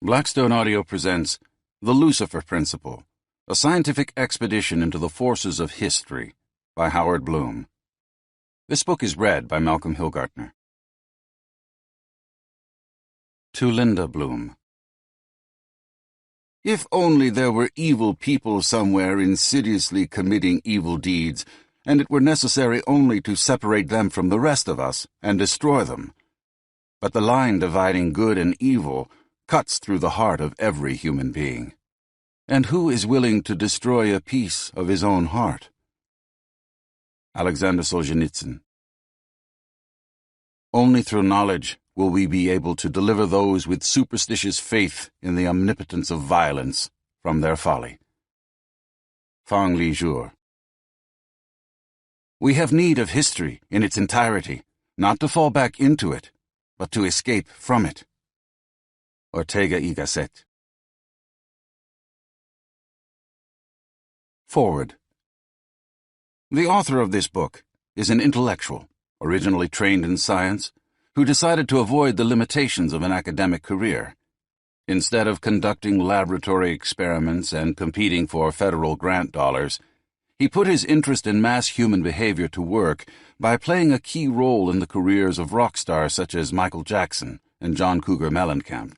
Blackstone Audio presents The Lucifer Principal, a scientific expedition into the forces of history by Howard Bloom. This book is read by Malcolm Hilgartner. To Linda Bloom. If only there were evil people somewhere insidiously committing evil deeds, and it were necessary only to separate them from the rest of us and destroy them. But the line dividing good and evil cuts through the heart of every human being. And who is willing to destroy a piece of his own heart? Alexander Solzhenitsyn. Only through knowledge will we be able to deliver those with superstitious faith in the omnipotence of violence from their folly. Fang Li Zhuo. We have need of history in its entirety, not to fall back into it, but to escape from it. Ortega y Gasset. Forward. The author of this book is an intellectual, originally trained in science, who decided to avoid the limitations of an academic career. Instead of conducting laboratory experiments and competing for federal grant dollars, he put his interest in mass human behavior to work by playing a key role in the careers of rock stars such as Michael Jackson and John Cougar Mellencamp.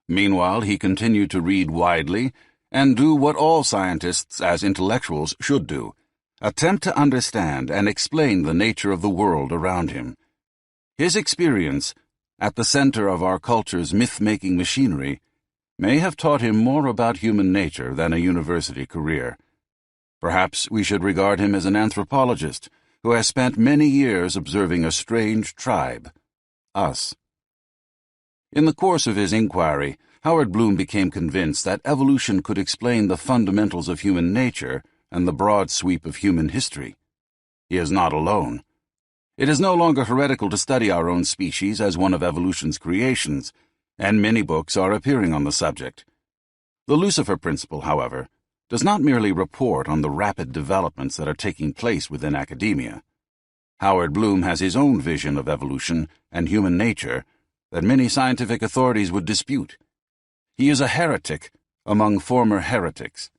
Meanwhile, he continued to read widely and do what all scientists as intellectuals should do, attempt to understand and explain the nature of the world around him. His experience, at the center of our culture's myth-making machinery, may have taught him more about human nature than a university career. Perhaps we should regard him as an anthropologist who has spent many years observing a strange tribe, us. In the course of his inquiry, Howard Bloom became convinced that evolution could explain the fundamentals of human nature and the broad sweep of human history. He is not alone. It is no longer heretical to study our own species as one of evolution's creations, and many books are appearing on the subject. The Lucifer Principal, however, does not merely report on the rapid developments that are taking place within academia. Howard Bloom has his own vision of evolution and human nature that many scientific authorities would dispute. He is a heretic among former heretics.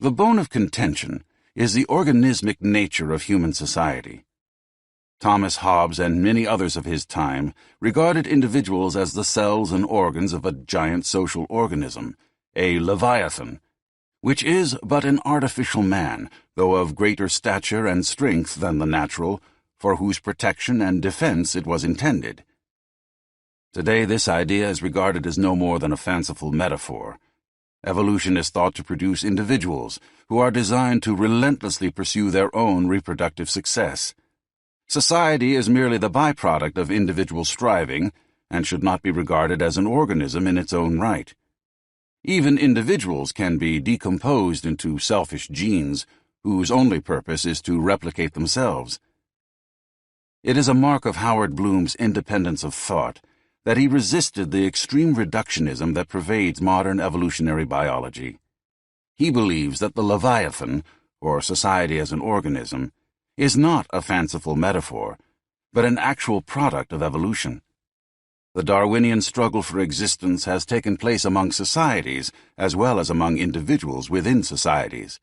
The bone of contention is the organismic nature of human society. Thomas Hobbes and many others of his time regarded individuals as the cells and organs of a giant social organism, a leviathan, which is but an artificial man, though of greater stature and strength than the natural, for whose protection and defense it was intended. Today this idea is regarded as no more than a fanciful metaphor. Evolution is thought to produce individuals who are designed to relentlessly pursue their own reproductive success. Society is merely the byproduct of individual striving and should not be regarded as an organism in its own right. Even individuals can be decomposed into selfish genes whose only purpose is to replicate themselves. It is a mark of Howard Bloom's independence of thought that he resisted the extreme reductionism that pervades modern evolutionary biology. He believes that the Leviathan, or society as an organism, is not a fanciful metaphor, but an actual product of evolution. The Darwinian struggle for existence has taken place among societies as well as among individuals within societies.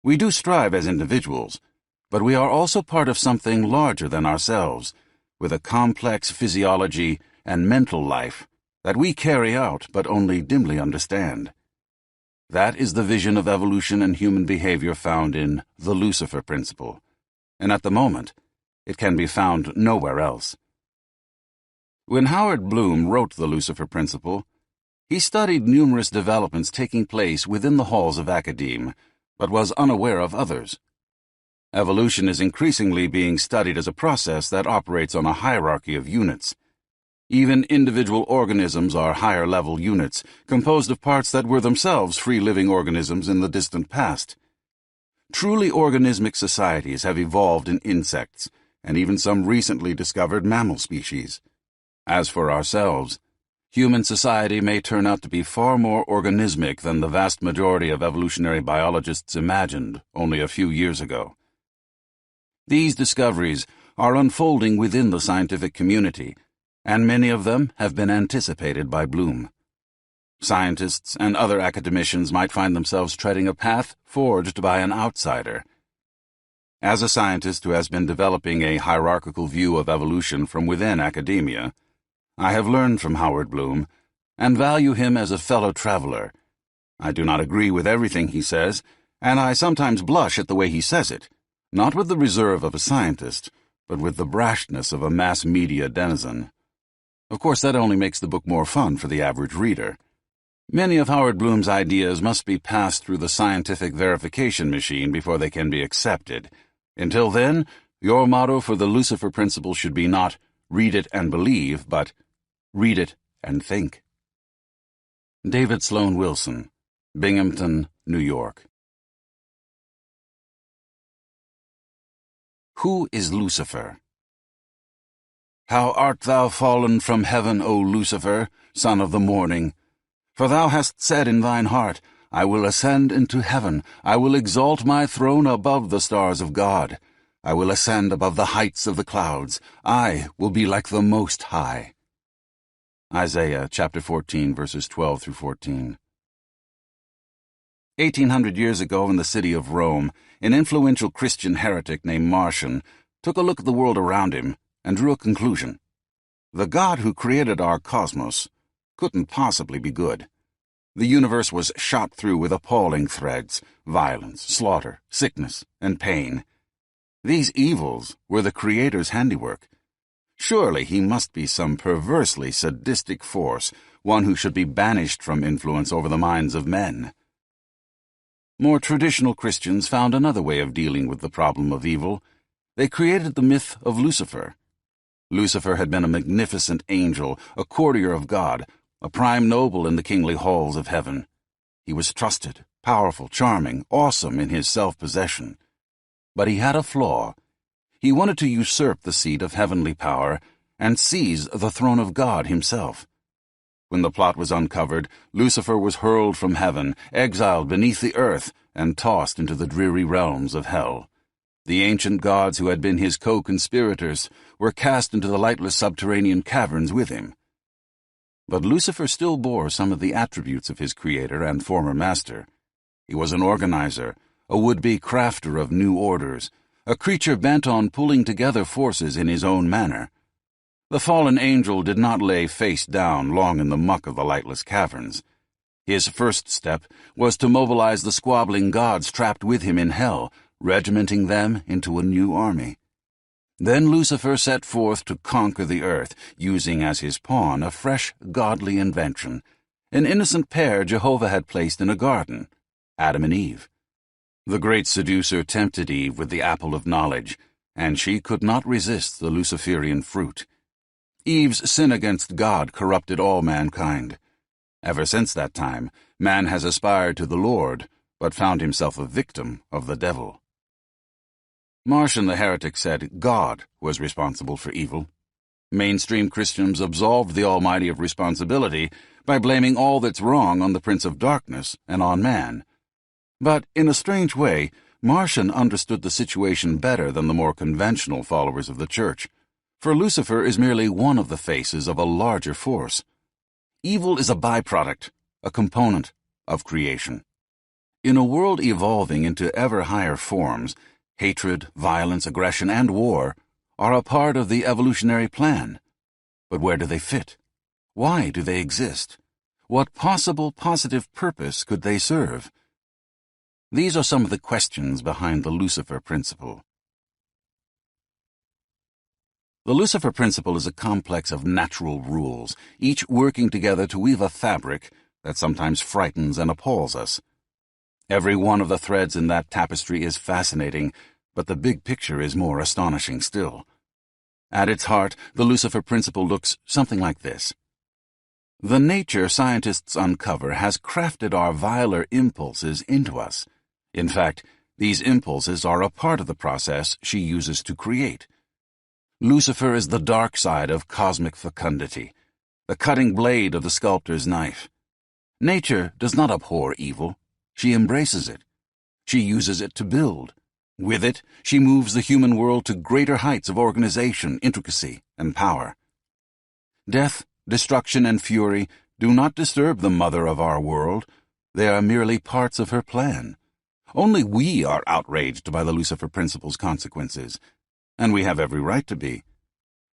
We do strive as individuals, but we are also part of something larger than ourselves, with a complex physiology and mental life that we carry out but only dimly understand. That is the vision of evolution and human behavior found in The Lucifer Principal, and at the moment, it can be found nowhere else. When Howard Bloom wrote The Lucifer Principal, he studied numerous developments taking place within the halls of academe, but was unaware of others. Evolution is increasingly being studied as a process that operates on a hierarchy of units. Even individual organisms are higher-level units, composed of parts that were themselves free-living organisms in the distant past. Truly organismic societies have evolved in insects, and even some recently discovered mammal species. As for ourselves, human society may turn out to be far more organismic than the vast majority of evolutionary biologists imagined only a few years ago. These discoveries are unfolding within the scientific community, and many of them have been anticipated by Bloom. Scientists and other academicians might find themselves treading a path forged by an outsider. As a scientist who has been developing a hierarchical view of evolution from within academia, I have learned from Howard Bloom and value him as a fellow traveler. I do not agree with everything he says, and I sometimes blush at the way he says it, not with the reserve of a scientist, but with the brashness of a mass media denizen. Of course, that only makes the book more fun for the average reader. Many of Howard Bloom's ideas must be passed through the scientific verification machine before they can be accepted. Until then, your motto for the Lucifer Principle should be not read it and believe, but read it and think. David Sloan Wilson, Binghamton, New York. Who is Lucifer? How art thou fallen from heaven, O Lucifer, son of the morning! For thou hast said in thine heart, I will ascend into heaven, I will exalt my throne above the stars of God. I will ascend above the heights of the clouds, I will be like the Most High. Isaiah chapter 14, verses 12 through 14. 1800 years ago in the city of Rome, an influential Christian heretic named Marcion took a look at the world around him and drew a conclusion. The God who created our cosmos couldn't possibly be good. The universe was shot through with appalling threads, violence, slaughter, sickness, and pain. These evils were the Creator's handiwork. Surely he must be some perversely sadistic force, one who should be banished from influence over the minds of men. More traditional Christians found another way of dealing with the problem of evil. They created the myth of Lucifer. Lucifer had been a magnificent angel, a courtier of God, a prime noble in the kingly halls of heaven. He was trusted, powerful, charming, awesome in his self-possession. But he had a flaw. He wanted to usurp the seat of heavenly power and seize the throne of God himself. When the plot was uncovered, Lucifer was hurled from heaven, exiled beneath the earth, and tossed into the dreary realms of hell. The ancient gods who had been his co-conspirators were cast into the lightless subterranean caverns with him. But Lucifer still bore some of the attributes of his creator and former master. He was an organizer, a would-be crafter of new orders, a creature bent on pulling together forces in his own manner. The fallen angel did not lay face down long in the muck of the lightless caverns. His first step was to mobilize the squabbling gods trapped with him in hell, regimenting them into a new army. Then Lucifer set forth to conquer the earth, using as his pawn a fresh, godly invention, an innocent pair Jehovah had placed in a garden, Adam and Eve. The great seducer tempted Eve with the apple of knowledge, and she could not resist the Luciferian fruit. Eve's sin against God corrupted all mankind. Ever since that time, man has aspired to the Lord, but found himself a victim of the devil. Marcion the heretic said God was responsible for evil. Mainstream Christians absolved the Almighty of responsibility by blaming all that's wrong on the Prince of Darkness and on man. But, in a strange way, Marcion understood the situation better than the more conventional followers of the Church, for Lucifer is merely one of the faces of a larger force. Evil is a byproduct, a component, of creation. In a world evolving into ever higher forms, hatred, violence, aggression, and war are a part of the evolutionary plan. But where do they fit? Why do they exist? What possible positive purpose could they serve? These are some of the questions behind the Lucifer Principle. The Lucifer Principle is a complex of natural rules, each working together to weave a fabric that sometimes frightens and appalls us. Every one of the threads in that tapestry is fascinating, but the big picture is more astonishing still. At its heart, the Lucifer Principle looks something like this. The nature scientists uncover has crafted our viler impulses into us. In fact, these impulses are a part of the process she uses to create. Lucifer is the dark side of cosmic fecundity, the cutting blade of the sculptor's knife. Nature does not abhor evil. She embraces it. She uses it to build. With it, she moves the human world to greater heights of organization, intricacy, and power. Death, destruction, and fury Do not disturb the mother of our world. They are merely parts of her plan. Only we are outraged by the Lucifer Principal's consequences, and we have every right to be.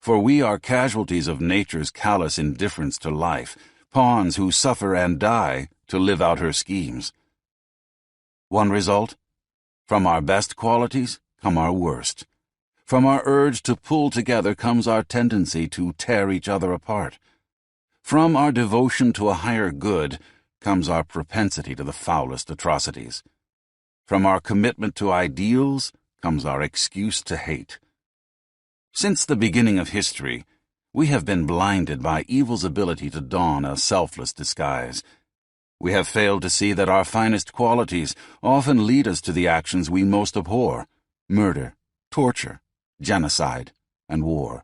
For we are casualties of nature's callous indifference to life, pawns who suffer and die to live out her schemes. One result? From our best qualities come our worst. From our urge to pull together comes our tendency to tear each other apart. From our devotion to a higher good comes our propensity to the foulest atrocities. From our commitment to ideals comes our excuse to hate. Since the beginning of history, we have been blinded by evil's ability to don a selfless disguise. We have failed to see that our finest qualities often lead us to the actions we most abhor: murder, torture, genocide, and war.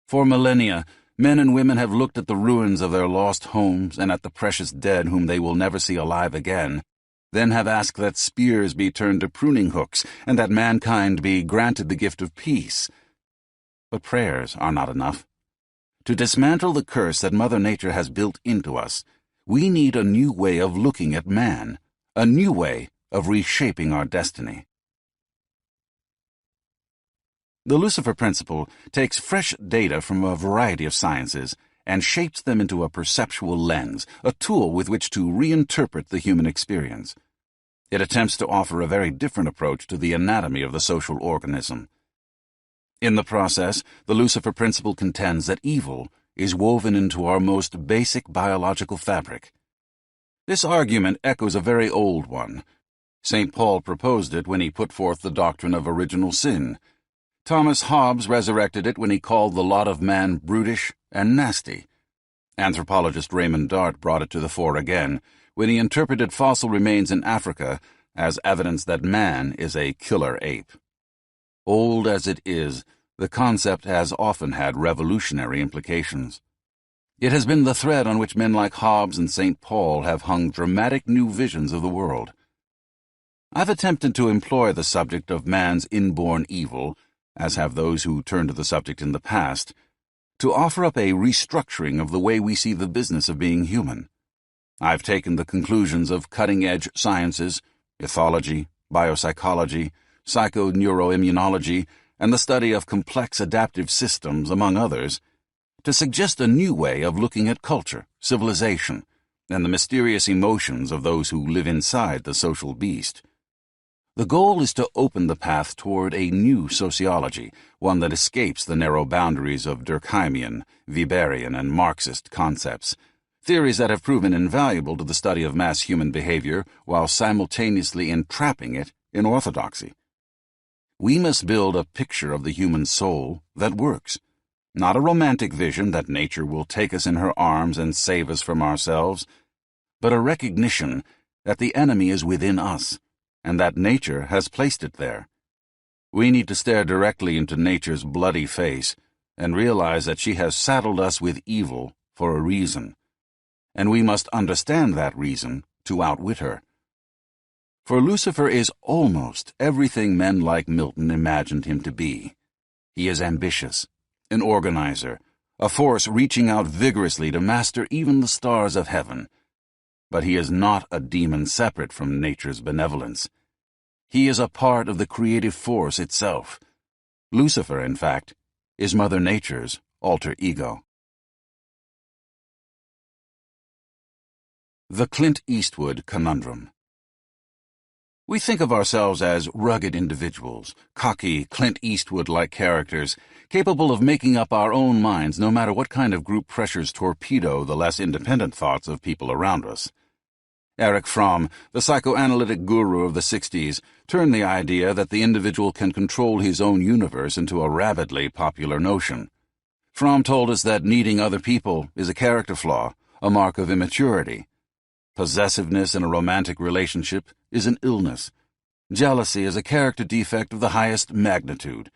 For millennia, men and women have looked at the ruins of their lost homes and at the precious dead whom they will never see alive again, then have asked that spears be turned to pruning hooks and that mankind be granted the gift of peace. But prayers are not enough. To dismantle the curse that Mother Nature has built into us, we need a new way of looking at man, a new way of reshaping our destiny. The Lucifer Principle takes fresh data from a variety of sciences and shapes them into a perceptual lens, a tool with which to reinterpret the human experience. It attempts to offer a very different approach to the anatomy of the social organism. In the process, the Lucifer Principle contends that evil is woven into our most basic biological fabric. This argument echoes a very old one. St. Paul proposed it when he put forth the doctrine of original sin. Thomas Hobbes resurrected it when he called the lot of man brutish and nasty. Anthropologist Raymond Dart brought it to the fore again when he interpreted fossil remains in Africa as evidence that man is a killer ape. Old as it is, the concept has often had revolutionary implications. It has been the thread on which men like Hobbes and St. Paul have hung dramatic new visions of the world. I've attempted to employ the subject of man's inborn evil, as have those who turned to the subject in the past, to offer up a restructuring of the way we see the business of being human. I've taken the conclusions of cutting-edge sciences, ethology, biopsychology, psychoneuroimmunology, and the study of complex adaptive systems, among others, to suggest a new way of looking at culture, civilization, and the mysterious emotions of those who live inside the social beast. The goal is to open the path toward a new sociology, one that escapes the narrow boundaries of Durkheimian, Weberian, and Marxist concepts, theories that have proven invaluable to the study of mass human behavior while simultaneously entrapping it in orthodoxy. We must build a picture of the human soul that works, not a romantic vision that nature will take us in her arms and save us from ourselves, but a recognition that the enemy is within us, and that nature has placed it there. We need to stare directly into nature's bloody face and realize that she has saddled us with evil for a reason, and we must understand that reason to outwit her. For Lucifer is almost everything men like Milton imagined him to be. He is ambitious, an organizer, a force reaching out vigorously to master even the stars of heaven. But he is not a demon separate from nature's benevolence. He is a part of the creative force itself. Lucifer, in fact, is Mother Nature's alter ego. The Clint Eastwood Conundrum. We think of ourselves as rugged individuals, cocky, Clint Eastwood-like characters, capable of making up our own minds no matter what kind of group pressures torpedo the less independent thoughts of people around us. Erich Fromm, the psychoanalytic guru of the 60s, turned the idea that the individual can control his own universe into a rabidly popular notion. Fromm told us that needing other people is a character flaw, a mark of immaturity. Possessiveness in a romantic relationship is an illness. Jealousy is a character defect of the highest magnitude.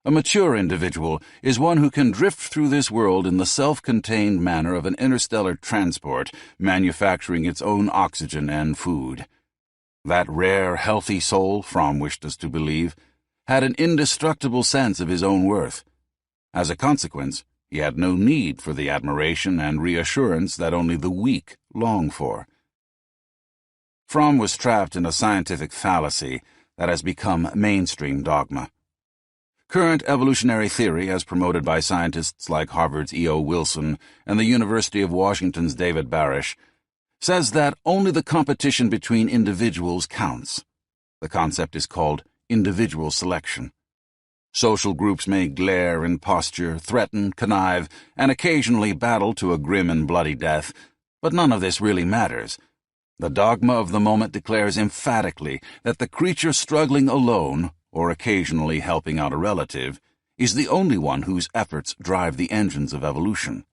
A mature individual is one who can drift through this world in the self-contained manner of an interstellar transport, manufacturing its own oxygen and food. That rare, healthy soul, Fromm wished us to believe, had an indestructible sense of his own worth. As a consequence, He had no need for the admiration and reassurance that only the weak long for. Fromm was trapped in a scientific fallacy that has become mainstream dogma. Current evolutionary theory, as promoted by scientists like Harvard's E.O. Wilson and the University of Washington's David Barish, says that only the competition between individuals counts. The concept is called individual selection. Social groups may glare and posture, threaten, connive, and occasionally battle to a grim and bloody death, but none of this really matters. The dogma of the moment declares emphatically that the creature struggling alone, or occasionally helping out a relative, is the only one whose efforts drive the engines of evolution.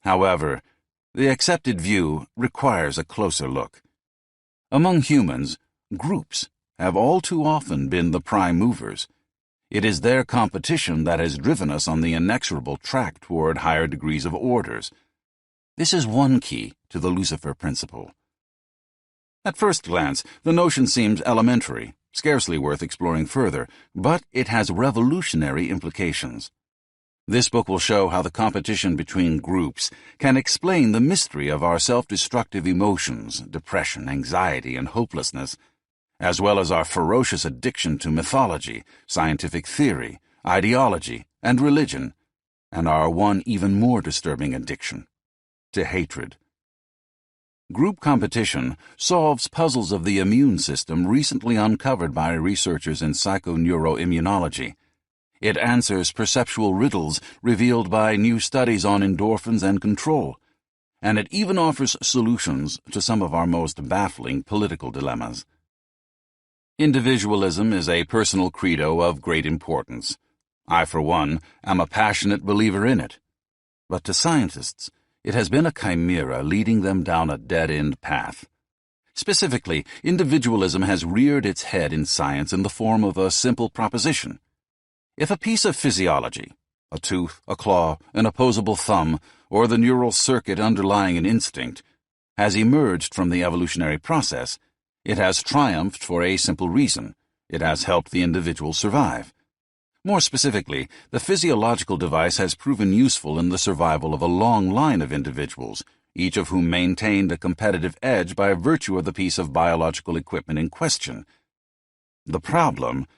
However, the accepted view requires a closer look. Among humans, groups have all too often been the prime movers. It is their competition that has driven us on the inexorable track toward higher degrees of orders. This is one key to the Lucifer Principle. At first glance, the notion seems elementary, scarcely worth exploring further, but it has revolutionary implications. This book will show how the competition between groups can explain the mystery of our self-destructive emotions, depression, anxiety, and hopelessness, as well as our ferocious addiction to mythology, scientific theory, ideology, and religion, and our one even more disturbing addiction, to hatred. Group competition solves puzzles of the immune system recently uncovered by researchers in psychoneuroimmunology. It answers perceptual riddles revealed by new studies on endorphins and control, and it even offers solutions to some of our most baffling political dilemmas. Individualism is a personal credo of great importance. I, for one, am a passionate believer in it. But to scientists, it has been a chimera leading them down a dead-end path. Specifically, individualism has reared its head in science in the form of a simple proposition. If a piece of physiology, a tooth, a claw, an opposable thumb, or the neural circuit underlying an instinct, has emerged from the evolutionary process, it has triumphed for a simple reason: it has helped the individual survive. More specifically, the physiological device has proven useful in the survival of a long line of individuals, each of whom maintained a competitive edge by virtue of the piece of biological equipment in question. The problem: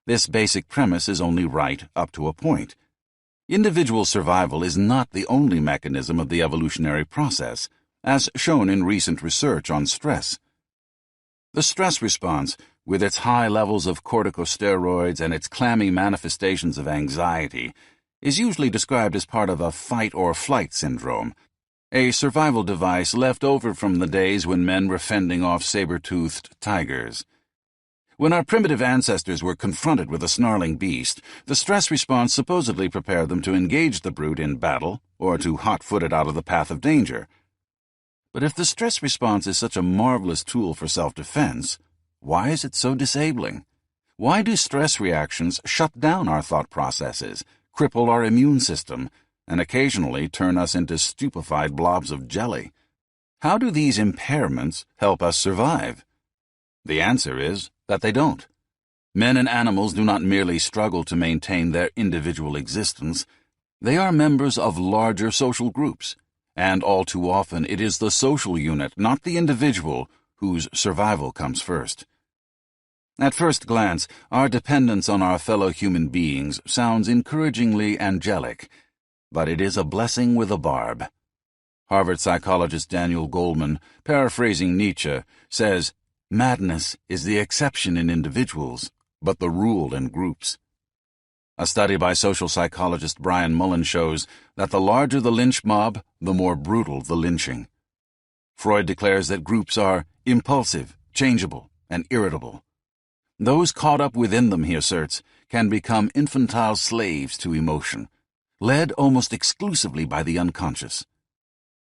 this basic premise is only right up to a point. Individual survival is not the only mechanism of the evolutionary process, as shown in recent research on stress. The stress response, with its high levels of corticosteroids and its clammy manifestations of anxiety, is usually described as part of a fight-or-flight syndrome, a survival device left over from the days when men were fending off saber-toothed tigers. When our primitive ancestors were confronted with a snarling beast, the stress response supposedly prepared them to engage the brute in battle or to hot-foot it out of the path of danger. But if the stress response is such a marvelous tool for self-defense, why is it so disabling? Why do stress reactions shut down our thought processes, cripple our immune system, and occasionally turn us into stupefied blobs of jelly? How do these impairments help us survive? The answer is that they don't. Men and animals do not merely struggle to maintain their individual existence. They are members of larger social groups, and all too often it is the social unit, not the individual, whose survival comes first. At first glance, our dependence on our fellow human beings sounds encouragingly angelic, but it is a blessing with a barb. Harvard psychologist Daniel Goleman, paraphrasing Nietzsche, says, "Madness is the exception in individuals, but the rule in groups." A study by social psychologist Brian Mullen shows that the larger the lynch mob, the more brutal the lynching. Freud declares that groups are impulsive, changeable, and irritable. Those caught up within them, he asserts, can become infantile slaves to emotion, led almost exclusively by the unconscious.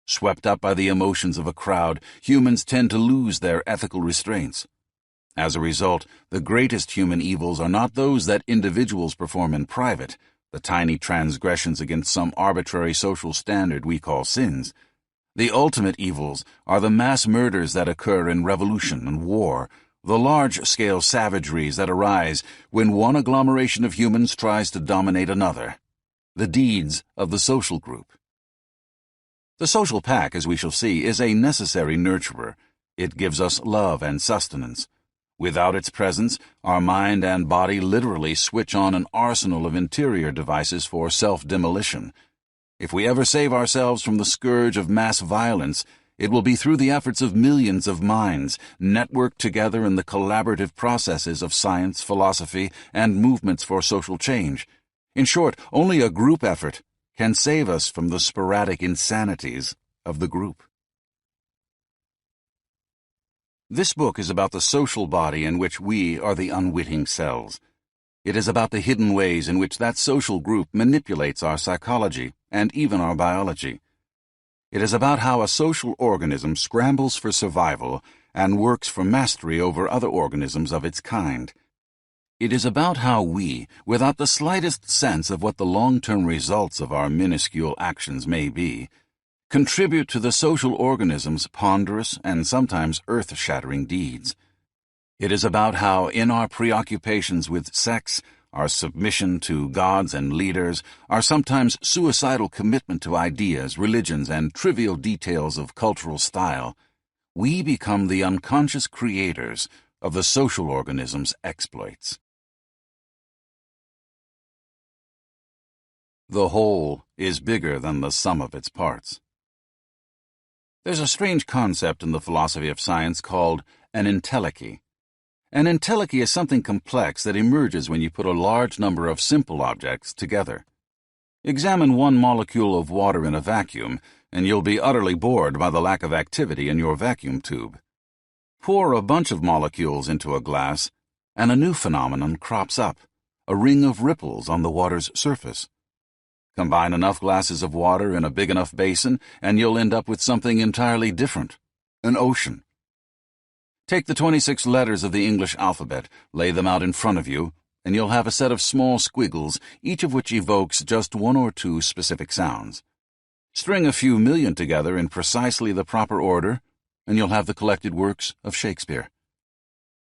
Swept up by the emotions of a crowd, humans tend to lose their ethical restraints. As a result, the greatest human evils are not those that individuals perform in private, the tiny transgressions against some arbitrary social standard we call sins. The ultimate evils are the mass murders that occur in revolution and war, the large-scale savageries that arise when one agglomeration of humans tries to dominate another. the deeds of the social group. The social pack, as we shall see, is a necessary nurturer. It gives us love and sustenance. Without its presence, our mind and body literally switch on an arsenal of interior devices for self-demolition. If we ever save ourselves from the scourge of mass violence, it will be through the efforts of millions of minds, networked together in the collaborative processes of science, philosophy, and movements for social change. In short, only a group effort can save us from the sporadic insanities of the group. This book is about the social body in which we are the unwitting cells. It is about the hidden ways in which that social group manipulates our psychology and even our biology. It is about how a social organism scrambles for survival and works for mastery over other organisms of its kind. It is about how we, without the slightest sense of what the long-term results of our minuscule actions may be, contribute to the social organism's ponderous and sometimes earth-shattering deeds. It is about how, in our preoccupations with sex, our submission to gods and leaders, our sometimes suicidal commitment to ideas, religions, and trivial details of cultural style, we become the unconscious creators of the social organism's exploits. The whole is bigger than the sum of its parts. There's a strange concept in the philosophy of science called an entelechy. An entelechy is something complex that emerges when you put a large number of simple objects together. Examine one molecule of water in a vacuum, and you'll be utterly bored by the lack of activity in your vacuum tube. Pour a bunch of molecules into a glass, and a new phenomenon crops up, a ring of ripples on the water's surface. Combine enough glasses of water in a big enough basin, and you'll end up with something entirely different, an ocean. Take the 26 letters of the English alphabet, lay them out in front of you, and you'll have a set of small squiggles, each of which evokes just one or two specific sounds. String a few million together in precisely the proper order, and you'll have the collected works of Shakespeare.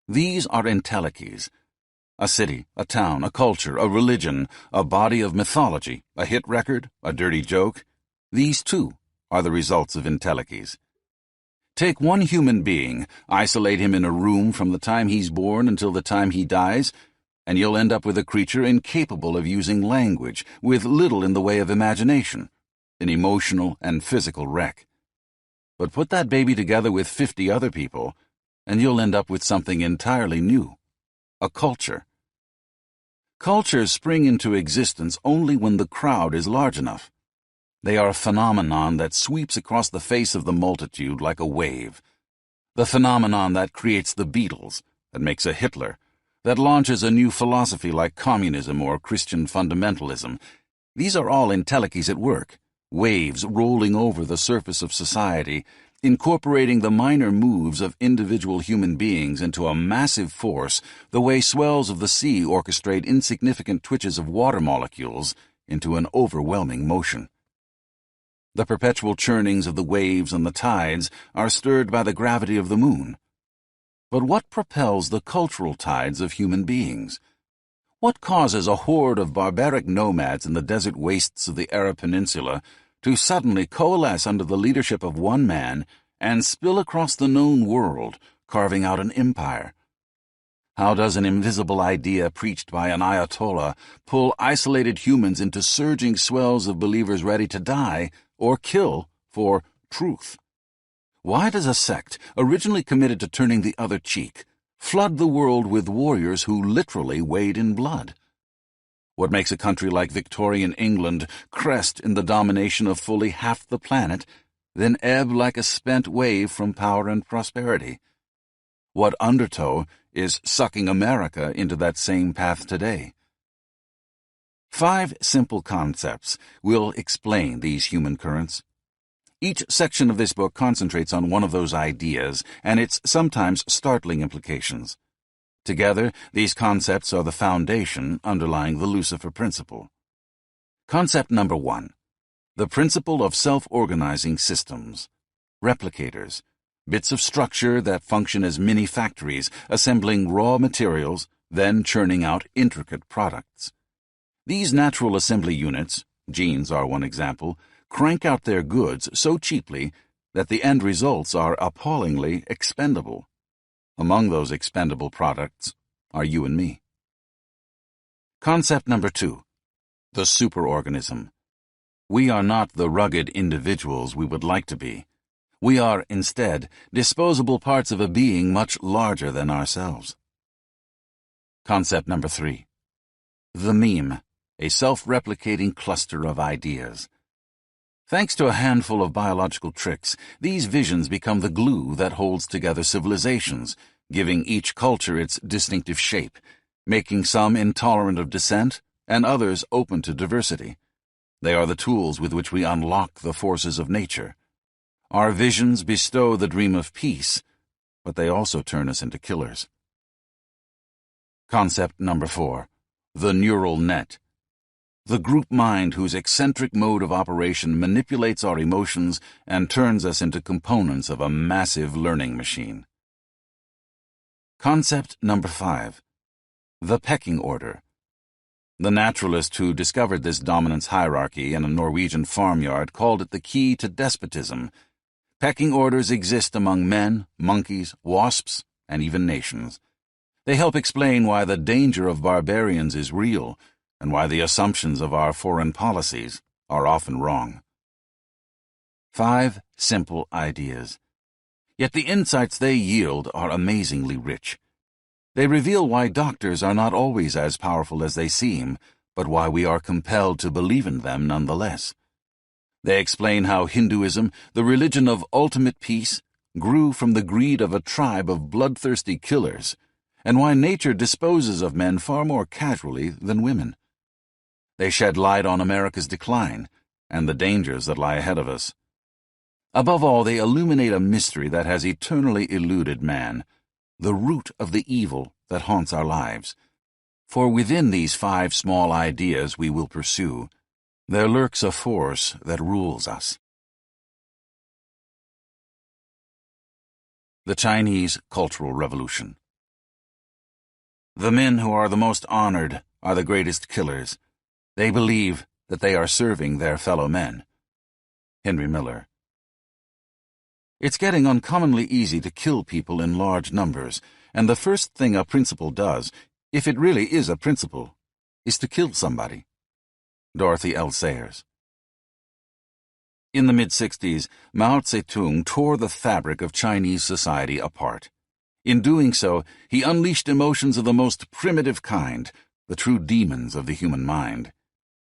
These are entelechies. A city, a town, a culture, a religion, a body of mythology, a hit record, a dirty joke. These, too, are the results of entelechies. Take one human being, isolate him in a room from the time he's born until the time he dies, and you'll end up with a creature incapable of using language, with little in the way of imagination, an emotional and physical wreck. But put that baby together with 50 other people, and you'll end up with something entirely new, a culture. Cultures spring into existence only when the crowd is large enough. They are a phenomenon that sweeps across the face of the multitude like a wave. The phenomenon that creates the Beatles, that makes a Hitler, that launches a new philosophy like communism or Christian fundamentalism. These are all entelechies at work, waves rolling over the surface of society, incorporating the minor moves of individual human beings into a massive force, the way swells of the sea orchestrate insignificant twitches of water molecules into an overwhelming motion. The perpetual churnings of the waves and the tides are stirred by the gravity of the moon. But what propels the cultural tides of human beings? What causes a horde of barbaric nomads in the desert wastes of the Arab Peninsula to suddenly coalesce under the leadership of one man and spill across the known world, carving out an empire? How does an invisible idea preached by an Ayatollah pull isolated humans into surging swells of believers ready to die or kill for truth? Why does a sect, originally committed to turning the other cheek, flood the world with warriors who literally wade in blood? What makes a country like Victorian England crest in the domination of fully half the planet, then ebb like a spent wave from power and prosperity? What undertow is sucking America into that same path today? 5 simple concepts will explain these human currents. Each section of this book concentrates on one of those ideas and its sometimes startling implications. Together, these concepts are the foundation underlying the Lucifer Principle. Concept number 1. The principle of self-organizing systems. Replicators. Bits of structure that function as mini-factories, assembling raw materials, then churning out intricate products. These natural assembly units, jeans are one example, crank out their goods so cheaply that the end results are appallingly expendable. Among those expendable products are you and me. Concept number 2. The superorganism. We are not the rugged individuals we would like to be. We are, instead, disposable parts of a being much larger than ourselves. Concept number 3. The meme, a self-replicating cluster of ideas. Thanks to a handful of biological tricks, these visions become the glue that holds together civilizations, giving each culture its distinctive shape, making some intolerant of dissent and others open to diversity. They are the tools with which we unlock the forces of nature. Our visions bestow the dream of peace, but they also turn us into killers. Concept number 4. The neural net. The group mind whose eccentric mode of operation manipulates our emotions and turns us into components of a massive learning machine. Concept number 5. The pecking order. The naturalist who discovered this dominance hierarchy in a Norwegian farmyard called it the key to despotism. Pecking orders exist among men, monkeys, wasps, and even nations. They help explain why the danger of barbarians is real and why the assumptions of our foreign policies are often wrong. 5 simple ideas. Yet the insights they yield are amazingly rich. They reveal why doctors are not always as powerful as they seem, but why we are compelled to believe in them nonetheless. They explain how Hinduism, the religion of ultimate peace, grew from the greed of a tribe of bloodthirsty killers, and why nature disposes of men far more casually than women. They shed light on America's decline and the dangers that lie ahead of us. Above all, they illuminate a mystery that has eternally eluded man, the root of the evil that haunts our lives. For within these 5 small ideas we will pursue, there lurks a force that rules us. The Chinese Cultural Revolution. The men who are the most honored are the greatest killers. They believe that they are serving their fellow men. Henry Miller. It's getting uncommonly easy to kill people in large numbers, and the first thing a principal does, if it really is a principal, is to kill somebody. Dorothy L. Sayers. In the mid-60s, Mao Zedong tore the fabric of Chinese society apart. In doing so, he unleashed emotions of the most primitive kind, the true demons of the human mind.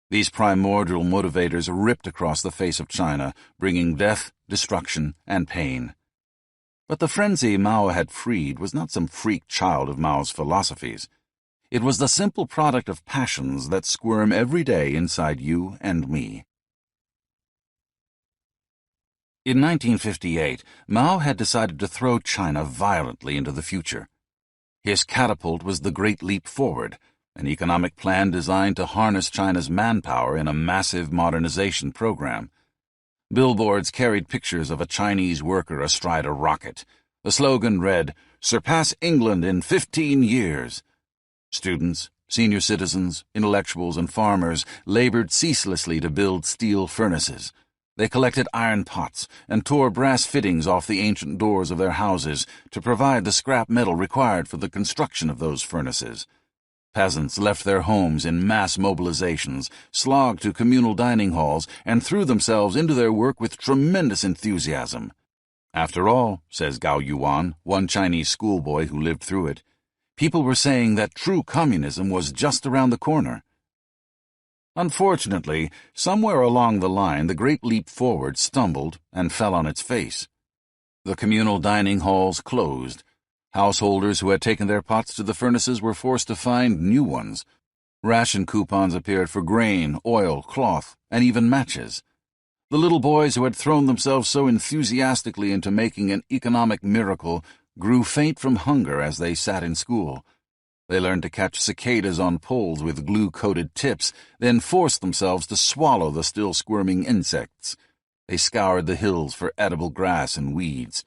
These primordial motivators ripped across the face of China, bringing death, destruction, and pain. But the frenzy Mao had freed was not some freak child of Mao's philosophies. It was the simple product of passions that squirm every day inside you and me. In 1958, Mao had decided to throw China violently into the future. His catapult was the Great Leap Forward, an economic plan designed to harness China's manpower in a massive modernization program. Billboards carried pictures of a Chinese worker astride a rocket. The slogan read, "Surpass England in 15 years." Students, senior citizens, intellectuals, and farmers labored ceaselessly to build steel furnaces. They collected iron pots and tore brass fittings off the ancient doors of their houses to provide the scrap metal required for the construction of those furnaces. Peasants left their homes in mass mobilizations, slogged to communal dining halls, and threw themselves into their work with tremendous enthusiasm. After all, says Gao Yuan, one Chinese schoolboy who lived through it, people were saying that true communism was just around the corner. Unfortunately, somewhere along the line, the Great Leap Forward stumbled and fell on its face. The communal dining halls closed. Householders who had taken their pots to the furnaces were forced to find new ones. Ration coupons appeared for grain, oil, cloth, and even matches. The little boys who had thrown themselves so enthusiastically into making an economic miracle grew faint from hunger as they sat in school. They learned to catch cicadas on poles with glue-coated tips, then forced themselves to swallow the still squirming insects. They scoured the hills for edible grass and weeds.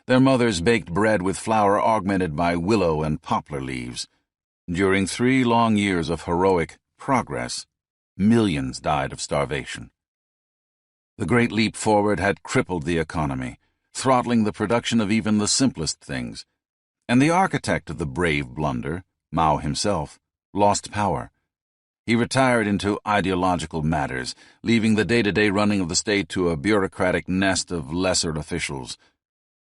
Their mothers baked bread with flour augmented by willow and poplar leaves. During 3 long years of heroic progress, millions died of starvation. The Great Leap Forward had crippled the economy, throttling the production of even the simplest things, and the architect of the brave blunder, Mao himself, lost power. He retired into ideological matters, leaving the day-to-day running of the state to a bureaucratic nest of lesser officials.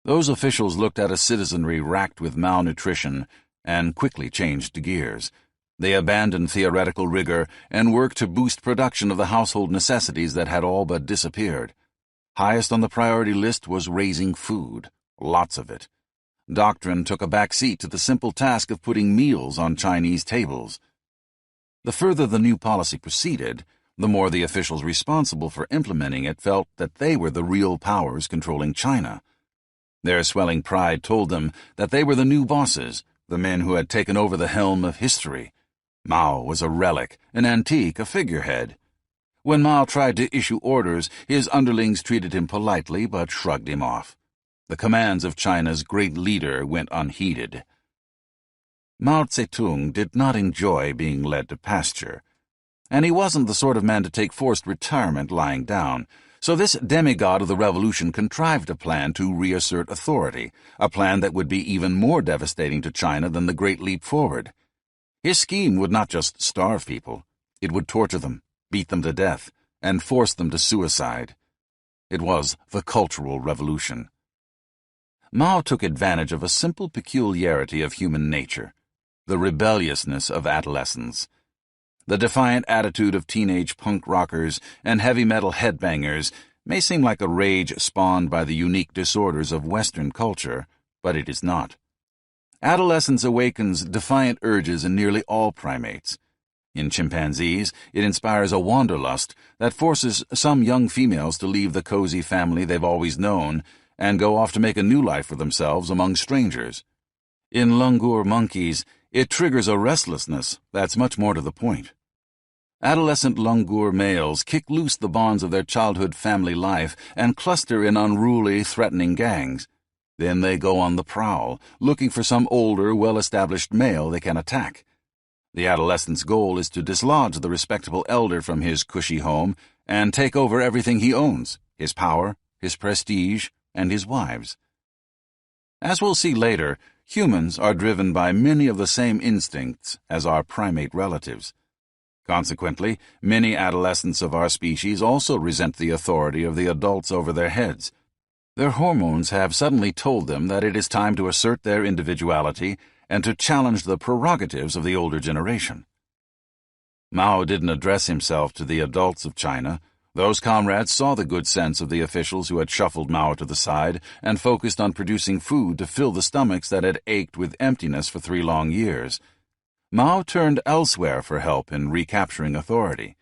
Those officials looked at a citizenry racked with malnutrition and quickly changed gears. They abandoned theoretical rigor and worked to boost production of the household necessities that had all but disappeared. Highest on the priority list was raising food, lots of it. Doctrine took a back seat to the simple task of putting meals on Chinese tables. The further the new policy proceeded, the more the officials responsible for implementing it felt that they were the real powers controlling China. Their swelling pride told them that they were the new bosses, the men who had taken over the helm of history. Mao was a relic, an antique, a figurehead. When Mao tried to issue orders, his underlings treated him politely but shrugged him off. The commands of China's great leader went unheeded. Mao Zedong did not enjoy being led to pasture, and he wasn't the sort of man to take forced retirement lying down, so this demigod of the revolution contrived a plan to reassert authority, a plan that would be even more devastating to China than the Great Leap Forward. His scheme would not just starve people, it would torture them, beat them to death, and force them to suicide. It was the Cultural Revolution. Mao took advantage of a simple peculiarity of human nature, the rebelliousness of adolescence. The defiant attitude of teenage punk rockers and heavy metal headbangers may seem like a rage spawned by the unique disorders of Western culture, but it is not. Adolescence awakens defiant urges in nearly all primates. In chimpanzees, it inspires a wanderlust that forces some young females to leave the cozy family they've always known and go off to make a new life for themselves among strangers. In langur monkeys, it triggers a restlessness that's much more to the point. Adolescent langur males kick loose the bonds of their childhood family life and cluster in unruly, threatening gangs. Then they go on the prowl, looking for some older, well-established male they can attack. The adolescent's goal is to dislodge the respectable elder from his cushy home and take over everything he owns, his power, his prestige, and his wives. As we'll see later, humans are driven by many of the same instincts as our primate relatives. Consequently, many adolescents of our species also resent the authority of the adults over their heads. Their hormones have suddenly told them that it is time to assert their individuality and to challenge the prerogatives of the older generation. Mao didn't address himself to the adults of China. Those comrades saw the good sense of the officials who had shuffled Mao to the side and focused on producing food to fill the stomachs that had ached with emptiness for 3 long years. Mao turned elsewhere for help in recapturing authority.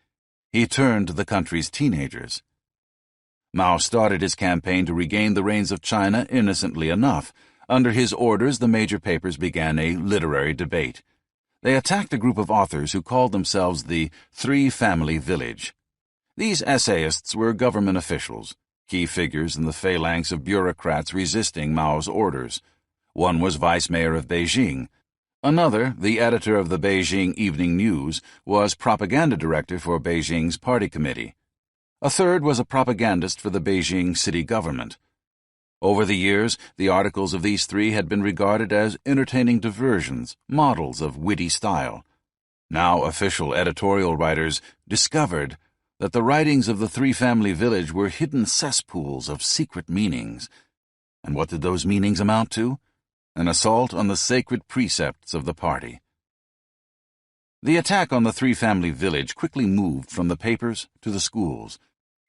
He turned to the country's teenagers. Mao started his campaign to regain the reins of China innocently enough. Under his orders, the major papers began a literary debate. They attacked a group of authors who called themselves the Three-Family Village. These essayists were government officials, key figures in the phalanx of bureaucrats resisting Mao's orders. One was vice mayor of Beijing. Another, the editor of the Beijing Evening News, was propaganda director for Beijing's party committee. A third was a propagandist for the Beijing city government. Over the years, the articles of these three had been regarded as entertaining diversions, models of witty style. Now official editorial writers discovered that the writings of the Three-Family Village were hidden cesspools of secret meanings. And what did those meanings amount to? An assault on the sacred precepts of the party. The attack on the Three-Family Village quickly moved from the papers to the schools.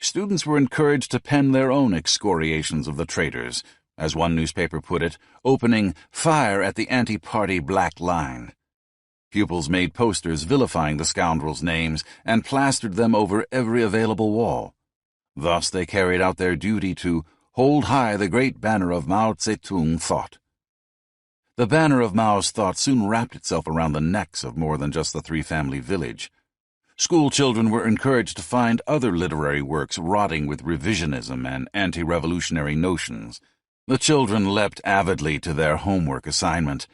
Students were encouraged to pen their own excoriations of the traitors, as one newspaper put it, opening fire at the anti-party black line. Pupils made posters vilifying the scoundrels' names and plastered them over every available wall. Thus they carried out their duty to hold high the great banner of Mao Zedong thought. The banner of Mao's thought soon wrapped itself around the necks of more than just the Three-Family Village. School children were encouraged to find other literary works rotting with revisionism and anti-revolutionary notions. The children leapt avidly to their homework assignment,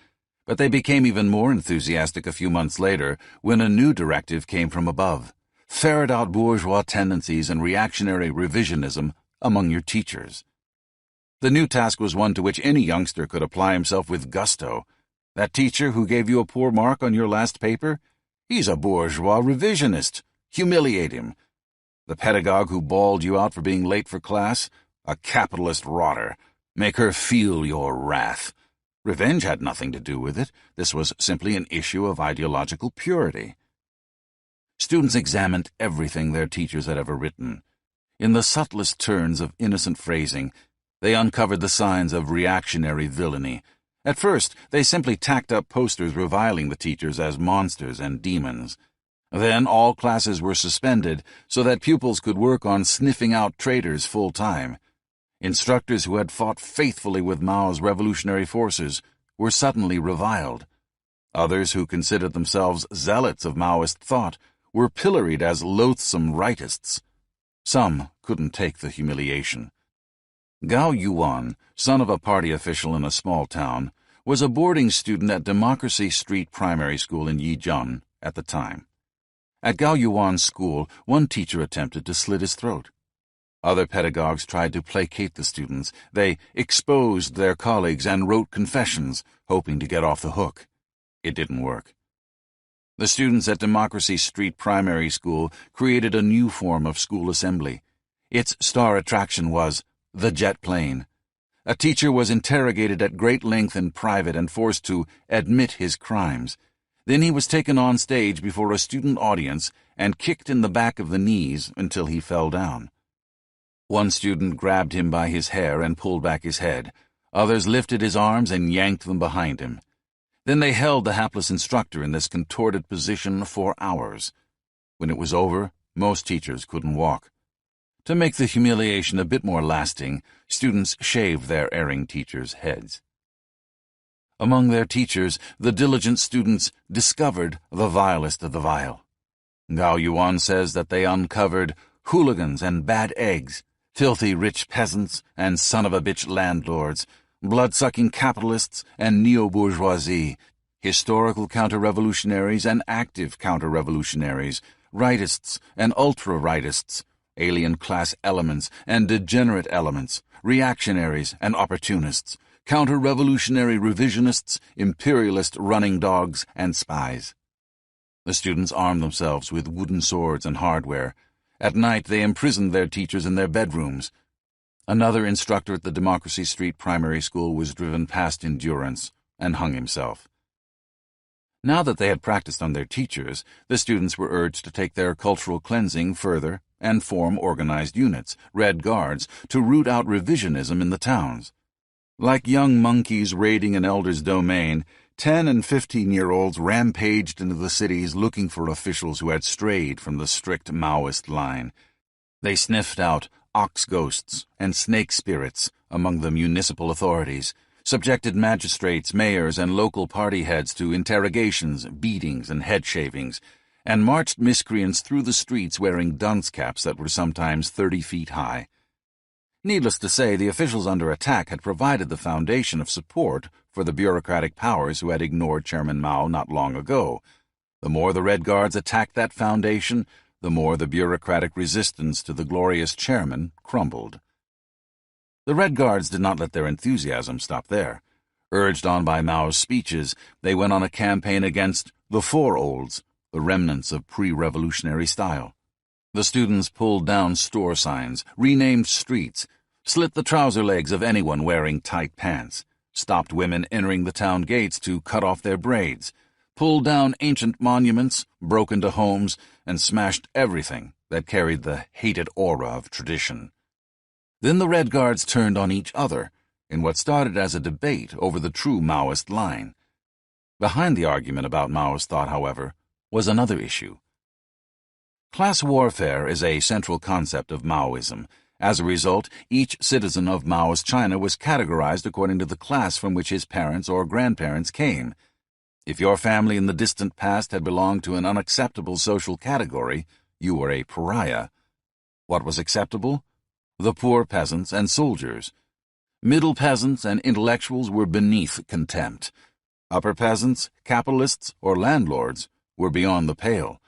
but they became even more enthusiastic a few months later when a new directive came from above. ferret out bourgeois tendencies and reactionary revisionism among your teachers. The new task was one to which any youngster could apply himself with gusto. That teacher who gave you a poor mark on your last paper? He's a bourgeois revisionist. Humiliate him. The pedagogue who bawled you out for being late for class? A capitalist rotter. Make her feel your wrath. Revenge had nothing to do with it. This was simply an issue of ideological purity. Students examined everything their teachers had ever written. In the subtlest turns of innocent phrasing, they uncovered the signs of reactionary villainy. At first, they simply tacked up posters reviling the teachers as monsters and demons. Then all classes were suspended so that pupils could work on sniffing out traitors full-time. Instructors who had fought faithfully with Mao's revolutionary forces were suddenly reviled. Others who considered themselves zealots of Maoist thought were pilloried as loathsome rightists. Some couldn't take the humiliation. Gao Yuan, son of a party official in a small town, was a boarding student at Democracy Street Primary School in Yizheng at the time. At Gao Yuan's school, one teacher attempted to slit his throat. Other pedagogues tried to placate the students. They exposed their colleagues and wrote confessions, hoping to get off the hook. It didn't work. The students at Democracy Street Primary School created a new form of school assembly. Its star attraction was the jet plane. A teacher was interrogated at great length in private and forced to admit his crimes. Then he was taken on stage before a student audience and kicked in the back of the knees until he fell down. One student grabbed him by his hair and pulled back his head. Others lifted his arms and yanked them behind him. Then they held the hapless instructor in this contorted position for hours. When it was over, most teachers couldn't walk. To make the humiliation a bit more lasting, students shaved their erring teachers' heads. Among their teachers, the diligent students discovered the vilest of the vile. Gao Yuan says that they uncovered hooligans and bad eggs, filthy rich peasants and son-of-a-bitch landlords, blood-sucking capitalists and neo-bourgeoisie, historical counter-revolutionaries and active counter-revolutionaries, rightists and ultra-rightists, alien class elements and degenerate elements, reactionaries and opportunists, counter-revolutionary revisionists, imperialist running dogs, and spies. The students armed themselves with wooden swords and hardware. At night they imprisoned their teachers in their bedrooms. Another instructor at the Democracy Street Primary School was driven past endurance and hung himself. Now that they had practiced on their teachers, the students were urged to take their cultural cleansing further and form organized units, Red Guards, to root out revisionism in the towns. Like young monkeys raiding an elder's domain, 10- and 15-year-olds rampaged into the cities looking for officials who had strayed from the strict Maoist line. They sniffed out ox ghosts and snake spirits among the municipal authorities, subjected magistrates, mayors, and local party heads to interrogations, beatings, and head shavings, and marched miscreants through the streets wearing dunce caps that were sometimes 30 feet high. Needless to say, the officials under attack had provided the foundation of support for the bureaucratic powers who had ignored Chairman Mao not long ago. The more the Red Guards attacked that foundation, the more the bureaucratic resistance to the glorious chairman crumbled. The Red Guards did not let their enthusiasm stop there. Urged on by Mao's speeches, they went on a campaign against the Four Olds, the remnants of pre-revolutionary style. The students pulled down store signs, renamed streets, slit the trouser legs of anyone wearing tight pants, stopped women entering the town gates to cut off their braids, pulled down ancient monuments, broke into homes, and smashed everything that carried the hated aura of tradition. Then the Red Guards turned on each other in what started as a debate over the true Maoist line. Behind the argument about Mao's thought, however, was another issue. Class warfare is a central concept of Maoism. As a result, each citizen of Maoist China was categorized according to the class from which his parents or grandparents came. If your family in the distant past had belonged to an unacceptable social category, you were a pariah. What was acceptable? The poor peasants and soldiers. Middle peasants and intellectuals were beneath contempt. Upper peasants, capitalists, or landlords were beyond the pale.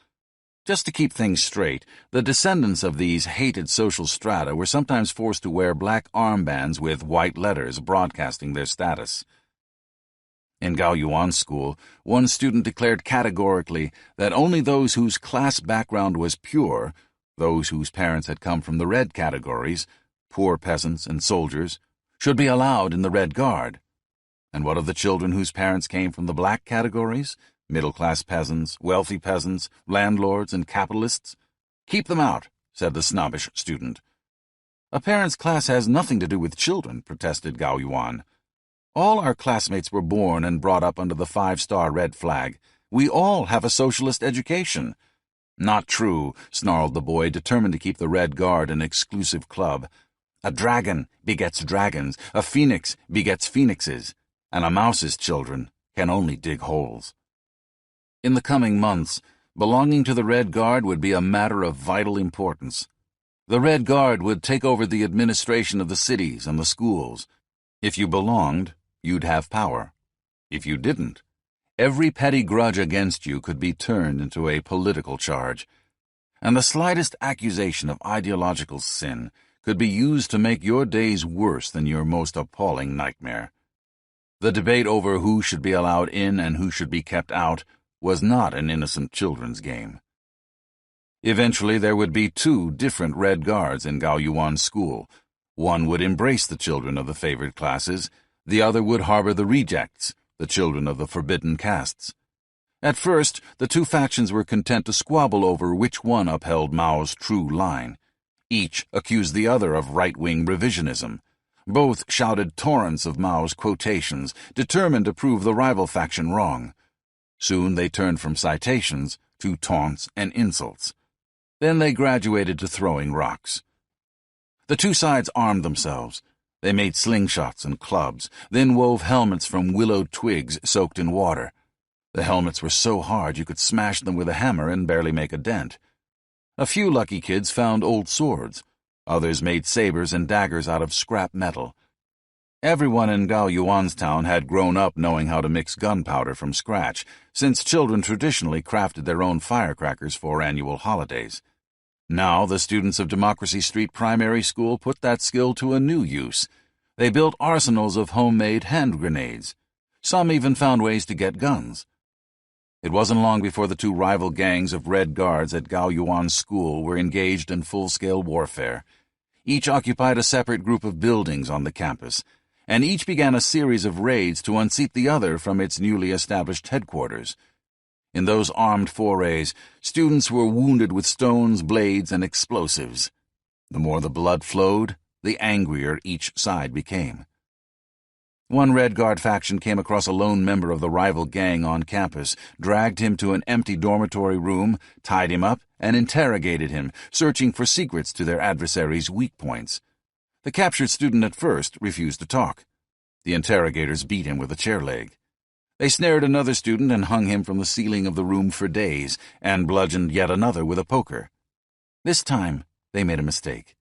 Just to keep things straight, the descendants of these hated social strata were sometimes forced to wear black armbands with white letters broadcasting their status. In Gao Yuan's school, one student declared categorically that only those whose class background was pure, those whose parents had come from the red categories, poor peasants and soldiers, should be allowed in the Red Guard. And what of the children whose parents came from the black categories? Middle-class peasants, wealthy peasants, landlords, and capitalists? Keep them out, said the snobbish student. A parent's class has nothing to do with children, protested Gao Yuan. All our classmates were born and brought up under the 5-star red flag. We all have a socialist education. Not true, snarled the boy, determined to keep the Red Guard an exclusive club. A dragon begets dragons, a phoenix begets phoenixes, and a mouse's children can only dig holes. In the coming months, belonging to the Red Guard would be a matter of vital importance. The Red Guard would take over the administration of the cities and the schools. If you belonged, you'd have power. If you didn't, every petty grudge against you could be turned into a political charge, and the slightest accusation of ideological sin could be used to make your days worse than your most appalling nightmare. The debate over who should be allowed in and who should be kept out was not an innocent children's game. Eventually there would be 2 different Red Guards in Gao Yuan's school. One would embrace the children of the favored classes, the other would harbor the rejects, the children of the forbidden castes. At first, the 2 factions were content to squabble over which one upheld Mao's true line. Each accused the other of right-wing revisionism. Both shouted torrents of Mao's quotations, determined to prove the rival faction wrong. Soon they turned from citations to taunts and insults. Then they graduated to throwing rocks. The 2 sides armed themselves. They made slingshots and clubs, then wove helmets from willow twigs soaked in water. The helmets were so hard you could smash them with a hammer and barely make a dent. A few lucky kids found old swords. Others made sabers and daggers out of scrap metal. Everyone in Gao Yuan's town had grown up knowing how to mix gunpowder from scratch, since children traditionally crafted their own firecrackers for annual holidays. Now the students of Democracy Street Primary School put that skill to a new use. They built arsenals of homemade hand grenades. Some even found ways to get guns. It wasn't long before the 2 rival gangs of Red Guards at Gao Yuan's school were engaged in full-scale warfare. Each occupied a separate group of buildings on the campus, and each began a series of raids to unseat the other from its newly established headquarters. In those armed forays, students were wounded with stones, blades, and explosives. The more the blood flowed, the angrier each side became. One Red Guard faction came across a lone member of the rival gang on campus, dragged him to an empty dormitory room, tied him up, and interrogated him, searching for secrets to their adversaries' weak points. The captured student at first refused to talk. The interrogators beat him with a chair leg. They snared another student and hung him from the ceiling of the room for days, and bludgeoned yet another with a poker. This time, they made a mistake.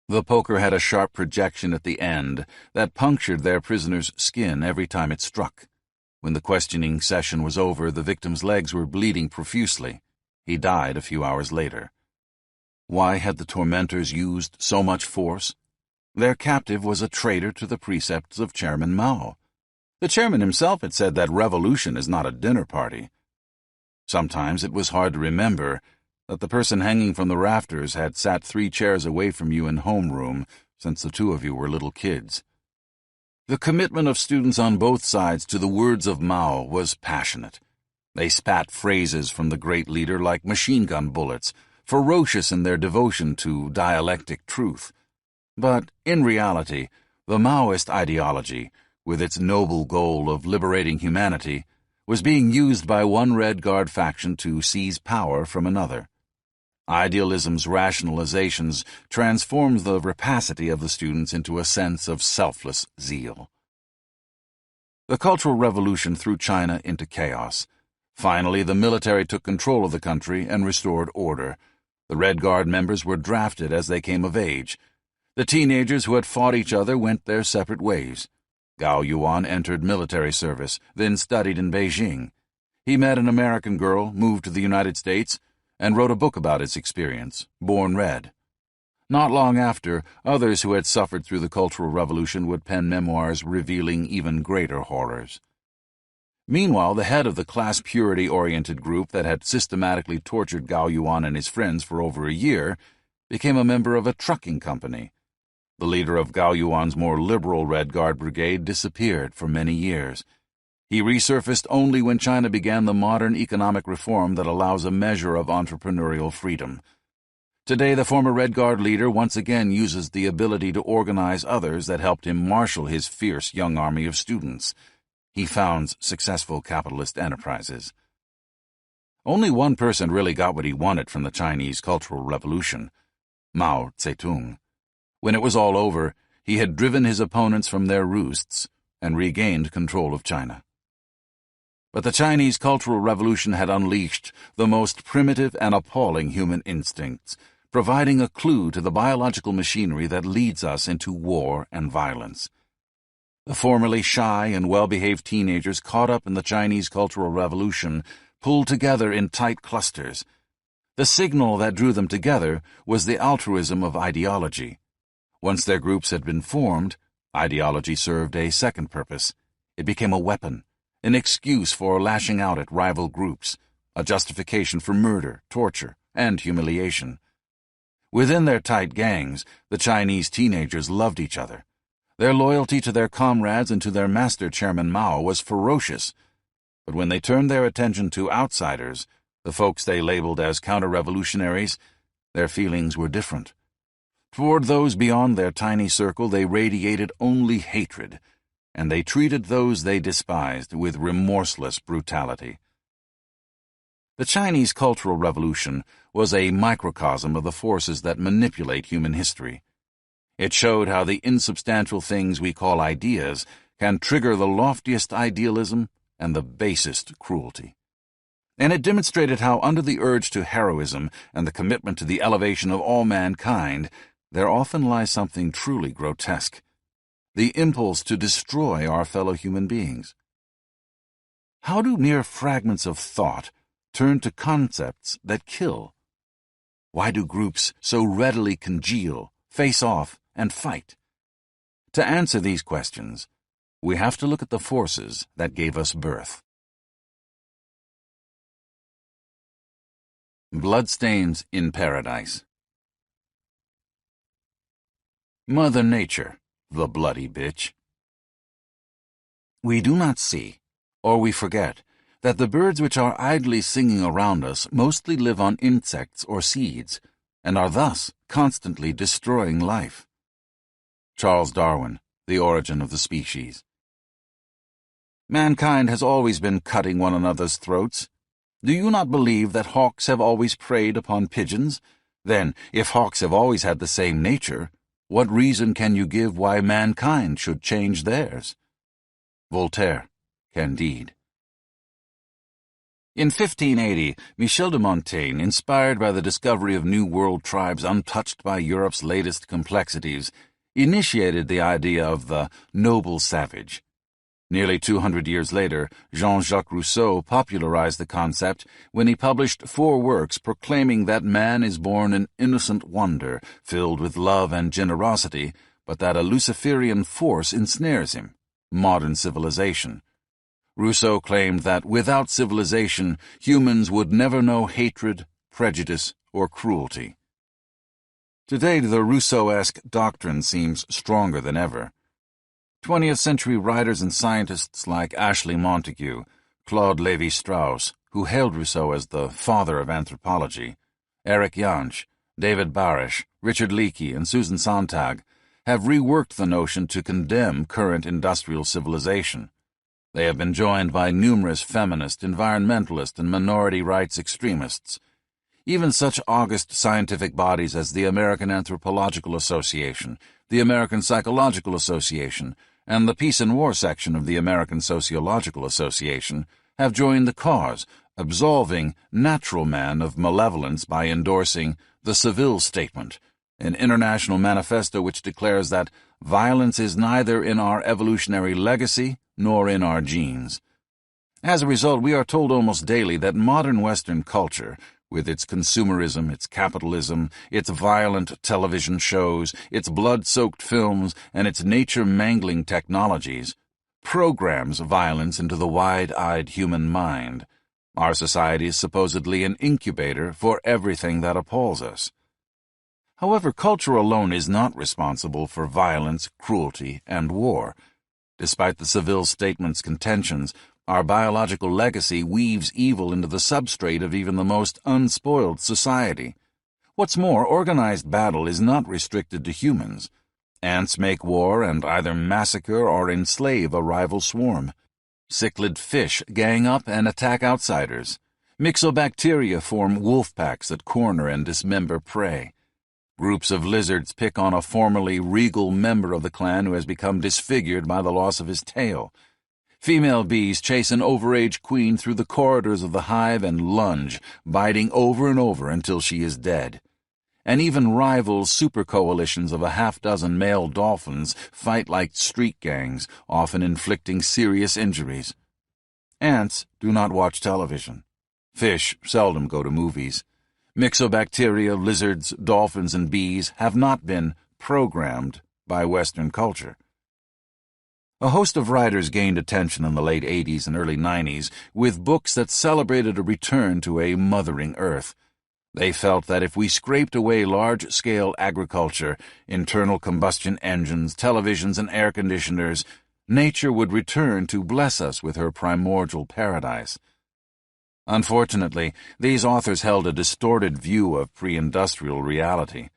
The poker had a sharp projection at the end that punctured their prisoner's skin every time it struck. When the questioning session was over, the victim's legs were bleeding profusely. He died a few hours later. Why had the tormentors used so much force? Their captive was a traitor to the precepts of Chairman Mao. The chairman himself had said that revolution is not a dinner party. Sometimes it was hard to remember that the person hanging from the rafters had sat 3 chairs away from you in homeroom since the 2 of you were little kids. The commitment of students on both sides to the words of Mao was passionate. They spat phrases from the great leader like machine gun bullets, ferocious in their devotion to dialectic truth. But, in reality, the Maoist ideology, with its noble goal of liberating humanity, was being used by one Red Guard faction to seize power from another. Idealism's rationalizations transformed the rapacity of the students into a sense of selfless zeal. The Cultural Revolution threw China into chaos. Finally, the military took control of the country and restored order. The Red Guard members were drafted as they came of age. The teenagers who had fought each other went their separate ways. Gao Yuan entered military service, then studied in Beijing. He met an American girl, moved to the United States, and wrote a book about its experience, Born Red. Not long after, others who had suffered through the Cultural Revolution would pen memoirs revealing even greater horrors. Meanwhile, the head of the class purity-oriented group that had systematically tortured Gao Yuan and his friends for over a year became a member of a trucking company. The leader of Gao Yuan's more liberal Red Guard brigade disappeared for many years. He resurfaced only when China began the modern economic reform that allows a measure of entrepreneurial freedom. Today, the former Red Guard leader once again uses the ability to organize others that helped him marshal his fierce young army of students. He founds successful capitalist enterprises. Only one person really got what he wanted from the Chinese Cultural Revolution: Mao Zedong. When it was all over, he had driven his opponents from their roosts and regained control of China. But the Chinese Cultural Revolution had unleashed the most primitive and appalling human instincts, providing a clue to the biological machinery that leads us into war and violence. The formerly shy and well-behaved teenagers caught up in the Chinese Cultural Revolution pulled together in tight clusters. The signal that drew them together was the altruism of ideology. Once their groups had been formed, ideology served a second purpose. It became a weapon, an excuse for lashing out at rival groups, a justification for murder, torture, and humiliation. Within their tight gangs, the Chinese teenagers loved each other. Their loyalty to their comrades and to their master, Chairman Mao, was ferocious. But when they turned their attention to outsiders, the folks they labeled as counter-revolutionaries, their feelings were different. Toward those beyond their tiny circle, they radiated only hatred, and they treated those they despised with remorseless brutality. The Chinese Cultural Revolution was a microcosm of the forces that manipulate human history. It showed how the insubstantial things we call ideas can trigger the loftiest idealism and the basest cruelty. And it demonstrated how, under the urge to heroism and the commitment to the elevation of all mankind, there often lies something truly grotesque: the impulse to destroy our fellow human beings. How do mere fragments of thought turn to concepts that kill? Why do groups so readily congeal, face off, and fight? To answer these questions, we have to look at the forces that gave us birth. Bloodstains in Paradise. Mother Nature, the bloody bitch. We do not see, or we forget, that the birds which are idly singing around us mostly live on insects or seeds, and are thus constantly destroying life. Charles Darwin, The Origin of the Species. Mankind has always been cutting one another's throats. Do you not believe that hawks have always preyed upon pigeons? Then, if hawks have always had the same nature, what reason can you give why mankind should change theirs? Voltaire, Candide. In 1580, Michel de Montaigne, inspired by the discovery of New World tribes untouched by Europe's latest complexities, initiated the idea of the noble savage. Nearly 200 years later, Jean-Jacques Rousseau popularized the concept when he published 4 works proclaiming that man is born an innocent wonder, filled with love and generosity, but that a Luciferian force ensnares him: modern civilization. Rousseau claimed that without civilization, humans would never know hatred, prejudice, or cruelty. Today, the Rousseau-esque doctrine seems stronger than ever. 20th-century writers and scientists like Ashley Montagu, Claude Lévi-Strauss, who hailed Rousseau as the father of anthropology, Eric Jansch, David Barish, Richard Leakey, and Susan Sontag have reworked the notion to condemn current industrial civilization. They have been joined by numerous feminist, environmentalist, and minority rights extremists. Even such august scientific bodies as the American Anthropological Association, the American Psychological Association, and the Peace and War section of the American Sociological Association have joined the cause, absolving natural man of malevolence by endorsing the Seville Statement, an international manifesto which declares that violence is neither in our evolutionary legacy nor in our genes. As a result, we are told almost daily that modern Western culture, with its consumerism, its capitalism, its violent television shows, its blood-soaked films, and its nature-mangling technologies, programs violence into the wide-eyed human mind. Our society is supposedly an incubator for everything that appalls us. However, culture alone is not responsible for violence, cruelty, and war. Despite the Seville Statement's contentions, our biological legacy weaves evil into the substrate of even the most unspoiled society. What's more, organized battle is not restricted to humans. Ants make war and either massacre or enslave a rival swarm. Cichlid fish gang up and attack outsiders. Myxobacteria form wolf packs that corner and dismember prey. Groups of lizards pick on a formerly regal member of the clan who has become disfigured by the loss of his tail. Female bees chase an overage queen through the corridors of the hive and lunge, biting over and over until she is dead. And even rival super-coalitions of a half-dozen male dolphins fight like street gangs, often inflicting serious injuries. Ants do not watch television. Fish seldom go to movies. Myxobacteria, lizards, dolphins, and bees have not been programmed by Western culture. A host of writers gained attention in the late 80s and early 90s with books that celebrated a return to a mothering earth. They felt that if we scraped away large-scale agriculture, internal combustion engines, televisions, and air conditioners, nature would return to bless us with her primordial paradise. Unfortunately, these authors held a distorted view of pre-industrial reality.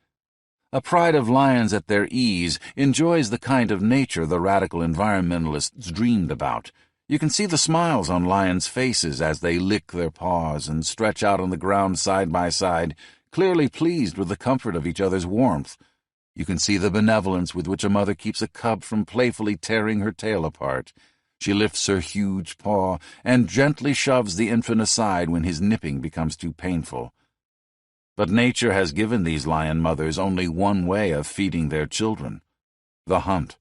A pride of lions at their ease enjoys the kind of nature the radical environmentalists dreamed about. You can see the smiles on lions' faces as they lick their paws and stretch out on the ground side by side, clearly pleased with the comfort of each other's warmth. You can see the benevolence with which a mother keeps a cub from playfully tearing her tail apart. She lifts her huge paw and gently shoves the infant aside when his nipping becomes too painful. But nature has given these lion mothers only one way of feeding their children: the hunt.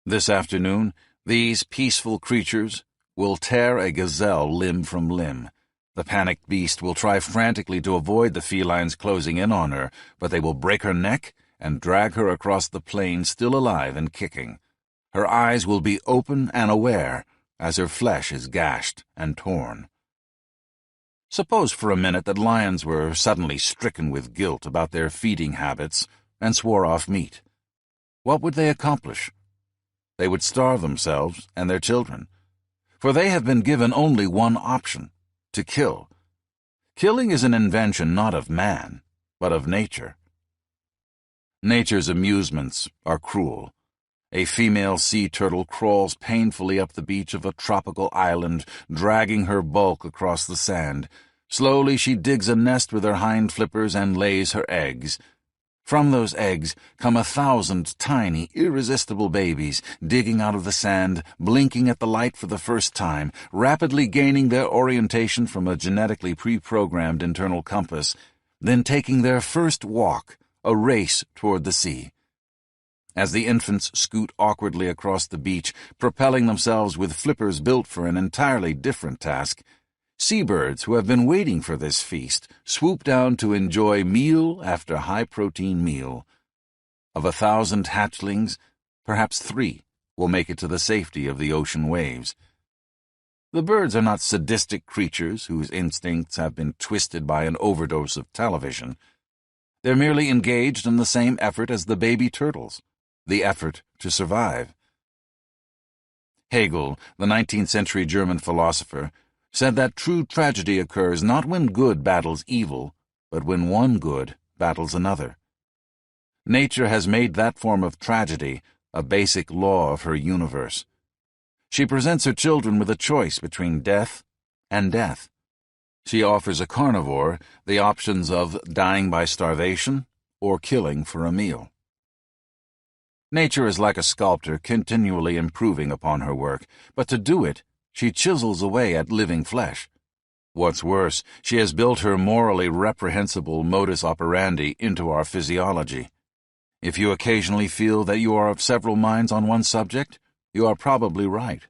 This afternoon, these peaceful creatures will tear a gazelle limb from limb. The panicked beast will try frantically to avoid the felines closing in on her, but they will break her neck and drag her across the plain still alive and kicking. Her eyes will be open and aware as her flesh is gashed and torn. Suppose for a minute that lions were suddenly stricken with guilt about their feeding habits and swore off meat. What would they accomplish? They would starve themselves and their children, for they have been given only one option: to kill. Killing is an invention not of man, but of nature. Nature's amusements are cruel. A female sea turtle crawls painfully up the beach of a tropical island, dragging her bulk across the sand. Slowly she digs a nest with her hind flippers and lays her eggs. From those eggs come 1,000 tiny, irresistible babies, digging out of the sand, blinking at the light for the first time, rapidly gaining their orientation from a genetically pre-programmed internal compass, then taking their first walk, a race toward the sea. As the infants scoot awkwardly across the beach, propelling themselves with flippers built for an entirely different task, seabirds who have been waiting for this feast swoop down to enjoy meal after high-protein meal. Of 1,000 hatchlings, perhaps 3 will make it to the safety of the ocean waves. The birds are not sadistic creatures whose instincts have been twisted by an overdose of television. They're merely engaged in the same effort as the baby turtles: the effort to survive. Hegel, the 19th-century German philosopher, said that true tragedy occurs not when good battles evil, but when one good battles another. Nature has made that form of tragedy a basic law of her universe. She presents her children with a choice between death and death. She offers a carnivore the options of dying by starvation or killing for a meal. Nature is like a sculptor continually improving upon her work, but to do it, she chisels away at living flesh. What's worse, she has built her morally reprehensible modus operandi into our physiology. If you occasionally feel that you are of several minds on one subject, you are probably right.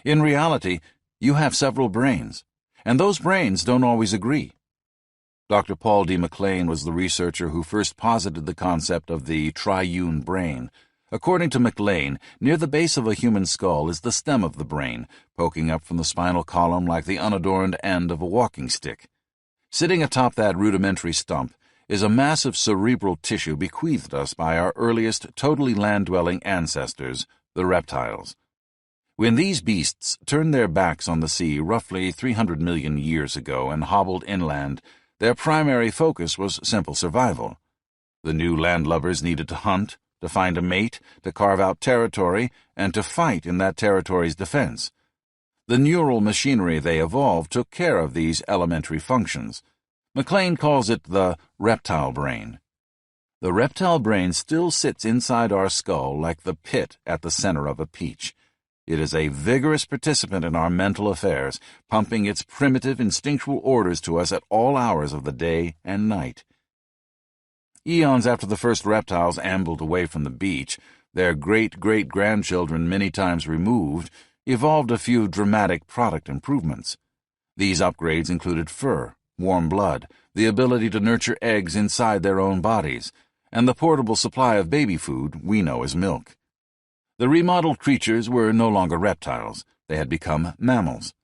In reality, you have several brains, and those brains don't always agree. Dr. Paul D. MacLean was the researcher who first posited the concept of the triune brain. According to MacLean, near the base of a human skull is the stem of the brain, poking up from the spinal column like the unadorned end of a walking stick. Sitting atop that rudimentary stump is a massive cerebral tissue bequeathed us by our earliest totally land-dwelling ancestors, the reptiles. When these beasts turned their backs on the sea roughly 300 million years ago and hobbled inland, their primary focus was simple survival. The new landlubbers needed to hunt, to find a mate, to carve out territory, and to fight in that territory's defense. The neural machinery they evolved took care of these elementary functions. MacLean calls it the reptile brain. The reptile brain still sits inside our skull like the pit at the center of a peach. It is a vigorous participant in our mental affairs, pumping its primitive instinctual orders to us at all hours of the day and night. Eons after the first reptiles ambled away from the beach, their great-great-grandchildren many times removed, evolved a few dramatic product improvements. These upgrades included fur, warm blood, the ability to nurture eggs inside their own bodies, and the portable supply of baby food we know as milk. The remodeled creatures were no longer reptiles. They had become mammals.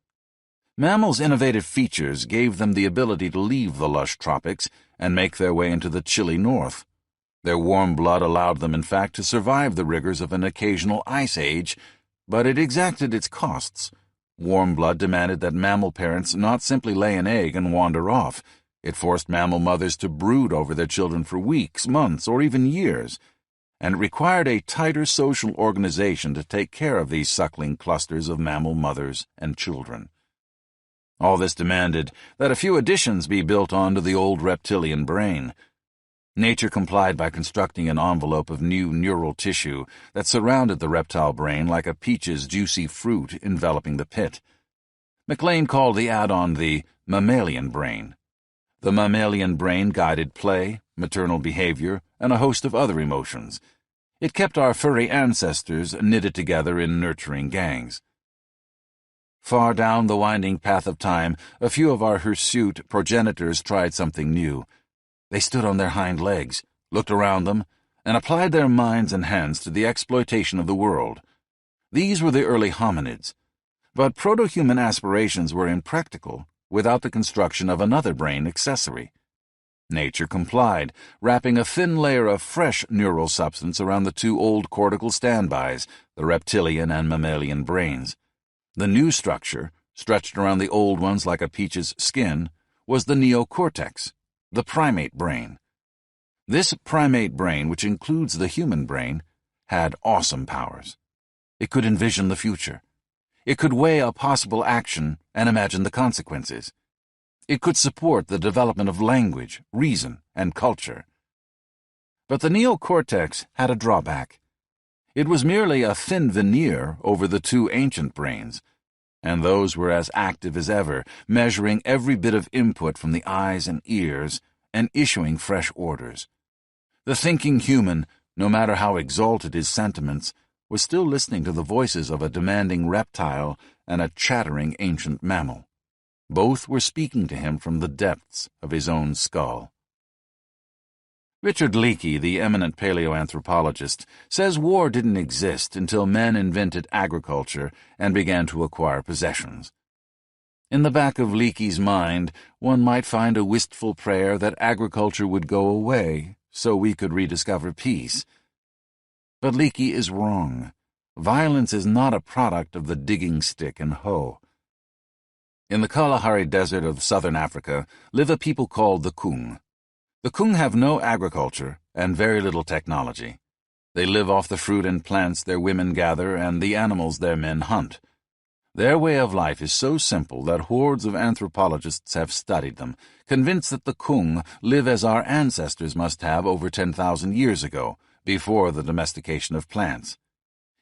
Mammals' innovative features gave them the ability to leave the lush tropics and make their way into the chilly north. Their warm blood allowed them, in fact, to survive the rigors of an occasional ice age, but it exacted its costs. Warm blood demanded that mammal parents not simply lay an egg and wander off. It forced mammal mothers to brood over their children for weeks, months, or even years, and it required a tighter social organization to take care of these suckling clusters of mammal mothers and children. All this demanded that a few additions be built onto the old reptilian brain. Nature complied by constructing an envelope of new neural tissue that surrounded the reptile brain like a peach's juicy fruit enveloping the pit. MacLean called the add-on the mammalian brain. The mammalian brain guided play, maternal behavior, and a host of other emotions. It kept our furry ancestors knitted together in nurturing gangs. Far down the winding path of time, a few of our hirsute progenitors tried something new. They stood on their hind legs, looked around them, and applied their minds and hands to the exploitation of the world. These were the early hominids. But proto-human aspirations were impractical without the construction of another brain accessory. Nature complied, wrapping a thin layer of fresh neural substance around the two old cortical standbys, the reptilian and mammalian brains. The new structure, stretched around the old ones like a peach's skin, was the neocortex, the primate brain. This primate brain, which includes the human brain, had awesome powers. It could envision the future. It could weigh a possible action and imagine the consequences. It could support the development of language, reason, and culture. But the neocortex had a drawback. It was merely a thin veneer over the two ancient brains, and those were as active as ever, measuring every bit of input from the eyes and ears and issuing fresh orders. The thinking human, no matter how exalted his sentiments, was still listening to the voices of a demanding reptile and a chattering ancient mammal. Both were speaking to him from the depths of his own skull. Richard Leakey, the eminent paleoanthropologist, says war didn't exist until men invented agriculture and began to acquire possessions. In the back of Leakey's mind, one might find a wistful prayer that agriculture would go away so we could rediscover peace. But Leakey is wrong. Violence is not a product of the digging stick and hoe. In the Kalahari Desert of southern Africa live a people called the Kung. The Kung have no agriculture and very little technology. They live off the fruit and plants their women gather and the animals their men hunt. Their way of life is so simple that hordes of anthropologists have studied them, convinced that the Kung live as our ancestors must have over 10,000 years ago, before the domestication of plants.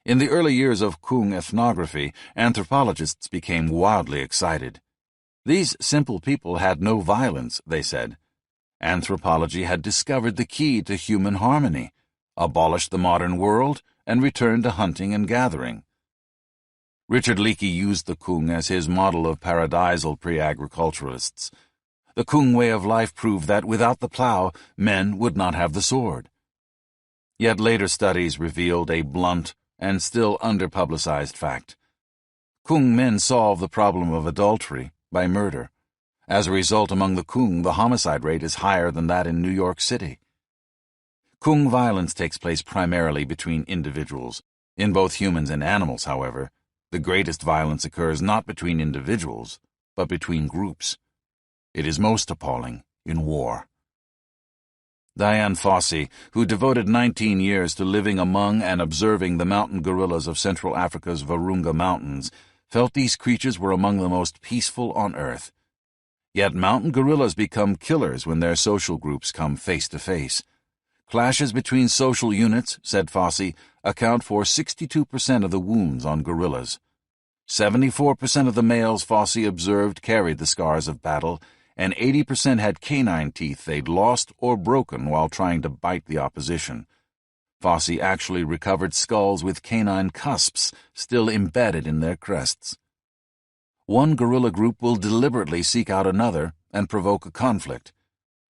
In the early years of Kung ethnography, anthropologists became wildly excited. These simple people had no violence, they said. Anthropology had discovered the key to human harmony, abolished the modern world, and returned to hunting and gathering. Richard Leakey used the Kung as his model of paradisal pre-agriculturalists. The Kung way of life proved that without the plow, men would not have the sword. Yet later studies revealed a blunt and still underpublicized fact. Kung men solve the problem of adultery by murder. As a result, among the Kung, the homicide rate is higher than that in New York City. Kung violence takes place primarily between individuals. In both humans and animals, however, the greatest violence occurs not between individuals, but between groups. It is most appalling in war. Dian Fossey, who devoted 19 years to living among and observing the mountain gorillas of Central Africa's Virunga Mountains, felt these creatures were among the most peaceful on Earth. Yet mountain gorillas become killers when their social groups come face to face. Clashes between social units, said Fossey, account for 62% of the wounds on gorillas. 74% of the males Fossey observed carried the scars of battle, and 80% had canine teeth they'd lost or broken while trying to bite the opposition. Fossey actually recovered skulls with canine cusps still embedded in their crests. One gorilla group will deliberately seek out another and provoke a conflict.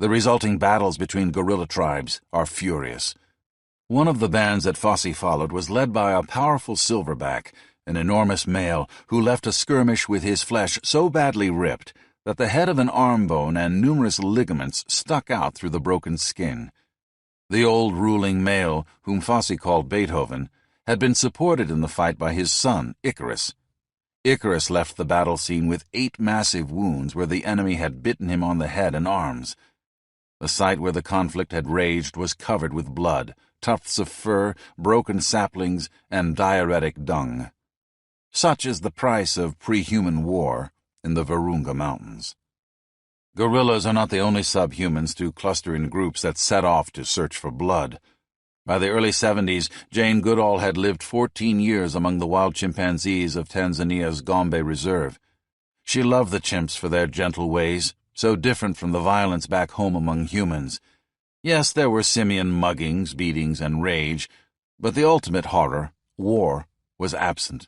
The resulting battles between gorilla tribes are furious. One of the bands that Fossey followed was led by a powerful silverback, an enormous male who left a skirmish with his flesh so badly ripped that the head of an arm bone and numerous ligaments stuck out through the broken skin. The old ruling male, whom Fossey called Beethoven, had been supported in the fight by his son, Icarus. Icarus left the battle scene with 8 massive wounds where the enemy had bitten him on the head and arms. The site where the conflict had raged was covered with blood, tufts of fur, broken saplings, and diuretic dung. Such is the price of pre-human war in the Virunga Mountains. Gorillas are not the only subhumans to cluster in groups that set off to search for blood. By the early 70s, Jane Goodall had lived 14 years among the wild chimpanzees of Tanzania's Gombe Reserve. She loved the chimps for their gentle ways, so different from the violence back home among humans. Yes, there were simian muggings, beatings, and rage, but the ultimate horror, war, was absent.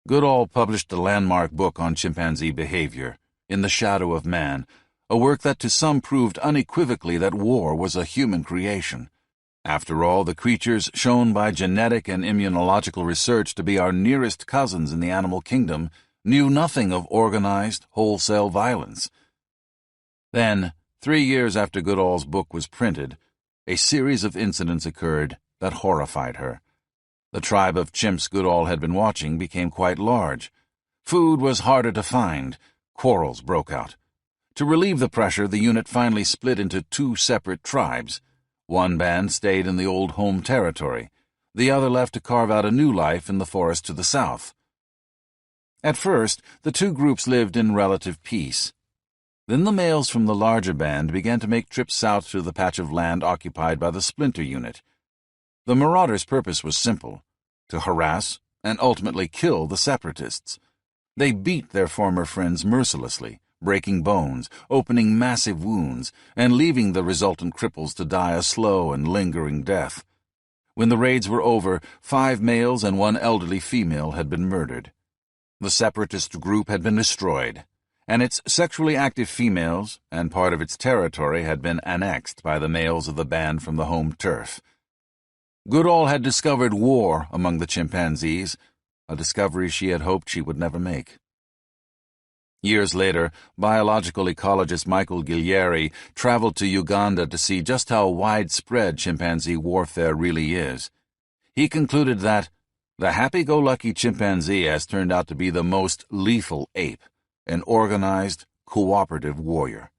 Goodall published a landmark book on chimpanzee behavior, In the Shadow of Man, a work that to some proved unequivocally that war was a human creation. After all, the creatures shown by genetic and immunological research to be our nearest cousins in the animal kingdom knew nothing of organized, wholesale violence. Then, 3 years after Goodall's book was printed, a series of incidents occurred that horrified her. The tribe of chimps Goodall had been watching became quite large. Food was harder to find. Quarrels broke out. To relieve the pressure, the unit finally split into 2 separate tribes. One band stayed in the old home territory. The other left to carve out a new life in the forest to the south. At first, the 2 groups lived in relative peace. Then the males from the larger band began to make trips south to the patch of land occupied by the splinter unit. The marauders' purpose was simple: to harass and ultimately kill the separatists. They beat their former friends mercilessly, breaking bones, opening massive wounds, and leaving the resultant cripples to die a slow and lingering death. When the raids were over, 5 males and 1 elderly female had been murdered. The separatist group had been destroyed, and its sexually active females and part of its territory had been annexed by the males of the band from the home turf. Goodall had discovered war among the chimpanzees, a discovery she had hoped she would never make. Years later, biological ecologist Michael Guillieri traveled to Uganda to see just how widespread chimpanzee warfare really is. He concluded that the happy-go-lucky chimpanzee has turned out to be the most lethal ape, an organized, cooperative warrior.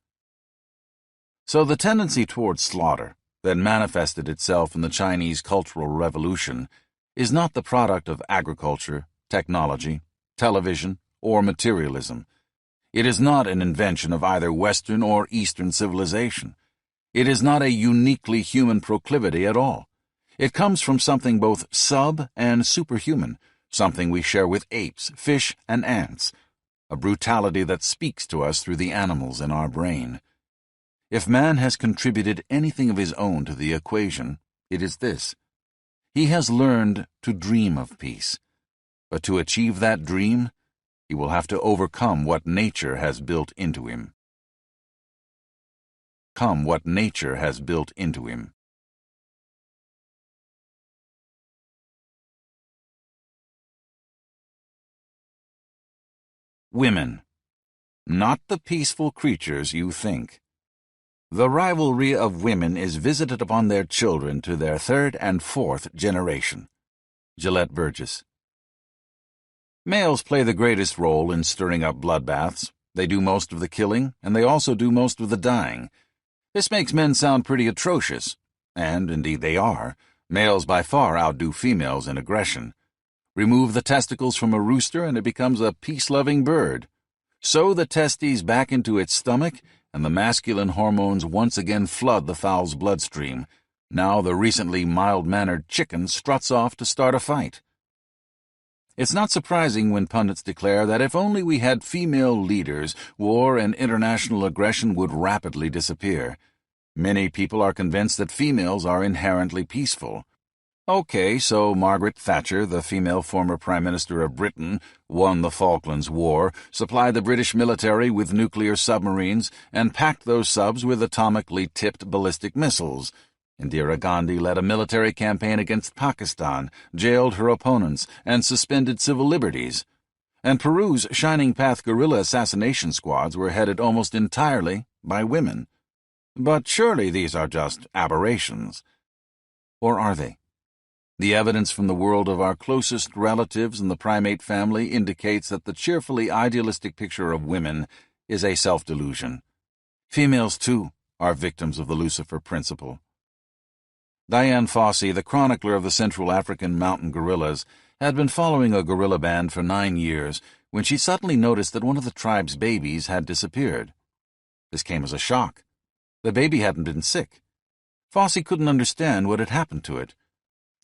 So the tendency towards slaughter that manifested itself in the Chinese Cultural Revolution is not the product of agriculture, technology, television, or materialism. It is not an invention of either Western or Eastern civilization. It is not a uniquely human proclivity at all. It comes from something both sub- and superhuman, something we share with apes, fish, and ants, a brutality that speaks to us through the animals in our brain. If man has contributed anything of his own to the equation, it is this: he has learned to dream of peace. But to achieve that dream, he will have to overcome what nature has built into him. overcome what nature has built into him. Women. Not the peaceful creatures you think. The rivalry of women is visited upon their children to their third and fourth generation. Gillette Burgess. Males play the greatest role in stirring up bloodbaths. They do most of the killing, and they also do most of the dying. This makes men sound pretty atrocious, and indeed they are. Males by far outdo females in aggression. Remove the testicles from a rooster and it becomes a peace-loving bird. Sew the testes back into its stomach, and the masculine hormones once again flood the fowl's bloodstream. Now the recently mild-mannered chicken struts off to start a fight. It's not surprising when pundits declare that if only we had female leaders, war and international aggression would rapidly disappear. Many people are convinced that females are inherently peaceful. Okay, so Margaret Thatcher, the female former Prime Minister of Britain, won the Falklands War, supplied the British military with nuclear submarines, and packed those subs with atomically tipped ballistic missiles. Indira Gandhi led a military campaign against Pakistan, jailed her opponents, and suspended civil liberties. And Peru's Shining Path guerrilla assassination squads were headed almost entirely by women. But surely these are just aberrations. Or are they? The evidence from the world of our closest relatives in the primate family indicates that the cheerfully idealistic picture of women is a self-delusion. Females, too, are victims of the Lucifer Principle. Dian Fossey, the chronicler of the Central African mountain gorillas, had been following a gorilla band for 9 years when she suddenly noticed that one of the tribe's babies had disappeared. This came as a shock. The baby hadn't been sick. Fossey couldn't understand what had happened to it.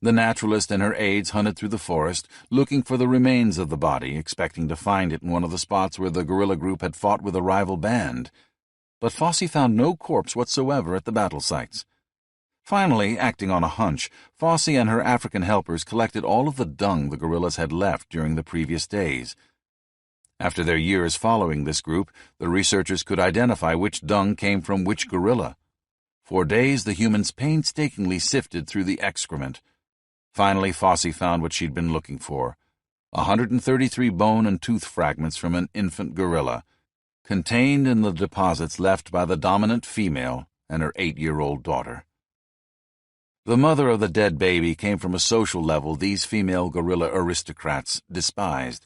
The naturalist and her aides hunted through the forest, looking for the remains of the body, expecting to find it in one of the spots where the guerrilla group had fought with a rival band. But Fossey found no corpse whatsoever at the battle sites. Finally, acting on a hunch, Fossey and her African helpers collected all of the dung the guerrillas had left during the previous days. After their years following this group, the researchers could identify which dung came from which guerrilla. For days, the humans painstakingly sifted through the excrement. Finally, Fossey found what she'd been looking for: 133 bone and tooth fragments from an infant gorilla, contained in the deposits left by the dominant female and her 8-year-old daughter. The mother of the dead baby came from a social level these female gorilla aristocrats despised.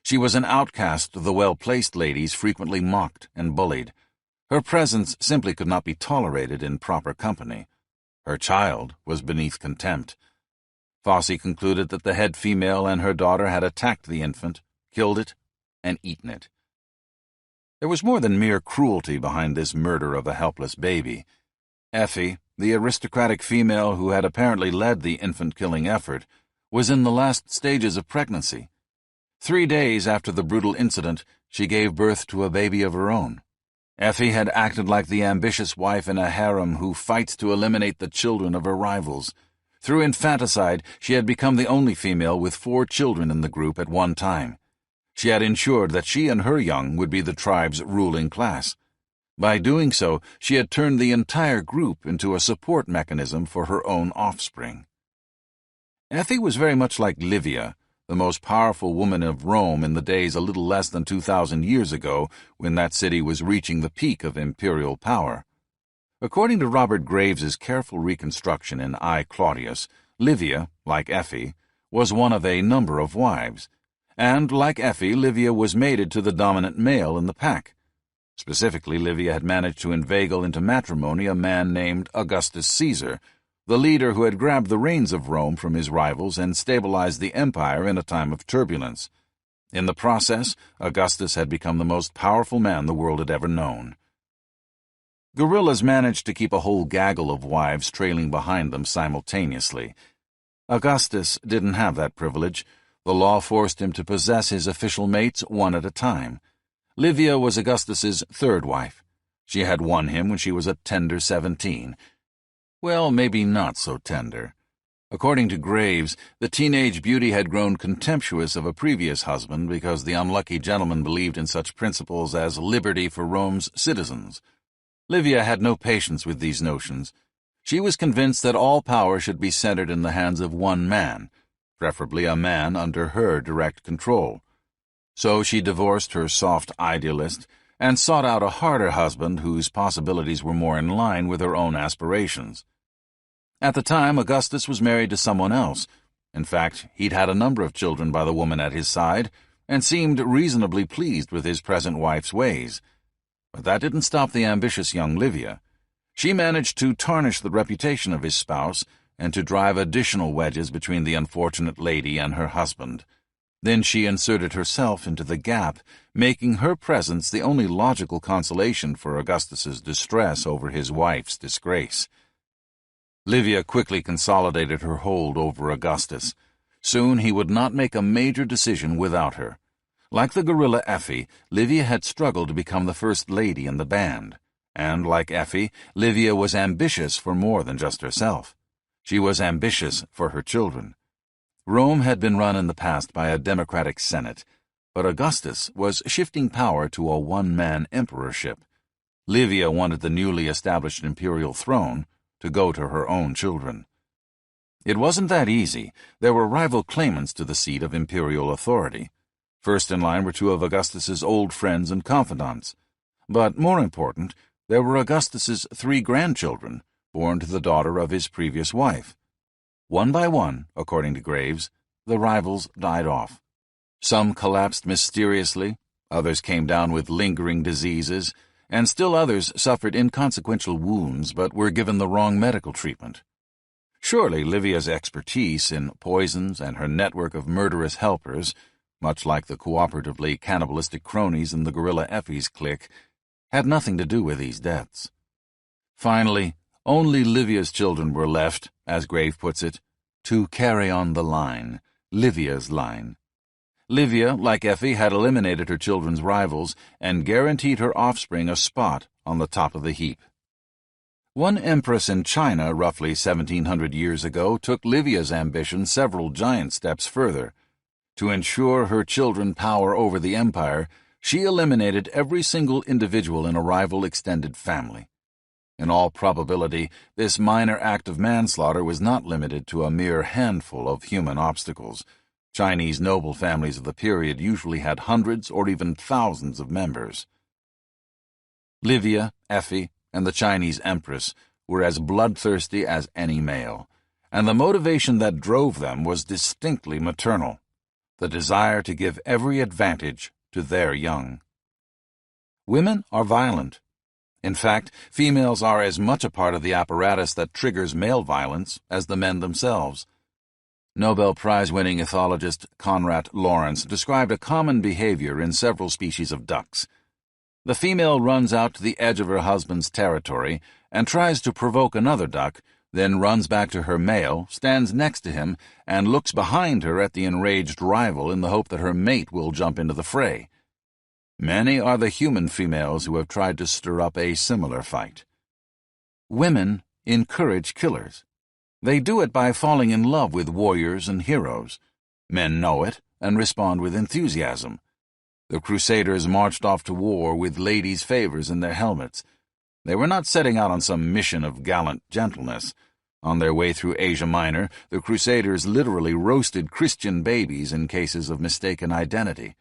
She was an outcast the well-placed ladies frequently mocked and bullied. Her presence simply could not be tolerated in proper company. Her child was beneath contempt. Fossey concluded that the head female and her daughter had attacked the infant, killed it, and eaten it. There was more than mere cruelty behind this murder of a helpless baby. Effie, the aristocratic female who had apparently led the infant-killing effort, was in the last stages of pregnancy. 3 days after the brutal incident, she gave birth to a baby of her own. Effie had acted like the ambitious wife in a harem who fights to eliminate the children of her rivals. Through infanticide, she had become the only female with 4 children in the group at one time. She had ensured that she and her young would be the tribe's ruling class. By doing so, she had turned the entire group into a support mechanism for her own offspring. Effie was very much like Livia, the most powerful woman of Rome in the days a little less than 2,000 years ago, when that city was reaching the peak of imperial power. According to Robert Graves's careful reconstruction in I, Claudius, Livia, like Effie, was one of a number of wives, and, like Effie, Livia was mated to the dominant male in the pack. Specifically, Livia had managed to inveigle into matrimony a man named Augustus Caesar, the leader who had grabbed the reins of Rome from his rivals and stabilized the empire in a time of turbulence. In the process, Augustus had become the most powerful man the world had ever known. Guerrillas managed to keep a whole gaggle of wives trailing behind them simultaneously. Augustus didn't have that privilege. The law forced him to possess his official mates one at a time. Livia was Augustus's 3rd wife. She had won him when she was a tender 17. Well, maybe not so tender. According to Graves, the teenage beauty had grown contemptuous of a previous husband because the unlucky gentleman believed in such principles as liberty for Rome's citizens. Livia had no patience with these notions. She was convinced that all power should be centered in the hands of one man, preferably a man under her direct control. So she divorced her soft idealist and sought out a harder husband whose possibilities were more in line with her own aspirations. At the time, Augustus was married to someone else. In fact, he'd had a number of children by the woman at his side and seemed reasonably pleased with his present wife's ways. But that didn't stop the ambitious young Livia. She managed to tarnish the reputation of his spouse and to drive additional wedges between the unfortunate lady and her husband. Then she inserted herself into the gap, making her presence the only logical consolation for Augustus's distress over his wife's disgrace. Livia quickly consolidated her hold over Augustus. Soon he would not make a major decision without her. Like the gorilla Effie, Livia had struggled to become the first lady in the band. And, like Effie, Livia was ambitious for more than just herself. She was ambitious for her children. Rome had been run in the past by a democratic senate, but Augustus was shifting power to a one-man emperorship. Livia wanted the newly established imperial throne to go to her own children. It wasn't that easy. There were rival claimants to the seat of imperial authority. First in line were two of Augustus's old friends and confidants. But more important, there were Augustus's 3 grandchildren, born to the daughter of his previous wife. One by one, according to Graves, the rivals died off. Some collapsed mysteriously, others came down with lingering diseases, and still others suffered inconsequential wounds but were given the wrong medical treatment. Surely Livia's expertise in poisons and her network of murderous helpers, much like the cooperatively cannibalistic cronies in the gorilla Effie's clique, had nothing to do with these deaths. Finally, only Livia's children were left, as Grave puts it, to carry on the line, Livia's line. Livia, like Effie, had eliminated her children's rivals and guaranteed her offspring a spot on the top of the heap. One empress in China, roughly 1,700 years ago, took Livia's ambition several giant steps further. To ensure her children power over the empire, she eliminated every single individual in a rival extended family. In all probability, this minor act of manslaughter was not limited to a mere handful of human obstacles. Chinese noble families of the period usually had hundreds or even thousands of members. Livia, Effie, and the Chinese empress were as bloodthirsty as any male, and the motivation that drove them was distinctly maternal, the desire to give every advantage to their young. Women are violent. In fact, females are as much a part of the apparatus that triggers male violence as the men themselves. Nobel Prize-winning ethologist Konrad Lorenz described a common behavior in several species of ducks. The female runs out to the edge of her husband's territory and tries to provoke another duck, then runs back to her male, stands next to him, and looks behind her at the enraged rival in the hope that her mate will jump into the fray. Many are the human females who have tried to stir up a similar fight. Women encourage killers. They do it by falling in love with warriors and heroes. Men know it and respond with enthusiasm. The Crusaders marched off to war with ladies' favors in their helmets. They were not setting out on some mission of gallant gentleness. On their way through Asia Minor, the Crusaders literally roasted Christian babies in cases of mistaken identity.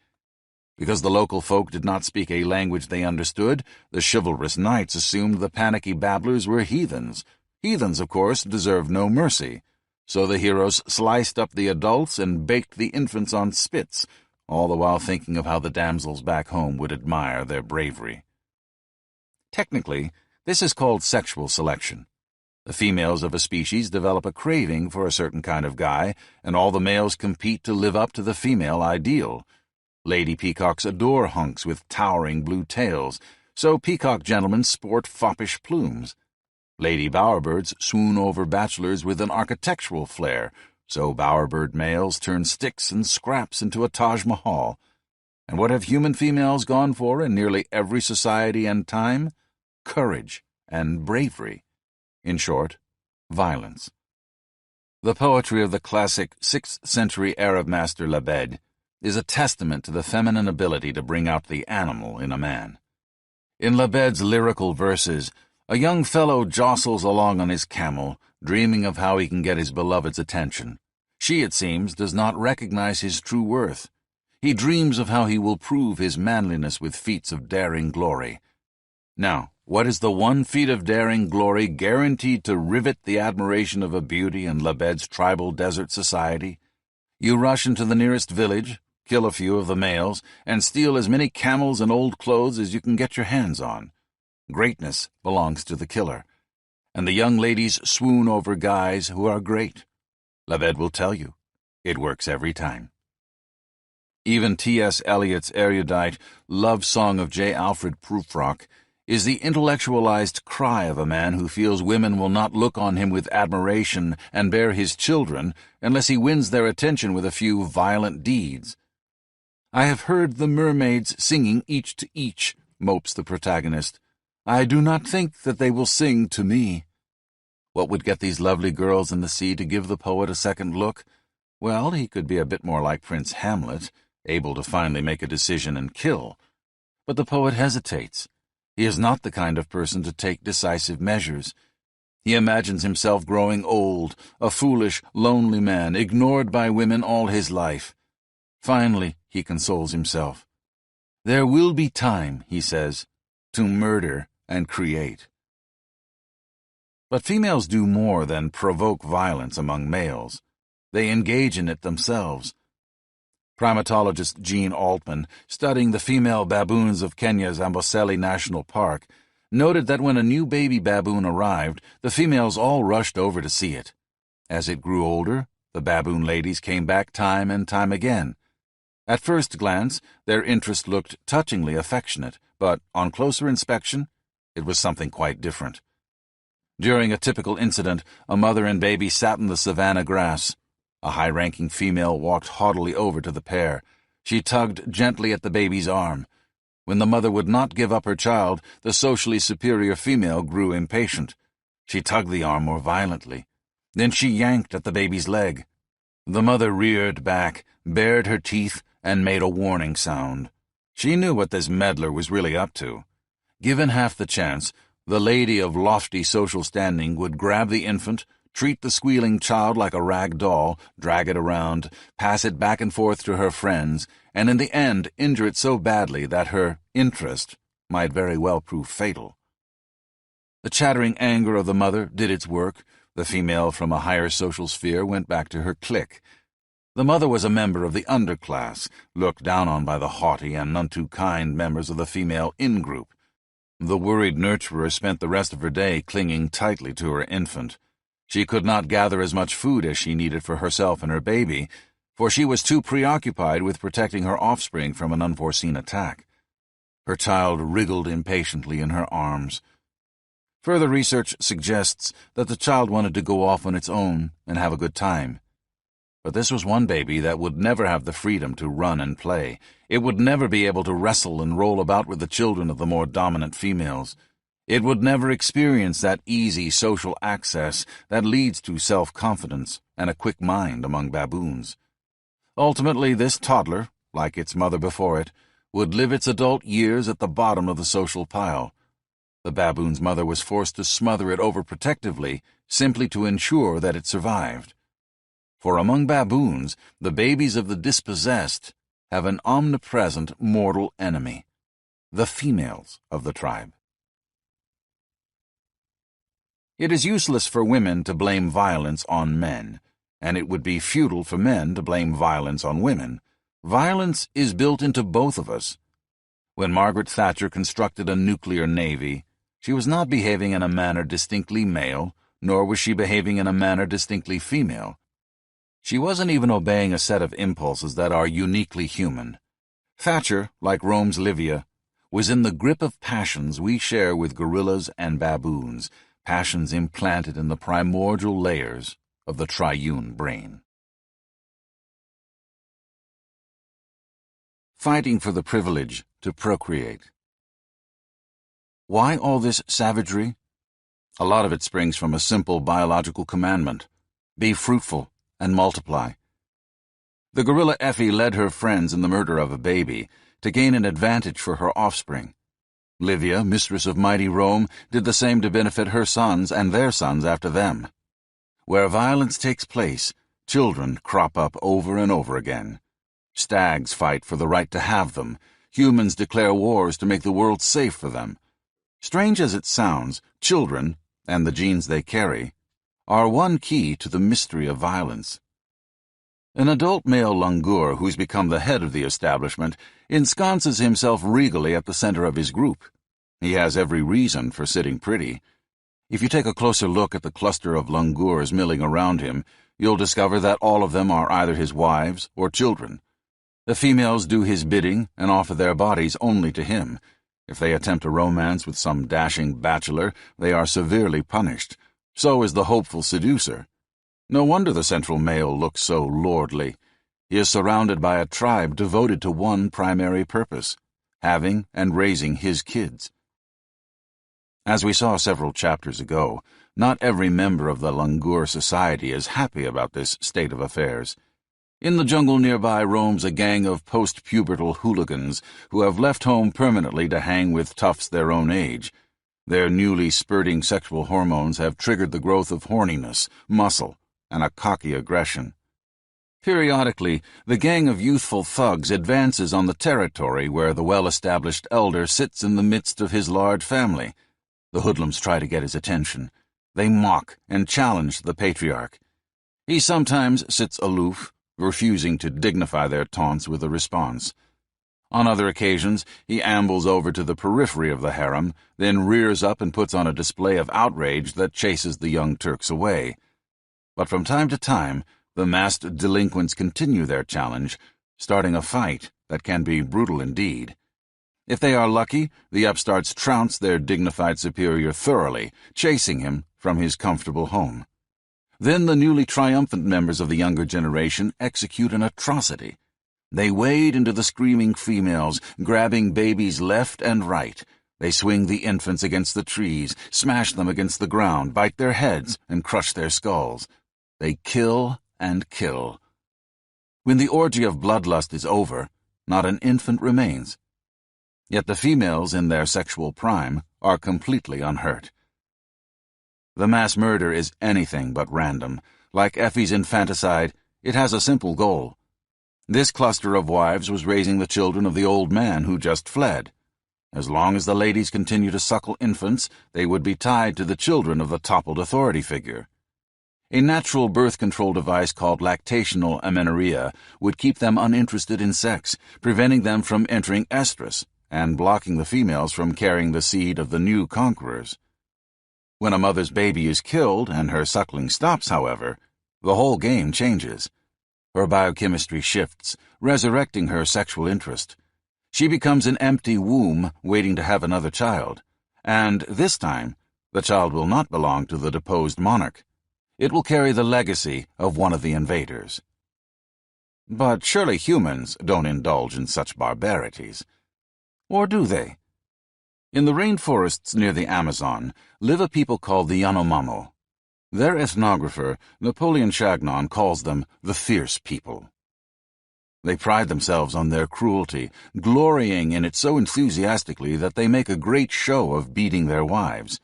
Because the local folk did not speak a language they understood, the chivalrous knights assumed the panicky babblers were heathens. Heathens, of course, deserved no mercy, so the heroes sliced up the adults and baked the infants on spits, all the while thinking of how the damsels back home would admire their bravery. Technically, this is called sexual selection. The females of a species develop a craving for a certain kind of guy, and all the males compete to live up to the female ideal. Lady peacocks adore hunks with towering blue tails, so peacock gentlemen sport foppish plumes. Lady bowerbirds swoon over bachelors with an architectural flair, so bowerbird males turn sticks and scraps into a Taj Mahal. And what have human females gone for in nearly every society and time? Courage and bravery. In short, violence. The poetry of the classic 6th century Arab master Labed is a testament to the feminine ability to bring out the animal in a man. In Labed's lyrical verses, a young fellow jostles along on his camel, dreaming of how he can get his beloved's attention. She, it seems, does not recognize his true worth. He dreams of how he will prove his manliness with feats of daring glory. Now, what is the one feat of daring glory guaranteed to rivet the admiration of a beauty in Labed's tribal desert society? You rush into the nearest village, kill a few of the males, and steal as many camels and old clothes as you can get your hands on. Greatness belongs to the killer, and the young ladies swoon over guys who are great. Labed will tell you, it works every time. Even T.S. Eliot's erudite Love Song of J. Alfred Prufrock is the intellectualized cry of a man who feels women will not look on him with admiration and bear his children unless he wins their attention with a few violent deeds. I have heard the mermaids singing each to each, mopes the protagonist. I do not think that they will sing to me. What would get these lovely girls in the sea to give the poet a second look? Well, he could be a bit more like Prince Hamlet, able to finally make a decision and kill. But the poet hesitates. He is not the kind of person to take decisive measures. He imagines himself growing old, a foolish, lonely man, ignored by women all his life. Finally, he consoles himself. There will be time, he says, to murder and create. But females do more than provoke violence among males. They engage in it themselves. Primatologist Gene Altman, studying the female baboons of Kenya's Amboseli National Park, noted that when a new baby baboon arrived, the females all rushed over to see it. As it grew older, the baboon ladies came back time and time again. At first glance, their interest looked touchingly affectionate, but on closer inspection, it was something quite different. During a typical incident, a mother and baby sat in the savanna grass. A high-ranking female walked haughtily over to the pair. She tugged gently at the baby's arm. When the mother would not give up her child, the socially superior female grew impatient. She tugged the arm more violently. Then she yanked at the baby's leg. The mother reared back, bared her teeth, and made a warning sound. She knew what this meddler was really up to. Given half the chance, the lady of lofty social standing would grab the infant, treat the squealing child like a rag doll, drag it around, pass it back and forth to her friends, and in the end injure it so badly that her interest might very well prove fatal. The chattering anger of the mother did its work. The female from a higher social sphere went back to her clique. The mother was a member of the underclass, looked down on by the haughty and none too kind members of the female in-group. The worried nurturer spent the rest of her day clinging tightly to her infant. She could not gather as much food as she needed for herself and her baby, for she was too preoccupied with protecting her offspring from an unforeseen attack. Her child wriggled impatiently in her arms. Further research suggests that the child wanted to go off on its own and have a good time. But this was one baby that would never have the freedom to run and play. It would never be able to wrestle and roll about with the children of the more dominant females. It would never experience that easy social access that leads to self-confidence and a quick mind among baboons. Ultimately, this toddler, like its mother before it, would live its adult years at the bottom of the social pile. The baboon's mother was forced to smother it overprotectively simply to ensure that it survived. For among baboons, the babies of the dispossessed have an omnipresent mortal enemy, the females of the tribe. It is useless for women to blame violence on men, and it would be futile for men to blame violence on women. Violence is built into both of us. When Margaret Thatcher constructed a nuclear navy, she was not behaving in a manner distinctly male, nor was she behaving in a manner distinctly female. She wasn't even obeying a set of impulses that are uniquely human. Thatcher, like Rome's Livia, was in the grip of passions we share with gorillas and baboons, passions implanted in the primordial layers of the triune brain. Fighting for the privilege to procreate. Why all this savagery? A lot of it springs from a simple biological commandment: be fruitful and multiply. The gorilla Effie led her friends in the murder of a baby to gain an advantage for her offspring. Livia, mistress of mighty Rome, did the same to benefit her sons and their sons after them. Where violence takes place, children crop up over and over again. Stags fight for the right to have them. Humans declare wars to make the world safe for them. Strange as it sounds, children, and the genes they carry, are one key to the mystery of violence. An adult male langur who's become the head of the establishment ensconces himself regally at the center of his group. He has every reason for sitting pretty. If you take a closer look at the cluster of langurs milling around him, you'll discover that all of them are either his wives or children. The females do his bidding and offer their bodies only to him. If they attempt a romance with some dashing bachelor, they are severely punished. So is the hopeful seducer. No wonder the central male looks so lordly. He is surrounded by a tribe devoted to one primary purpose, having and raising his kids. As we saw several chapters ago, not every member of the langur society is happy about this state of affairs. In the jungle nearby roams a gang of post-pubertal hooligans who have left home permanently to hang with toughs their own age. Their newly spurting sexual hormones have triggered the growth of horniness, muscle, and a cocky aggression. Periodically, the gang of youthful thugs advances on the territory where the well-established elder sits in the midst of his large family. The hoodlums try to get his attention. They mock and challenge the patriarch. He sometimes sits aloof, refusing to dignify their taunts with a response. On other occasions, he ambles over to the periphery of the harem, then rears up and puts on a display of outrage that chases the young Turks away. But from time to time, the masked delinquents continue their challenge, starting a fight that can be brutal indeed. If they are lucky, the upstarts trounce their dignified superior thoroughly, chasing him from his comfortable home. Then the newly triumphant members of the younger generation execute an atrocity. They wade into the screaming females, grabbing babies left and right. They swing the infants against the trees, smash them against the ground, bite their heads, and crush their skulls. They kill and kill. When the orgy of bloodlust is over, not an infant remains. Yet the females in their sexual prime are completely unhurt. The mass murder is anything but random. Like Effie's infanticide, it has a simple goal. This cluster of wives was raising the children of the old man who just fled. As long as the ladies continue to suckle infants, they would be tied to the children of the toppled authority figure. A natural birth control device called lactational amenorrhea would keep them uninterested in sex, preventing them from entering estrus, and blocking the females from carrying the seed of the new conquerors. When a mother's baby is killed and her suckling stops, however, the whole game changes. Her biochemistry shifts, resurrecting her sexual interest. She becomes an empty womb waiting to have another child, and this time the child will not belong to the deposed monarch. It will carry the legacy of one of the invaders. But surely humans don't indulge in such barbarities. Or do they? In the rainforests near the Amazon live a people called the Yanomamo. Their ethnographer, Napoleon Chagnon, calls them the fierce people. They pride themselves on their cruelty, glorying in it so enthusiastically that they make a great show of beating their wives.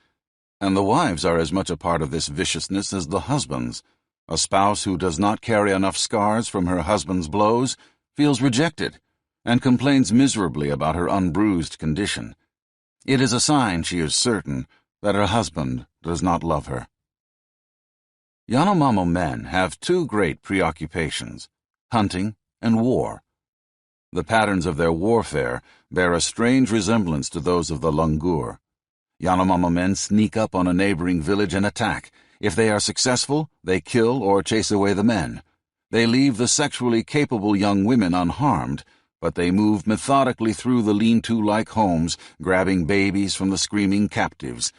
And the wives are as much a part of this viciousness as the husbands. A spouse who does not carry enough scars from her husband's blows feels rejected and complains miserably about her unbruised condition. It is a sign, she is certain, that her husband does not love her. Yanomamo men have two great preoccupations, hunting and war. The patterns of their warfare bear a strange resemblance to those of the langur. Yanomamo men sneak up on a neighboring village and attack. If they are successful, they kill or chase away the men. They leave the sexually capable young women unharmed, but they move methodically through the lean-to-like homes, grabbing babies from the screaming captives.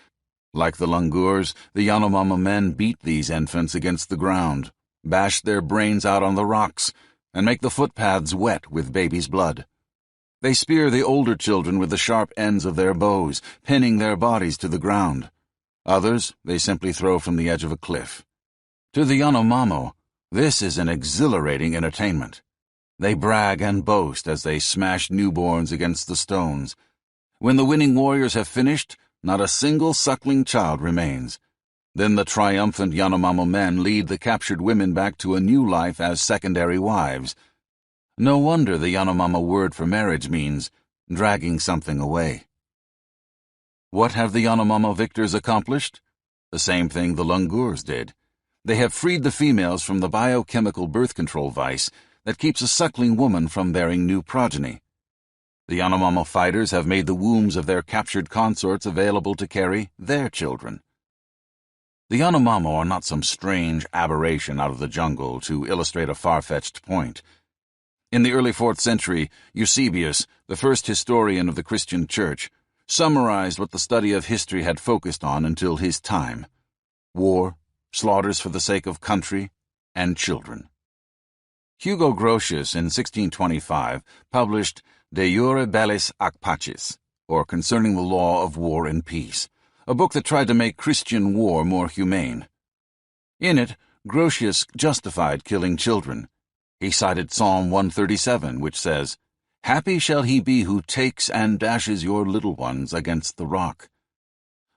Like the langurs, the Yanomamo men beat these infants against the ground, bash their brains out on the rocks, and make the footpaths wet with baby's blood. They spear the older children with the sharp ends of their bows, pinning their bodies to the ground. Others they simply throw from the edge of a cliff. To the Yanomamo, this is an exhilarating entertainment. They brag and boast as they smash newborns against the stones. When the winning warriors have finished, not a single suckling child remains. Then the triumphant Yanomamo men lead the captured women back to a new life as secondary wives. No wonder the Yanomamo word for marriage means dragging something away. What have the Yanomamo victors accomplished? The same thing the Lungurs did. They have freed the females from the biochemical birth control vice that keeps a suckling woman from bearing new progeny. The Yanomamo fighters have made the wombs of their captured consorts available to carry their children. The Yanomamo are not some strange aberration out of the jungle to illustrate a far-fetched point. In the early 4th century, Eusebius, the first historian of the Christian Church, summarized what the study of history had focused on until his time: war, slaughters for the sake of country, and children. Hugo Grotius in 1625 published De Jure Bellis ac Pacis, or Concerning the Law of War and Peace, a book that tried to make Christian war more humane. In it, Grotius justified killing children. He cited Psalm 137, which says, "Happy shall he be who takes and dashes your little ones against the rock."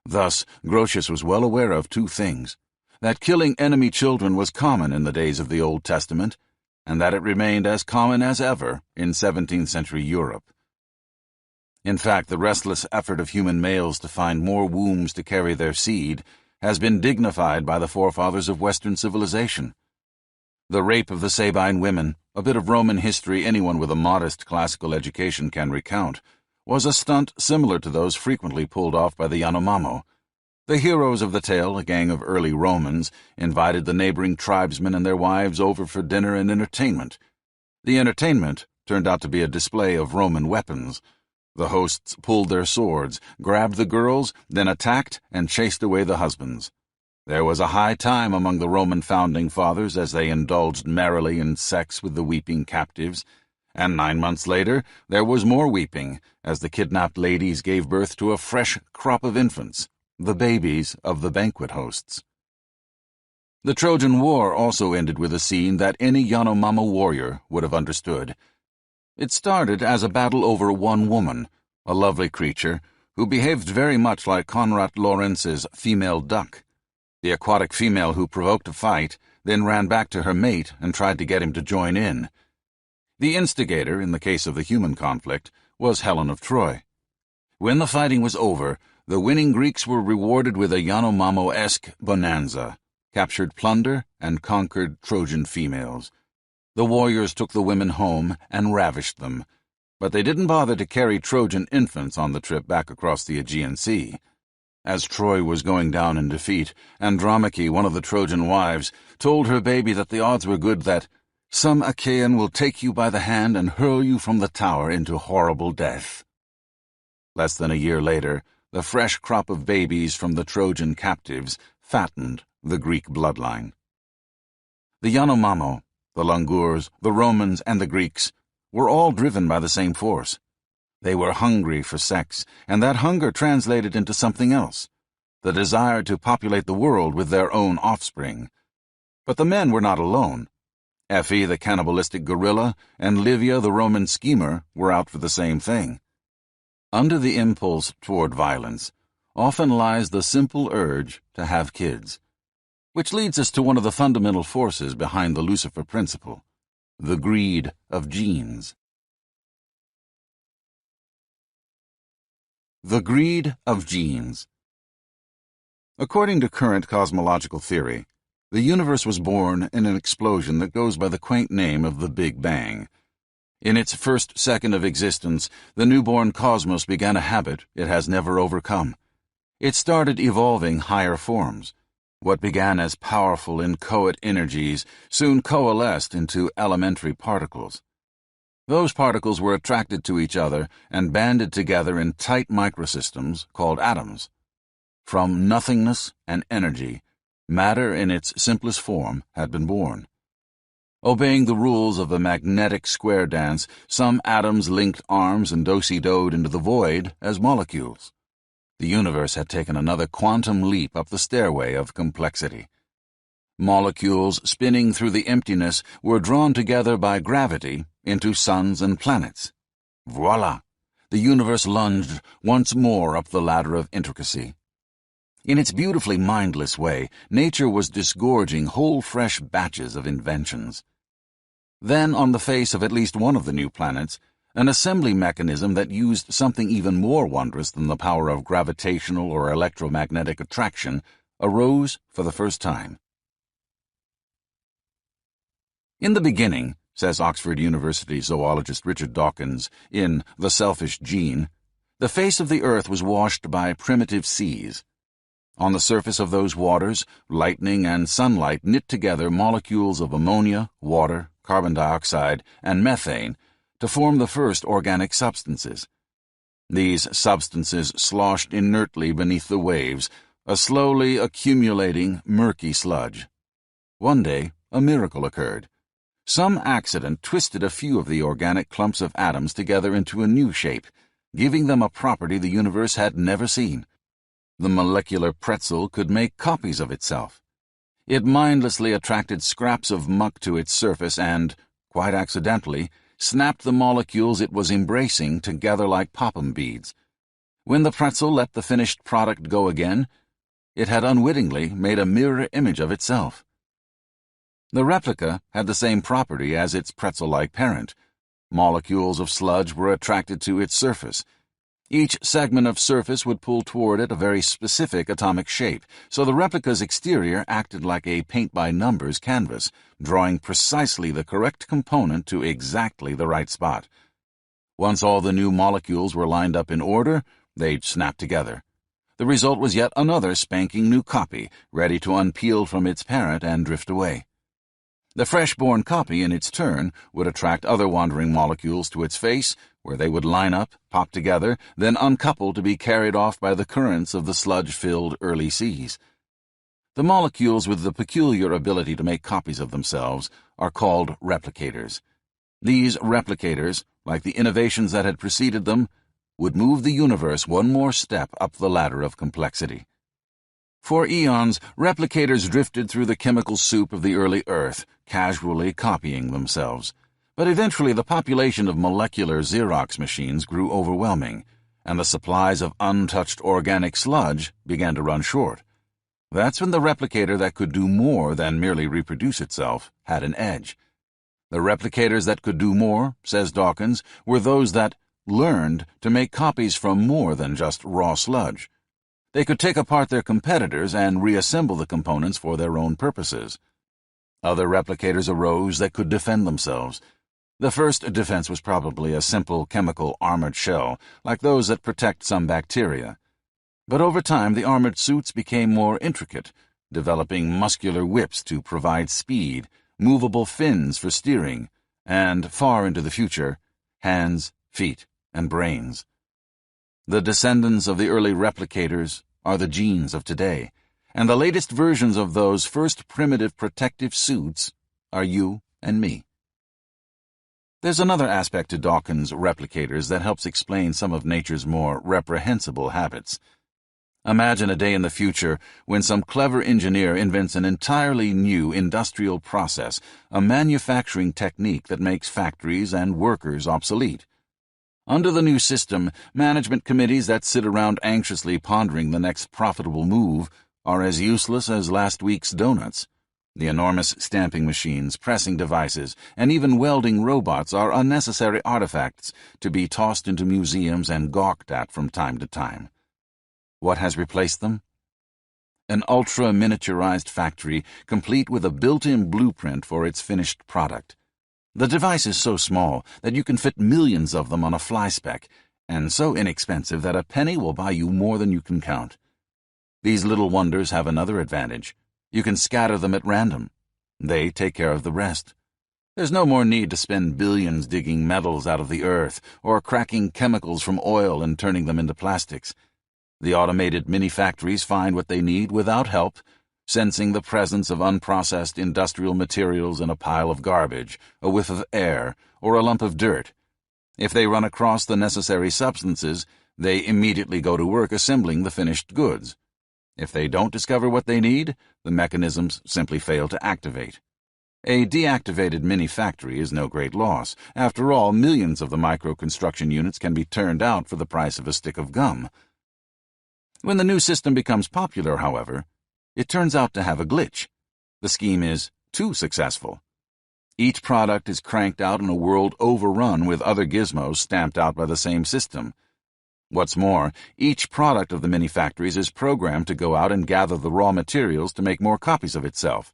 Thus, Grotius was well aware of two things: that killing enemy children was common in the days of the Old Testament, and that it remained as common as ever in 17th century Europe. In fact, the restless effort of human males to find more wombs to carry their seed has been dignified by the forefathers of Western civilization. The rape of the Sabine women, a bit of Roman history anyone with a modest classical education can recount, was a stunt similar to those frequently pulled off by the Yanomamo. The heroes of the tale, a gang of early Romans, invited the neighboring tribesmen and their wives over for dinner and entertainment. The entertainment turned out to be a display of Roman weapons. The hosts pulled their swords, grabbed the girls, then attacked and chased away the husbands. There was a high time among the Roman founding fathers as they indulged merrily in sex with the weeping captives, and 9 months later there was more weeping as the kidnapped ladies gave birth to a fresh crop of infants, the babies of the banquet hosts. The Trojan War also ended with a scene that any Yanomamo warrior would have understood. It started as a battle over one woman, a lovely creature, who behaved very much like Konrad Lorenz's female duck. The aquatic female who provoked a fight then ran back to her mate and tried to get him to join in. The instigator, in the case of the human conflict, was Helen of Troy. When the fighting was over, the winning Greeks were rewarded with a Yanomamo-esque bonanza, captured plunder, and conquered Trojan females. The warriors took the women home and ravished them, but they didn't bother to carry Trojan infants on the trip back across the Aegean Sea. As Troy was going down in defeat, Andromache, one of the Trojan wives, told her baby that the odds were good that some Achaean will take you by the hand and hurl you from the tower into horrible death. Less than a year later, the fresh crop of babies from the Trojan captives fattened the Greek bloodline. The Yanomamo, the Lungurs, the Romans, and the Greeks were all driven by the same force. They were hungry for sex, and that hunger translated into something else: the desire to populate the world with their own offspring. But the men were not alone. Effie, the cannibalistic gorilla, and Livia, the Roman schemer, were out for the same thing. Under the impulse toward violence often lies the simple urge to have kids, which leads us to one of the fundamental forces behind the Lucifer Principle: the greed of genes. The greed of genes. According to current cosmological theory, the universe was born in an explosion that goes by the quaint name of the Big Bang. In its first second of existence, the newborn cosmos began a habit it has never overcome. It started evolving higher forms. What began as powerful inchoate energies soon coalesced into elementary particles. Those particles were attracted to each other and banded together in tight microsystems called atoms. From nothingness and energy, matter in its simplest form had been born. Obeying the rules of the magnetic square dance, some atoms linked arms and do-si-doed into the void as molecules. The universe had taken another quantum leap up the stairway of complexity. Molecules spinning through the emptiness were drawn together by gravity into suns and planets. Voila! the universe lunged once more up the ladder of intricacy. In its beautifully mindless way, nature was disgorging whole fresh batches of inventions. Then, on the face of at least one of the new planets, an assembly mechanism that used something even more wondrous than the power of gravitational or electromagnetic attraction arose for the first time. In the beginning, says Oxford University zoologist Richard Dawkins in The Selfish Gene, the face of the earth was washed by primitive seas. On the surface of those waters, lightning and sunlight knit together molecules of ammonia, water, carbon dioxide, and methane to form the first organic substances. These substances sloshed inertly beneath the waves, a slowly accumulating, murky sludge. One day, a miracle occurred. Some accident twisted a few of the organic clumps of atoms together into a new shape, giving them a property the universe had never seen. The molecular pretzel could make copies of itself. It mindlessly attracted scraps of muck to its surface and, quite accidentally, snapped the molecules it was embracing together like poppum beads. When the pretzel let the finished product go again, it had unwittingly made a mirror image of itself. The replica had the same property as its pretzel-like parent. Molecules of sludge were attracted to its surface. Each segment of surface would pull toward it a very specific atomic shape, so the replica's exterior acted like a paint-by-numbers canvas, drawing precisely the correct component to exactly the right spot. Once all the new molecules were lined up in order, they'd snap together. The result was yet another spanking new copy, ready to unpeel from its parent and drift away. The fresh-born copy, in its turn, would attract other wandering molecules to its face, where they would line up, pop together, then uncouple to be carried off by the currents of the sludge-filled early seas. The molecules with the peculiar ability to make copies of themselves are called replicators. These replicators, like the innovations that had preceded them, would move the universe one more step up the ladder of complexity. For eons, replicators drifted through the chemical soup of the early Earth, casually copying themselves. But eventually the population of molecular Xerox machines grew overwhelming, and the supplies of untouched organic sludge began to run short. That's when the replicator that could do more than merely reproduce itself had an edge. The replicators that could do more, says Dawkins, were those that learned to make copies from more than just raw sludge. They could take apart their competitors and reassemble the components for their own purposes. Other replicators arose that could defend themselves. The first defense was probably a simple chemical armored shell, like those that protect some bacteria. But over time the armored suits became more intricate, developing muscular whips to provide speed, movable fins for steering, and, far into the future, hands, feet, and brains. The descendants of the early replicators are the genes of today, and the latest versions of those first primitive protective suits are you and me. There's another aspect to Dawkins' replicators that helps explain some of nature's more reprehensible habits. Imagine a day in the future when some clever engineer invents an entirely new industrial process, a manufacturing technique that makes factories and workers obsolete. Under the new system, management committees that sit around anxiously pondering the next profitable move are as useless as last week's donuts. The enormous stamping machines, pressing devices, and even welding robots are unnecessary artifacts to be tossed into museums and gawked at from time to time. What has replaced them? An ultra-miniaturized factory, complete with a built-in blueprint for its finished product. The device is so small that you can fit millions of them on a fly-speck, and so inexpensive that a penny will buy you more than you can count. These little wonders have another advantage. You can scatter them at random. They take care of the rest. There's no more need to spend billions digging metals out of the earth or cracking chemicals from oil and turning them into plastics. The automated mini-factories find what they need without help, sensing the presence of unprocessed industrial materials in a pile of garbage, a whiff of air, or a lump of dirt. If they run across the necessary substances, they immediately go to work assembling the finished goods. If they don't discover what they need, the mechanisms simply fail to activate. A deactivated mini-factory is no great loss. After all, millions of the micro-construction units can be turned out for the price of a stick of gum. When the new system becomes popular, however, it turns out to have a glitch. The scheme is too successful. Each product is cranked out in a world overrun with other gizmos stamped out by the same system. What's more, each product of the mini-factories is programmed to go out and gather the raw materials to make more copies of itself.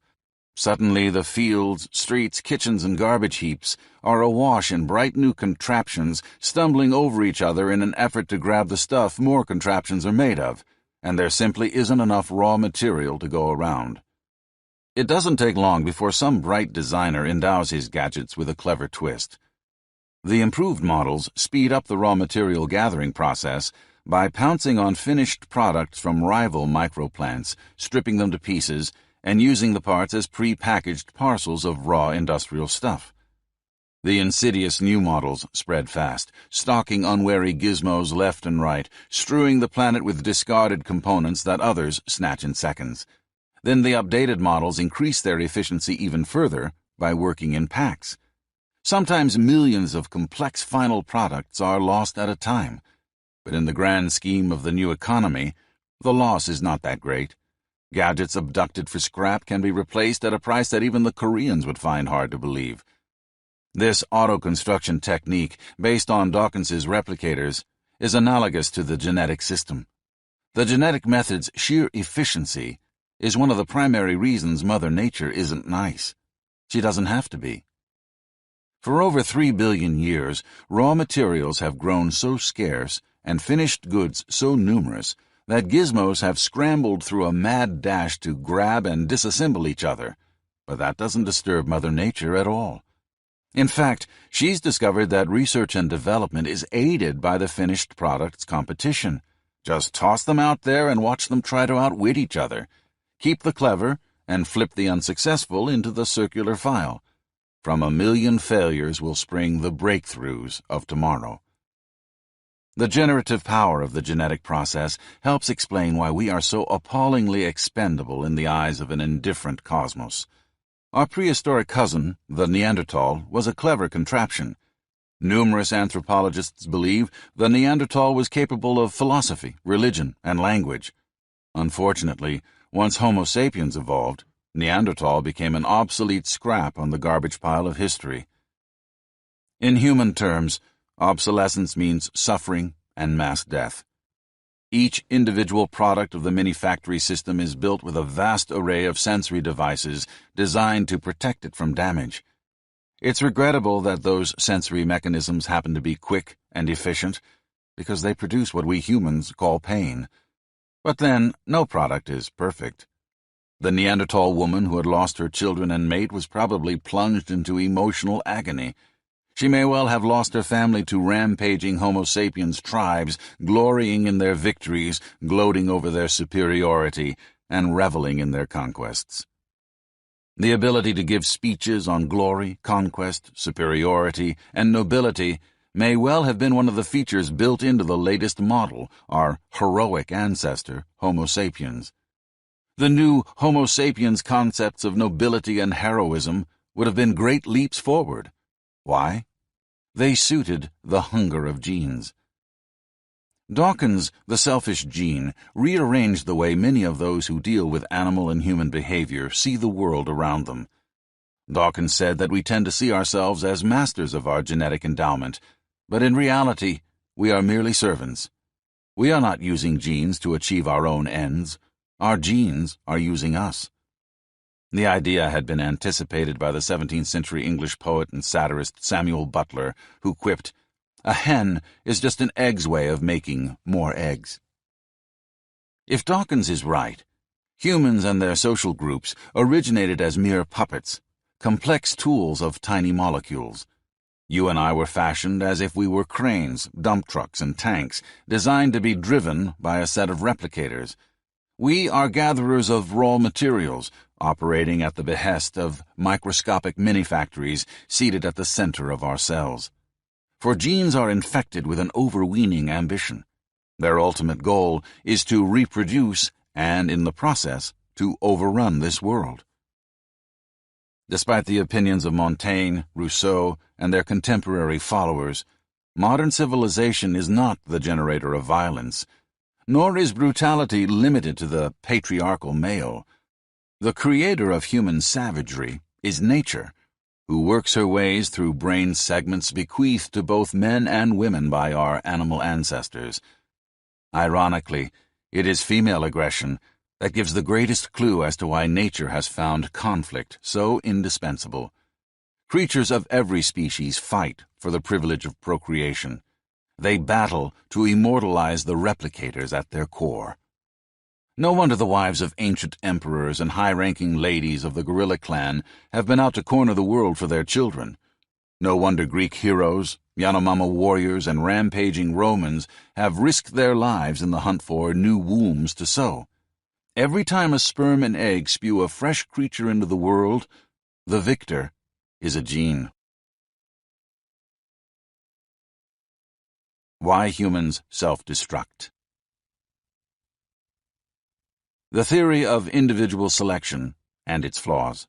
Suddenly, the fields, streets, kitchens, and garbage heaps are awash in bright new contraptions stumbling over each other in an effort to grab the stuff more contraptions are made of, and there simply isn't enough raw material to go around. It doesn't take long before some bright designer endows his gadgets with a clever twist. The improved models speed up the raw material gathering process by pouncing on finished products from rival microplants, stripping them to pieces, and using the parts as pre-packaged parcels of raw industrial stuff. The insidious new models spread fast, stalking unwary gizmos left and right, strewing the planet with discarded components that others snatch in seconds. Then the updated models increase their efficiency even further by working in packs. Sometimes millions of complex final products are lost at a time, but in the grand scheme of the new economy, the loss is not that great. Gadgets abducted for scrap can be replaced at a price that even the Koreans would find hard to believe. This auto-construction technique, based on Dawkins's replicators, is analogous to the genetic system. The genetic method's sheer efficiency is one of the primary reasons Mother Nature isn't nice. She doesn't have to be. For over 3 billion years, raw materials have grown so scarce and finished goods so numerous that gizmos have scrambled through a mad dash to grab and disassemble each other, but that doesn't disturb Mother Nature at all. In fact, she's discovered that research and development is aided by the finished product's competition. Just toss them out there and watch them try to outwit each other. Keep the clever and flip the unsuccessful into the circular file. From a million failures will spring the breakthroughs of tomorrow. The generative power of the genetic process helps explain why we are so appallingly expendable in the eyes of an indifferent cosmos. Our prehistoric cousin, the Neanderthal, was a clever contraption. Numerous anthropologists believe the Neanderthal was capable of philosophy, religion, and language. Unfortunately, once Homo sapiens evolved, Neanderthal became an obsolete scrap on the garbage pile of history. In human terms, obsolescence means suffering and mass death. Each individual product of the mini-factory system is built with a vast array of sensory devices designed to protect it from damage. It's regrettable that those sensory mechanisms happen to be quick and efficient, because they produce what we humans call pain. But then, no product is perfect. The Neanderthal woman who had lost her children and mate was probably plunged into emotional agony. She may well have lost her family to rampaging Homo sapiens tribes, glorying in their victories, gloating over their superiority, and reveling in their conquests. The ability to give speeches on glory, conquest, superiority, and nobility may well have been one of the features built into the latest model, our heroic ancestor, Homo sapiens. The new Homo sapiens concepts of nobility and heroism would have been great leaps forward. Why? They suited the hunger of genes. Dawkins, the selfish gene, rearranged the way many of those who deal with animal and human behavior see the world around them. Dawkins said that we tend to see ourselves as masters of our genetic endowment, but in reality, we are merely servants. We are not using genes to achieve our own ends. Our genes are using us. The idea had been anticipated by the 17th-century English poet and satirist Samuel Butler, who quipped, "A hen is just an egg's way of making more eggs." If Dawkins is right, humans and their social groups originated as mere puppets, complex tools of tiny molecules. You and I were fashioned as if we were cranes, dump trucks, and tanks, designed to be driven by a set of replicators. We are gatherers of raw materials, operating at the behest of microscopic mini-factories seated at the center of our cells. For genes are infected with an overweening ambition. Their ultimate goal is to reproduce and, in the process, to overrun this world. Despite the opinions of Montaigne, Rousseau, and their contemporary followers, modern civilization is not the generator of violence, nor is brutality limited to the patriarchal male. The creator of human savagery is nature, who works her ways through brain segments bequeathed to both men and women by our animal ancestors. Ironically, it is female aggression that gives the greatest clue as to why nature has found conflict so indispensable. Creatures of every species fight for the privilege of procreation. They battle to immortalize the replicators at their core. No wonder the wives of ancient emperors and high-ranking ladies of the gorilla clan have been out to corner the world for their children. No wonder Greek heroes, Yanomama warriors, and rampaging Romans have risked their lives in the hunt for new wombs to sow. Every time a sperm and egg spew a fresh creature into the world, the victor is a gene. Why humans self-destruct. The theory of individual selection and its flaws.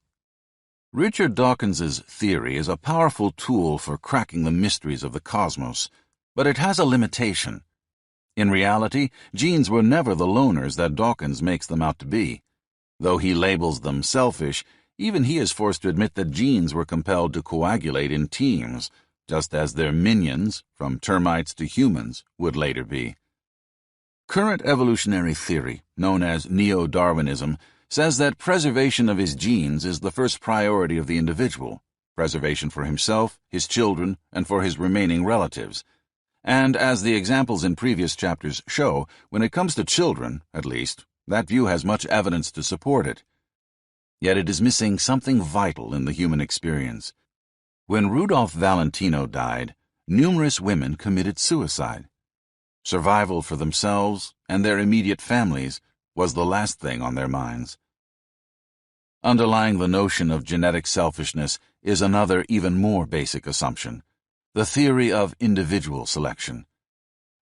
Richard Dawkins's theory is a powerful tool for cracking the mysteries of the cosmos, but it has a limitation. In reality, genes were never the loners that Dawkins makes them out to be. Though he labels them selfish, even he is forced to admit that genes were compelled to coagulate in teams, just as their minions, from termites to humans, would later be. Current evolutionary theory, known as neo-Darwinism, says that preservation of his genes is the first priority of the individual, preservation for himself, his children, and for his remaining relatives. And as the examples in previous chapters show, when it comes to children, at least, that view has much evidence to support it. Yet it is missing something vital in the human experience. When Rudolph Valentino died, numerous women committed suicide. Survival for themselves and their immediate families was the last thing on their minds. Underlying the notion of genetic selfishness is another, even more basic assumption: the theory of individual selection.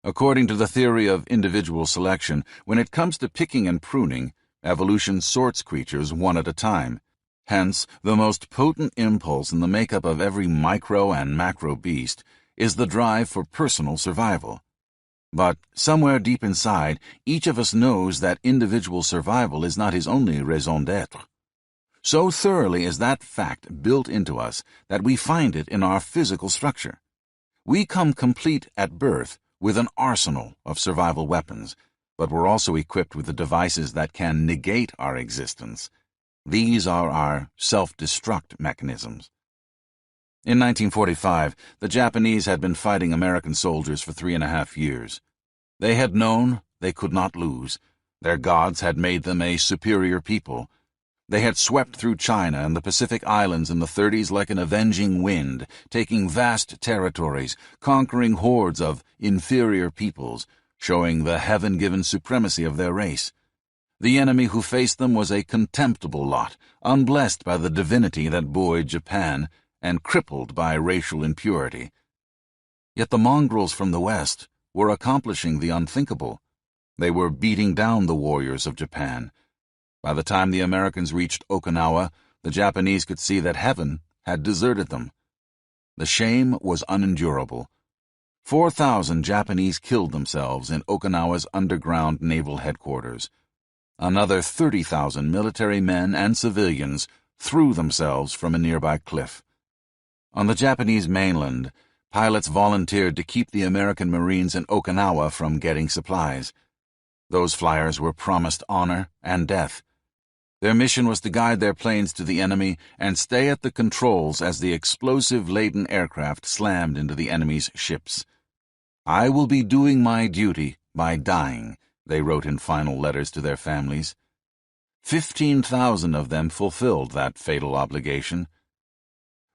According to the theory of individual selection, when it comes to picking and pruning, evolution sorts creatures one at a time. Hence, the most potent impulse in the makeup of every micro and macro beast is the drive for personal survival. But somewhere deep inside, each of us knows that individual survival is not his only raison d'être. So thoroughly is that fact built into us that we find it in our physical structure. We come complete at birth with an arsenal of survival weapons, but we're also equipped with the devices that can negate our existence. These are our self-destruct mechanisms. In 1945, the Japanese had been fighting American soldiers for 3.5 years. They had known they could not lose. Their gods had made them a superior people. They had swept through China and the Pacific Islands in the 30s like an avenging wind, taking vast territories, conquering hordes of inferior peoples, showing the heaven-given supremacy of their race. The enemy who faced them was a contemptible lot, unblessed by the divinity that buoyed Japan, and crippled by racial impurity. Yet the mongrels from the West were accomplishing the unthinkable. They were beating down the warriors of Japan. By the time the Americans reached Okinawa, the Japanese could see that heaven had deserted them. The shame was unendurable. 4,000 Japanese killed themselves in Okinawa's underground naval headquarters. Another 30,000 military men and civilians threw themselves from a nearby cliff. On the Japanese mainland, pilots volunteered to keep the American Marines in Okinawa from getting supplies. Those flyers were promised honor and death. Their mission was to guide their planes to the enemy and stay at the controls as the explosive-laden aircraft slammed into the enemy's ships. "I will be doing my duty by dying," they wrote in final letters to their families. 15,000 of them fulfilled that fatal obligation.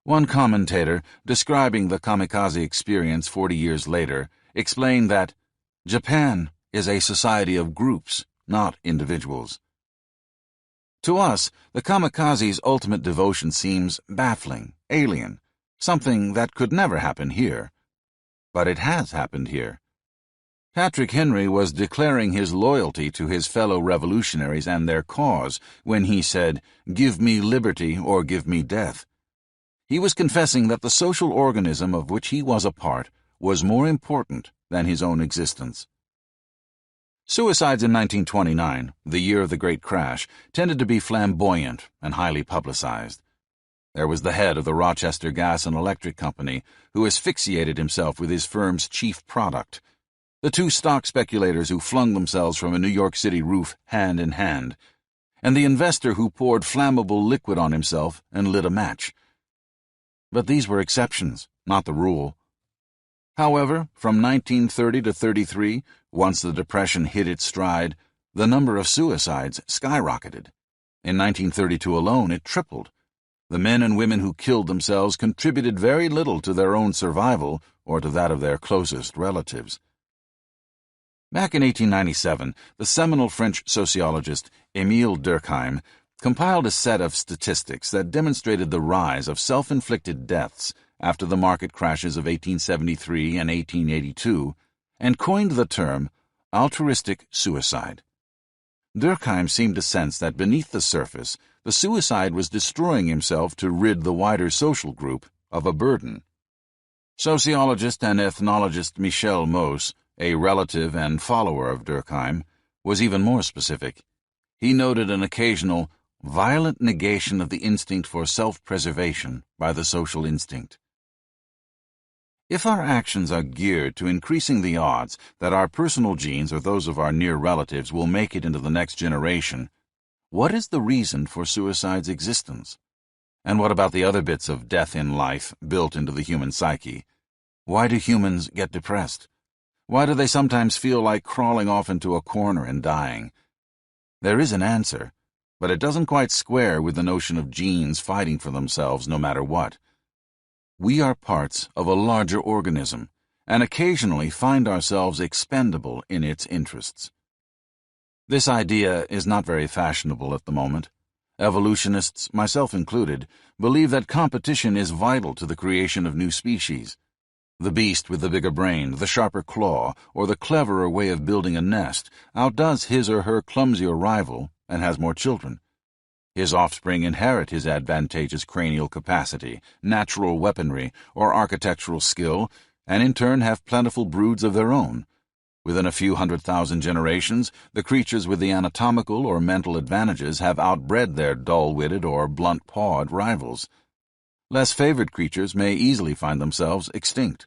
One commentator, describing the kamikaze experience 40 years later, explained that Japan is a society of groups, not individuals. To us, the kamikaze's ultimate devotion seems baffling, alien, something that could never happen here. But it has happened here. Patrick Henry was declaring his loyalty to his fellow revolutionaries and their cause when he said, "Give me liberty or give me death." He was confessing that the social organism of which he was a part was more important than his own existence. Suicides in 1929, the year of the Great Crash, tended to be flamboyant and highly publicized. There was the head of the Rochester Gas and Electric Company who asphyxiated himself with his firm's chief product, the two stock speculators who flung themselves from a New York City roof hand in hand, and the investor who poured flammable liquid on himself and lit a match. But these were exceptions, not the rule. However, from 1930 to 33, once the Depression hit its stride, the number of suicides skyrocketed. In 1932 alone, it tripled. The men and women who killed themselves contributed very little to their own survival or to that of their closest relatives. Back in 1897, the seminal French sociologist Émile Durkheim compiled a set of statistics that demonstrated the rise of self-inflicted deaths after the market crashes of 1873 and 1882 and coined the term altruistic suicide. Durkheim seemed to sense that beneath the surface, the suicide was destroying himself to rid the wider social group of a burden. Sociologist and ethnologist Michel Mauss, a relative and follower of Durkheim, was even more specific. He noted an occasional violent negation of the instinct for self-preservation by the social instinct. If our actions are geared to increasing the odds that our personal genes or those of our near relatives will make it into the next generation, what is the reason for suicide's existence? And what about the other bits of death in life built into the human psyche? Why do humans get depressed? Why do they sometimes feel like crawling off into a corner and dying? There is an answer, but it doesn't quite square with the notion of genes fighting for themselves no matter what. We are parts of a larger organism, and occasionally find ourselves expendable in its interests. This idea is not very fashionable at the moment. Evolutionists, myself included, believe that competition is vital to the creation of new species. The beast with the bigger brain, the sharper claw, or the cleverer way of building a nest outdoes his or her clumsier rival and has more children. His offspring inherit his advantageous cranial capacity, natural weaponry, or architectural skill, and in turn have plentiful broods of their own. Within a few 100,000 generations, the creatures with the anatomical or mental advantages have outbred their dull-witted or blunt-pawed rivals. Less favored creatures may easily find themselves extinct.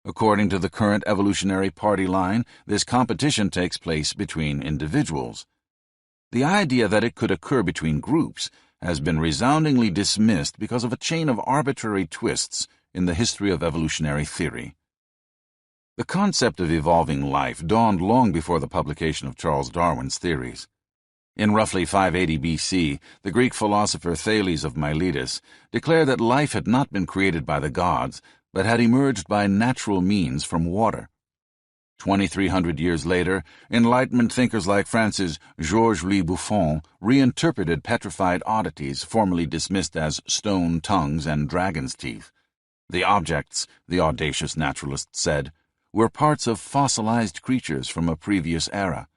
According to the current evolutionary party line, this competition takes place between individuals. The idea that it could occur between groups has been resoundingly dismissed because of a chain of arbitrary twists in the history of evolutionary theory. The concept of evolving life dawned long before the publication of Charles Darwin's theories. In roughly 580 BC, the Greek philosopher Thales of Miletus declared that life had not been created by the gods, but had emerged by natural means from water. 2,300 years later, Enlightenment thinkers like Francis Georges-Louis Buffon reinterpreted petrified oddities formerly dismissed as stone tongues and dragon's teeth. The objects, the audacious naturalists said, were parts of fossilized creatures from a previous era.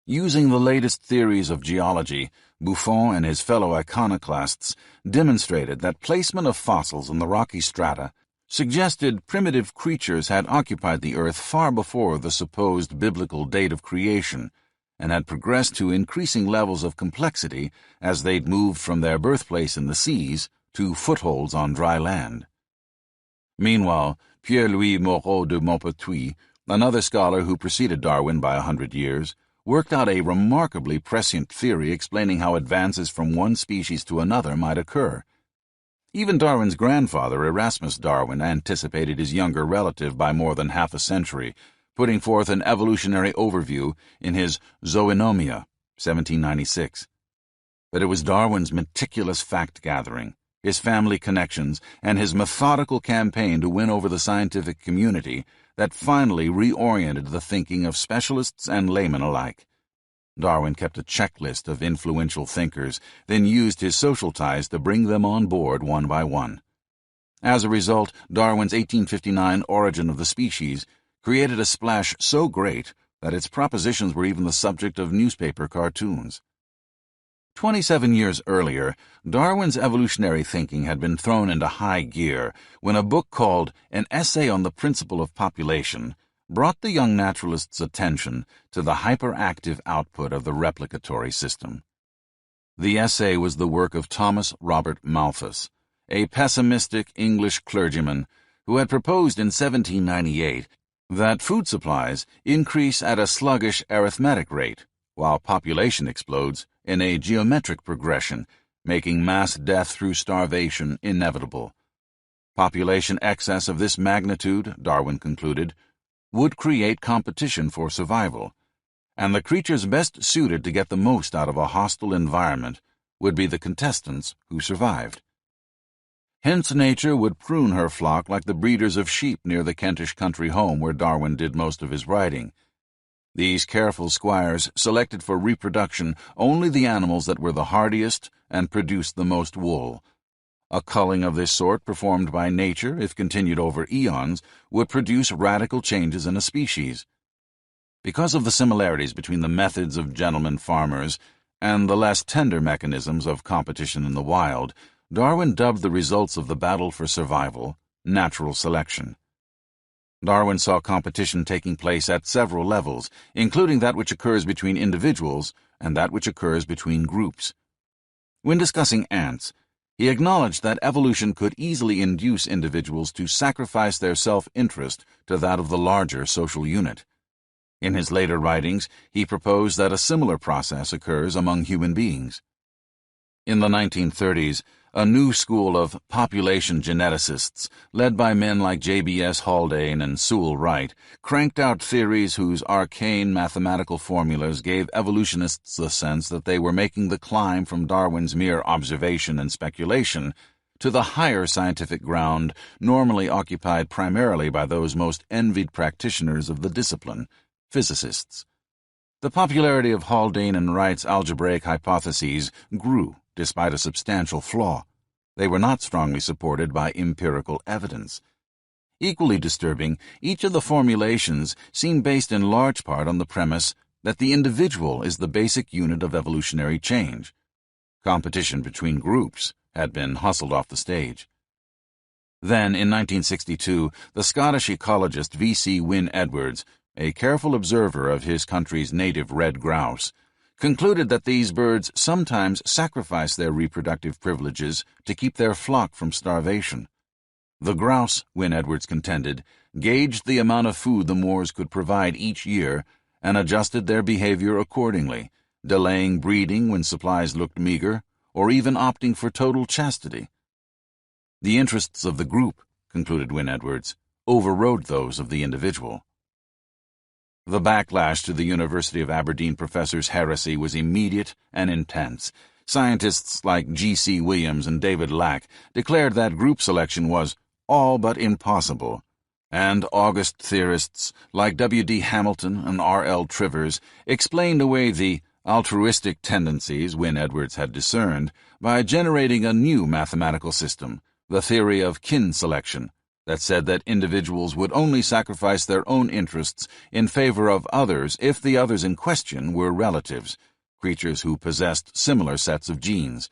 Using the latest theories of geology, Buffon and his fellow iconoclasts demonstrated that placement of fossils in the rocky strata suggested primitive creatures had occupied the earth far before the supposed biblical date of creation and had progressed to increasing levels of complexity as they'd moved from their birthplace in the seas to footholds on dry land. Meanwhile, Pierre-Louis Moreau de Maupertuis, another scholar who preceded Darwin by 100 years, worked out a remarkably prescient theory explaining how advances from one species to another might occur. Even Darwin's grandfather, Erasmus Darwin, anticipated his younger relative by more than half a century, putting forth an evolutionary overview in his Zoonomia, 1796. But it was Darwin's meticulous fact-gathering, his family connections, and his methodical campaign to win over the scientific community that finally reoriented the thinking of specialists and laymen alike. Darwin kept a checklist of influential thinkers, then used his social ties to bring them on board one by one. As a result, Darwin's 1859 Origin of the Species created a splash so great that its propositions were even the subject of newspaper cartoons. 27 years earlier, Darwin's evolutionary thinking had been thrown into high gear when a book called An Essay on the Principle of Population brought the young naturalist's attention to the hyperactive output of the replicatory system. The essay was the work of Thomas Robert Malthus, a pessimistic English clergyman who had proposed in 1798 that food supplies increase at a sluggish arithmetic rate, while population explodes in a geometric progression, making mass death through starvation inevitable. Population excess of this magnitude, Darwin concluded, would create competition for survival, and the creatures best suited to get the most out of a hostile environment would be the contestants who survived. Hence nature would prune her flock like the breeders of sheep near the Kentish country home where Darwin did most of his writing. These careful squires selected for reproduction only the animals that were the hardiest and produced the most wool. A culling of this sort performed by nature, if continued over eons, would produce radical changes in a species. Because of the similarities between the methods of gentlemen farmers and the less tender mechanisms of competition in the wild, Darwin dubbed the results of the battle for survival natural selection. Darwin saw competition taking place at several levels, including that which occurs between individuals and that which occurs between groups. When discussing ants, he acknowledged that evolution could easily induce individuals to sacrifice their self-interest to that of the larger social unit. In his later writings, he proposed that a similar process occurs among human beings. In the 1930s, a new school of population geneticists, led by men like J.B.S. Haldane and Sewell Wright, cranked out theories whose arcane mathematical formulas gave evolutionists the sense that they were making the climb from Darwin's mere observation and speculation to the higher scientific ground normally occupied primarily by those most envied practitioners of the discipline, physicists. The popularity of Haldane and Wright's algebraic hypotheses grew despite a substantial flaw. They were not strongly supported by empirical evidence. Equally disturbing, each of the formulations seemed based in large part on the premise that the individual is the basic unit of evolutionary change. Competition between groups had been hustled off the stage. Then, in 1962, the Scottish ecologist V.C. Wynne Edwards, a careful observer of his country's native red grouse, concluded that these birds sometimes sacrifice their reproductive privileges to keep their flock from starvation. The grouse, Wynne Edwards contended, gauged the amount of food the moors could provide each year and adjusted their behavior accordingly, delaying breeding when supplies looked meager, or even opting for total chastity. The interests of the group, concluded Wynne Edwards, overrode those of the individual. The backlash to the University of Aberdeen professor's heresy was immediate and intense. Scientists like G.C. Williams and David Lack declared that group selection was all but impossible, and August theorists like W.D. Hamilton and R.L. Trivers explained away the altruistic tendencies Wynne Edwards had discerned by generating a new mathematical system, the theory of kin selection, that said that individuals would only sacrifice their own interests in favor of others if the others in question were relatives, creatures who possessed similar sets of genes.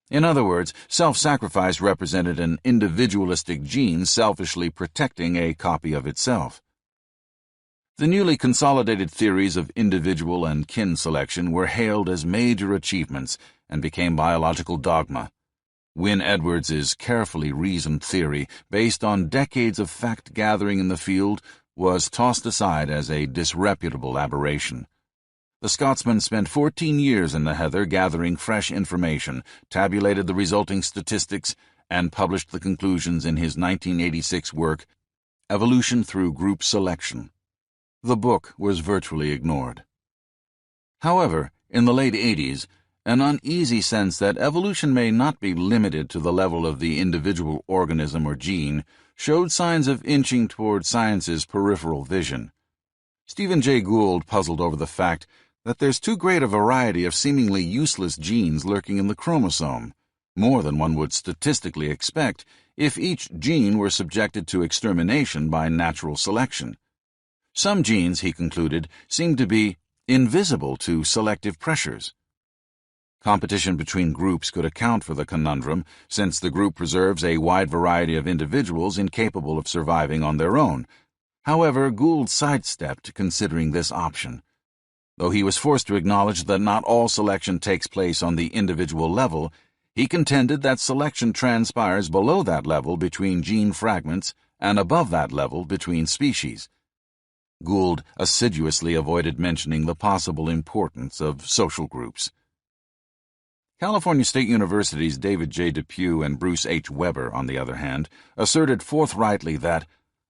In other words, self-sacrifice represented an individualistic gene selfishly protecting a copy of itself. The newly consolidated theories of individual and kin selection were hailed as major achievements and became biological dogma. Wynne Edwards's carefully reasoned theory, based on decades of fact-gathering in the field, was tossed aside as a disreputable aberration. The Scotsman spent 14 years in the heather gathering fresh information, tabulated the resulting statistics, and published the conclusions in his 1986 work, Evolution Through Group Selection. The book was virtually ignored. However, in the late 80s, an uneasy sense that evolution may not be limited to the level of the individual organism or gene showed signs of inching toward science's peripheral vision. Stephen Jay Gould puzzled over the fact that there's too great a variety of seemingly useless genes lurking in the chromosome, more than one would statistically expect if each gene were subjected to extermination by natural selection. Some genes, he concluded, seem to be invisible to selective pressures. Competition between groups could account for the conundrum, since the group preserves a wide variety of individuals incapable of surviving on their own. However, Gould sidestepped considering this option. Though he was forced to acknowledge that not all selection takes place on the individual level, he contended that selection transpires below that level between gene fragments and above that level between species. Gould assiduously avoided mentioning the possible importance of social groups. California State University's David J. Depew and Bruce H. Weber, on the other hand, asserted forthrightly that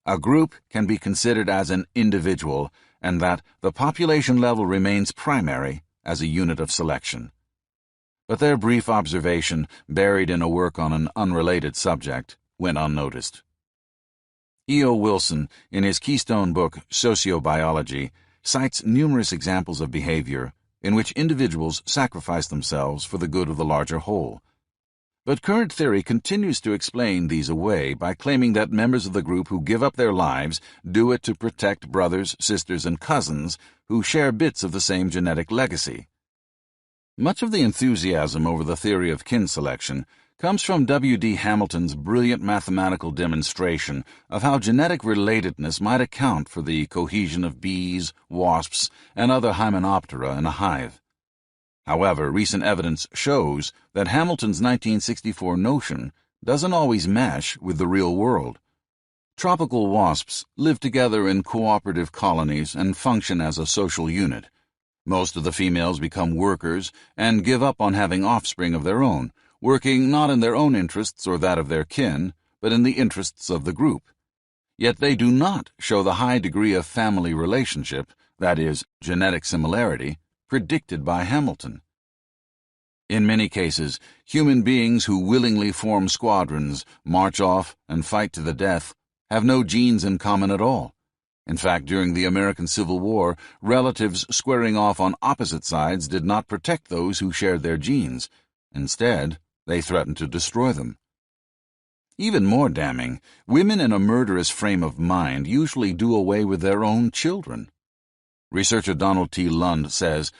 a group can be considered as an individual and that the population level remains primary as a unit of selection. But their brief observation, buried in a work on an unrelated subject, went unnoticed. E.O. Wilson, in his keystone book Sociobiology, cites numerous examples of behavior in which individuals sacrifice themselves for the good of the larger whole. But current theory continues to explain these away by claiming that members of the group who give up their lives do it to protect brothers, sisters, and cousins who share bits of the same genetic legacy. Much of the enthusiasm over the theory of kin selection comes from W.D. Hamilton's brilliant mathematical demonstration of how genetic relatedness might account for the cohesion of bees, wasps, and other hymenoptera in a hive. However, recent evidence shows that Hamilton's 1964 notion doesn't always mesh with the real world. Tropical wasps live together in cooperative colonies and function as a social unit. Most of the females become workers and give up on having offspring of their own, working not in their own interests or that of their kin, but in the interests of the group. Yet they do not show the high degree of family relationship, that is, genetic similarity, predicted by Hamilton. In many cases, human beings who willingly form squadrons, march off, and fight to the death have no genes in common at all. In fact, during the American Civil War, relatives squaring off on opposite sides did not protect those who shared their genes. Instead, they threatened to destroy them. Even more damning, women in a murderous frame of mind usually do away with their own children. Researcher Donald T. Lund says,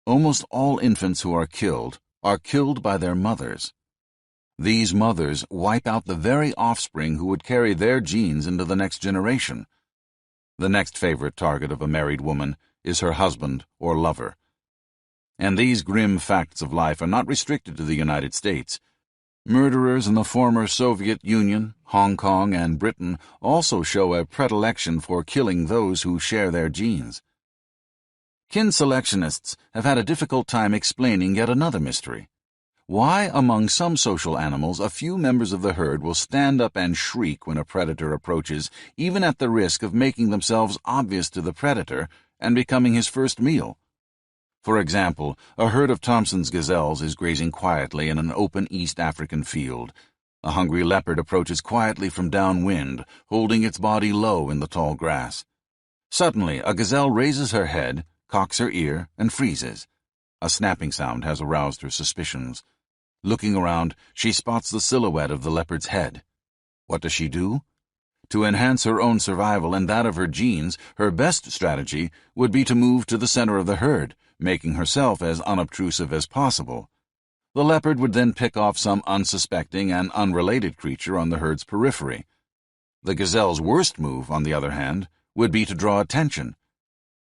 almost all infants who are killed by their mothers. These mothers wipe out the very offspring who would carry their genes into the next generation. The next favorite target of a married woman is her husband or lover. And these grim facts of life are not restricted to the United States. Murderers in the former Soviet Union, Hong Kong, and Britain also show a predilection for killing those who share their genes. Kin selectionists have had a difficult time explaining yet another mystery. Why, among some social animals, a few members of the herd will stand up and shriek when a predator approaches, even at the risk of making themselves obvious to the predator and becoming his first meal? For example, a herd of Thompson's gazelles is grazing quietly in an open East African field. A hungry leopard approaches quietly from downwind, holding its body low in the tall grass. Suddenly, a gazelle raises her head, cocks her ear, and freezes. A snapping sound has aroused her suspicions. Looking around, she spots the silhouette of the leopard's head. What does she do? To enhance her own survival and that of her genes, her best strategy would be to move to the center of the herd, making herself as unobtrusive as possible. The leopard would then pick off some unsuspecting and unrelated creature on the herd's periphery. The gazelle's worst move, on the other hand, would be to draw attention.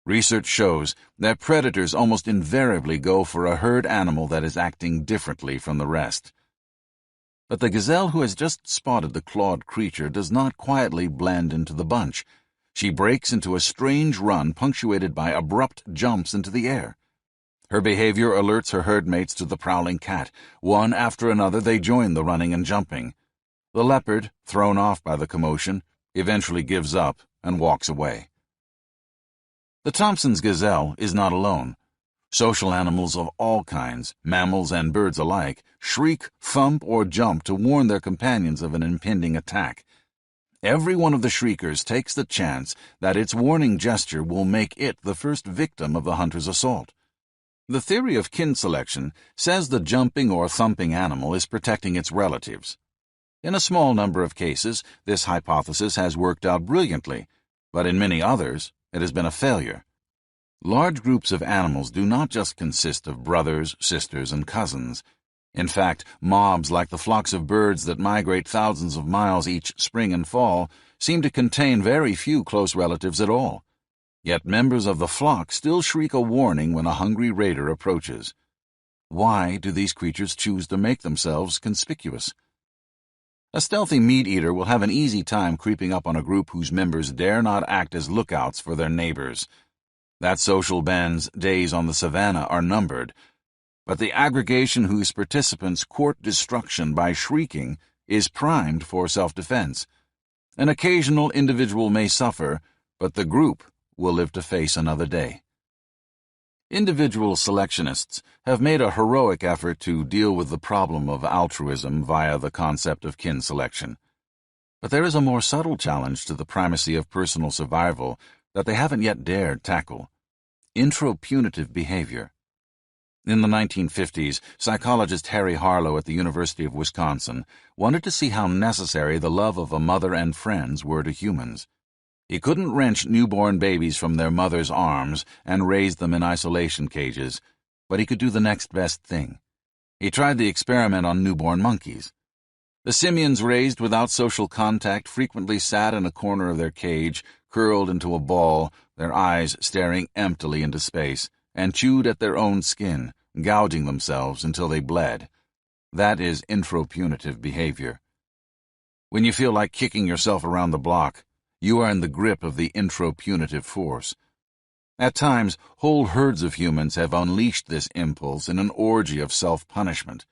Research shows that predators almost invariably go for a herd animal that is acting differently from the rest. But the gazelle who has just spotted the clawed creature does not quietly blend into the bunch. She breaks into a strange run punctuated by abrupt jumps into the air. Her behavior alerts her herd mates to the prowling cat. One after another they join the running and jumping. The leopard, thrown off by the commotion, eventually gives up and walks away. The Thompson's gazelle is not alone. Social animals of all kinds, mammals and birds alike, shriek, thump, or jump to warn their companions of an impending attack. Every one of the shriekers takes the chance that its warning gesture will make it the first victim of the hunter's assault. The theory of kin selection says the jumping or thumping animal is protecting its relatives. In a small number of cases, this hypothesis has worked out brilliantly, but in many others, it has been a failure. Large groups of animals do not just consist of brothers, sisters, and cousins. In fact, mobs like the flocks of birds that migrate thousands of miles each spring and fall seem to contain very few close relatives at all. Yet members of the flock still shriek a warning when a hungry raider approaches. Why do these creatures choose to make themselves conspicuous? A stealthy meat-eater will have an easy time creeping up on a group whose members dare not act as lookouts for their neighbors. That social band's days on the savannah are numbered, but the aggregation whose participants court destruction by shrieking is primed for self-defense. An occasional individual may suffer, but the group will live to face another day. Individual selectionists have made a heroic effort to deal with the problem of altruism via the concept of kin selection. But there is a more subtle challenge to the primacy of personal survival that they haven't yet dared tackle: intropunitive behavior. In the 1950s, psychologist Harry Harlow at the University of Wisconsin wanted to see how necessary the love of a mother and friends were to humans. He couldn't wrench newborn babies from their mother's arms and raise them in isolation cages, but he could do the next best thing. He tried the experiment on newborn monkeys. The simians raised without social contact frequently sat in a corner of their cage, curled into a ball, their eyes staring emptily into space, and chewed at their own skin, gouging themselves until they bled. That is intropunitive behavior. When you feel like kicking yourself around the block, you are in the grip of the intropunitive force. At times, whole herds of humans have unleashed this impulse in an orgy of self-punishment.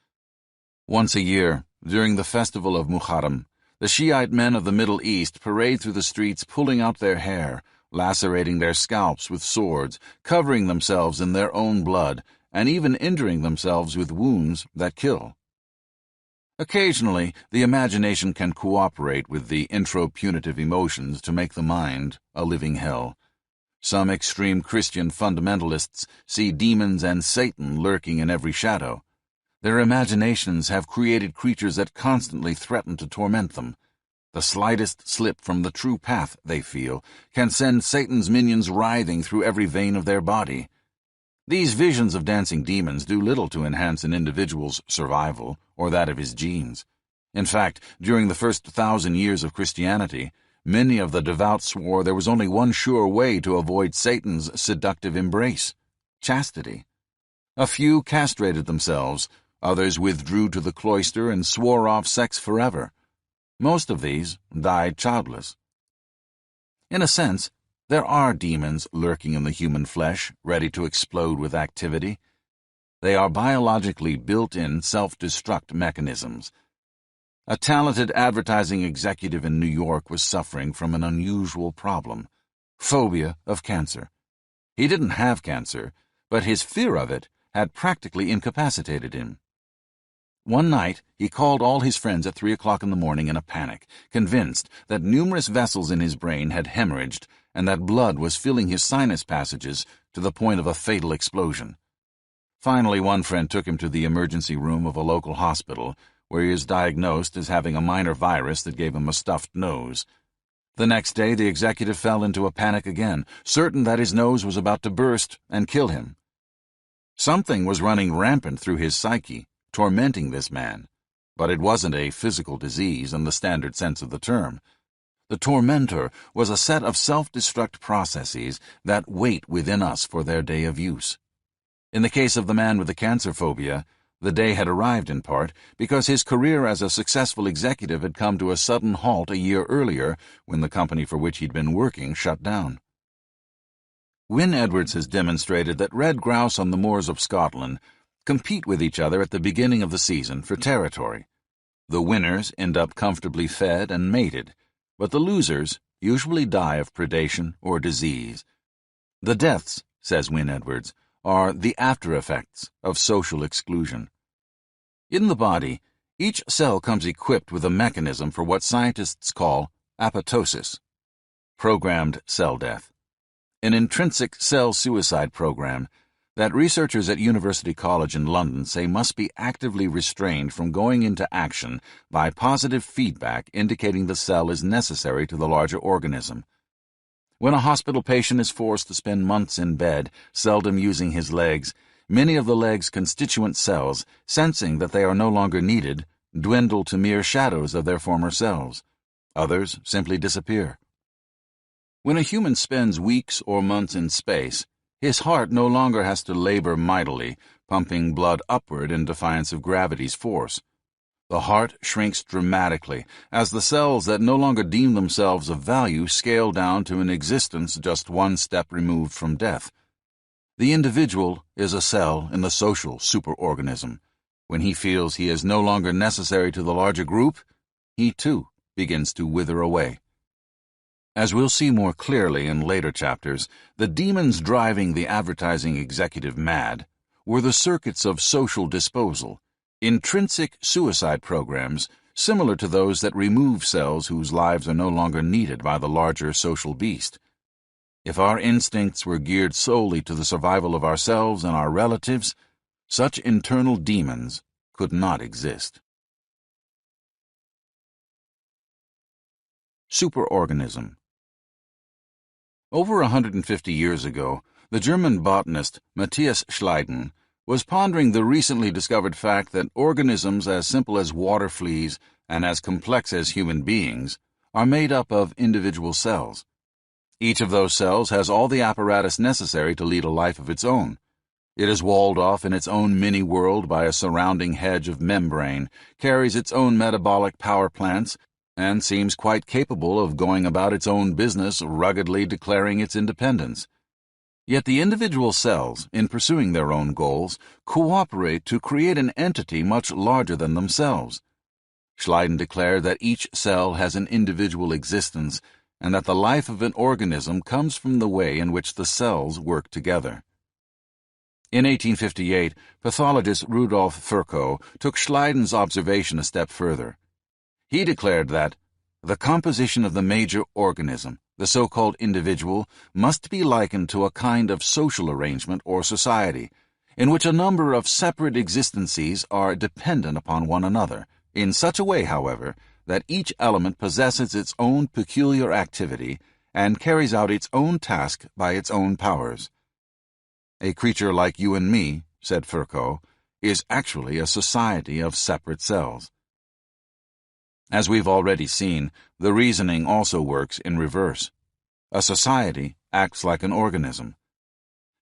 Once a year, during the festival of Muharram, the Shiite men of the Middle East parade through the streets pulling out their hair, lacerating their scalps with swords, covering themselves in their own blood, and even injuring themselves with wounds that kill. Occasionally, the imagination can cooperate with the intropunitive emotions to make the mind a living hell. Some extreme Christian fundamentalists see demons and Satan lurking in every shadow. Their imaginations have created creatures that constantly threaten to torment them. The slightest slip from the true path, they feel, can send Satan's minions writhing through every vein of their body. These visions of dancing demons do little to enhance an individual's survival or that of his genes. In fact, during the first 1,000 years of Christianity, many of the devout swore there was only one sure way to avoid Satan's seductive embrace: chastity. A few castrated themselves, others withdrew to the cloister and swore off sex forever. Most of these died childless. In a sense, there are demons lurking in the human flesh, ready to explode with activity. They are biologically built-in self-destruct mechanisms. A talented advertising executive in New York was suffering from an unusual problem: phobia of cancer. He didn't have cancer, but his fear of it had practically incapacitated him. One night, he called all his friends at 3 o'clock in the morning in a panic, convinced that numerous vessels in his brain had hemorrhaged and that blood was filling his sinus passages to the point of a fatal explosion. Finally, one friend took him to the emergency room of a local hospital, where he was diagnosed as having a minor virus that gave him a stuffed nose. The next day, the executive fell into a panic again, certain that his nose was about to burst and kill him. Something was running rampant through his psyche, tormenting this man, but it wasn't a physical disease in the standard sense of the term. The tormentor was a set of self-destruct processes that wait within us for their day of use. In the case of the man with the cancer phobia, the day had arrived in part because his career as a successful executive had come to a sudden halt a year earlier when the company for which he'd been working shut down. Wynne Edwards has demonstrated that red grouse on the moors of Scotland compete with each other at the beginning of the season for territory. The winners end up comfortably fed and mated, but the losers usually die of predation or disease. The deaths, says Wynne Edwards, are the after-effects of social exclusion. In the body, each cell comes equipped with a mechanism for what scientists call apoptosis, programmed cell death, an intrinsic cell suicide program that researchers at University College in London say must be actively restrained from going into action by positive feedback indicating the cell is necessary to the larger organism. When a hospital patient is forced to spend months in bed, seldom using his legs, many of the leg's constituent cells, sensing that they are no longer needed, dwindle to mere shadows of their former selves. Others simply disappear. When a human spends weeks or months in space, his heart no longer has to labor mightily, pumping blood upward in defiance of gravity's force. The heart shrinks dramatically as the cells that no longer deem themselves of value scale down to an existence just one step removed from death. The individual is a cell in the social superorganism. When he feels he is no longer necessary to the larger group, he too begins to wither away. As we'll see more clearly in later chapters, the demons driving the advertising executive mad were the circuits of social disposal, intrinsic suicide programs similar to those that remove cells whose lives are no longer needed by the larger social beast. If our instincts were geared solely to the survival of ourselves and our relatives, such internal demons could not exist. Superorganism. Over 150 years ago, the German botanist Matthias Schleiden was pondering the recently discovered fact that organisms as simple as water fleas and as complex as human beings are made up of individual cells. Each of those cells has all the apparatus necessary to lead a life of its own. It is walled off in its own mini-world by a surrounding hedge of membrane, carries its own metabolic power plants, and seems quite capable of going about its own business, ruggedly declaring its independence. Yet the individual cells, in pursuing their own goals, cooperate to create an entity much larger than themselves. Schleiden declared that each cell has an individual existence, and that the life of an organism comes from the way in which the cells work together. In 1858, pathologist Rudolf Virchow took Schleiden's observation a step further. He declared that the composition of the major organism, the so-called individual, must be likened to a kind of social arrangement or society, in which a number of separate existences are dependent upon one another, in such a way, however, that each element possesses its own peculiar activity and carries out its own task by its own powers. A creature like you and me, said Virchow, is actually a society of separate cells. As we've already seen, the reasoning also works in reverse. A society acts like an organism.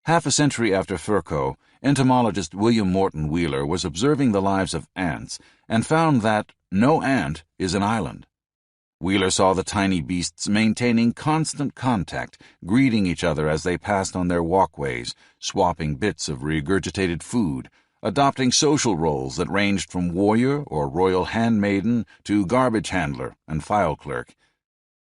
Half a century after Virchow, entomologist William Morton Wheeler was observing the lives of ants and found that no ant is an island. Wheeler saw the tiny beasts maintaining constant contact, greeting each other as they passed on their walkways, swapping bits of regurgitated food, adopting social roles that ranged from warrior or royal handmaiden to garbage handler and file clerk.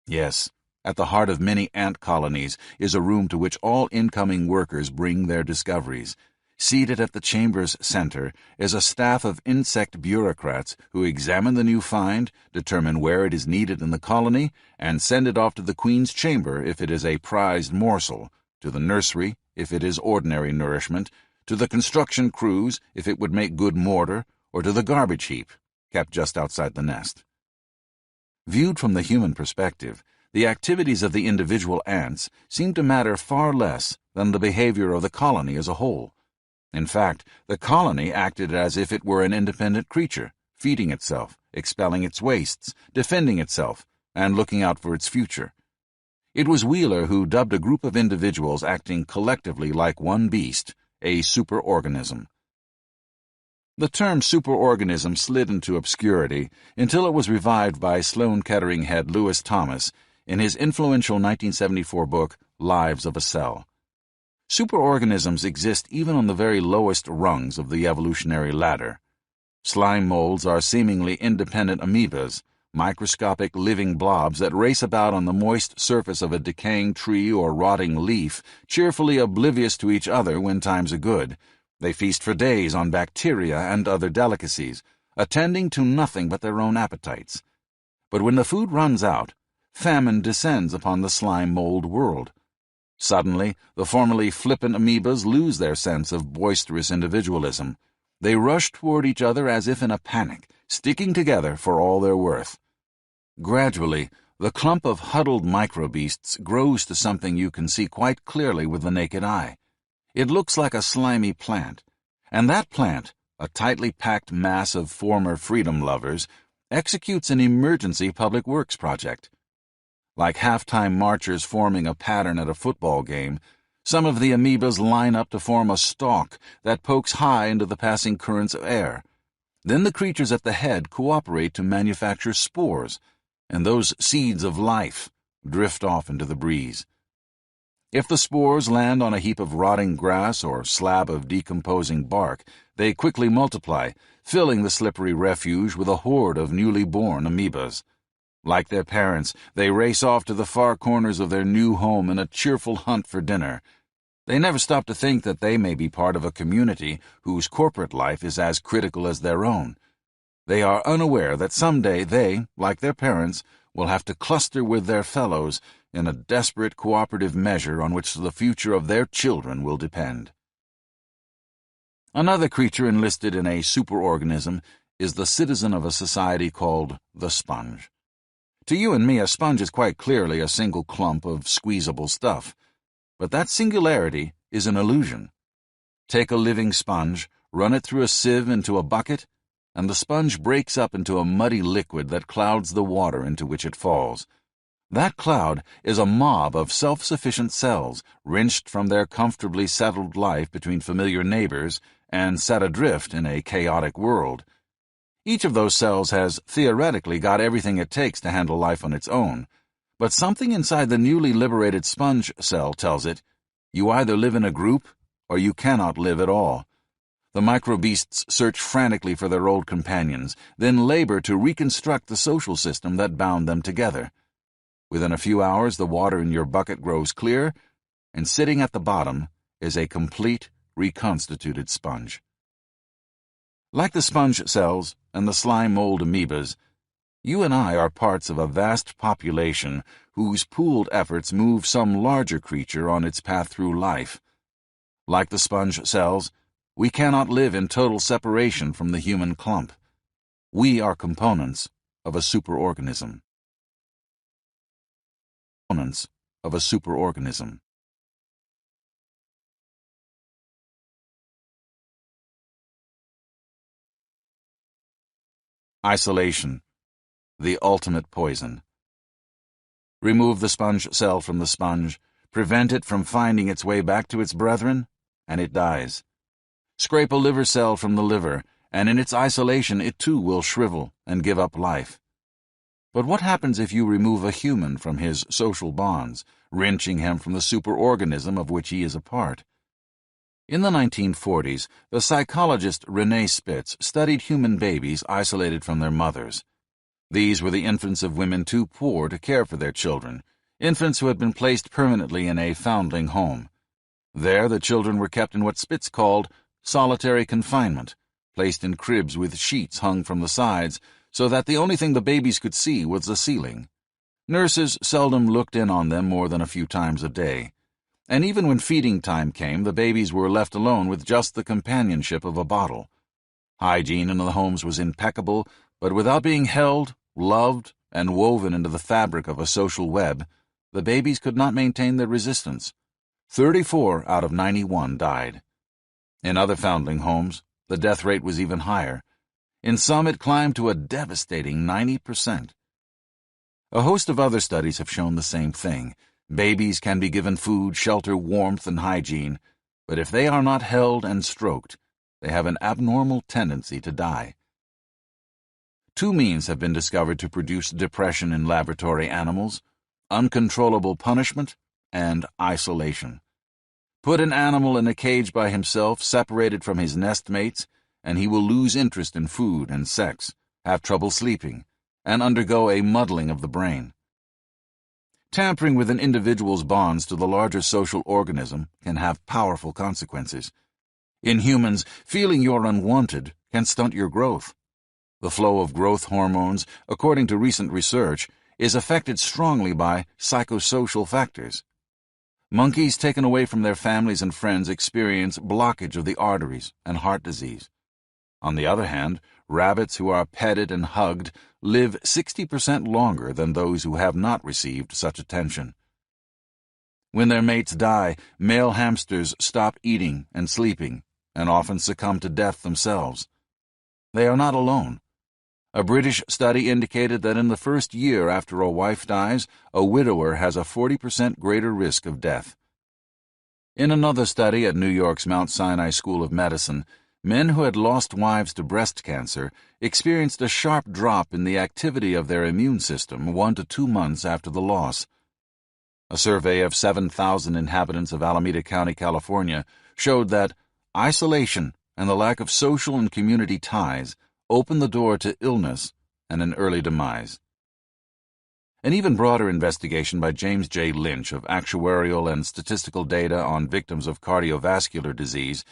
Yes, at the heart of many ant colonies is a room to which all incoming workers bring their discoveries. Seated at the chamber's center is a staff of insect bureaucrats who examine the new find, determine where it is needed in the colony, and send it off to the queen's chamber if it is a prized morsel, to the nursery if it is ordinary nourishment, to the construction crews if it would make good mortar, or to the garbage heap, kept just outside the nest. Viewed from the human perspective, the activities of the individual ants seem to matter far less than the behavior of the colony as a whole. In fact, the colony acted as if it were an independent creature, feeding itself, expelling its wastes, defending itself, and looking out for its future. It was Wheeler who dubbed a group of individuals acting collectively like one beast a superorganism. The term superorganism slid into obscurity until it was revived by Sloan Kettering head Lewis Thomas in his influential 1974 book, Lives of a Cell. Superorganisms exist even on the very lowest rungs of the evolutionary ladder. Slime molds are seemingly independent amoebas, microscopic living blobs that race about on the moist surface of a decaying tree or rotting leaf, cheerfully oblivious to each other when times are good. They feast for days on bacteria and other delicacies, attending to nothing but their own appetites. But when the food runs out, famine descends upon the slime mold world. Suddenly, the formerly flippant amoebas lose their sense of boisterous individualism. They rush toward each other as if in a panic, sticking together for all they're worth. Gradually, The clump of huddled microbeasts grows to something you can see quite clearly with the naked eye. It looks like a slimy plant, and that plant, a tightly packed mass of former freedom lovers, executes an emergency public works project. Like halftime marchers forming a pattern at a football game, some of the amoebas line up to form a stalk that pokes high into the passing currents of air. Then the creatures at the head cooperate to manufacture spores, and those seeds of life drift off into the breeze. If the spores land on a heap of rotting grass or slab of decomposing bark, they quickly multiply, filling the slippery refuge with a horde of newly born amoebas. Like their parents, they race off to the far corners of their new home in a cheerful hunt for dinner. They never stop to think that they may be part of a community whose corporate life is as critical as their own. They are unaware that someday they, like their parents, will have to cluster with their fellows in a desperate cooperative measure on which the future of their children will depend. Another creature enlisted in a superorganism is the citizen of a society called the sponge. To you and me, a sponge is quite clearly a single clump of squeezable stuff, but that singularity is an illusion. Take a living sponge, run it through a sieve into a bucket, and the sponge breaks up into a muddy liquid that clouds the water into which it falls. That cloud is a mob of self-sufficient cells, wrenched from their comfortably settled life between familiar neighbors and set adrift in a chaotic world. Each of those cells has theoretically got everything it takes to handle life on its own, but something inside the newly liberated sponge cell tells it, you either live in a group or you cannot live at all. The microbeasts search frantically for their old companions, then labor to reconstruct the social system that bound them together. Within a few hours, the water in your bucket grows clear, and sitting at the bottom is a complete, reconstituted sponge. Like the sponge cells and the slime mold amoebas, you and I are parts of a vast population whose pooled efforts move some larger creature on its path through life. Like the sponge cells, we cannot live in total separation from the human clump. We are components of a superorganism. Components of a superorganism. Isolation, the ultimate poison. Remove the sponge cell from the sponge, prevent it from finding its way back to its brethren, and it dies. Scrape a liver cell from the liver, and in its isolation it too will shrivel and give up life. But what happens if you remove a human from his social bonds, wrenching him from the superorganism of which he is a part? In the 1940s, the psychologist Renee Spitz studied human babies isolated from their mothers. These were the infants of women too poor to care for their children, infants who had been placed permanently in a foundling home. There the children were kept in what Spitz called solitary confinement, placed in cribs with sheets hung from the sides, so that the only thing the babies could see was the ceiling. Nurses seldom looked in on them more than a few times a day. And even when feeding time came, the babies were left alone with just the companionship of a bottle. Hygiene in the homes was impeccable, but without being held, loved, and woven into the fabric of a social web, the babies could not maintain their resistance. 34 out of 91 died. In other foundling homes, the death rate was even higher. In some, it climbed to a devastating 90%. A host of other studies have shown the same thing. Babies can be given food, shelter, warmth, and hygiene, but if they are not held and stroked, they have an abnormal tendency to die. Two means have been discovered to produce depression in laboratory animals: uncontrollable punishment and isolation. Put an animal in a cage by himself, separated from his nest mates, and he will lose interest in food and sex, have trouble sleeping, and undergo a muddling of the brain. Tampering with an individual's bonds to the larger social organism can have powerful consequences. In humans, feeling you're unwanted can stunt your growth. The flow of growth hormones, according to recent research, is affected strongly by psychosocial factors. Monkeys taken away from their families and friends experience blockage of the arteries and heart disease. On the other hand, rabbits who are petted and hugged live 60% longer than those who have not received such attention. When their mates die, male hamsters stop eating and sleeping and often succumb to death themselves. They are not alone. A British study indicated that in the first year after a wife dies, a widower has a 40% greater risk of death. In another study at New York's Mount Sinai School of Medicine, men who had lost wives to breast cancer experienced a sharp drop in the activity of their immune system 1 to 2 months after the loss. A survey of 7,000 inhabitants of Alameda County, California, showed that isolation and the lack of social and community ties open the door to illness and an early demise. An even broader investigation by James J. Lynch of actuarial and statistical data on victims of cardiovascular disease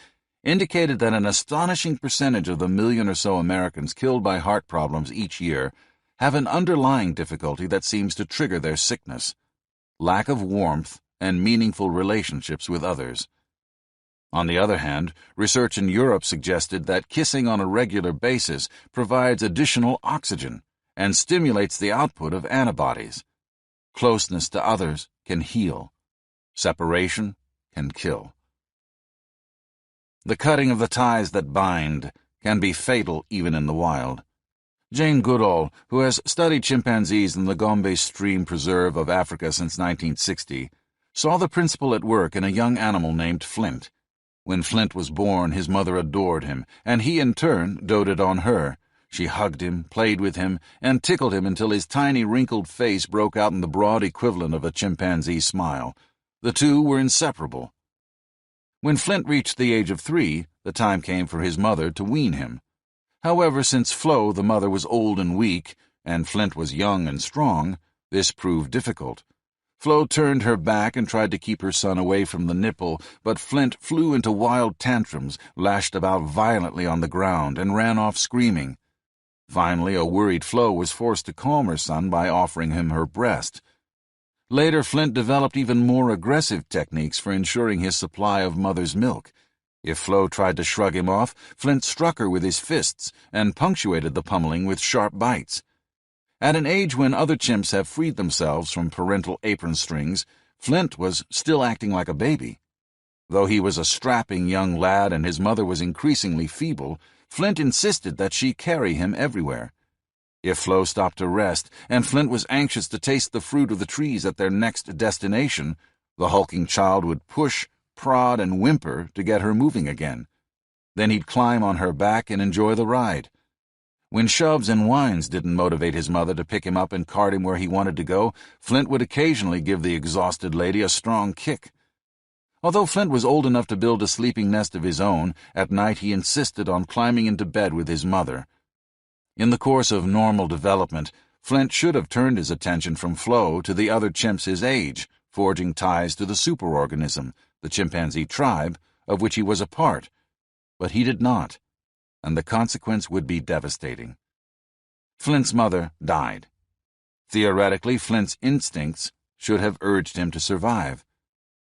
indicated that an astonishing percentage of the 1 million or so Americans killed by heart problems each year have an underlying difficulty that seems to trigger their sickness: lack of warmth and meaningful relationships with others. On the other hand, research in Europe suggested that kissing on a regular basis provides additional oxygen and stimulates the output of antibodies. Closeness to others can heal. Separation can kill. The cutting of the ties that bind can be fatal even in the wild. Jane Goodall, who has studied chimpanzees in the Gombe Stream Preserve of Africa since 1960, saw the principle at work in a young animal named Flint. When Flint was born, his mother adored him, and he in turn doted on her. She hugged him, played with him, and tickled him until his tiny wrinkled face broke out in the broad equivalent of a chimpanzee smile. The two were inseparable. When Flint reached the age of 3, the time came for his mother to wean him. However, since Flo, the mother, was old and weak, and Flint was young and strong, this proved difficult. Flo turned her back and tried to keep her son away from the nipple, but Flint flew into wild tantrums, lashed about violently on the ground, and ran off screaming. Finally, a worried Flo was forced to calm her son by offering him her breast. Later, Flint developed even more aggressive techniques for ensuring his supply of mother's milk. If Flo tried to shrug him off, Flint struck her with his fists and punctuated the pummeling with sharp bites. At an age when other chimps have freed themselves from parental apron strings, Flint was still acting like a baby. Though he was a strapping young lad and his mother was increasingly feeble, Flint insisted that she carry him everywhere. If Flo stopped to rest, and Flint was anxious to taste the fruit of the trees at their next destination, the hulking child would push, prod, and whimper to get her moving again. Then he'd climb on her back and enjoy the ride. When shoves and whines didn't motivate his mother to pick him up and cart him where he wanted to go, Flint would occasionally give the exhausted lady a strong kick. Although Flint was old enough to build a sleeping nest of his own, at night he insisted on climbing into bed with his mother. In the course of normal development, Flint should have turned his attention from Flo to the other chimps his age, forging ties to the superorganism, the chimpanzee tribe, of which he was a part. But he did not, and the consequence would be devastating. Flint's mother died. Theoretically, Flint's instincts should have urged him to survive.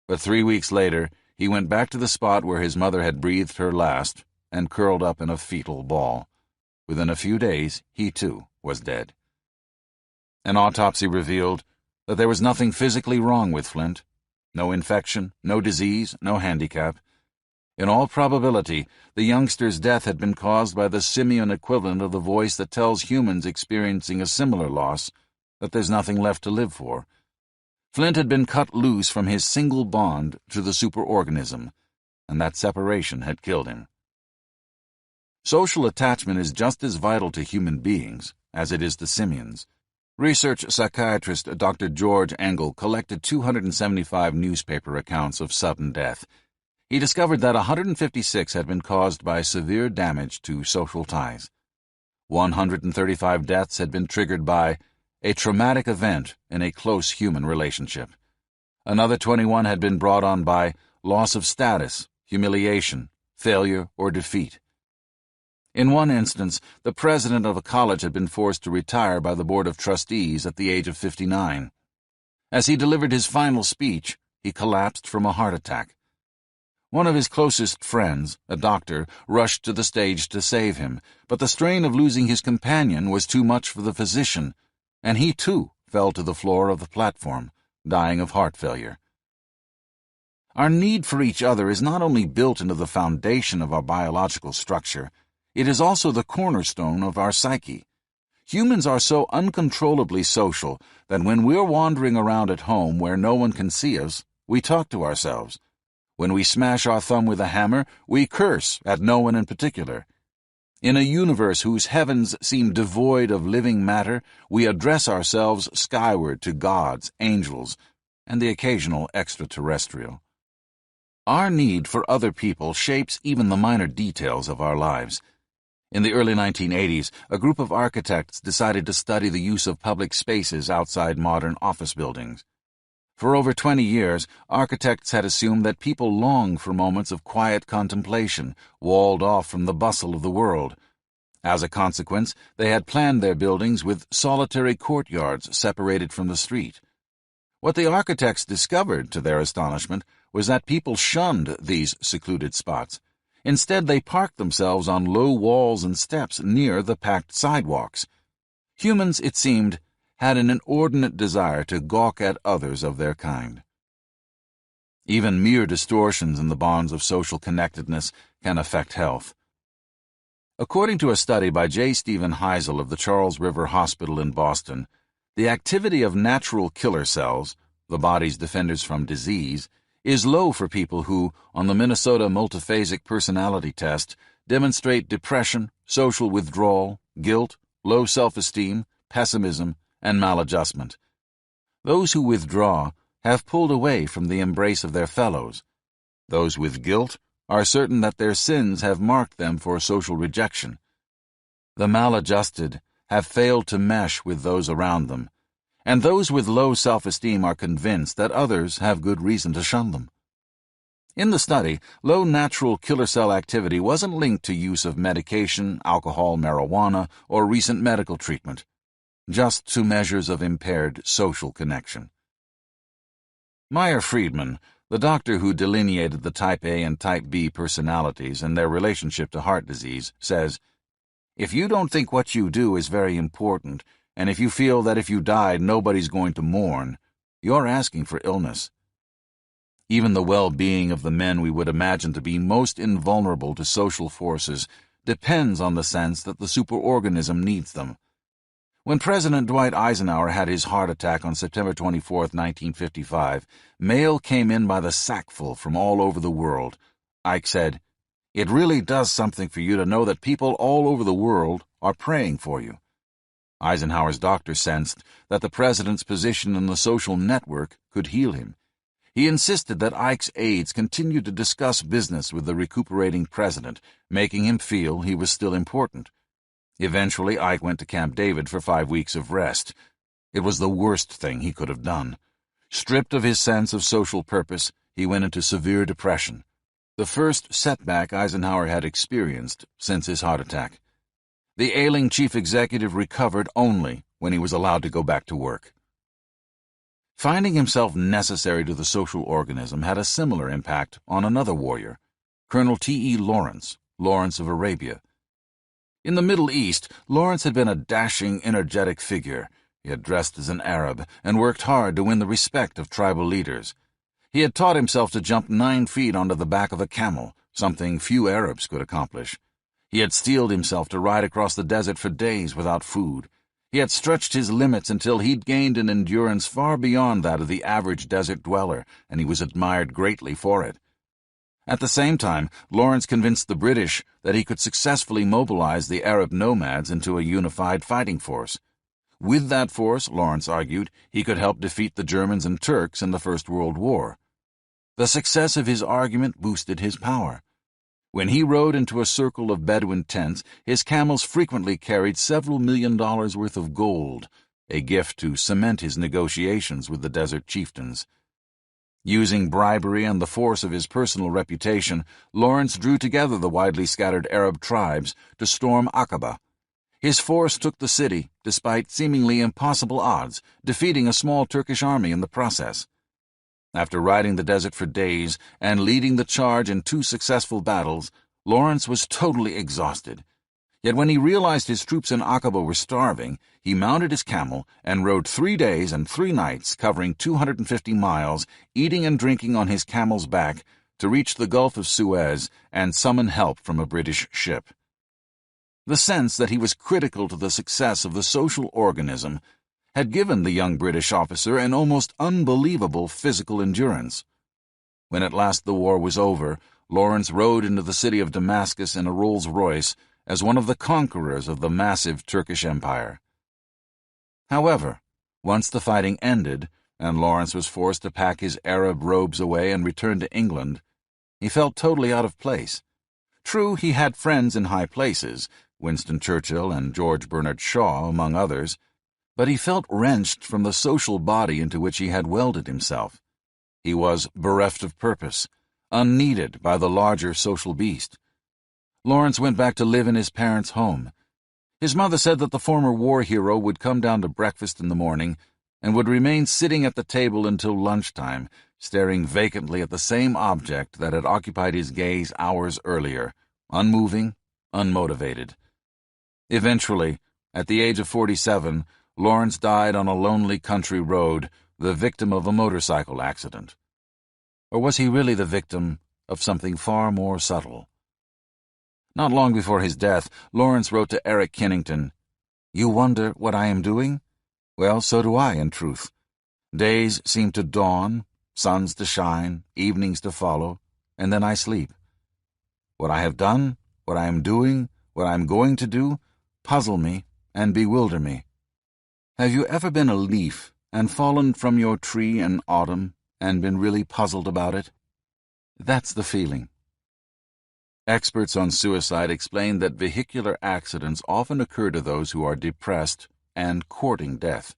But 3 weeks later, he went back to the spot where his mother had breathed her last and curled up in a fetal ball. Within a few days, he too was dead. An autopsy revealed that there was nothing physically wrong with Flint. No infection, no disease, no handicap. In all probability, the youngster's death had been caused by the simian equivalent of the voice that tells humans experiencing a similar loss that there's nothing left to live for. Flint had been cut loose from his single bond to the superorganism, and that separation had killed him. Social attachment is just as vital to human beings as it is to simians. Research psychiatrist Dr. George Engel collected 275 newspaper accounts of sudden death. He discovered that 156 had been caused by severe damage to social ties. 135 deaths had been triggered by a traumatic event in a close human relationship. Another 21 had been brought on by loss of status, humiliation, failure, or defeat. In one instance, the president of a college had been forced to retire by the board of trustees at the age of 59. As he delivered his final speech, he collapsed from a heart attack. One of his closest friends, a doctor, rushed to the stage to save him, but the strain of losing his companion was too much for the physician, and he too fell to the floor of the platform, dying of heart failure. Our need for each other is not only built into the foundation of our biological structure, it is also the cornerstone of our psyche. Humans are so uncontrollably social that when we're wandering around at home where no one can see us, we talk to ourselves. When we smash our thumb with a hammer, we curse at no one in particular. In a universe whose heavens seem devoid of living matter, we address ourselves skyward to gods, angels, and the occasional extraterrestrial. Our need for other people shapes even the minor details of our lives. In the early 1980s, a group of architects decided to study the use of public spaces outside modern office buildings. For over 20 years, architects had assumed that people long for moments of quiet contemplation, walled off from the bustle of the world. As a consequence, they had planned their buildings with solitary courtyards separated from the street. What the architects discovered, to their astonishment, was that people shunned these secluded spots. Instead, they parked themselves on low walls and steps near the packed sidewalks. Humans, it seemed, had an inordinate desire to gawk at others of their kind. Even mere distortions in the bonds of social connectedness can affect health. According to a study by J. Stephen Heisel of the Charles River Hospital in Boston, the activity of natural killer cells, the body's defenders from disease, is low for people who, on the Minnesota Multiphasic Personality Test, demonstrate depression, social withdrawal, guilt, low self-esteem, pessimism, and maladjustment. Those who withdraw have pulled away from the embrace of their fellows. Those with guilt are certain that their sins have marked them for social rejection. The maladjusted have failed to mesh with those around them, and those with low self-esteem are convinced that others have good reason to shun them. In the study, low natural killer cell activity wasn't linked to use of medication, alcohol, marijuana, or recent medical treatment, just to measures of impaired social connection. Meyer Friedman, the doctor who delineated the type A and type B personalities and their relationship to heart disease, says, "If you don't think what you do is very important, and if you feel that if you died nobody's going to mourn, you're asking for illness." Even the well-being of the men we would imagine to be most invulnerable to social forces depends on the sense that the superorganism needs them. When President Dwight Eisenhower had his heart attack on September 24, 1955, mail came in by the sackful from all over the world. Ike said, "It really does something for you to know that people all over the world are praying for you." Eisenhower's doctor sensed that the president's position in the social network could heal him. He insisted that Ike's aides continued to discuss business with the recuperating president, making him feel he was still important. Eventually, Ike went to Camp David for 5 weeks of rest. It was the worst thing he could have done. Stripped of his sense of social purpose, he went into severe depression, the first setback Eisenhower had experienced since his heart attack. The ailing chief executive recovered only when he was allowed to go back to work. Finding himself necessary to the social organism had a similar impact on another warrior, Colonel T.E. Lawrence of Arabia. In the Middle East, Lawrence had been a dashing, energetic figure. He had dressed as an Arab and worked hard to win the respect of tribal leaders. He had taught himself to jump 9 feet onto the back of a camel, something few Arabs could accomplish. He had steeled himself to ride across the desert for days without food. He had stretched his limits until he'd gained an endurance far beyond that of the average desert dweller, and he was admired greatly for it. At the same time, Lawrence convinced the British that he could successfully mobilize the Arab nomads into a unified fighting force. With that force, Lawrence argued, he could help defeat the Germans and Turks in the First World War. The success of his argument boosted his power. When he rode into a circle of Bedouin tents, his camels frequently carried several $1 million worth of gold, a gift to cement his negotiations with the desert chieftains. Using bribery and the force of his personal reputation, Lawrence drew together the widely scattered Arab tribes to storm Aqaba. His force took the city, despite seemingly impossible odds, defeating a small Turkish army in the process. After riding the desert for days and leading the charge in 2 successful battles, Lawrence was totally exhausted. Yet when he realized his troops in Aqaba were starving, he mounted his camel and rode 3 days and 3 nights, covering 250 miles, eating and drinking on his camel's back, to reach the Gulf of Suez and summon help from a British ship. The sense that he was critical to the success of the social organism had given the young British officer an almost unbelievable physical endurance. When at last the war was over, Lawrence rode into the city of Damascus in a Rolls-Royce as one of the conquerors of the massive Turkish Empire. However, once the fighting ended, and Lawrence was forced to pack his Arab robes away and return to England, he felt totally out of place. True, he had friends in high places, Winston Churchill and George Bernard Shaw among others, but he felt wrenched from the social body into which he had welded himself. He was bereft of purpose, unneeded by the larger social beast. Lawrence went back to live in his parents' home. His mother said that the former war hero would come down to breakfast in the morning and would remain sitting at the table until lunchtime, staring vacantly at the same object that had occupied his gaze hours earlier, unmoving, unmotivated. Eventually, at the age of 47, Lawrence died on a lonely country road, the victim of a motorcycle accident. Or was he really the victim of something far more subtle? Not long before his death, Lawrence wrote to Eric Kennington, "You wonder what I am doing? Well, so do I, in truth. Days seem to dawn, suns to shine, evenings to follow, and then I sleep. What I have done, what I am doing, what I am going to do, puzzle me and bewilder me. Have you ever been a leaf and fallen from your tree in autumn and been really puzzled about it? That's the feeling." Experts on suicide explain that vehicular accidents often occur to those who are depressed and courting death.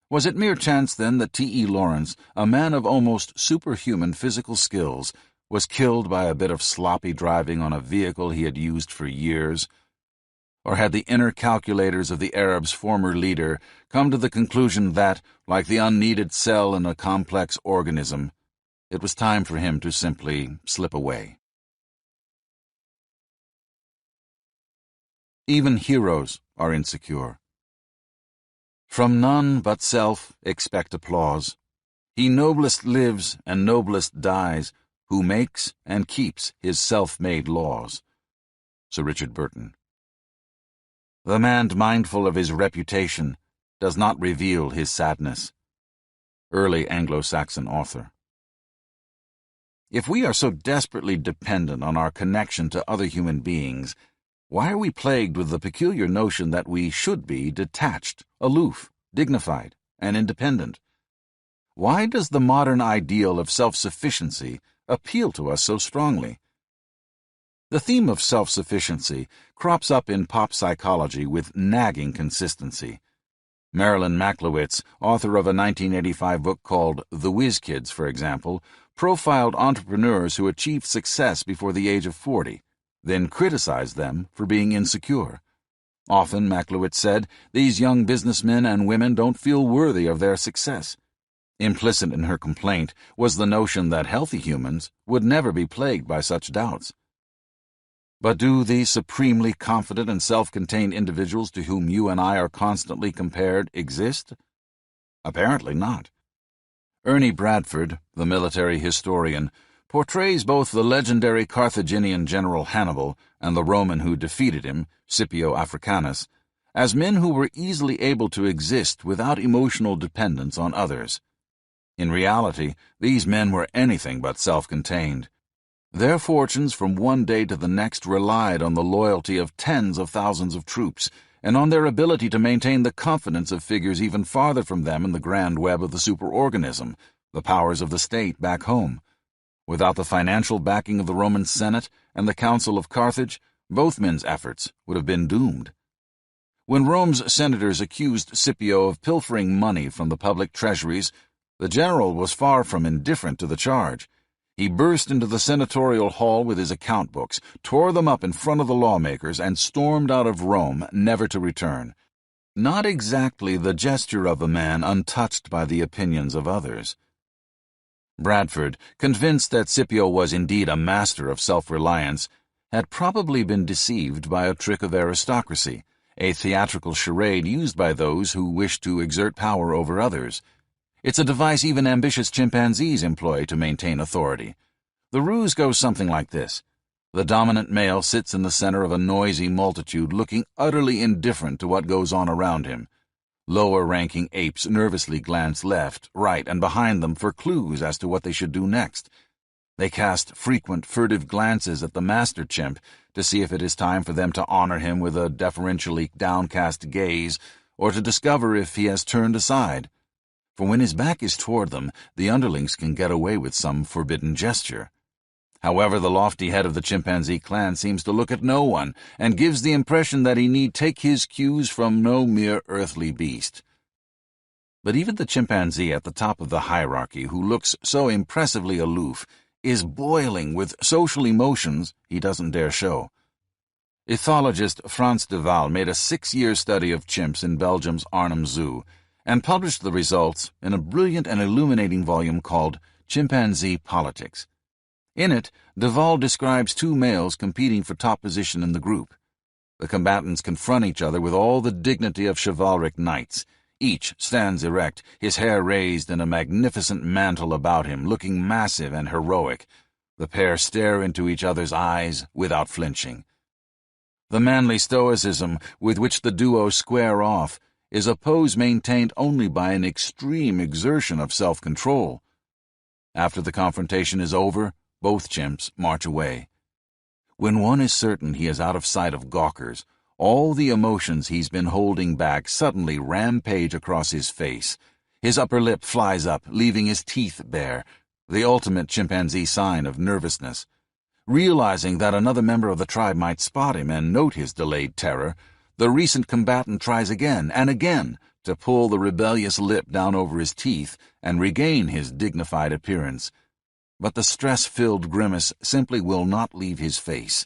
Was it mere chance, then, that T.E. Lawrence, a man of almost superhuman physical skills, was killed by a bit of sloppy driving on a vehicle he had used for years? Or had the inner calculators of the Arab's former leader come to the conclusion that, like the unneeded cell in a complex organism, it was time for him to simply slip away? Even heroes are insecure. From none but self expect applause. He noblest lives and noblest dies, who makes and keeps his self-made laws. Sir Richard Burton. The man mindful of his reputation does not reveal his sadness. Early Anglo-Saxon author. If we are so desperately dependent on our connection to other human beings, why are we plagued with the peculiar notion that we should be detached, aloof, dignified, and independent? Why does the modern ideal of self-sufficiency appeal to us so strongly? The theme of self-sufficiency crops up in pop psychology with nagging consistency. Marilyn Maklowitz, author of a 1985 book called The Whiz Kids, for example, profiled entrepreneurs who achieved success before the age of 40, then criticized them for being insecure. Often, Maklowitz said, these young businessmen and women don't feel worthy of their success. Implicit in her complaint was the notion that healthy humans would never be plagued by such doubts. But do these supremely confident and self-contained individuals to whom you and I are constantly compared exist? Apparently not. Ernie Bradford, the military historian, portrays both the legendary Carthaginian general Hannibal and the Roman who defeated him, Scipio Africanus, as men who were easily able to exist without emotional dependence on others. In reality, these men were anything but self-contained. Their fortunes from one day to the next relied on the loyalty of tens of thousands of troops and on their ability to maintain the confidence of figures even farther from them in the grand web of the superorganism, the powers of the state back home. Without the financial backing of the Roman Senate and the Council of Carthage, both men's efforts would have been doomed. When Rome's senators accused Scipio of pilfering money from the public treasuries, the general was far from indifferent to the charge. He burst into the senatorial hall with his account books, tore them up in front of the lawmakers, and stormed out of Rome, never to return. Not exactly the gesture of a man untouched by the opinions of others. Bradford, convinced that Scipio was indeed a master of self-reliance, had probably been deceived by a trick of aristocracy, a theatrical charade used by those who wish to exert power over others. It's a device even ambitious chimpanzees employ to maintain authority. The ruse goes something like this. The dominant male sits in the center of a noisy multitude, looking utterly indifferent to what goes on around him. Lower-ranking apes nervously glance left, right, and behind them for clues as to what they should do next. They cast frequent, furtive glances at the master chimp to see if it is time for them to honor him with a deferentially downcast gaze, or to discover if he has turned aside. For when his back is toward them, the underlings can get away with some forbidden gesture. However, the lofty head of the chimpanzee clan seems to look at no one, and gives the impression that he need take his cues from no mere earthly beast. But even the chimpanzee at the top of the hierarchy, who looks so impressively aloof, is boiling with social emotions he doesn't dare show. Ethologist Frans de Waal made a 6-year study of chimps in Belgium's Arnhem Zoo, and published the results in a brilliant and illuminating volume called Chimpanzee Politics. In it, de Waal describes 2 males competing for top position in the group. The combatants confront each other with all the dignity of chivalric knights. Each stands erect, his hair raised and a magnificent mantle about him, looking massive and heroic. The pair stare into each other's eyes without flinching. The manly stoicism with which the duo square off is a pose maintained only by an extreme exertion of self-control. After the confrontation is over, both chimps march away. When one is certain he is out of sight of gawkers, all the emotions he's been holding back suddenly rampage across his face. His upper lip flies up, leaving his teeth bare, the ultimate chimpanzee sign of nervousness. Realizing that another member of the tribe might spot him and note his delayed terror, the recent combatant tries again and again to pull the rebellious lip down over his teeth and regain his dignified appearance. But the stress-filled grimace simply will not leave his face.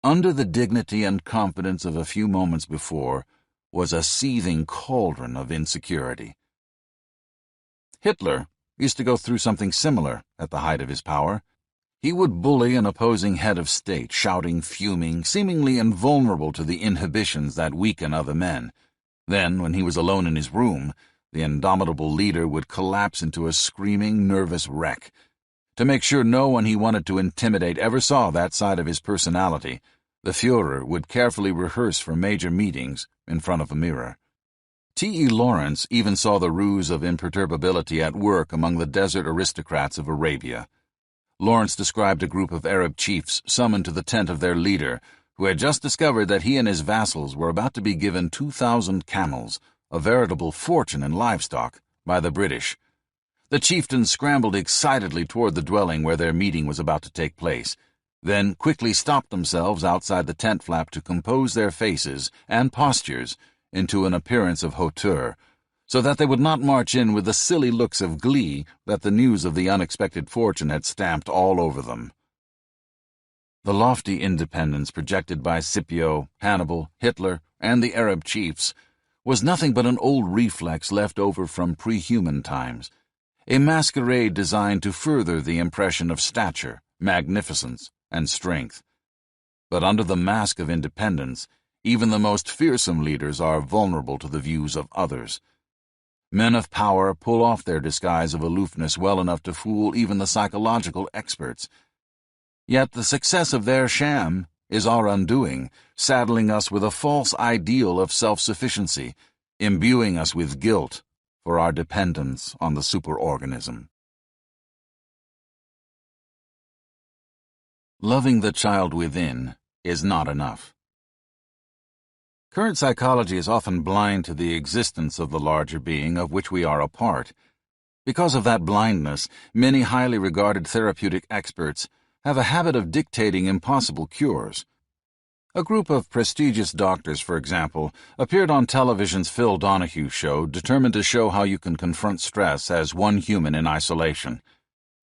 Under the dignity and confidence of a few moments before was a seething cauldron of insecurity. Hitler used to go through something similar at the height of his power. He would bully an opposing head of state, shouting, fuming, seemingly invulnerable to the inhibitions that weaken other men. Then, when he was alone in his room, the indomitable leader would collapse into a screaming, nervous wreck. To make sure no one he wanted to intimidate ever saw that side of his personality, the Führer would carefully rehearse for major meetings in front of a mirror. T.E. Lawrence even saw the ruse of imperturbability at work among the desert aristocrats of Arabia. Lawrence described a group of Arab chiefs summoned to the tent of their leader, who had just discovered that he and his vassals were about to be given 2,000 camels, a veritable fortune in livestock, by the British. The chieftains scrambled excitedly toward the dwelling where their meeting was about to take place, then quickly stopped themselves outside the tent flap to compose their faces and postures into an appearance of hauteur, so that they would not march in with the silly looks of glee that the news of the unexpected fortune had stamped all over them. The lofty independence projected by Scipio, Hannibal, Hitler, and the Arab chiefs was nothing but an old reflex left over from pre-human times, a masquerade designed to further the impression of stature, magnificence, and strength. But under the mask of independence, even the most fearsome leaders are vulnerable to the views of others. Men of power pull off their disguise of aloofness well enough to fool even the psychological experts. Yet the success of their sham is our undoing, saddling us with a false ideal of self-sufficiency, imbuing us with guilt for our dependence on the superorganism. Loving the child within is not enough. Current psychology is often blind to the existence of the larger being of which we are a part. Because of that blindness, many highly regarded therapeutic experts have a habit of dictating impossible cures. A group of prestigious doctors, for example, appeared on television's Phil Donahue show, determined to show how you can confront stress as one human in isolation.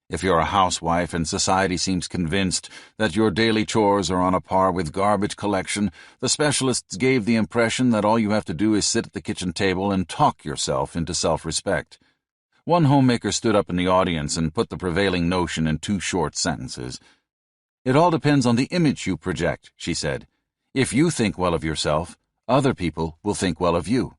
If you're a housewife and society seems convinced that your daily chores are on a par with garbage collection, the specialists gave the impression that all you have to do is sit at the kitchen table and talk yourself into self-respect. One homemaker stood up in the audience and put the prevailing notion in 2 short sentences. "It all depends on the image you project," she said. "If you think well of yourself, other people will think well of you."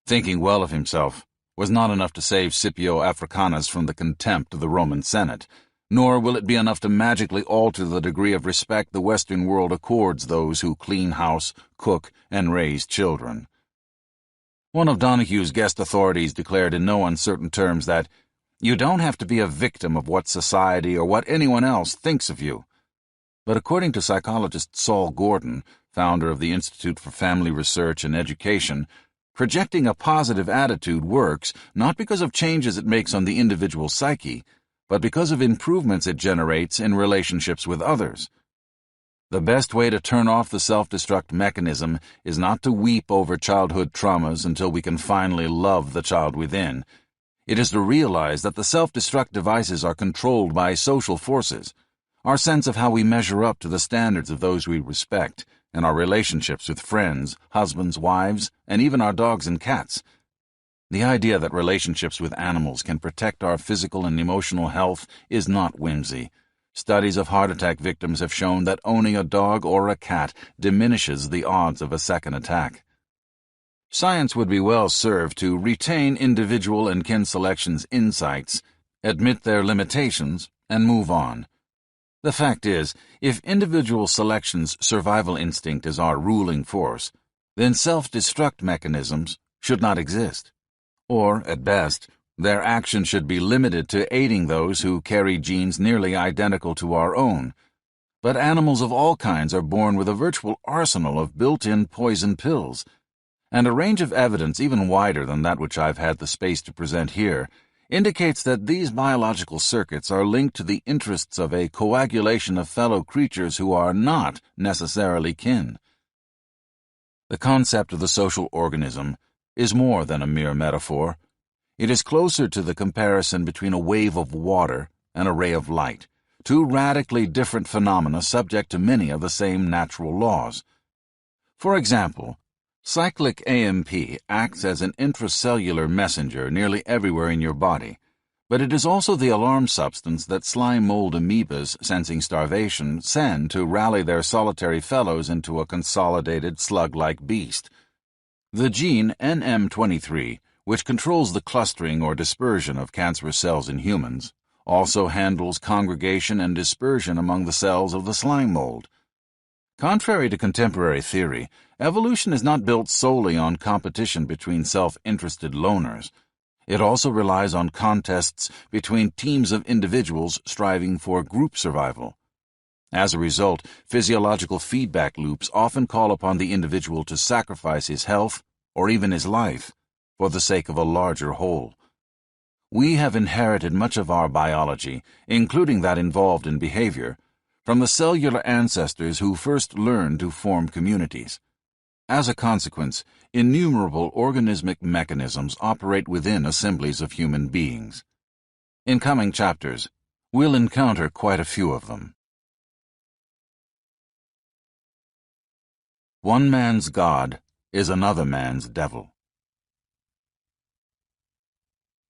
Thinking well of himself was not enough to save Scipio Africanus from the contempt of the Roman Senate, nor will it be enough to magically alter the degree of respect the Western world accords those who clean house, cook, and raise children. One of Donohue's guest authorities declared in no uncertain terms that you don't have to be a victim of what society or what anyone else thinks of you. But according to psychologist Saul Gordon, founder of the Institute for Family Research and Education, projecting a positive attitude works not because of changes it makes on the individual psyche, but because of improvements it generates in relationships with others. The best way to turn off the self-destruct mechanism is not to weep over childhood traumas until we can finally love the child within. It is to realize that the self-destruct devices are controlled by social forces, our sense of how we measure up to the standards of those we respect, and our relationships with friends, husbands, wives, and even our dogs and cats. The idea that relationships with animals can protect our physical and emotional health is not whimsy. Studies of heart attack victims have shown that owning a dog or a cat diminishes the odds of a second attack. Science would be well served to retain individual and kin selection's insights, admit their limitations, and move on. The fact is, if individual selection's survival instinct is our ruling force, then self-destruct mechanisms should not exist. Or, at best, their action should be limited to aiding those who carry genes nearly identical to our own. But animals of all kinds are born with a virtual arsenal of built-in poison pills, and a range of evidence even wider than that which I've had the space to present here indicates that these biological circuits are linked to the interests of a coagulation of fellow creatures who are not necessarily kin. The concept of the social organism is more than a mere metaphor. It is closer to the comparison between a wave of water and a ray of light, 2 radically different phenomena subject to many of the same natural laws. For example, cyclic AMP acts as an intracellular messenger nearly everywhere in your body, but it is also the alarm substance that slime mold amoebas sensing starvation send to rally their solitary fellows into a consolidated slug-like beast. The gene NM23, which controls the clustering or dispersion of cancerous cells in humans, also handles congregation and dispersion among the cells of the slime mold. Contrary to contemporary theory, evolution is not built solely on competition between self-interested loners. It also relies on contests between teams of individuals striving for group survival. As a result, physiological feedback loops often call upon the individual to sacrifice his health, or even his life, for the sake of a larger whole. We have inherited much of our biology, including that involved in behavior, from the cellular ancestors who first learned to form communities. As a consequence, innumerable organismic mechanisms operate within assemblies of human beings. In coming chapters, we'll encounter quite a few of them. One man's God is another man's devil.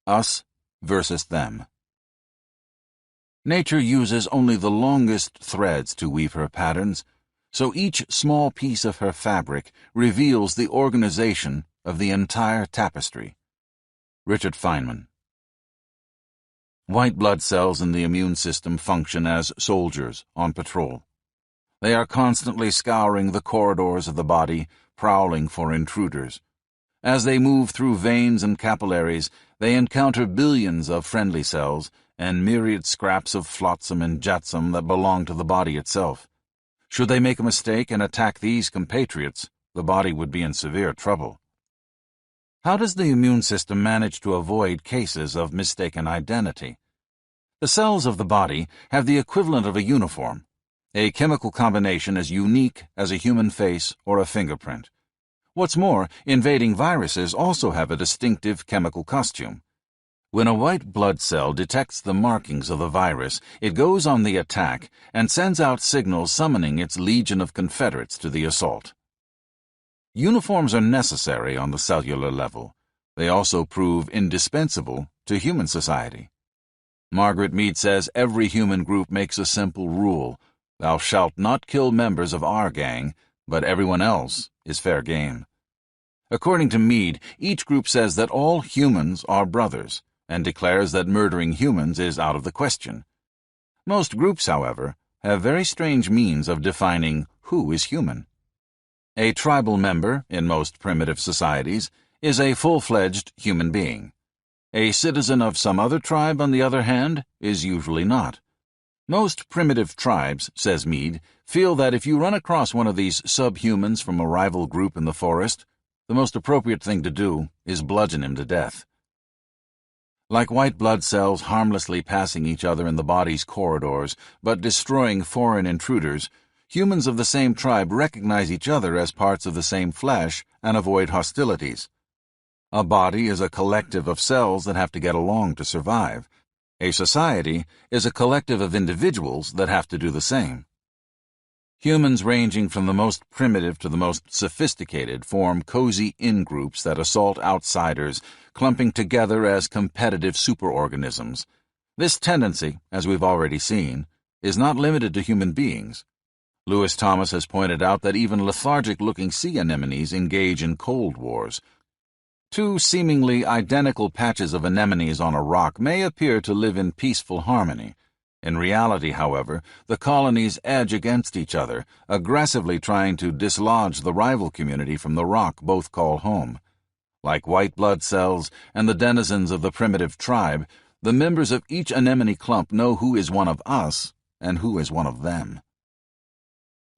Us versus them. Nature uses only the longest threads to weave her patterns, so each small piece of her fabric reveals the organization of the entire tapestry. Richard Feynman. White blood cells in the immune system function as soldiers on patrol. They are constantly scouring the corridors of the body, prowling for intruders. As they move through veins and capillaries, they encounter billions of friendly cells and myriad scraps of flotsam and jetsam that belong to the body itself. Should they make a mistake and attack these compatriots, the body would be in severe trouble. How does the immune system manage to avoid cases of mistaken identity? The cells of the body have the equivalent of a uniform, a chemical combination as unique as a human face or a fingerprint. What's more, invading viruses also have a distinctive chemical costume. When a white blood cell detects the markings of the virus, it goes on the attack and sends out signals summoning its legion of confederates to the assault. Uniforms are necessary on the cellular level. They also prove indispensable to human society. Margaret Mead says every human group makes a simple rule: thou shalt not kill members of our gang, but everyone else is fair game. According to Mead, each group says that all humans are brothers, and declares that murdering humans is out of the question. Most groups, however, have very strange means of defining who is human. A tribal member, in most primitive societies, is a full-fledged human being. A citizen of some other tribe, on the other hand, is usually not. Most primitive tribes, says Mead, feel that if you run across one of these subhumans from a rival group in the forest, the most appropriate thing to do is bludgeon him to death. Like white blood cells harmlessly passing each other in the body's corridors, but destroying foreign intruders, humans of the same tribe recognize each other as parts of the same flesh and avoid hostilities. A body is a collective of cells that have to get along to survive. A society is a collective of individuals that have to do the same. Humans ranging from the most primitive to the most sophisticated form cozy in-groups that assault outsiders, clumping together as competitive superorganisms. This tendency, as we've already seen, is not limited to human beings. Lewis Thomas has pointed out that even lethargic-looking sea anemones engage in cold wars. Two seemingly identical patches of anemones on a rock may appear to live in peaceful harmony. In reality, however, the colonies edge against each other, aggressively trying to dislodge the rival community from the rock both call home. Like white blood cells and the denizens of the primitive tribe, the members of each anemone clump know who is one of us and who is one of them.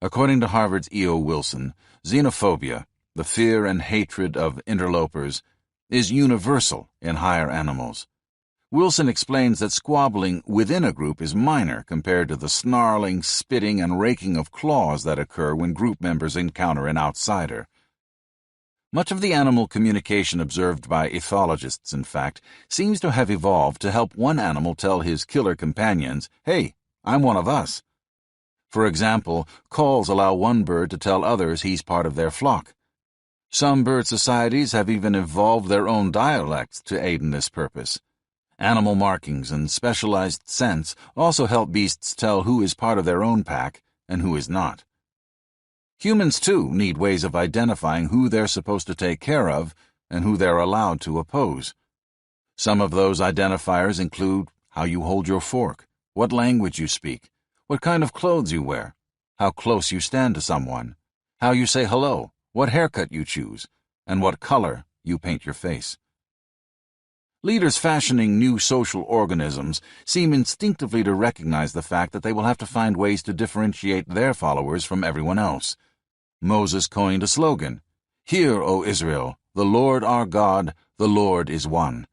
According to Harvard's E.O. Wilson, xenophobia, the fear and hatred of interlopers, is universal in higher animals. Wilson explains that squabbling within a group is minor compared to the snarling, spitting, and raking of claws that occur when group members encounter an outsider. Much of the animal communication observed by ethologists, in fact, seems to have evolved to help one animal tell his killer companions, "Hey, I'm one of us." For example, calls allow one bird to tell others he's part of their flock. Some bird societies have even evolved their own dialects to aid in this purpose. Animal markings and specialized scents also help beasts tell who is part of their own pack and who is not. Humans, too, need ways of identifying who they're supposed to take care of and who they're allowed to oppose. Some of those identifiers include how you hold your fork, what language you speak, what kind of clothes you wear, how close you stand to someone, how you say hello, what haircut you choose, and what color you paint your face. Leaders fashioning new social organisms seem instinctively to recognize the fact that they will have to find ways to differentiate their followers from everyone else. Moses coined a slogan, "Hear, O Israel, the Lord our God, the Lord is one."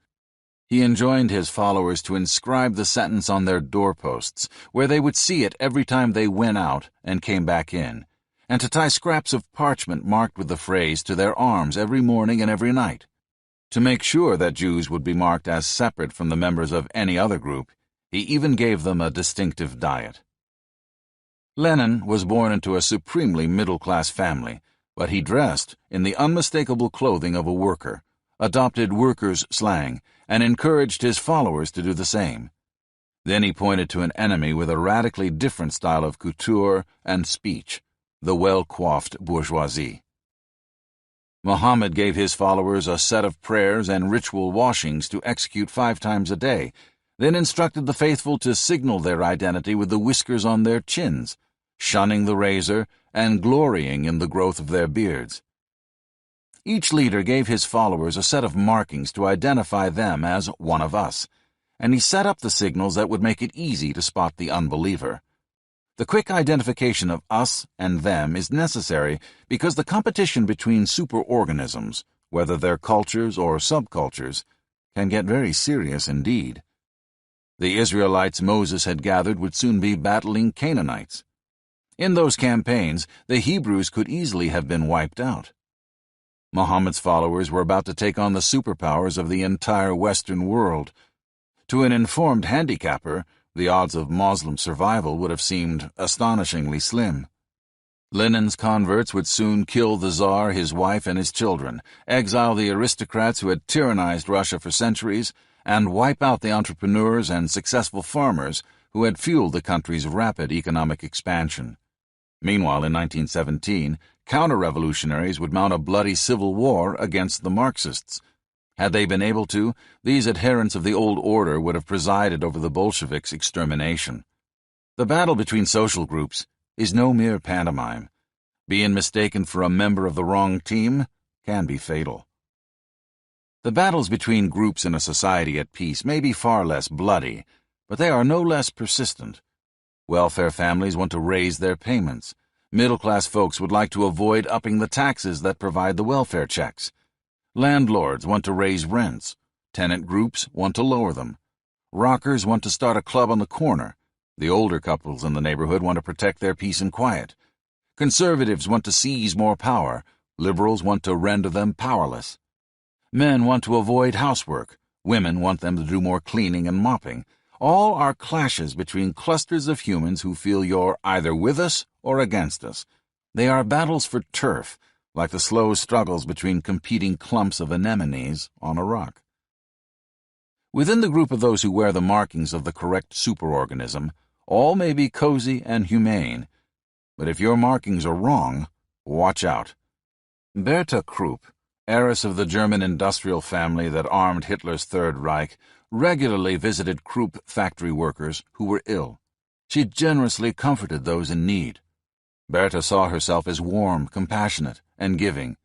He enjoined his followers to inscribe the sentence on their doorposts, where they would see it every time they went out and came back in, and to tie scraps of parchment marked with the phrase to their arms every morning and every night. To make sure that Jews would be marked as separate from the members of any other group, he even gave them a distinctive diet. Lenin was born into a supremely middle-class family, but he dressed in the unmistakable clothing of a worker, adopted workers' slang, and encouraged his followers to do the same. Then he pointed to an enemy with a radically different style of couture and speech, the well-coiffed bourgeoisie. Muhammad gave his followers a set of prayers and ritual washings to execute 5 times a day, then instructed the faithful to signal their identity with the whiskers on their chins, shunning the razor and glorying in the growth of their beards. Each leader gave his followers a set of markings to identify them as one of us, and he set up the signals that would make it easy to spot the unbeliever. The quick identification of us and them is necessary because the competition between superorganisms, whether they're cultures or subcultures, can get very serious indeed. The Israelites Moses had gathered would soon be battling Canaanites. In those campaigns, the Hebrews could easily have been wiped out. Muhammad's followers were about to take on the superpowers of the entire Western world. To an informed handicapper, the odds of Muslim survival would have seemed astonishingly slim. Lenin's converts would soon kill the Tsar, his wife, and his children, exile the aristocrats who had tyrannized Russia for centuries, and wipe out the entrepreneurs and successful farmers who had fueled the country's rapid economic expansion. Meanwhile, in 1917, counter-revolutionaries would mount a bloody civil war against the Marxists. Had they been able to, these adherents of the old order would have presided over the Bolsheviks' extermination. The battle between social groups is no mere pantomime. Being mistaken for a member of the wrong team can be fatal. The battles between groups in a society at peace may be far less bloody, but they are no less persistent. Welfare families want to raise their payments. Middle-class folks would like to avoid upping the taxes that provide the welfare checks. Landlords want to raise rents. Tenant groups want to lower them. Rockers want to start a club on the corner. The older couples in the neighborhood want to protect their peace and quiet. Conservatives want to seize more power. Liberals want to render them powerless. Men want to avoid housework. Women want them to do more cleaning and mopping. All are clashes between clusters of humans who feel you're either with us or against us. They are battles for turf, like the slow struggles between competing clumps of anemones on a rock. Within the group of those who wear the markings of the correct superorganism, all may be cozy and humane. But if your markings are wrong, watch out. Berta Krupp, heiress of the German industrial family that armed Hitler's Third Reich, regularly visited Krupp factory workers who were ill. She generously comforted those in need. Berta saw herself as warm, compassionate, and giving.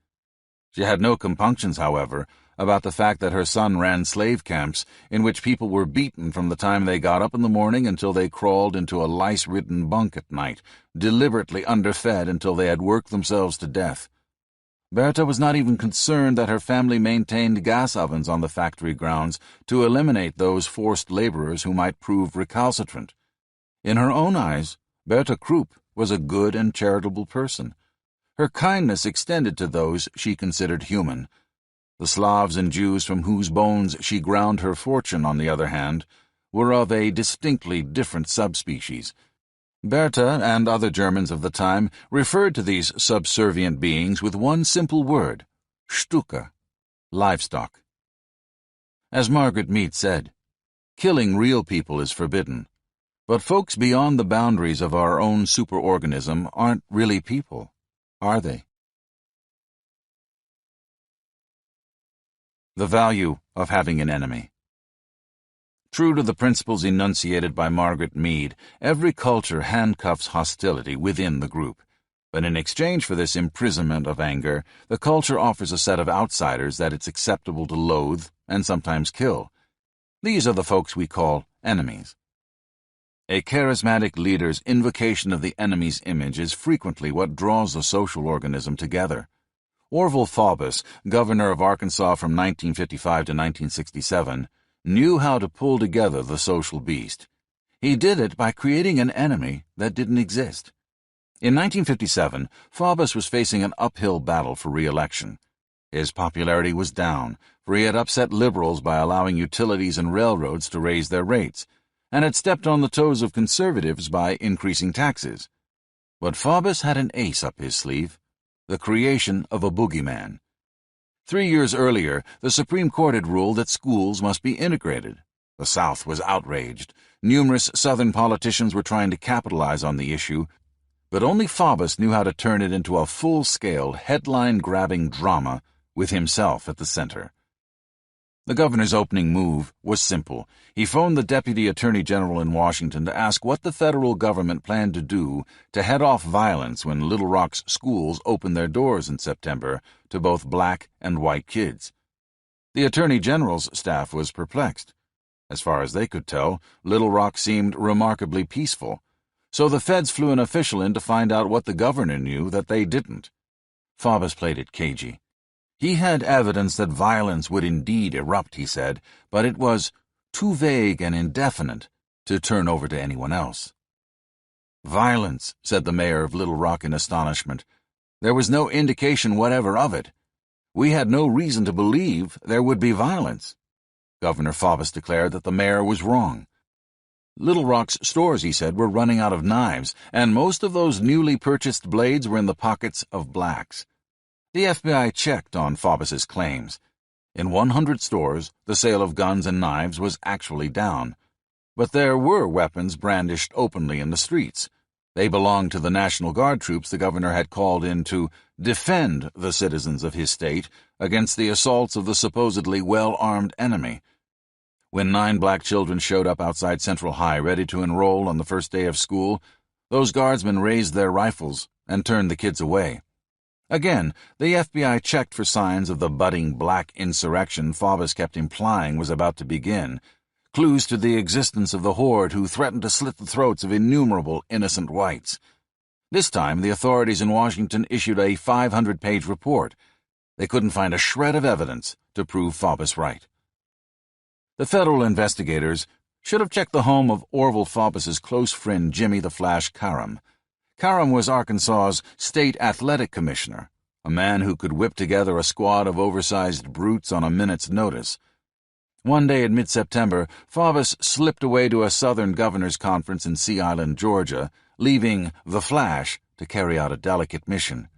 She had no compunctions, however, about the fact that her son ran slave camps in which people were beaten from the time they got up in the morning until they crawled into a lice-ridden bunk at night, deliberately underfed until they had worked themselves to death. Berta was not even concerned that her family maintained gas ovens on the factory grounds to eliminate those forced laborers who might prove recalcitrant. In her own eyes, Berta Krupp was a good and charitable person. Her kindness extended to those she considered human. The Slavs and Jews from whose bones she ground her fortune, on the other hand, were of a distinctly different subspecies. Berta and other Germans of the time referred to these subservient beings with one simple word: Stücke, livestock. As Margaret Mead said, killing real people is forbidden, but folks beyond the boundaries of our own superorganism aren't really people, are they? The value of having an enemy. True to the principles enunciated by Margaret Mead, every culture handcuffs hostility within the group. But in exchange for this imprisonment of anger, the culture offers a set of outsiders that it's acceptable to loathe and sometimes kill. These are the folks we call enemies. A charismatic leader's invocation of the enemy's image is frequently what draws the social organism together. Orville Faubus, governor of Arkansas from 1955 to 1967, knew how to pull together the social beast. He did it by creating an enemy that didn't exist. In 1957, Faubus was facing an uphill battle for re-election. His popularity was down, for he had upset liberals by allowing utilities and railroads to raise their rates, and had stepped on the toes of conservatives by increasing taxes. But Faubus had an ace up his sleeve: the creation of a boogeyman. 3 years earlier, the Supreme Court had ruled that schools must be integrated. The South was outraged. Numerous Southern politicians were trying to capitalize on the issue, but only Faubus knew how to turn it into a full-scale, headline-grabbing drama with himself at the center. The governor's opening move was simple. He phoned the Deputy Attorney General in Washington to ask what the federal government planned to do to head off violence when Little Rock's schools opened their doors in September to both black and white kids. The Attorney General's staff was perplexed. As far as they could tell, Little Rock seemed remarkably peaceful, so the feds flew an official in to find out what the governor knew that they didn't. Faubus played it cagey. He had evidence that violence would indeed erupt, he said, but it was too vague and indefinite to turn over to anyone else. Violence, said the mayor of Little Rock in astonishment. There was no indication whatever of it. We had no reason to believe there would be violence. Governor Faubus declared that the mayor was wrong. Little Rock's stores, he said, were running out of knives, and most of those newly purchased blades were in the pockets of blacks. The FBI checked on Faubus's claims. In 100 stores, the sale of guns and knives was actually down. But there were weapons brandished openly in the streets. They belonged to the National Guard troops the governor had called in to defend the citizens of his state against the assaults of the supposedly well-armed enemy. When 9 black children showed up outside Central High ready to enroll on the first day of school, those guardsmen raised their rifles and turned the kids away. Again, the FBI checked for signs of the budding black insurrection Faubus kept implying was about to begin, clues to the existence of the horde who threatened to slit the throats of innumerable innocent whites. This time, the authorities in Washington issued a 500-page report. They couldn't find a shred of evidence to prove Faubus right. The federal investigators should have checked the home of Orville Faubus's close friend Jimmy the Flash Karam. Karam was Arkansas's state athletic commissioner, a man who could whip together a squad of oversized brutes on a minute's notice. One day in mid-September, Faubus slipped away to a Southern Governors Conference in Sea Island, Georgia, leaving the Flash to carry out a delicate mission.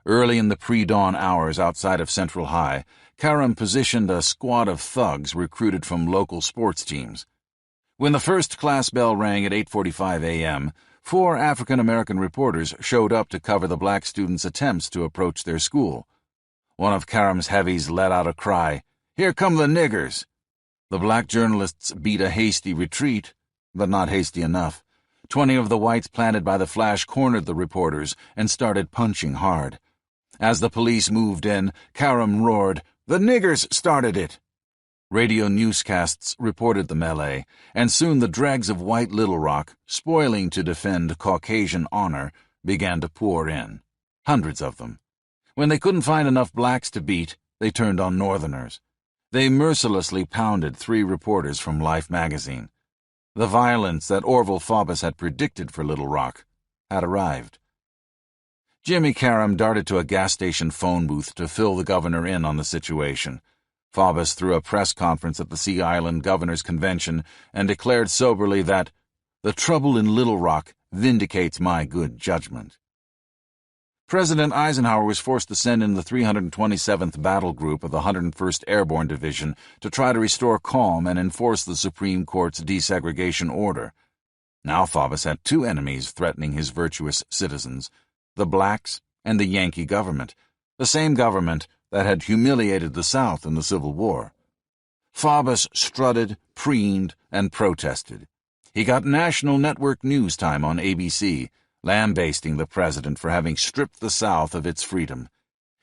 Early in the pre-dawn hours outside of Central High, Karam positioned a squad of thugs recruited from local sports teams. When the first class bell rang at 8:45 a.m., 4 African-American reporters showed up to cover the black students' attempts to approach their school. One of Karam's heavies let out a cry, "Here come the niggers!" The black journalists beat a hasty retreat, but not hasty enough. 20 of the whites planted by the Flash cornered the reporters and started punching hard. As the police moved in, Karam roared, "The niggers started it!" Radio newscasts reported the melee, and soon the dregs of white Little Rock, spoiling to defend Caucasian honor, began to pour in. Hundreds of them. When they couldn't find enough blacks to beat, they turned on Northerners. They mercilessly pounded 3 reporters from Life magazine. The violence that Orville Faubus had predicted for Little Rock had arrived. Jimmy Karam darted to a gas station phone booth to fill the governor in on the situation. Faubus threw a press conference at the Sea Island Governors Convention and declared soberly that the trouble in Little Rock vindicates my good judgment. President Eisenhower was forced to send in the 327th Battle Group of the 101st Airborne Division to try to restore calm and enforce the Supreme Court's desegregation order. Now Faubus had 2 enemies threatening his virtuous citizens, the blacks and the Yankee government, the same government that had humiliated the South in the Civil War. Faubus strutted, preened, and protested. He got national network news time on ABC, lambasting the president for having stripped the South of its freedom.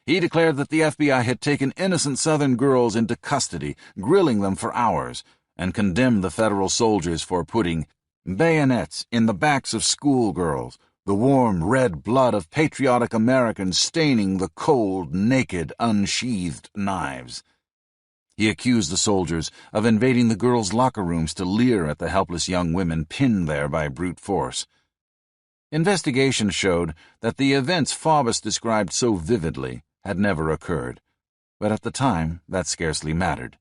He declared that the FBI had taken innocent Southern girls into custody, grilling them for hours, and condemned the federal soldiers for putting bayonets in the backs of schoolgirls, the warm red blood of patriotic Americans staining the cold, naked, unsheathed knives. He accused the soldiers of invading the girls' locker rooms to leer at the helpless young women pinned there by brute force. Investigation showed that the events Faubus described so vividly had never occurred, but at the time that scarcely mattered.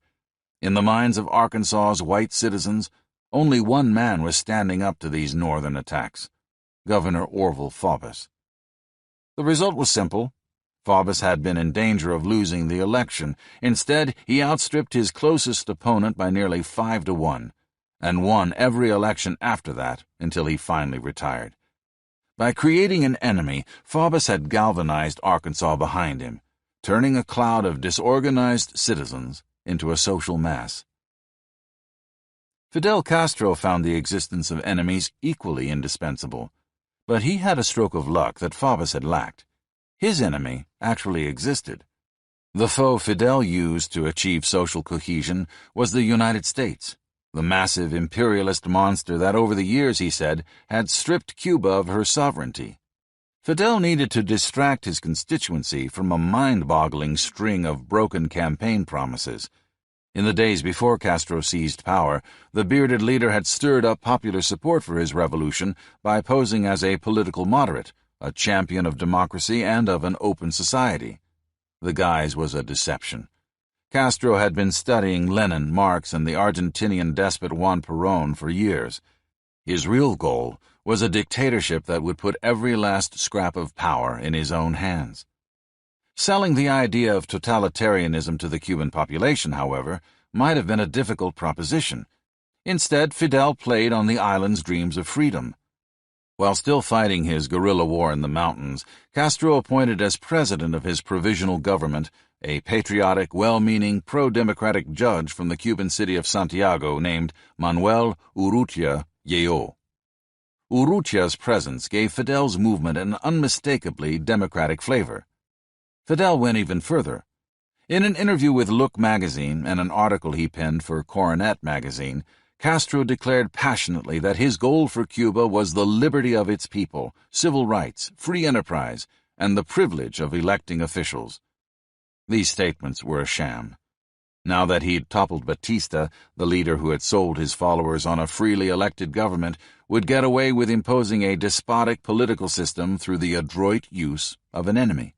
In the minds of Arkansas's white citizens, only one man was standing up to these northern attacks: Governor Orville Faubus. The result was simple. Faubus had been in danger of losing the election. Instead, he outstripped his closest opponent by nearly 5-1, and won every election after that until he finally retired. By creating an enemy, Faubus had galvanized Arkansas behind him, turning a cloud of disorganized citizens into a social mass. Fidel Castro found the existence of enemies equally indispensable. But he had a stroke of luck that Faubus had lacked. His enemy actually existed. The foe Fidel used to achieve social cohesion was the United States, the massive imperialist monster that over the years, he said, had stripped Cuba of her sovereignty. Fidel needed to distract his constituency from a mind-boggling string of broken campaign promises. In the days before Castro seized power, the bearded leader had stirred up popular support for his revolution by posing as a political moderate, a champion of democracy and of an open society. The guise was a deception. Castro had been studying Lenin, Marx, and the Argentinian despot Juan Perón for years. His real goal was a dictatorship that would put every last scrap of power in his own hands. Selling the idea of totalitarianism to the Cuban population, however, might have been a difficult proposition. Instead, Fidel played on the island's dreams of freedom. While still fighting his guerrilla war in the mountains, Castro appointed as president of his provisional government a patriotic, well-meaning, pro-democratic judge from the Cuban city of Santiago named Manuel Urrutia Yeo. Urrutia's presence gave Fidel's movement an unmistakably democratic flavor. Fidel went even further. In an interview with Look magazine and an article he penned for Coronet magazine, Castro declared passionately that his goal for Cuba was the liberty of its people, civil rights, free enterprise, and the privilege of electing officials. These statements were a sham. Now that he'd toppled Batista, the leader who had sold his followers on a freely elected government would get away with imposing a despotic political system through the adroit use of an enemy.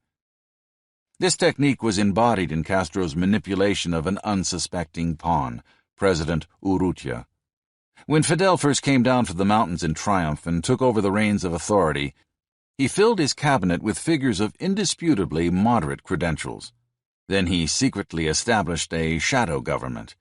This technique was embodied in Castro's manipulation of an unsuspecting pawn, President Urrutia. When Fidel first came down from the mountains in triumph and took over the reins of authority, he filled his cabinet with figures of indisputably moderate credentials. Then he secretly established a shadow government.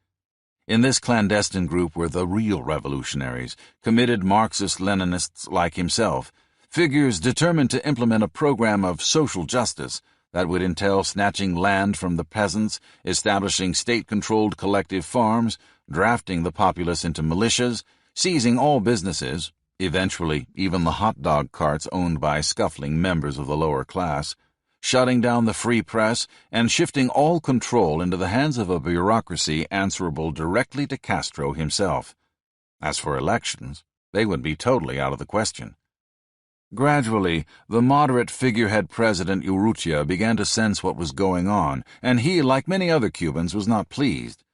In this clandestine group were the real revolutionaries, committed Marxist-Leninists like himself, figures determined to implement a program of social justice that would entail snatching land from the peasants, establishing state-controlled collective farms, drafting the populace into militias, seizing all businesses, eventually even the hot dog carts owned by scuffling members of the lower class, shutting down the free press, and shifting all control into the hands of a bureaucracy answerable directly to Castro himself. As for elections, they would be totally out of the question. Gradually, the moderate figurehead President Urrutia began to sense what was going on, and he, like many other Cubans, was not pleased.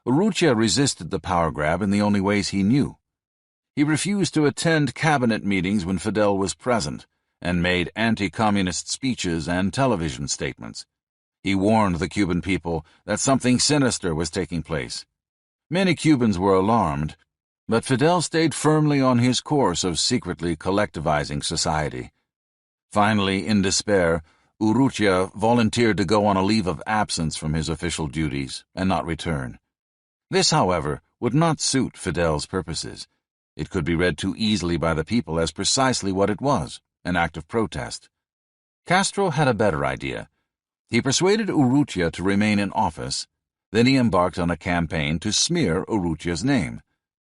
Urrutia resisted the power grab in the only ways he knew. He refused to attend cabinet meetings when Fidel was present, and made anti-communist speeches and television statements. He warned the Cuban people that something sinister was taking place. Many Cubans were alarmed, but Fidel stayed firmly on his course of secretly collectivizing society. Finally, in despair, Urrutia volunteered to go on a leave of absence from his official duties and not return. This, however, would not suit Fidel's purposes. It could be read too easily by the people as precisely what it was, an act of protest. Castro had a better idea. He persuaded Urrutia to remain in office, then he embarked on a campaign to smear Urrutia's name.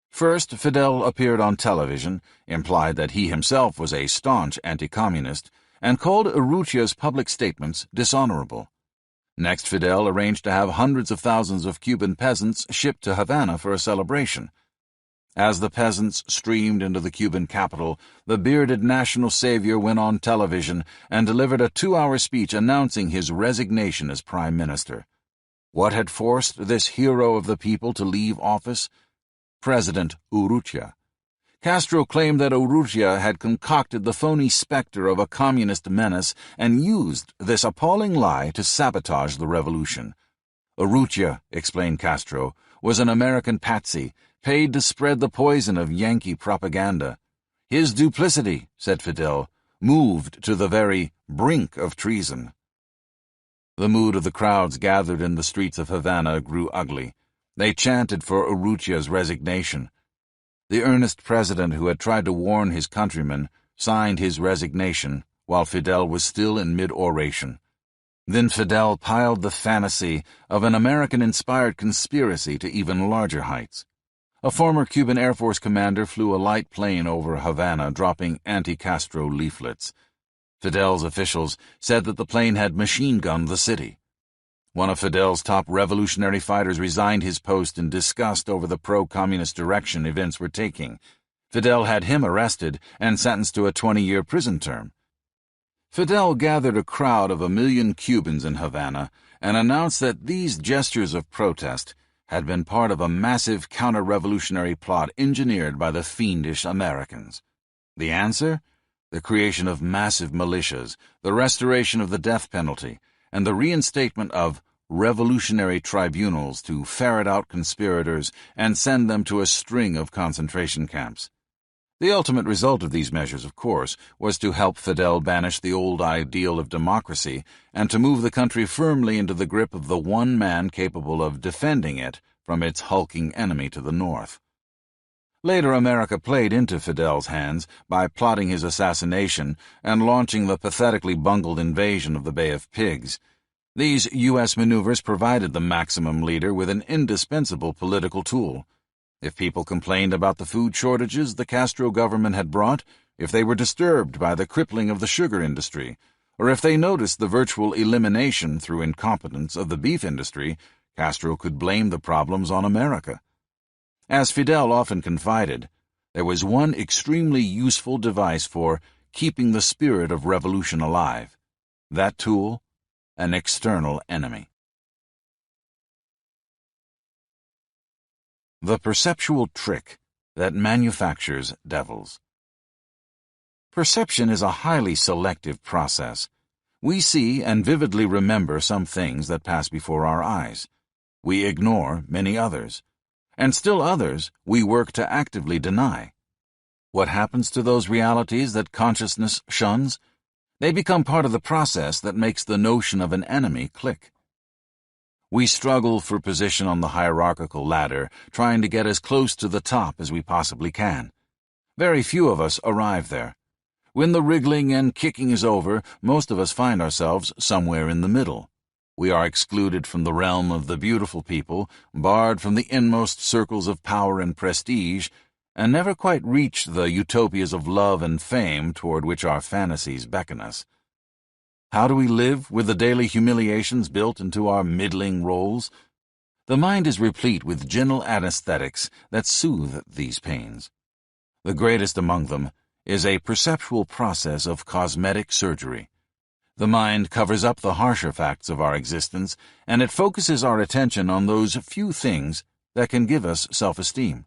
First, Fidel appeared on television, implied that he himself was a staunch anti-communist, and called Urrutia's public statements dishonorable. Next, Fidel arranged to have hundreds of thousands of Cuban peasants shipped to Havana for a celebration. As the peasants streamed into the Cuban capital, the bearded national savior went on television and delivered a 2-hour speech announcing his resignation as prime minister. What had forced this hero of the people to leave office? President Urrutia. Castro claimed that Urrutia had concocted the phony specter of a communist menace and used this appalling lie to sabotage the revolution. Urrutia, explained Castro, was an American patsy, paid to spread the poison of Yankee propaganda. His duplicity, said Fidel, moved to the very brink of treason. The mood of the crowds gathered in the streets of Havana grew ugly. They chanted for Urrutia's resignation. The earnest president who had tried to warn his countrymen signed his resignation while Fidel was still in mid-oration. Then Fidel piled the fantasy of an American-inspired conspiracy to even larger heights. A former Cuban Air Force commander flew a light plane over Havana, dropping anti-Castro leaflets. Fidel's officials said that the plane had machine-gunned the city. One of Fidel's top revolutionary fighters resigned his post in disgust over the pro-communist direction events were taking. Fidel had him arrested and sentenced to a 20-year prison term. Fidel gathered a crowd of 1 million Cubans in Havana and announced that these gestures of protest had been part of a massive counter-revolutionary plot engineered by the fiendish Americans. The answer? The creation of massive militias, the restoration of the death penalty, and the reinstatement of revolutionary tribunals to ferret out conspirators and send them to a string of concentration camps. The ultimate result of these measures, of course, was to help Fidel banish the old ideal of democracy and to move the country firmly into the grip of the one man capable of defending it from its hulking enemy to the north. Later, America played into Fidel's hands by plotting his assassination and launching the pathetically bungled invasion of the Bay of Pigs. These U.S. maneuvers provided the Maximum leader with an indispensable political tool. If people complained about the food shortages the Castro government had brought, if they were disturbed by the crippling of the sugar industry, or if they noticed the virtual elimination through incompetence of the beef industry, Castro could blame the problems on America. As Fidel often confided, there was one extremely useful device for keeping the spirit of revolution alive. That tool, an external enemy. The perceptual trick that manufactures devils. Perception is a highly selective process. We see and vividly remember some things that pass before our eyes. We ignore many others, and still others we work to actively deny. What happens to those realities that consciousness shuns? They become part of the process that makes the notion of an enemy click. We struggle for position on the hierarchical ladder, trying to get as close to the top as we possibly can. Very few of us arrive there. When the wriggling and kicking is over, most of us find ourselves somewhere in the middle. We are excluded from the realm of the beautiful people, barred from the inmost circles of power and prestige, and never quite reach the utopias of love and fame toward which our fantasies beckon us. How do we live with the daily humiliations built into our middling roles? The mind is replete with gentle anesthetics that soothe these pains. The greatest among them is a perceptual process of cosmetic surgery. The mind covers up the harsher facts of our existence, and it focuses our attention on those few things that can give us self-esteem.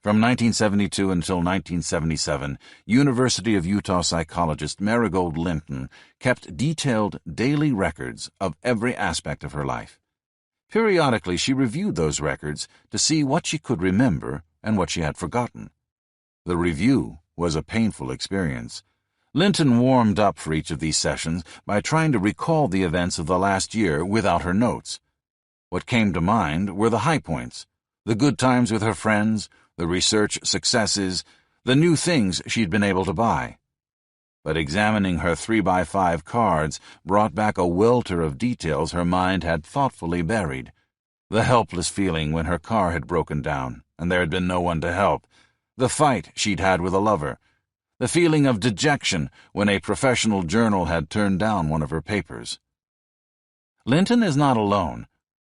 From 1972 until 1977, University of Utah psychologist Marigold Linton kept detailed daily records of every aspect of her life. Periodically, she reviewed those records to see what she could remember and what she had forgotten. The review was a painful experience. Linton warmed up for each of these sessions by trying to recall the events of the last year without her notes. What came to mind were the high points, the good times with her friends, the research successes, the new things she'd been able to buy. But examining her 3x5 cards brought back a welter of details her mind had thoughtfully buried. The helpless feeling when her car had broken down and there had been no one to help, the fight she'd had with a lover, the feeling of dejection when a professional journal had turned down one of her papers. Linton is not alone.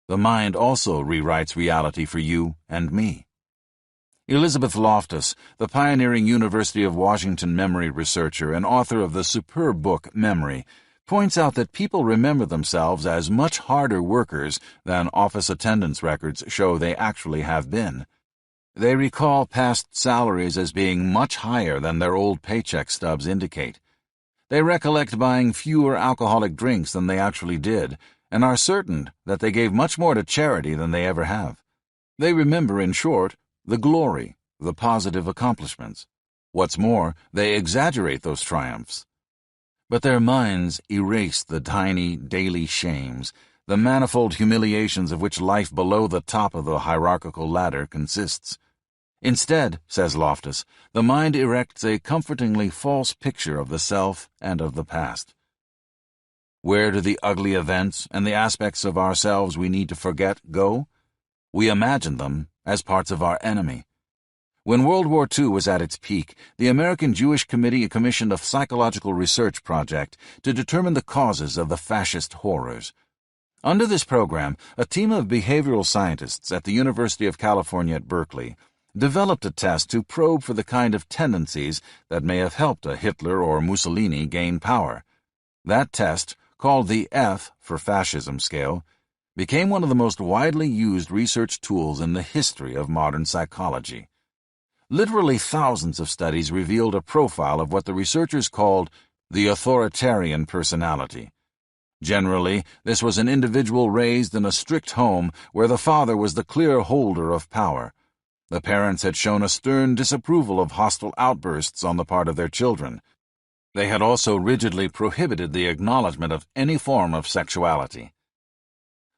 The mind also rewrites reality for you and me. Elizabeth Loftus, the pioneering University of Washington memory researcher and author of the superb book Memory, points out that people remember themselves as much harder workers than office attendance records show they actually have been. They recall past salaries as being much higher than their old paycheck stubs indicate. They recollect buying fewer alcoholic drinks than they actually did, and are certain that they gave much more to charity than they ever have. They remember, in short, the glory, the positive accomplishments. What's more, they exaggerate those triumphs. But their minds erase the tiny daily shames, the manifold humiliations of which life below the top of the hierarchical ladder consists. Instead, says Loftus, the mind erects a comfortingly false picture of the self and of the past. Where do the ugly events and the aspects of ourselves we need to forget go? We imagine them as parts of our enemy. When World War II was at its peak, the American Jewish Committee commissioned a psychological research project to determine the causes of the fascist horrors. Under this program, a team of behavioral scientists at the University of California at Berkeley developed a test to probe for the kind of tendencies that may have helped a Hitler or Mussolini gain power. That test, called the F for Fascism scale, became one of the most widely used research tools in the history of modern psychology. Literally thousands of studies revealed a profile of what the researchers called the authoritarian personality. Generally, this was an individual raised in a strict home where the father was the clear holder of power. The parents had shown a stern disapproval of hostile outbursts on the part of their children. They had also rigidly prohibited the acknowledgement of any form of sexuality.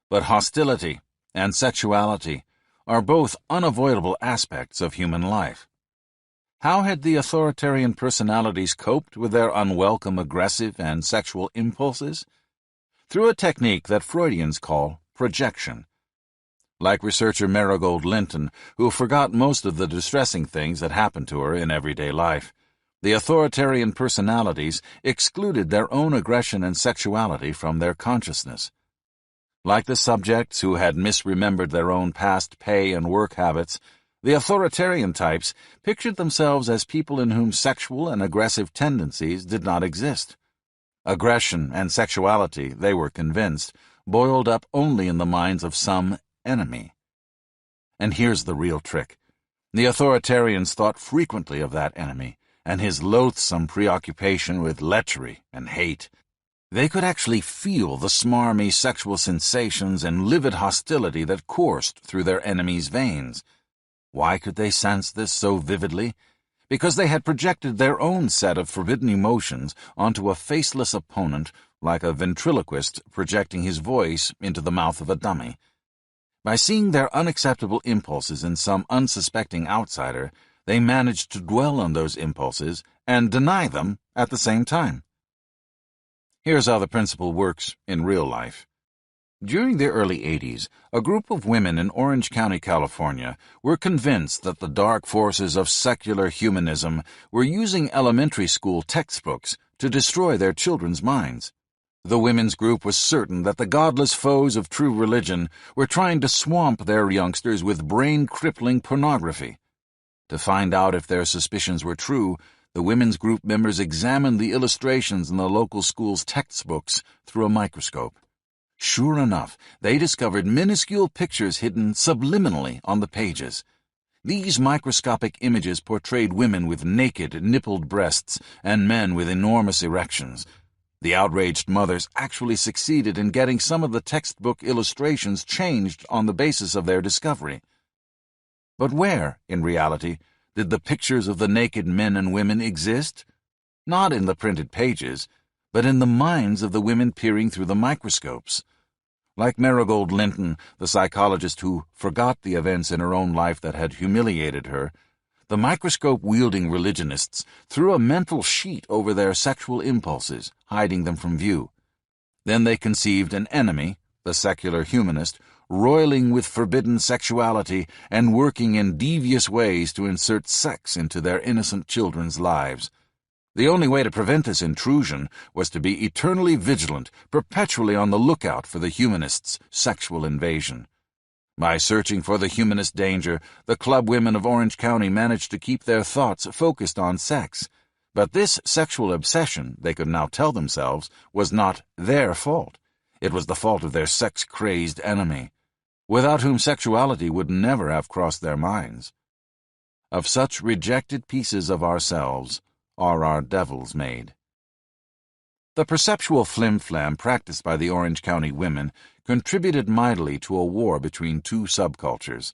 But hostility and sexuality are both unavoidable aspects of human life. How had the authoritarian personalities coped with their unwelcome aggressive and sexual impulses? Through a technique that Freudians call projection. Like researcher Marigold Linton, who forgot most of the distressing things that happened to her in everyday life, the authoritarian personalities excluded their own aggression and sexuality from their consciousness. Like the subjects who had misremembered their own past pay and work habits, the authoritarian types pictured themselves as people in whom sexual and aggressive tendencies did not exist. Aggression and sexuality, they were convinced, boiled up only in the minds of some enemy. And here's the real trick. The authoritarians thought frequently of that enemy and his loathsome preoccupation with lechery and hate. They could actually feel the smarmy sexual sensations and livid hostility that coursed through their enemy's veins. Why could they sense this so vividly? Because they had projected their own set of forbidden emotions onto a faceless opponent, like a ventriloquist projecting his voice into the mouth of a dummy. By seeing their unacceptable impulses in some unsuspecting outsider, they managed to dwell on those impulses and deny them at the same time. Here's how the principle works in real life. During the early 80s, a group of women in Orange County, California, were convinced that the dark forces of secular humanism were using elementary school textbooks to destroy their children's minds. The women's group was certain that the godless foes of true religion were trying to swamp their youngsters with brain-crippling pornography. To find out if their suspicions were true, the women's group members examined the illustrations in the local school's textbooks through a microscope. Sure enough, they discovered minuscule pictures hidden subliminally on the pages. These microscopic images portrayed women with naked, nippled breasts and men with enormous erections. The outraged mothers actually succeeded in getting some of the textbook illustrations changed on the basis of their discovery. But where, in reality, did the pictures of the naked men and women exist? Not in the printed pages, but in the minds of the women peering through the microscopes. Like Marigold Linton, the psychologist who forgot the events in her own life that had humiliated her, the microscope-wielding religionists threw a mental sheet over their sexual impulses, hiding them from view. Then they conceived an enemy, the secular humanist, roiling with forbidden sexuality and working in devious ways to insert sex into their innocent children's lives. The only way to prevent this intrusion was to be eternally vigilant, perpetually on the lookout for the humanists' sexual invasion. By searching for the humanist danger, the club women of Orange County managed to keep their thoughts focused on sex. But this sexual obsession, they could now tell themselves, was not their fault. It was the fault of their sex-crazed enemy, without whom sexuality would never have crossed their minds. Of such rejected pieces of ourselves are our devils made. The perceptual flim-flam practiced by the Orange County women contributed mightily to a war between two subcultures.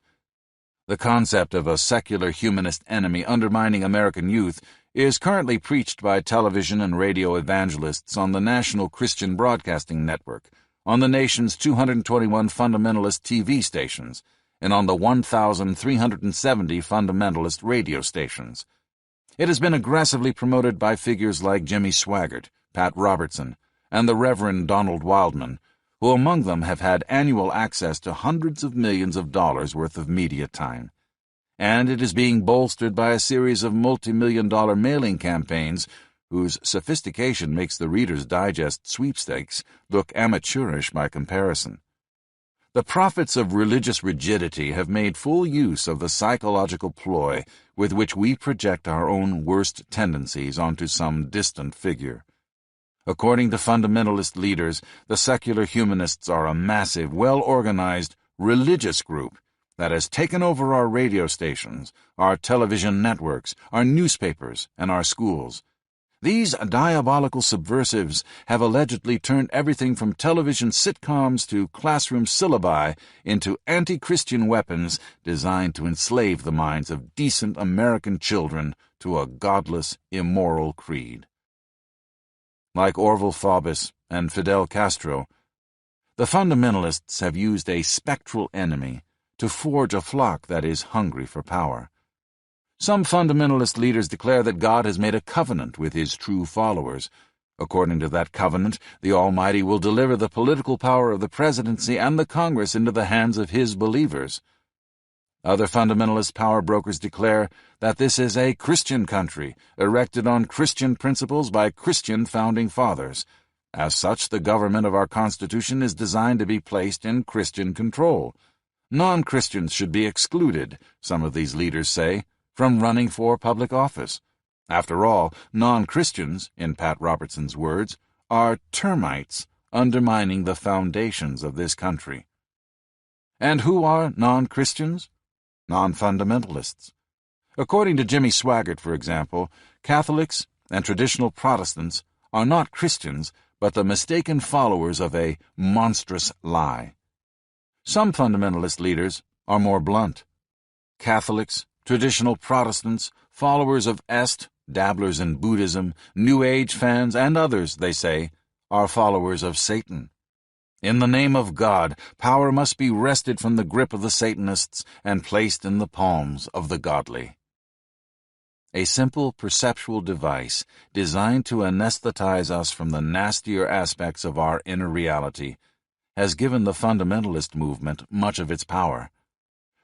The concept of a secular humanist enemy undermining American youth is currently preached by television and radio evangelists on the National Christian Broadcasting Network, on the nation's 221 fundamentalist TV stations, and on the 1,370 fundamentalist radio stations. It has been aggressively promoted by figures like Jimmy Swaggart, Pat Robertson, and the Reverend Donald Wildman, who among them have had annual access to hundreds of millions of dollars worth of media time. And it is being bolstered by a series of multi-million-dollar mailing campaigns whose sophistication makes the Reader's Digest sweepstakes look amateurish by comparison. The prophets of religious rigidity have made full use of the psychological ploy with which we project our own worst tendencies onto some distant figure. According to fundamentalist leaders, the secular humanists are a massive, well-organized, religious group that has taken over our radio stations, our television networks, our newspapers, and our schools. These diabolical subversives have allegedly turned everything from television sitcoms to classroom syllabi into anti-Christian weapons designed to enslave the minds of decent American children to a godless, immoral creed. Like Orville Faubus and Fidel Castro, the fundamentalists have used a spectral enemy to forge a flock that is hungry for power. Some fundamentalist leaders declare that God has made a covenant with his true followers. According to that covenant, the Almighty will deliver the political power of the presidency and the Congress into the hands of his believers. Other fundamentalist power brokers declare that this is a Christian country, erected on Christian principles by Christian founding fathers. As such, the government of our Constitution is designed to be placed in Christian control. Non-Christians should be excluded, some of these leaders say, from running for public office. After all, non-Christians, in Pat Robertson's words, are termites undermining the foundations of this country. And who are non-Christians? Non-fundamentalists. According to Jimmy Swaggart, for example, Catholics and traditional Protestants are not Christians, but the mistaken followers of a monstrous lie. Some fundamentalist leaders are more blunt. Catholics, traditional Protestants, followers of Est, dabblers in Buddhism, New Age fans, and others, they say, are followers of Satan. In the name of God, power must be wrested from the grip of the Satanists and placed in the palms of the godly. A simple perceptual device designed to anesthetize us from the nastier aspects of our inner reality has given the fundamentalist movement much of its power.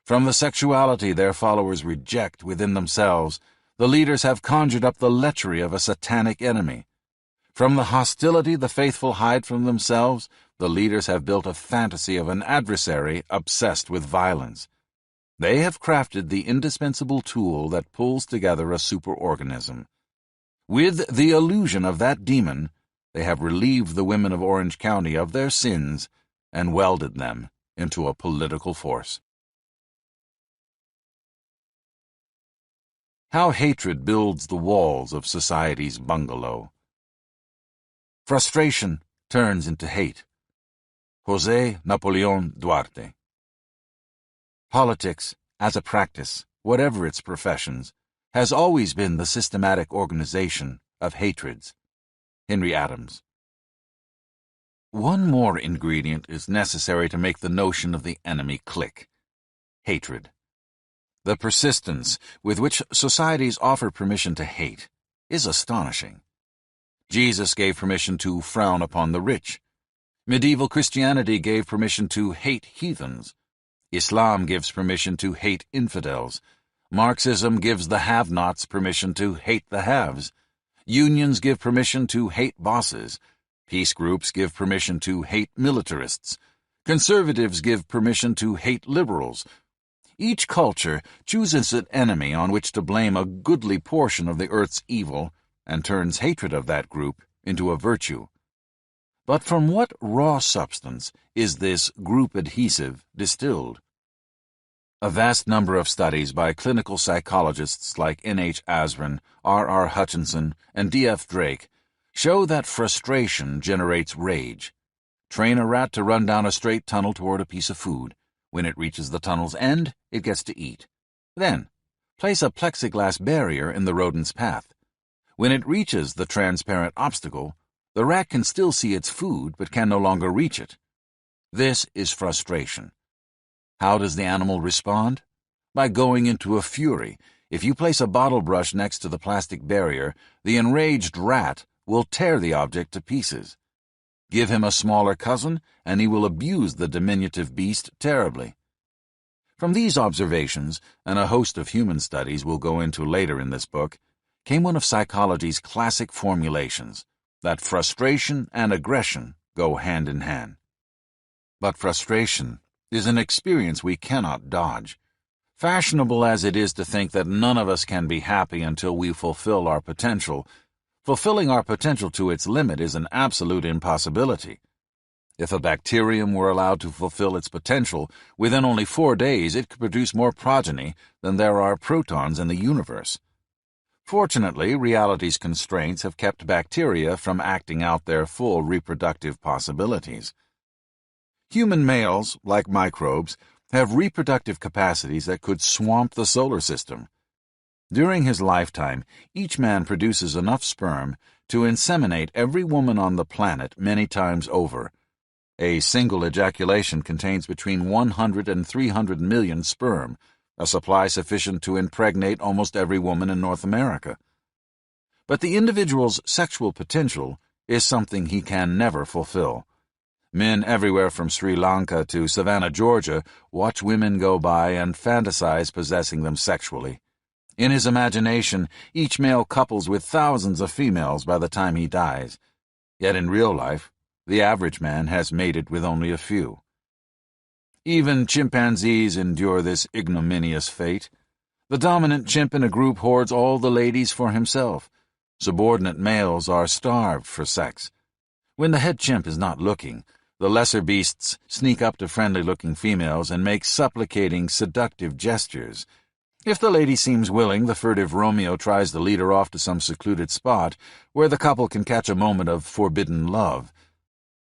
From the sexuality their followers reject within themselves, the leaders have conjured up the lechery of a satanic enemy. From the hostility the faithful hide from themselves, the leaders have built a fantasy of an adversary obsessed with violence. They have crafted the indispensable tool that pulls together a superorganism. With the illusion of that demon, they have relieved the women of Orange County of their sins and welded them into a political force. How hatred builds the walls of society's bungalow. Frustration turns into hate. José Napoleón Duarte. Politics, as a practice, whatever its professions, has always been the systematic organization of hatreds. Henry Adams. One more ingredient is necessary to make the notion of the enemy click: hatred. The persistence with which societies offer permission to hate is astonishing. Jesus gave permission to frown upon the rich. Medieval Christianity gave permission to hate heathens. Islam gives permission to hate infidels. Marxism gives the have-nots permission to hate the haves. Unions give permission to hate bosses. Peace groups give permission to hate militarists. Conservatives give permission to hate liberals. Each culture chooses an enemy on which to blame a goodly portion of the earth's evil and turns hatred of that group into a virtue. But from what raw substance is this group adhesive distilled? A vast number of studies by clinical psychologists like N.H. Asran, R.R. Hutchinson, and D.F. Drake show that frustration generates rage. Train a rat to run down a straight tunnel toward a piece of food. When it reaches the tunnel's end, it gets to eat. Then, place a plexiglass barrier in the rodent's path. When it reaches the transparent obstacle, the rat can still see its food but can no longer reach it. This is frustration. How does the animal respond? By going into a fury. If you place a bottle brush next to the plastic barrier, the enraged rat will tear the object to pieces. Give him a smaller cousin, and he will abuse the diminutive beast terribly. From these observations, and a host of human studies we'll go into later in this book, came one of psychology's classic formulations, that frustration and aggression go hand in hand. But frustration is an experience we cannot dodge. Fashionable as it is to think that none of us can be happy until we fulfill our potential, fulfilling our potential to its limit is an absolute impossibility. If a bacterium were allowed to fulfill its potential, within only 4 days it could produce more progeny than there are protons in the universe. Fortunately, reality's constraints have kept bacteria from acting out their full reproductive possibilities. Human males, like microbes, have reproductive capacities that could swamp the solar system. During his lifetime, each man produces enough sperm to inseminate every woman on the planet many times over. A single ejaculation contains between 100 and 300 million sperm, a supply sufficient to impregnate almost every woman in North America. But the individual's sexual potential is something he can never fulfill. Men everywhere from Sri Lanka to Savannah, Georgia, watch women go by and fantasize possessing them sexually. In his imagination, each male couples with thousands of females by the time he dies. Yet in real life, the average man has mated with only a few. Even chimpanzees endure this ignominious fate. The dominant chimp in a group hoards all the ladies for himself. Subordinate males are starved for sex. When the head chimp is not looking, the lesser beasts sneak up to friendly-looking females and make supplicating, seductive gestures. If the lady seems willing, the furtive Romeo tries to lead her off to some secluded spot where the couple can catch a moment of forbidden love.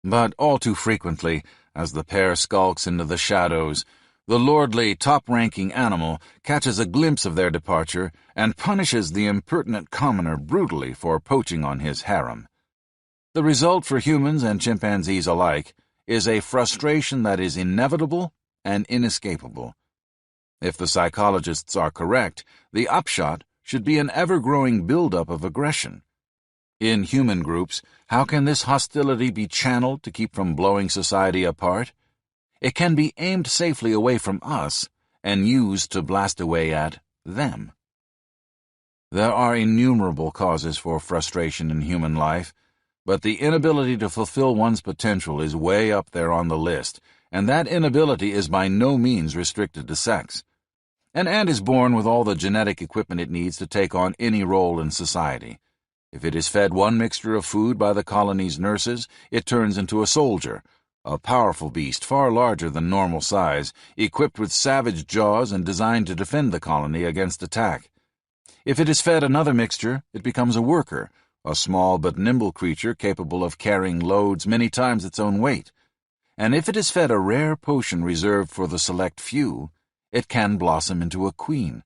But all too frequently, as the pair skulks into the shadows, the lordly, top-ranking animal catches a glimpse of their departure and punishes the impertinent commoner brutally for poaching on his harem. The result for humans and chimpanzees alike is a frustration that is inevitable and inescapable. If the psychologists are correct, the upshot should be an ever-growing buildup of aggression. In human groups, how can this hostility be channeled to keep from blowing society apart? It can be aimed safely away from us and used to blast away at them. There are innumerable causes for frustration in human life, but the inability to fulfill one's potential is way up there on the list, and that inability is by no means restricted to sex. An ant is born with all the genetic equipment it needs to take on any role in society. If it is fed one mixture of food by the colony's nurses, it turns into a soldier, a powerful beast far larger than normal size, equipped with savage jaws and designed to defend the colony against attack. If it is fed another mixture, it becomes a worker, a small but nimble creature capable of carrying loads many times its own weight. And if it is fed a rare potion reserved for the select few, it can blossom into a queen,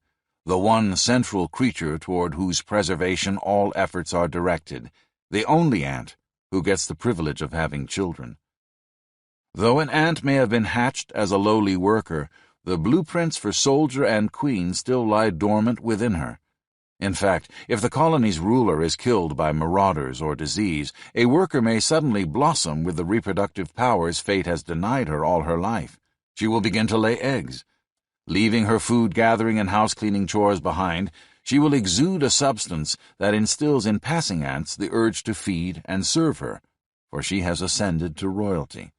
the one central creature toward whose preservation all efforts are directed, the only ant who gets the privilege of having children. Though an ant may have been hatched as a lowly worker, the blueprints for soldier and queen still lie dormant within her. In fact, if the colony's ruler is killed by marauders or disease, a worker may suddenly blossom with the reproductive powers fate has denied her all her life. She will begin to lay eggs. Leaving her food-gathering and house-cleaning chores behind, she will exude a substance that instills in passing ants the urge to feed and serve her, for she has ascended to royalty.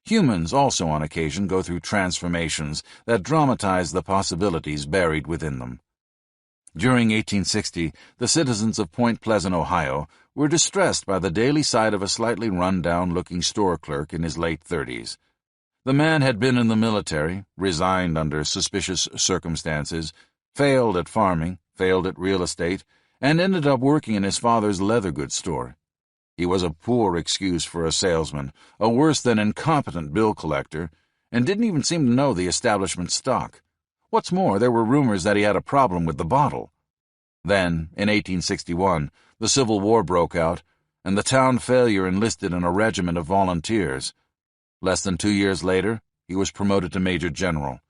Humans also on occasion go through transformations that dramatize the possibilities buried within them. During 1860, the citizens of Point Pleasant, Ohio, were distressed by the daily sight of a slightly run-down-looking store clerk in his late 30s. The man had been in the military, resigned under suspicious circumstances, failed at farming, failed at real estate, and ended up working in his father's leather goods store. He was a poor excuse for a salesman, a worse than incompetent bill collector, and didn't even seem to know the establishment stock. What's more, there were rumors that he had a problem with the bottle. Then, in 1861, the Civil War broke out, and the town failure enlisted in a regiment of volunteers. Less than 2 years later, he was promoted to Major General.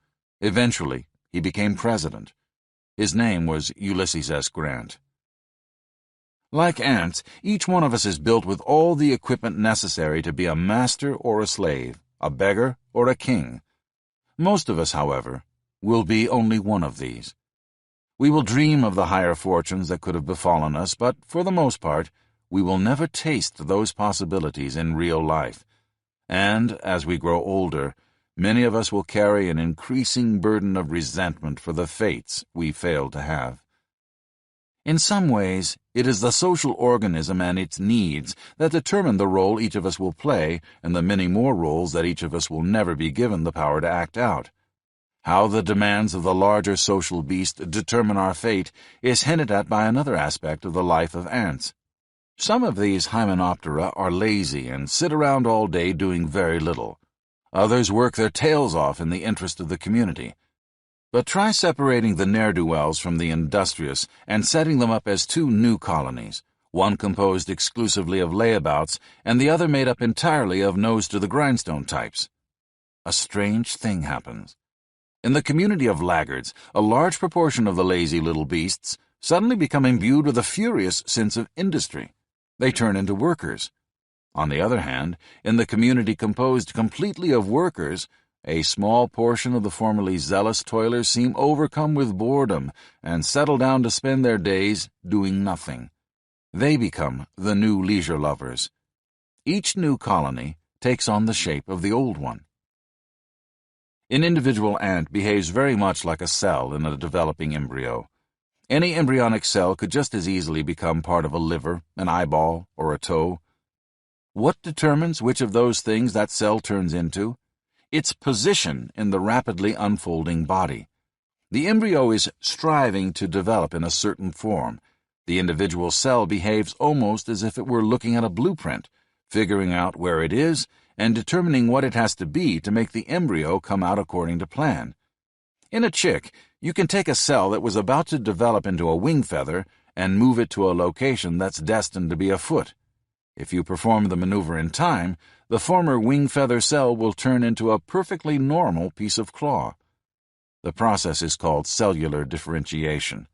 Eventually, he became president. His name was Ulysses S. Grant. Like ants, each one of us is built with all the equipment necessary to be a master or a slave, a beggar or a king. Most of us, however, will be only one of these. We will dream of the higher fortunes that could have befallen us, but, for the most part, we will never taste those possibilities in real life. And, as we grow older, many of us will carry an increasing burden of resentment for the fates we failed to have. In some ways, it is the social organism and its needs that determine the role each of us will play and the many more roles that each of us will never be given the power to act out. How the demands of the larger social beast determine our fate is hinted at by another aspect of the life of ants. Some of these hymenoptera are lazy and sit around all day doing very little. Others work their tails off in the interest of the community. But try separating the ne'er-do-wells from the industrious and setting them up as two new colonies, one composed exclusively of layabouts and the other made up entirely of nose-to-the-grindstone types. A strange thing happens. In the community of laggards, a large proportion of the lazy little beasts suddenly become imbued with a furious sense of industry. They turn into workers. On the other hand, in the community composed completely of workers, a small portion of the formerly zealous toilers seem overcome with boredom and settle down to spend their days doing nothing. They become the new leisure lovers. Each new colony takes on the shape of the old one. An individual ant behaves very much like a cell in a developing embryo. Any embryonic cell could just as easily become part of a liver, an eyeball, or a toe. What determines which of those things that cell turns into? Its position in the rapidly unfolding body. The embryo is striving to develop in a certain form. The individual cell behaves almost as if it were looking at a blueprint, figuring out where it is and determining what it has to be to make the embryo come out according to plan. In a chick, you can take a cell that was about to develop into a wing feather and move it to a location that's destined to be a foot. If you perform the maneuver in time, the former wing feather cell will turn into a perfectly normal piece of claw. The process is called cellular differentiation.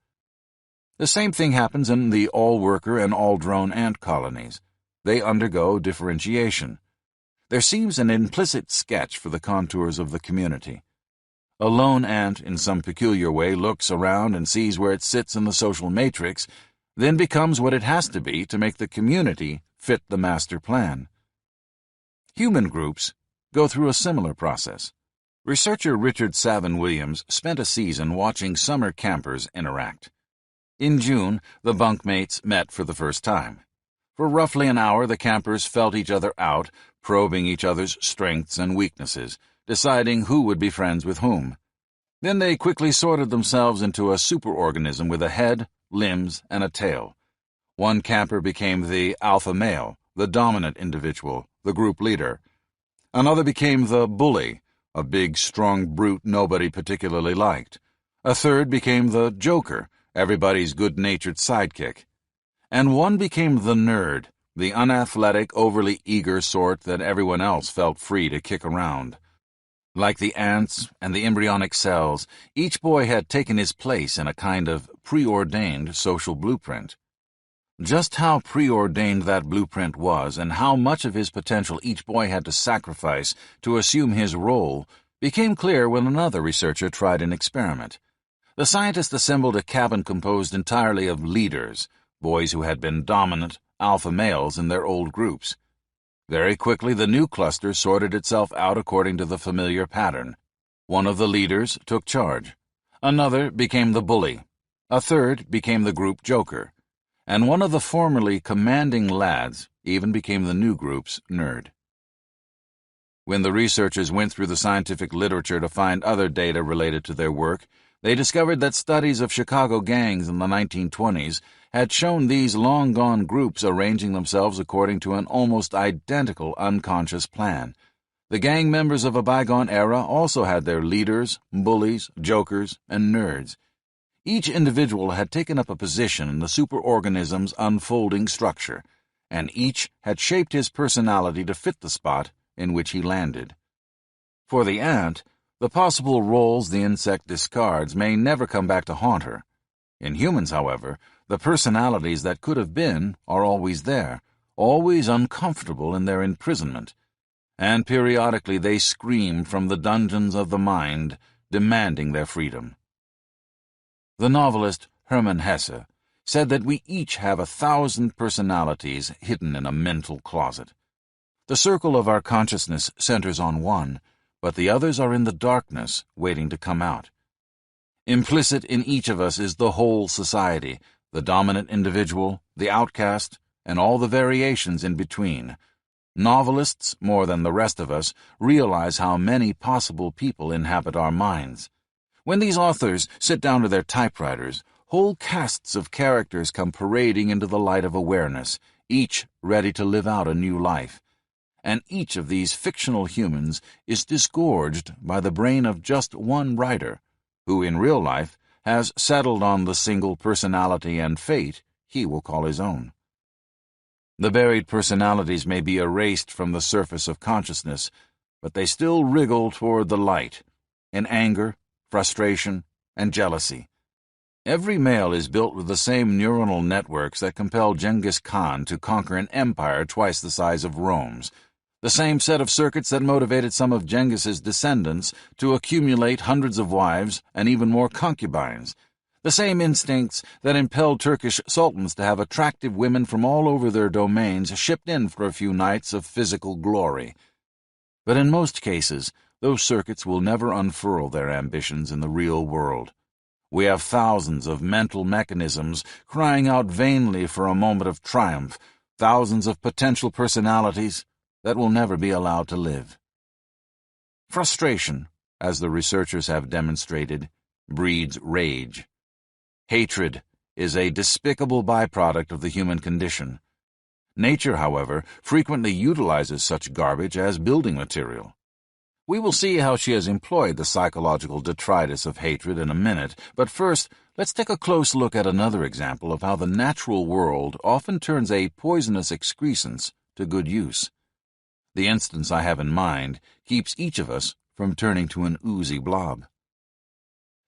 The same thing happens in the all-worker and all-drone ant colonies. They undergo differentiation. There seems an implicit sketch for the contours of the community. A lone ant, in some peculiar way, looks around and sees where it sits in the social matrix, then becomes what it has to be to make the community fit the master plan. Human groups go through a similar process. Researcher Richard Savin Williams spent a season watching summer campers interact. In June, the bunkmates met for the first time. For roughly an hour, the campers felt each other out, probing each other's strengths and weaknesses, deciding who would be friends with whom. Then they quickly sorted themselves into a superorganism with a head, limbs, and a tail. One camper became the alpha male, the dominant individual, the group leader. Another became the bully, a big, strong brute nobody particularly liked. A third became the joker, everybody's good-natured sidekick. And one became the nerd, the unathletic, overly eager sort that everyone else felt free to kick around. Like the ants and the embryonic cells, each boy had taken his place in a kind of preordained social blueprint. Just how preordained that blueprint was and how much of his potential each boy had to sacrifice to assume his role became clear when another researcher tried an experiment. The scientist assembled a cabin composed entirely of leaders, boys who had been dominant alpha males in their old groups. Very quickly, the new cluster sorted itself out according to the familiar pattern. One of the leaders took charge. Another became the bully. A third became the group joker. And one of the formerly commanding lads even became the new group's nerd. When the researchers went through the scientific literature to find other data related to their work, they discovered that studies of Chicago gangs in the 1920s had shown these long-gone groups arranging themselves according to an almost identical unconscious plan. The gang members of a bygone era also had their leaders, bullies, jokers, and nerds. Each individual had taken up a position in the superorganism's unfolding structure, and each had shaped his personality to fit the spot in which he landed. For the ant, the possible roles the insect discards may never come back to haunt her. In humans, however, the personalities that could have been are always there, always uncomfortable in their imprisonment, and periodically they scream from the dungeons of the mind, demanding their freedom. The novelist Hermann Hesse said that we each have 1,000 personalities hidden in a mental closet. The circle of our consciousness centers on one, but the others are in the darkness, waiting to come out. Implicit in each of us is the whole society, the dominant individual, the outcast, and all the variations in between. Novelists, more than the rest of us, realize how many possible people inhabit our minds. When these authors sit down to their typewriters, whole casts of characters come parading into the light of awareness, each ready to live out a new life. And each of these fictional humans is disgorged by the brain of just one writer, who in real life has settled on the single personality and fate he will call his own. The buried personalities may be erased from the surface of consciousness, but they still wriggle toward the light, in anger, frustration, and jealousy. Every male is built with the same neuronal networks that compelled Genghis Khan to conquer an empire twice the size of Rome's, the same set of circuits that motivated some of Genghis's descendants to accumulate hundreds of wives and even more concubines, the same instincts that impelled Turkish sultans to have attractive women from all over their domains shipped in for a few nights of physical glory. But in most cases, those circuits will never unfurl their ambitions in the real world. We have thousands of mental mechanisms crying out vainly for a moment of triumph, thousands of potential personalities that will never be allowed to live. Frustration, as the researchers have demonstrated, breeds rage. Hatred is a despicable byproduct of the human condition. Nature, however, frequently utilizes such garbage as building material. We will see how she has employed the psychological detritus of hatred in a minute, but first, let's take a close look at another example of how the natural world often turns a poisonous excrescence to good use. The instance I have in mind keeps each of us from turning to an oozy blob.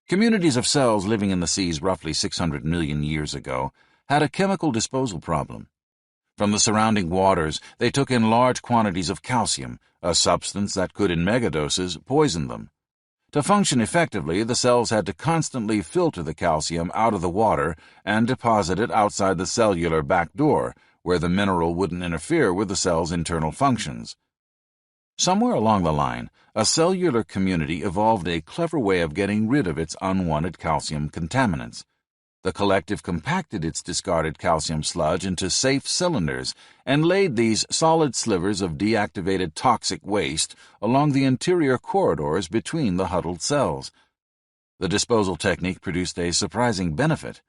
Communities of cells living in the seas roughly 600 million years ago had a chemical disposal problem. From the surrounding waters, they took in large quantities of calcium, a substance that could in megadoses poison them. To function effectively, the cells had to constantly filter the calcium out of the water and deposit it outside the cellular back door, where the mineral wouldn't interfere with the cell's internal functions. Somewhere along the line, a cellular community evolved a clever way of getting rid of its unwanted calcium contaminants. The collective compacted its discarded calcium sludge into safe cylinders and laid these solid slivers of deactivated toxic waste along the interior corridors between the huddled cells. The disposal technique produced a surprising benefit.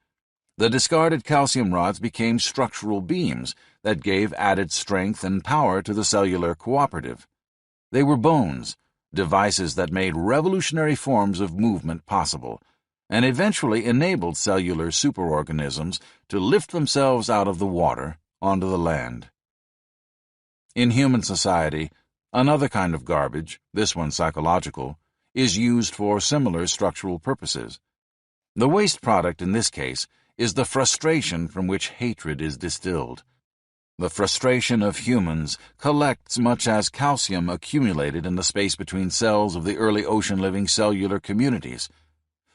The discarded calcium rods became structural beams that gave added strength and power to the cellular cooperative. They were bones, devices that made revolutionary forms of movement possible, and eventually enabled cellular superorganisms to lift themselves out of the water onto the land. In human society, another kind of garbage, this one psychological, is used for similar structural purposes. The waste product in this case is the frustration from which hatred is distilled. The frustration of humans collects much as calcium accumulated in the space between cells of the early ocean-living cellular communities.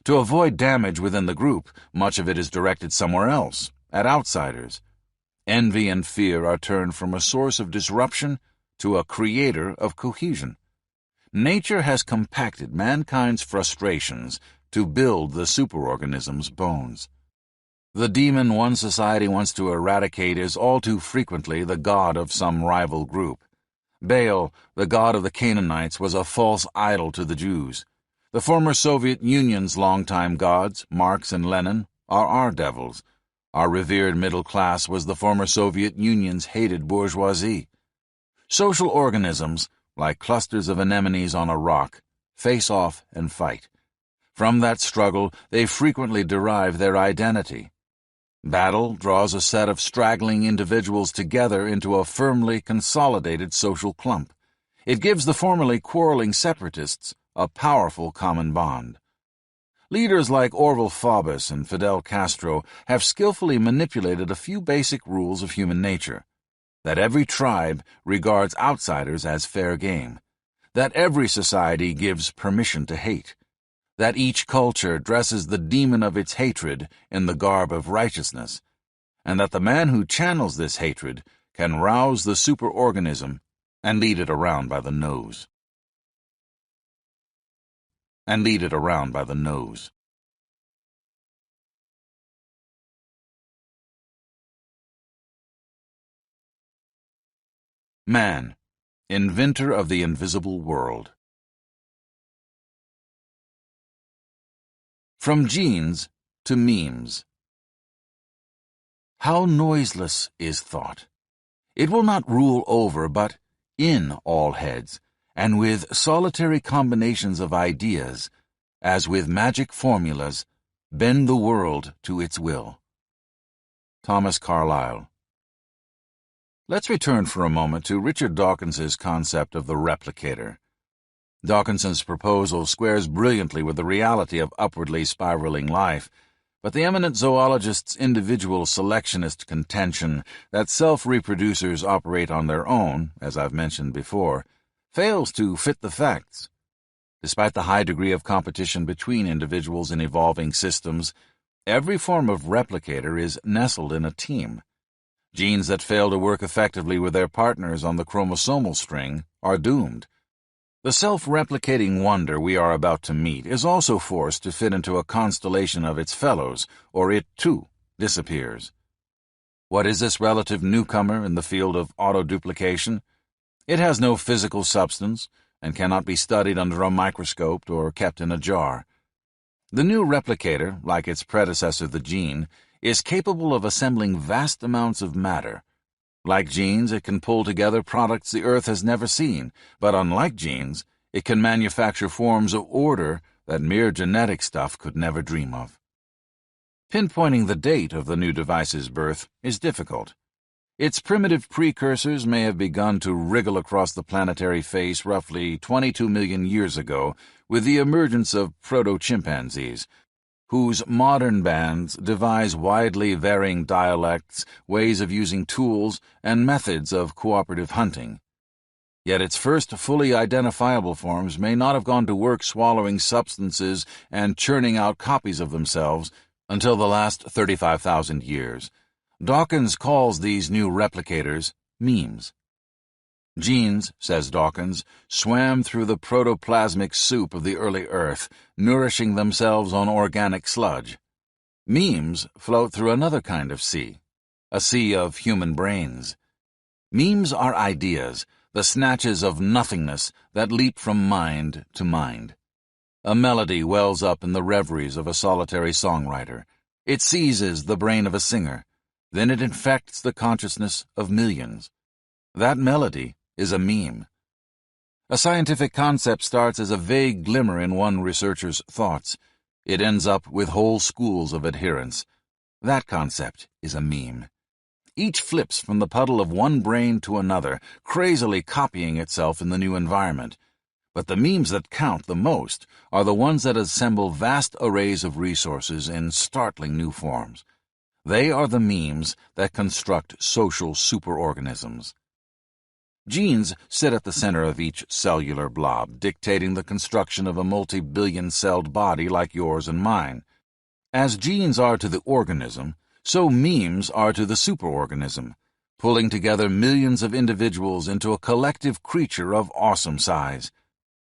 To avoid damage within the group, much of it is directed somewhere else, at outsiders. Envy and fear are turned from a source of disruption to a creator of cohesion. Nature has compacted mankind's frustrations to build the superorganism's bones. The demon one society wants to eradicate is all too frequently the god of some rival group. Baal, the god of the Canaanites, was a false idol to the Jews. The former Soviet Union's longtime gods, Marx and Lenin, are our devils. Our revered middle class was the former Soviet Union's hated bourgeoisie. Social organisms, like clusters of anemones on a rock, face off and fight. From that struggle, they frequently derive their identity. Battle draws a set of straggling individuals together into a firmly consolidated social clump. It gives the formerly quarreling separatists a powerful common bond. Leaders like Orville Faubus and Fidel Castro have skillfully manipulated a few basic rules of human nature: that every tribe regards outsiders as fair game, that every society gives permission to hate, that each culture dresses the demon of its hatred in the garb of righteousness, and that the man who channels this hatred can rouse the superorganism and lead it around by the nose. Man, inventor of the invisible world. From genes to memes. How noiseless is thought! It will not rule over, but in all heads, and with solitary combinations of ideas, as with magic formulas, bend the world to its will. Thomas Carlyle. Let's return for a moment to Richard Dawkins's concept of the replicator. Dawkins's proposal squares brilliantly with the reality of upwardly spiraling life, but the eminent zoologist's individual selectionist contention that self-reproducers operate on their own, as I've mentioned before, fails to fit the facts. Despite the high degree of competition between individuals in evolving systems, every form of replicator is nestled in a team. Genes that fail to work effectively with their partners on the chromosomal string are doomed. The self-replicating wonder we are about to meet is also forced to fit into a constellation of its fellows, or it, too, disappears. What is this relative newcomer in the field of autoduplication? It has no physical substance and cannot be studied under a microscope or kept in a jar. The new replicator, like its predecessor the gene, is capable of assembling vast amounts of matter. Like genes, it can pull together products the Earth has never seen, but unlike genes, it can manufacture forms of order that mere genetic stuff could never dream of. Pinpointing the date of the new device's birth is difficult. Its primitive precursors may have begun to wriggle across the planetary face roughly 22 million years ago with the emergence of proto-chimpanzees, whose modern bands devise widely varying dialects, ways of using tools, and methods of cooperative hunting. Yet its first fully identifiable forms may not have gone to work swallowing substances and churning out copies of themselves until the last 35,000 years. Dawkins calls these new replicators memes. Genes, says Dawkins, swam through the protoplasmic soup of the early Earth, nourishing themselves on organic sludge. Memes float through another kind of sea, a sea of human brains. Memes are ideas, the snatches of nothingness that leap from mind to mind. A melody wells up in the reveries of a solitary songwriter. It seizes the brain of a singer. Then it infects the consciousness of millions. That melody is a meme. A scientific concept starts as a vague glimmer in one researcher's thoughts. It ends up with whole schools of adherents. That concept is a meme. Each flips from the puddle of one brain to another, crazily copying itself in the new environment. But the memes that count the most are the ones that assemble vast arrays of resources in startling new forms. They are the memes that construct social superorganisms. Genes sit at the center of each cellular blob, dictating the construction of a multi-billion-celled body like yours and mine. As genes are to the organism, so memes are to the superorganism, pulling together millions of individuals into a collective creature of awesome size.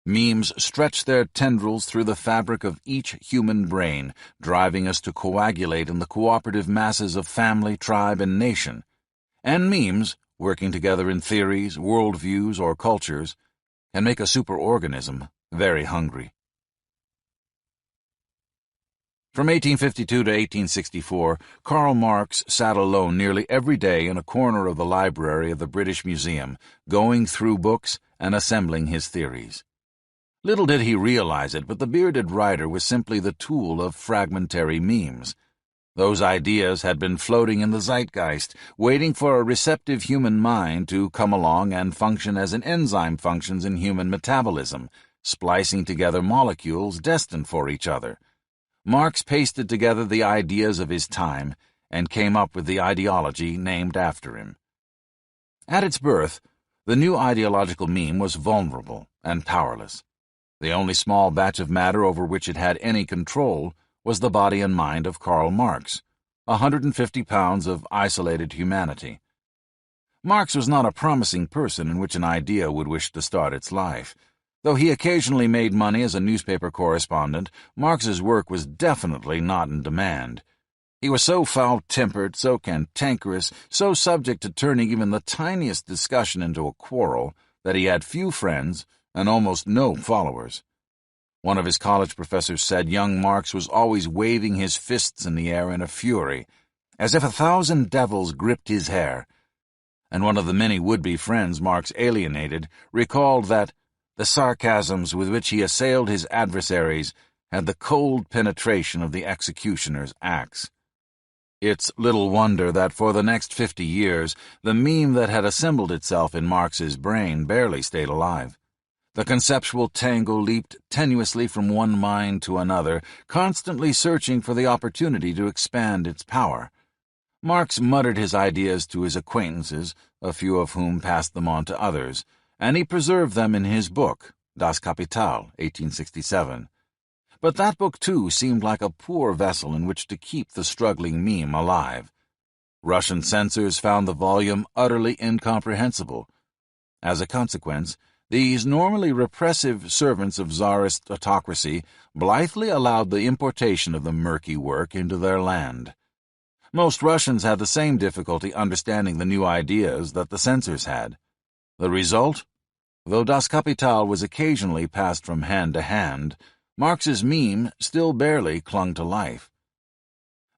Memes stretch their tendrils through the fabric of each human brain, driving us to coagulate in the cooperative masses of family, tribe, and nation. And memes, working together in theories, worldviews, or cultures, can make a superorganism very hungry. From 1852 to 1864, Karl Marx sat alone nearly every day in a corner of the library of the British Museum, going through books and assembling his theories. Little did he realize it, but the bearded writer was simply the tool of fragmentary memes. Those ideas had been floating in the zeitgeist, waiting for a receptive human mind to come along and function as an enzyme functions in human metabolism, splicing together molecules destined for each other. Marx pasted together the ideas of his time and came up with the ideology named after him. At its birth, the new ideological meme was vulnerable and powerless. The only small batch of matter over which it had any control was the body and mind of Karl Marx, 150 pounds of isolated humanity. Marx was not a promising person in which an idea would wish to start its life. Though he occasionally made money as a newspaper correspondent, Marx's work was definitely not in demand. He was so foul-tempered, so cantankerous, so subject to turning even the tiniest discussion into a quarrel, that he had few friends and almost no followers. One of his college professors said young Marx was always waving his fists in the air in a fury, as if 1,000 devils gripped his hair. And one of the many would-be friends Marx alienated recalled that the sarcasms with which he assailed his adversaries had the cold penetration of the executioner's axe. It's little wonder that for the next 50 years, the meme that had assembled itself in Marx's brain barely stayed alive. The conceptual tango leaped tenuously from one mind to another, constantly searching for the opportunity to expand its power. Marx muttered his ideas to his acquaintances, a few of whom passed them on to others, and he preserved them in his book, Das Kapital, 1867. But that book, too, seemed like a poor vessel in which to keep the struggling meme alive. Russian censors found the volume utterly incomprehensible. As a consequence, these normally repressive servants of czarist autocracy blithely allowed the importation of the murky work into their land. Most Russians had the same difficulty understanding the new ideas that the censors had. The result? Though Das Kapital was occasionally passed from hand to hand, Marx's meme still barely clung to life.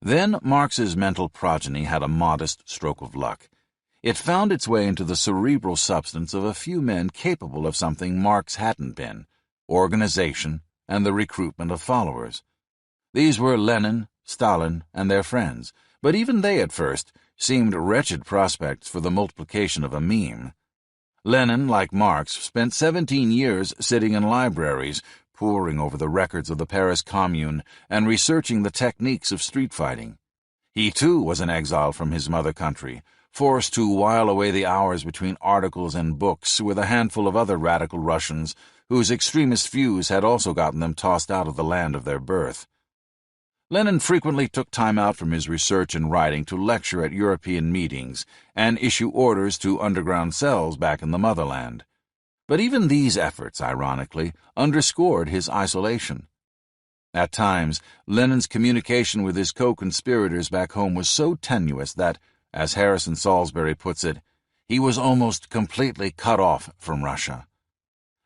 Then Marx's mental progeny had a modest stroke of luck. It found its way into the cerebral substance of a few men capable of something Marx hadn't been: organization and the recruitment of followers. These were Lenin, Stalin, and their friends, but even they at first seemed wretched prospects for the multiplication of a meme. Lenin, like Marx, spent 17 years sitting in libraries, poring over the records of the Paris Commune and researching the techniques of street fighting. He, too, was an exile from his mother country, forced to while away the hours between articles and books with a handful of other radical Russians whose extremist views had also gotten them tossed out of the land of their birth. Lenin frequently took time out from his research and writing to lecture at European meetings and issue orders to underground cells back in the motherland. But even these efforts, ironically, underscored his isolation. At times, Lenin's communication with his co-conspirators back home was so tenuous that, as Harrison Salisbury puts it, he was almost completely cut off from Russia.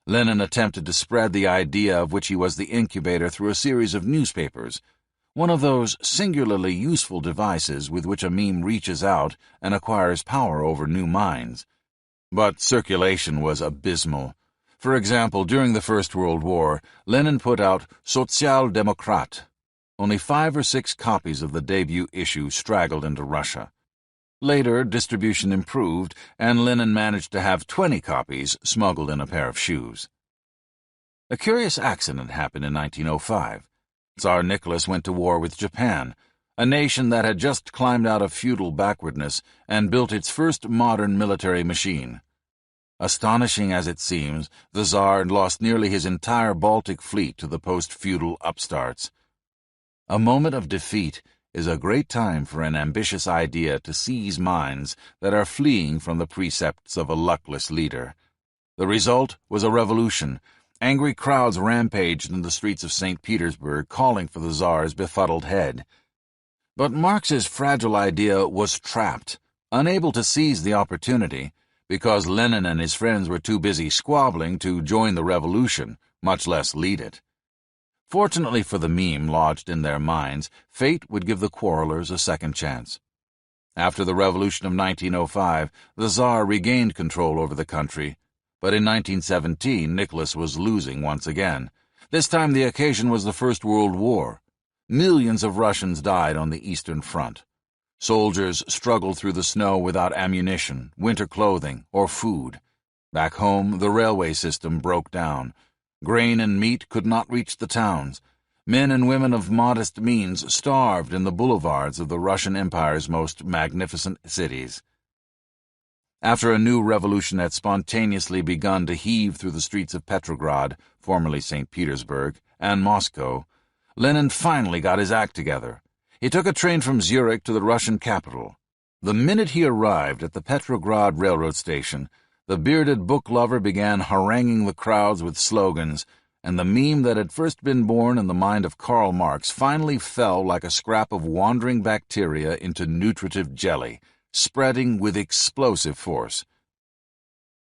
Lenin attempted to spread the idea of which he was the incubator through a series of newspapers, one of those singularly useful devices with which a meme reaches out and acquires power over new minds. But circulation was abysmal. For example, during the First World War, Lenin put out Sozialdemokrat. Only 5 or 6 copies of the debut issue straggled into Russia. Later, distribution improved, and Lenin managed to have 20 copies smuggled in a pair of shoes. A curious accident happened in 1905. Tsar Nicholas went to war with Japan, a nation that had just climbed out of feudal backwardness and built its first modern military machine. Astonishing as it seems, the Tsar lost nearly his entire Baltic fleet to the post-feudal upstarts. A moment of defeat is a great time for an ambitious idea to seize minds that are fleeing from the precepts of a luckless leader. The result was a revolution. Angry crowds rampaged in the streets of St. Petersburg, calling for the Tsar's befuddled head. But Marx's fragile idea was trapped, unable to seize the opportunity, because Lenin and his friends were too busy squabbling to join the revolution, much less lead it. Fortunately for the meme lodged in their minds, fate would give the quarrelers a second chance. After the revolution of 1905, the Tsar regained control over the country, but in 1917 Nicholas was losing once again. This time the occasion was the First World War. Millions of Russians died on the Eastern Front. Soldiers struggled through the snow without ammunition, winter clothing, or food. Back home, the railway system broke down. Grain and meat could not reach the towns. Men and women of modest means starved in the boulevards of the Russian Empire's most magnificent cities. After a new revolution had spontaneously begun to heave through the streets of Petrograd, formerly St. Petersburg, and Moscow, Lenin finally got his act together. He took a train from Zurich to the Russian capital. The minute he arrived at the Petrograd railroad station, the bearded book lover began haranguing the crowds with slogans, and the meme that had first been born in the mind of Karl Marx finally fell like a scrap of wandering bacteria into nutritive jelly, spreading with explosive force.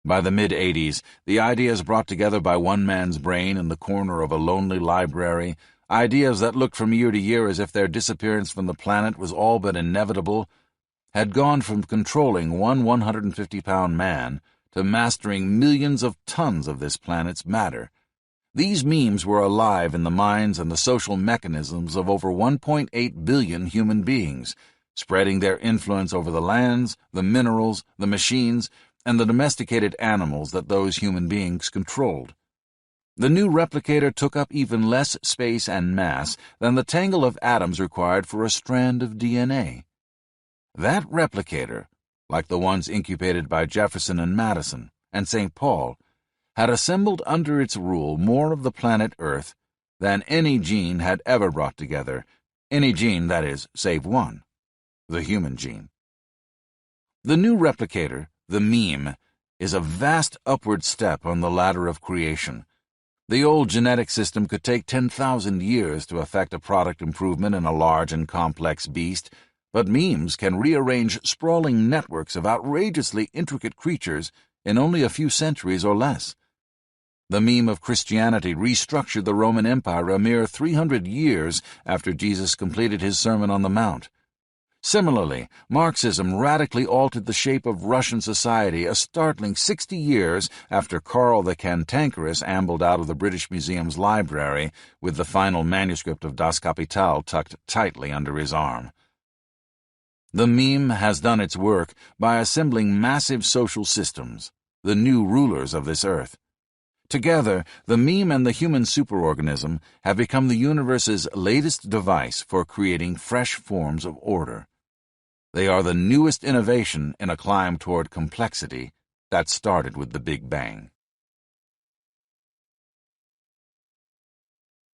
By the mid-'80s, the ideas brought together by one man's brain in the corner of a lonely library, ideas that looked from year to year as if their disappearance from the planet was all but inevitable, had gone from controlling one 150-pound man to mastering millions of tons of this planet's matter. These memes were alive in the minds and the social mechanisms of over 1.8 billion human beings, spreading their influence over the lands, the minerals, the machines, and the domesticated animals that those human beings controlled. The new replicator took up even less space and mass than the tangle of atoms required for a strand of DNA. That replicator, like the ones incubated by Jefferson and Madison and St. Paul, had assembled under its rule more of the planet Earth than any gene had ever brought together, any gene, that is, save one, the human gene. The new replicator, the meme, is a vast upward step on the ladder of creation. The old genetic system could take 10,000 years to effect a product improvement in a large and complex beast, but memes can rearrange sprawling networks of outrageously intricate creatures in only a few centuries or less. The meme of Christianity restructured the Roman Empire a mere 300 years after Jesus completed his Sermon on the Mount. Similarly, Marxism radically altered the shape of Russian society a startling 60 years after Karl the Cantankerous ambled out of the British Museum's library with the final manuscript of Das Kapital tucked tightly under his arm. The meme has done its work by assembling massive social systems, the new rulers of this earth. Together, the meme and the human superorganism have become the universe's latest device for creating fresh forms of order. They are the newest innovation in a climb toward complexity that started with the Big Bang.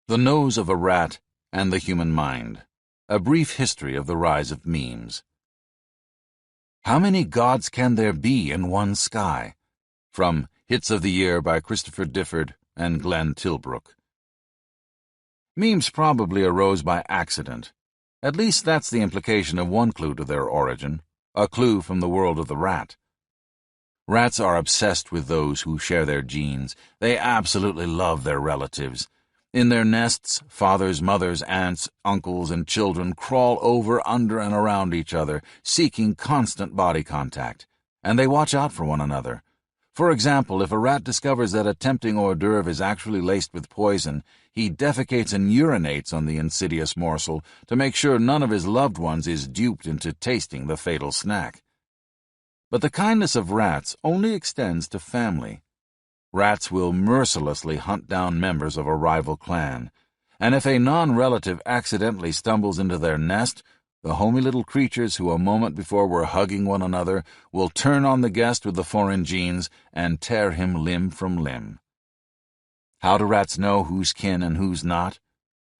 The Nose of a Rat and the Human Mind. A brief history of the rise of memes. How many gods can there be in one sky? From Hits of the Year by Christopher Difford and Glenn Tilbrook. Memes probably arose by accident. At least that's the implication of one clue to their origin, a clue from the world of the rat. Rats are obsessed with those who share their genes. They absolutely love their relatives. In their nests, fathers, mothers, aunts, uncles, and children crawl over, under, and around each other, seeking constant body contact, and they watch out for one another. For example, if a rat discovers that a tempting hors d'oeuvre is actually laced with poison, he defecates and urinates on the insidious morsel to make sure none of his loved ones is duped into tasting the fatal snack. But the kindness of rats only extends to family. Rats will mercilessly hunt down members of a rival clan, and if a non-relative accidentally stumbles into their nest, the homey little creatures who a moment before were hugging one another will turn on the guest with the foreign genes and tear him limb from limb. How do rats know who's kin and who's not?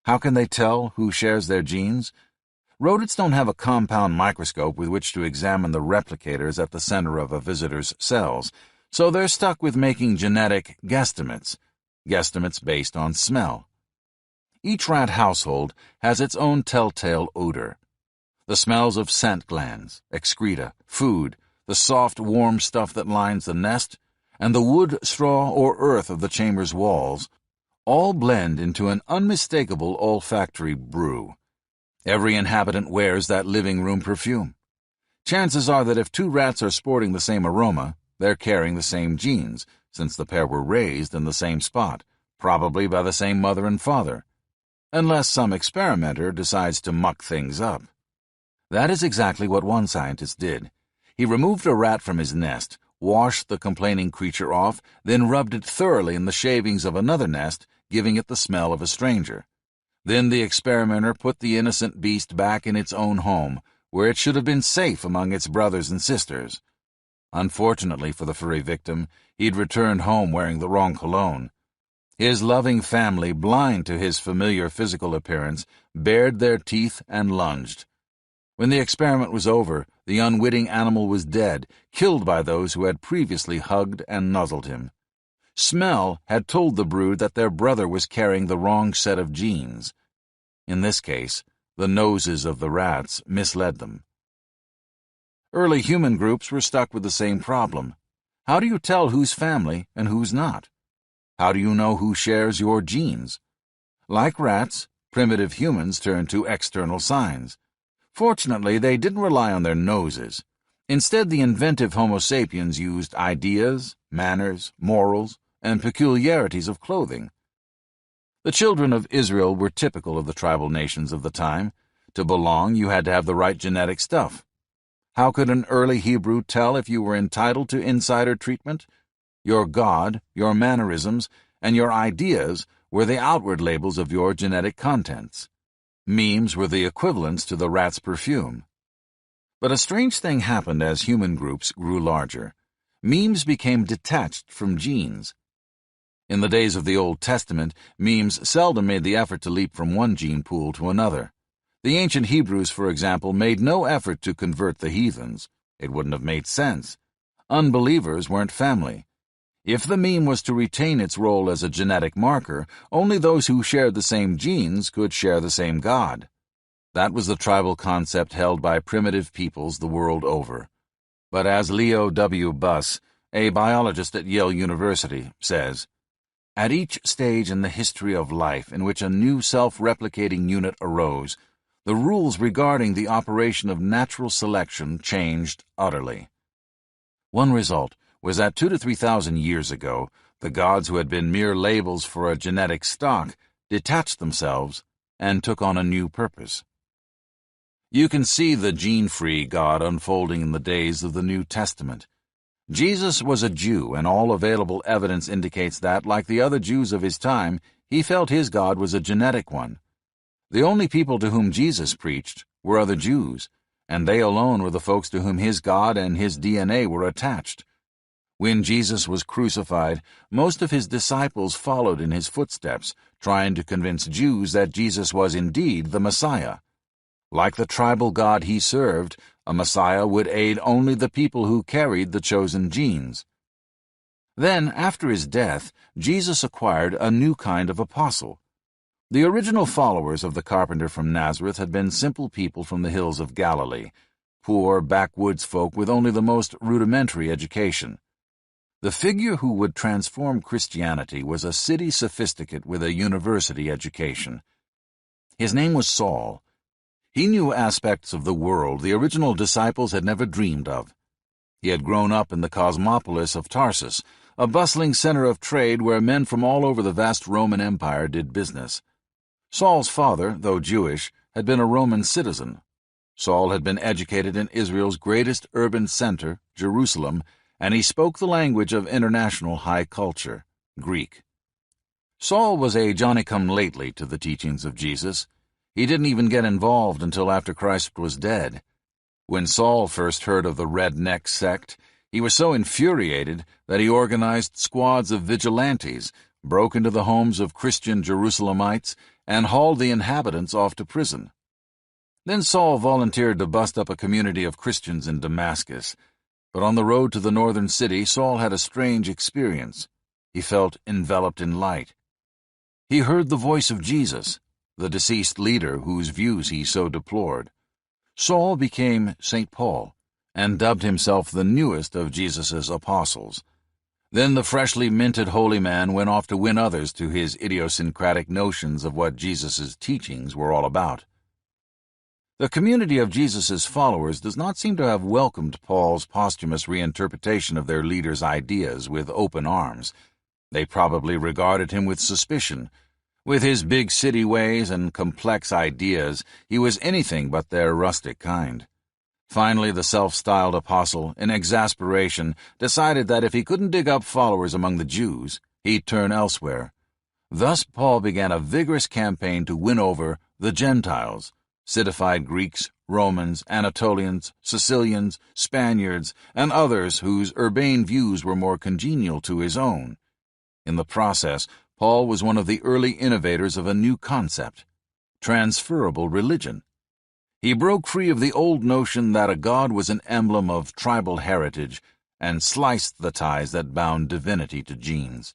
How can they tell who shares their genes? Rodents don't have a compound microscope with which to examine the replicators at the center of a visitor's cells, so they're stuck with making genetic guesstimates based on smell. Each rat household has its own telltale odor. The smells of scent glands, excreta, food, the soft, warm stuff that lines the nest, and the wood, straw, or earth of the chamber's walls all blend into an unmistakable olfactory brew. Every inhabitant wears that living room perfume. Chances are that if two rats are sporting the same aroma, they're carrying the same genes, since the pair were raised in the same spot, probably by the same mother and father, unless some experimenter decides to muck things up. That is exactly what one scientist did. He removed a rat from his nest, washed the complaining creature off, then rubbed it thoroughly in the shavings of another nest, giving it the smell of a stranger. Then the experimenter put the innocent beast back in its own home, where it should have been safe among its brothers and sisters. Unfortunately for the furry victim, he'd returned home wearing the wrong cologne. His loving family, blind to his familiar physical appearance, bared their teeth and lunged. When the experiment was over, the unwitting animal was dead, killed by those who had previously hugged and nuzzled him. Smell had told the brood that their brother was carrying the wrong set of genes. In this case, the noses of the rats misled them. Early human groups were stuck with the same problem. How do you tell who's family and who's not? How do you know who shares your genes? Like rats, primitive humans turned to external signs. Fortunately, they didn't rely on their noses. Instead, the inventive Homo sapiens used ideas, manners, morals, and peculiarities of clothing. The children of Israel were typical of the tribal nations of the time. To belong, you had to have the right genetic stuff. How could an early Hebrew tell if you were entitled to insider treatment? Your God, your mannerisms, and your ideas were the outward labels of your genetic contents. Memes were the equivalents to the rat's perfume. But a strange thing happened as human groups grew larger. Memes became detached from genes. In the days of the Old Testament, memes seldom made the effort to leap from one gene pool to another. The ancient Hebrews, for example, made no effort to convert the heathens. It wouldn't have made sense. Unbelievers weren't family. If the meme was to retain its role as a genetic marker, only those who shared the same genes could share the same God. That was the tribal concept held by primitive peoples the world over. But as Leo W. Buss, a biologist at Yale University, says, at each stage in the history of life in which a new self-replicating unit arose, the rules regarding the operation of natural selection changed utterly. One result was that 2,000 to 3,000 years ago, the gods who had been mere labels for a genetic stock detached themselves and took on a new purpose. You can see the gene-free God unfolding in the days of the New Testament. Jesus was a Jew, and all available evidence indicates that, like the other Jews of his time, he felt his God was a genetic one. The only people to whom Jesus preached were other Jews, and they alone were the folks to whom his God and his DNA were attached. When Jesus was crucified, most of his disciples followed in his footsteps, trying to convince Jews that Jesus was indeed the Messiah. Like the tribal God he served, a Messiah would aid only the people who carried the chosen genes. Then, after his death, Jesus acquired a new kind of apostle. The original followers of the carpenter from Nazareth had been simple people from the hills of Galilee, poor backwoods folk with only the most rudimentary education. The figure who would transform Christianity was a city sophisticate with a university education. His name was Saul. He knew aspects of the world the original disciples had never dreamed of. He had grown up in the cosmopolis of Tarsus, a bustling center of trade where men from all over the vast Roman Empire did business. Saul's father, though Jewish, had been a Roman citizen. Saul had been educated in Israel's greatest urban center, Jerusalem, and he spoke the language of international high culture, Greek. Saul was a Johnny-come-lately to the teachings of Jesus. He didn't even get involved until after Christ was dead. When Saul first heard of the Redneck sect, he was so infuriated that he organized squads of vigilantes, broke into the homes of Christian Jerusalemites, and hauled the inhabitants off to prison. Then Saul volunteered to bust up a community of Christians in Damascus. But on the road to the northern city, Saul had a strange experience. He felt enveloped in light. He heard the voice of Jesus, the deceased leader whose views he so deplored. Saul became St. Paul, and dubbed himself the newest of Jesus' apostles. Then the freshly minted holy man went off to win others to his idiosyncratic notions of what Jesus' teachings were all about. The community of Jesus' followers does not seem to have welcomed Paul's posthumous reinterpretation of their leader's ideas with open arms. They probably regarded him with suspicion. With his big city ways and complex ideas, he was anything but their rustic kind. Finally, the self-styled apostle, in exasperation, decided that if he couldn't dig up followers among the Jews, he'd turn elsewhere. Thus, Paul began a vigorous campaign to win over the Gentiles, citified Greeks, Romans, Anatolians, Sicilians, Spaniards, and others whose urbane views were more congenial to his own. In the process, Paul was one of the early innovators of a new concept, transferable religion. He broke free of the old notion that a god was an emblem of tribal heritage and sliced the ties that bound divinity to genes.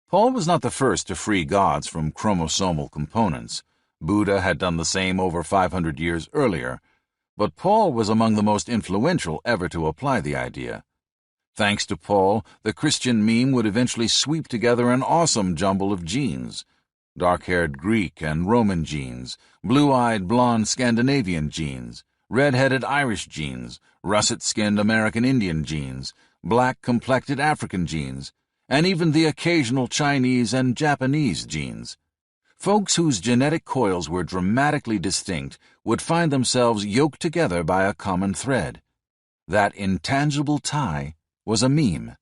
Paul was not the first to free gods from chromosomal components. Buddha had done the same over 500 years earlier, but Paul was among the most influential ever to apply the idea. Thanks to Paul, the Christian meme would eventually sweep together an awesome jumble of genes. Dark-haired Greek and Roman genes, blue-eyed blonde Scandinavian genes, red-headed Irish genes, russet-skinned American Indian genes, black-complected African genes, and even the occasional Chinese and Japanese genes. Folks whose genetic coils were dramatically distinct would find themselves yoked together by a common thread. That intangible tie was a meme.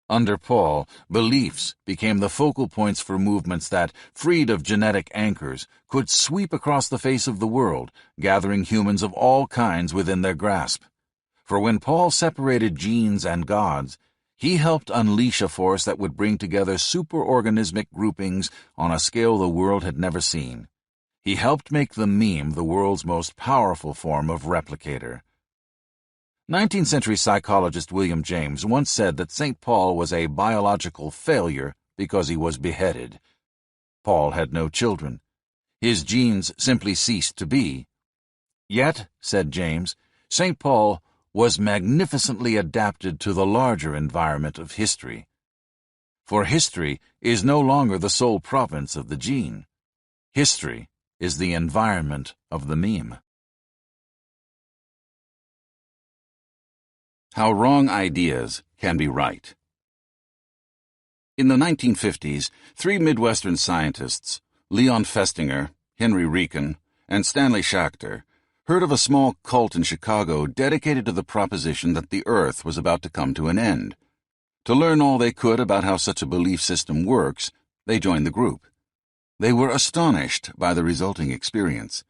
Under Paul, beliefs became the focal points for movements that, freed of genetic anchors, could sweep across the face of the world, gathering humans of all kinds within their grasp. For when Paul separated genes and gods, he helped unleash a force that would bring together superorganismic groupings on a scale the world had never seen. He helped make the meme the world's most powerful form of replicator. 19th century psychologist William James once said that St. Paul was a biological failure because he was beheaded. Paul had no children. His genes simply ceased to be. Yet, said James, St. Paul was magnificently adapted to the larger environment of history. For history is no longer the sole province of the gene. History is the environment of the meme. How wrong ideas can be right. In the 1950s, three Midwestern scientists, Leon Festinger, Henry Riecon, and Stanley Schachter, heard of a small cult in Chicago dedicated to the proposition that the Earth was about to come to an end. To learn all they could about how such a belief system works, they joined the group. They were astonished by the resulting experience.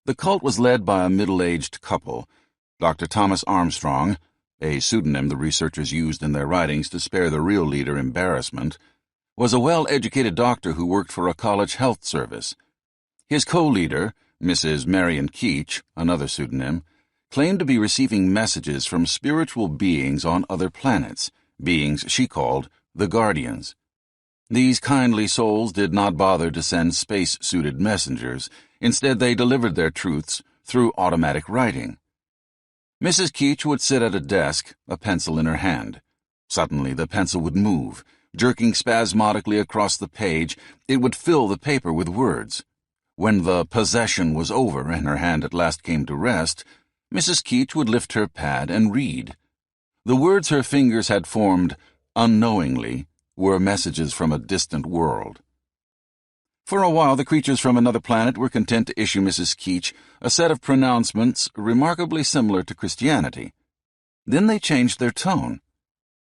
The cult was led by a middle-aged couple, Dr. Thomas Armstrong, a pseudonym the researchers used in their writings to spare the real leader embarrassment, was a well-educated doctor who worked for a college health service. His co-leader, Mrs. Marion Keech, another pseudonym, claimed to be receiving messages from spiritual beings on other planets, beings she called the Guardians. These kindly souls did not bother to send space-suited messengers. Instead, they delivered their truths through automatic writing. Mrs. Keech would sit at a desk, a pencil in her hand. Suddenly, the pencil would move. Jerking spasmodically across the page, it would fill the paper with words. When the possession was over and her hand at last came to rest, Mrs. Keech would lift her pad and read. The words her fingers had formed, unknowingly, were messages from a distant world. For a while, the creatures from another planet were content to issue Mrs. Keech a set of pronouncements remarkably similar to Christianity. Then they changed their tone.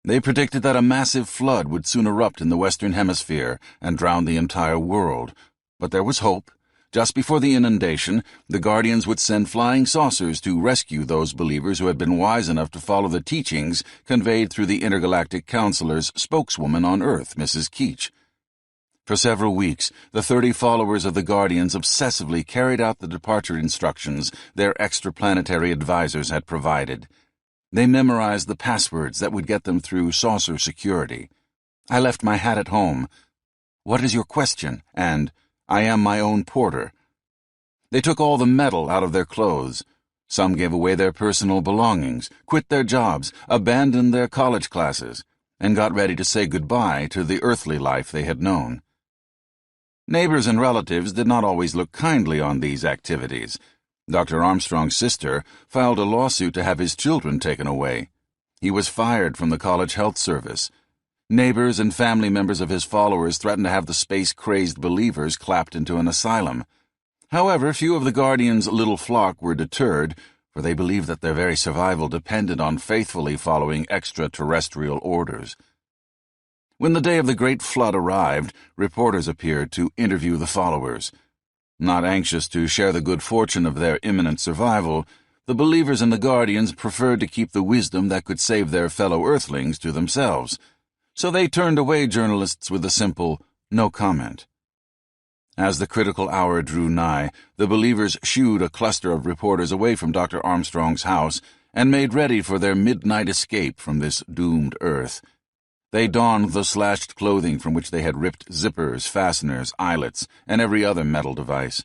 They predicted that a massive flood would soon erupt in the Western Hemisphere and drown the entire world. But there was hope. Just before the inundation, the Guardians would send flying saucers to rescue those believers who had been wise enough to follow the teachings conveyed through the Intergalactic Councilor's spokeswoman on Earth, Mrs. Keech. For several weeks, the 30 followers of the Guardians obsessively carried out the departure instructions their extraplanetary advisors had provided. They memorized the passwords that would get them through saucer security. I left my hat at home. What is your question? And I am my own porter. They took all the metal out of their clothes. Some gave away their personal belongings, quit their jobs, abandoned their college classes, and got ready to say goodbye to the earthly life they had known. Neighbors and relatives did not always look kindly on these activities. Dr. Armstrong's sister filed a lawsuit to have his children taken away. He was fired from the college health service. Neighbors and family members of his followers threatened to have the space-crazed believers clapped into an asylum. However, few of the Guardians' little flock were deterred, for they believed that their very survival depended on faithfully following extraterrestrial orders. When the day of the Great Flood arrived, reporters appeared to interview the followers. Not anxious to share the good fortune of their imminent survival, the believers and the Guardians preferred to keep the wisdom that could save their fellow Earthlings to themselves. So they turned away journalists with a simple, no comment. As the critical hour drew nigh, the believers shooed a cluster of reporters away from Dr. Armstrong's house and made ready for their midnight escape from this doomed Earth. They donned the slashed clothing from which they had ripped zippers, fasteners, eyelets, and every other metal device.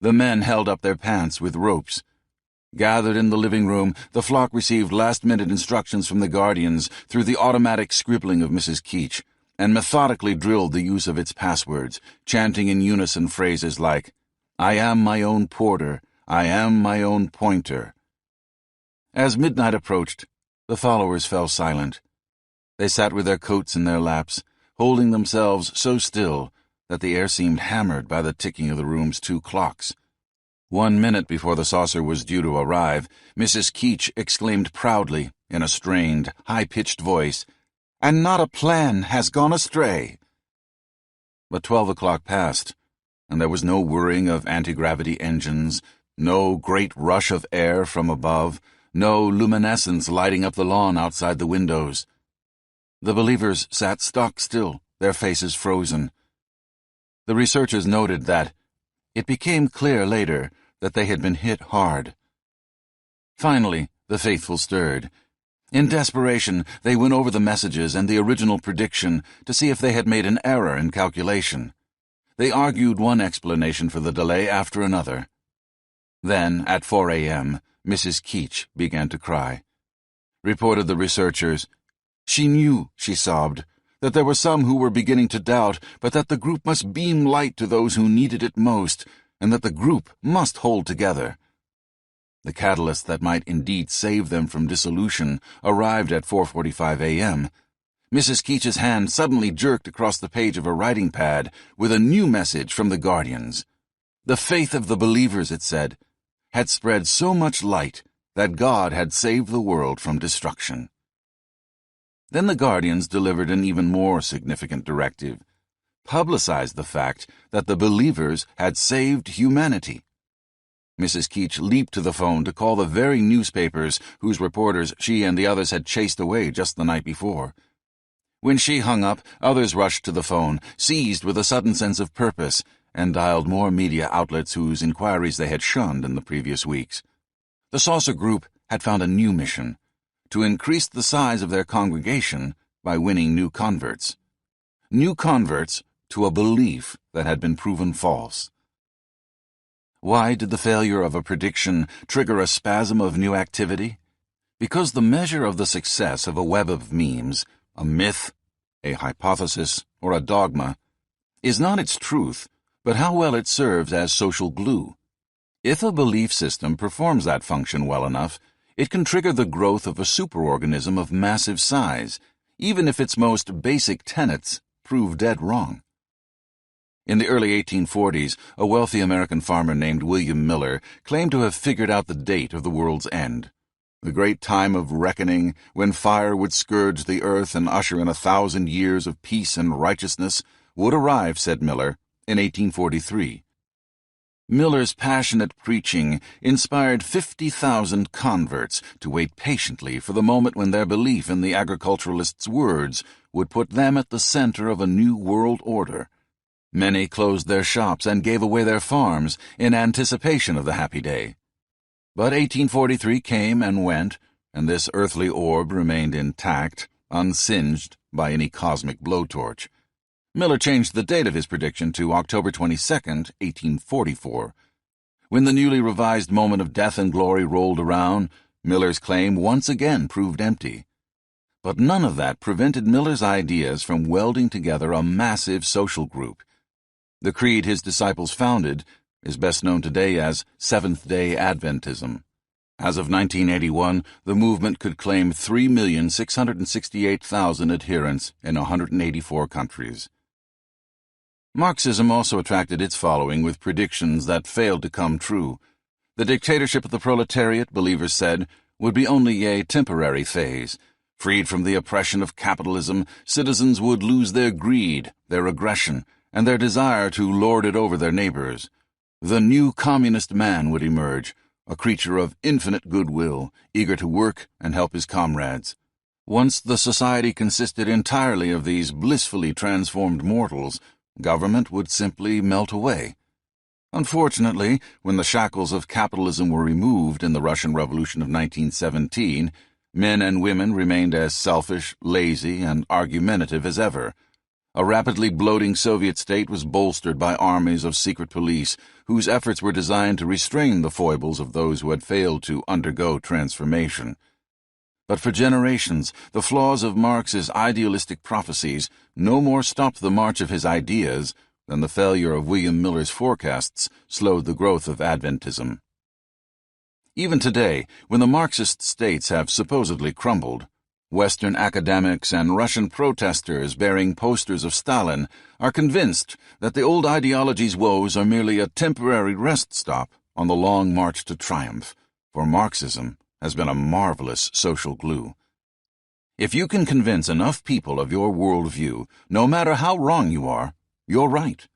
The men held up their pants with ropes. Gathered in the living room, the flock received last-minute instructions from the guardians through the automatic scribbling of Mrs. Keach, and methodically drilled the use of its passwords, chanting in unison phrases like, "I am my own porter, I am my own pointer." As midnight approached, the followers fell silent. They sat with their coats in their laps, holding themselves so still that the air seemed hammered by the ticking of the room's 2 clocks. 1 minute before the saucer was due to arrive, Mrs. Keach exclaimed proudly, in a strained, high-pitched voice, "And not a plan has gone astray." But 12 o'clock passed, and there was no whirring of anti-gravity engines, no great rush of air from above, no luminescence lighting up the lawn outside the windows. The believers sat stock still, their faces frozen. The researchers noted that it became clear later that they had been hit hard. Finally, the faithful stirred. In desperation, they went over the messages and the original prediction to see if they had made an error in calculation. They argued one explanation for the delay after another. Then, at 4 a.m., Mrs. Keach began to cry. Reported the researchers. She knew, she sobbed, that there were some who were beginning to doubt, but that the group must beam light to those who needed it most, and that the group must hold together. The catalyst that might indeed save them from dissolution arrived at 4:45 a.m. Mrs. Keach's hand suddenly jerked across the page of a writing pad with a new message from the guardians. The faith of the believers, it said, had spread so much light that God had saved the world from destruction. Then the guardians delivered an even more significant directive. Publicized the fact that the believers had saved humanity. Mrs. Keach leaped to the phone to call the very newspapers whose reporters she and the others had chased away just the night before. When she hung up, others rushed to the phone, seized with a sudden sense of purpose, and dialed more media outlets whose inquiries they had shunned in the previous weeks. The Saucer Group had found a new mission: to increase the size of their congregation by winning new converts. New converts to a belief that had been proven false. Why did the failure of a prediction trigger a spasm of new activity? Because the measure of the success of a web of memes, a myth, a hypothesis, or a dogma, is not its truth, but how well it serves as social glue. If a belief system performs that function well enough, it can trigger the growth of a superorganism of massive size, even if its most basic tenets prove dead wrong. In the early 1840s, a wealthy American farmer named William Miller claimed to have figured out the date of the world's end. The great time of reckoning, when fire would scourge the earth and usher in 1,000 years of peace and righteousness, would arrive, said Miller, in 1843. Miller's passionate preaching inspired 50,000 converts to wait patiently for the moment when their belief in the agriculturalist's words would put them at the center of a new world order. Many closed their shops and gave away their farms in anticipation of the happy day. But 1843 came and went, and this earthly orb remained intact, unsinged by any cosmic blowtorch. Miller changed the date of his prediction to October 22nd, 1844. When the newly revised moment of death and glory rolled around, Miller's claim once again proved empty. But none of that prevented Miller's ideas from welding together a massive social group. The creed his disciples founded is best known today as Seventh-day Adventism. As of 1981, the movement could claim 3,668,000 adherents in 184 countries. Marxism also attracted its following with predictions that failed to come true. The dictatorship of the proletariat, believers said, would be only a temporary phase. Freed from the oppression of capitalism, citizens would lose their greed, their aggression, and their desire to lord it over their neighbors. The new communist man would emerge, a creature of infinite goodwill, eager to work and help his comrades. Once the society consisted entirely of these blissfully transformed mortals, government would simply melt away. Unfortunately, when the shackles of capitalism were removed in the Russian Revolution of 1917, men and women remained as selfish, lazy, and argumentative as ever. A rapidly bloating Soviet state was bolstered by armies of secret police whose efforts were designed to restrain the foibles of those who had failed to undergo transformation. But for generations, the flaws of Marx's idealistic prophecies no more stopped the march of his ideas than the failure of William Miller's forecasts slowed the growth of Adventism. Even today, when the Marxist states have supposedly crumbled, Western academics and Russian protesters bearing posters of Stalin are convinced that the old ideology's woes are merely a temporary rest stop on the long march to triumph, for Marxism has been a marvelous social glue. If you can convince enough people of your worldview, no matter how wrong you are, you're right.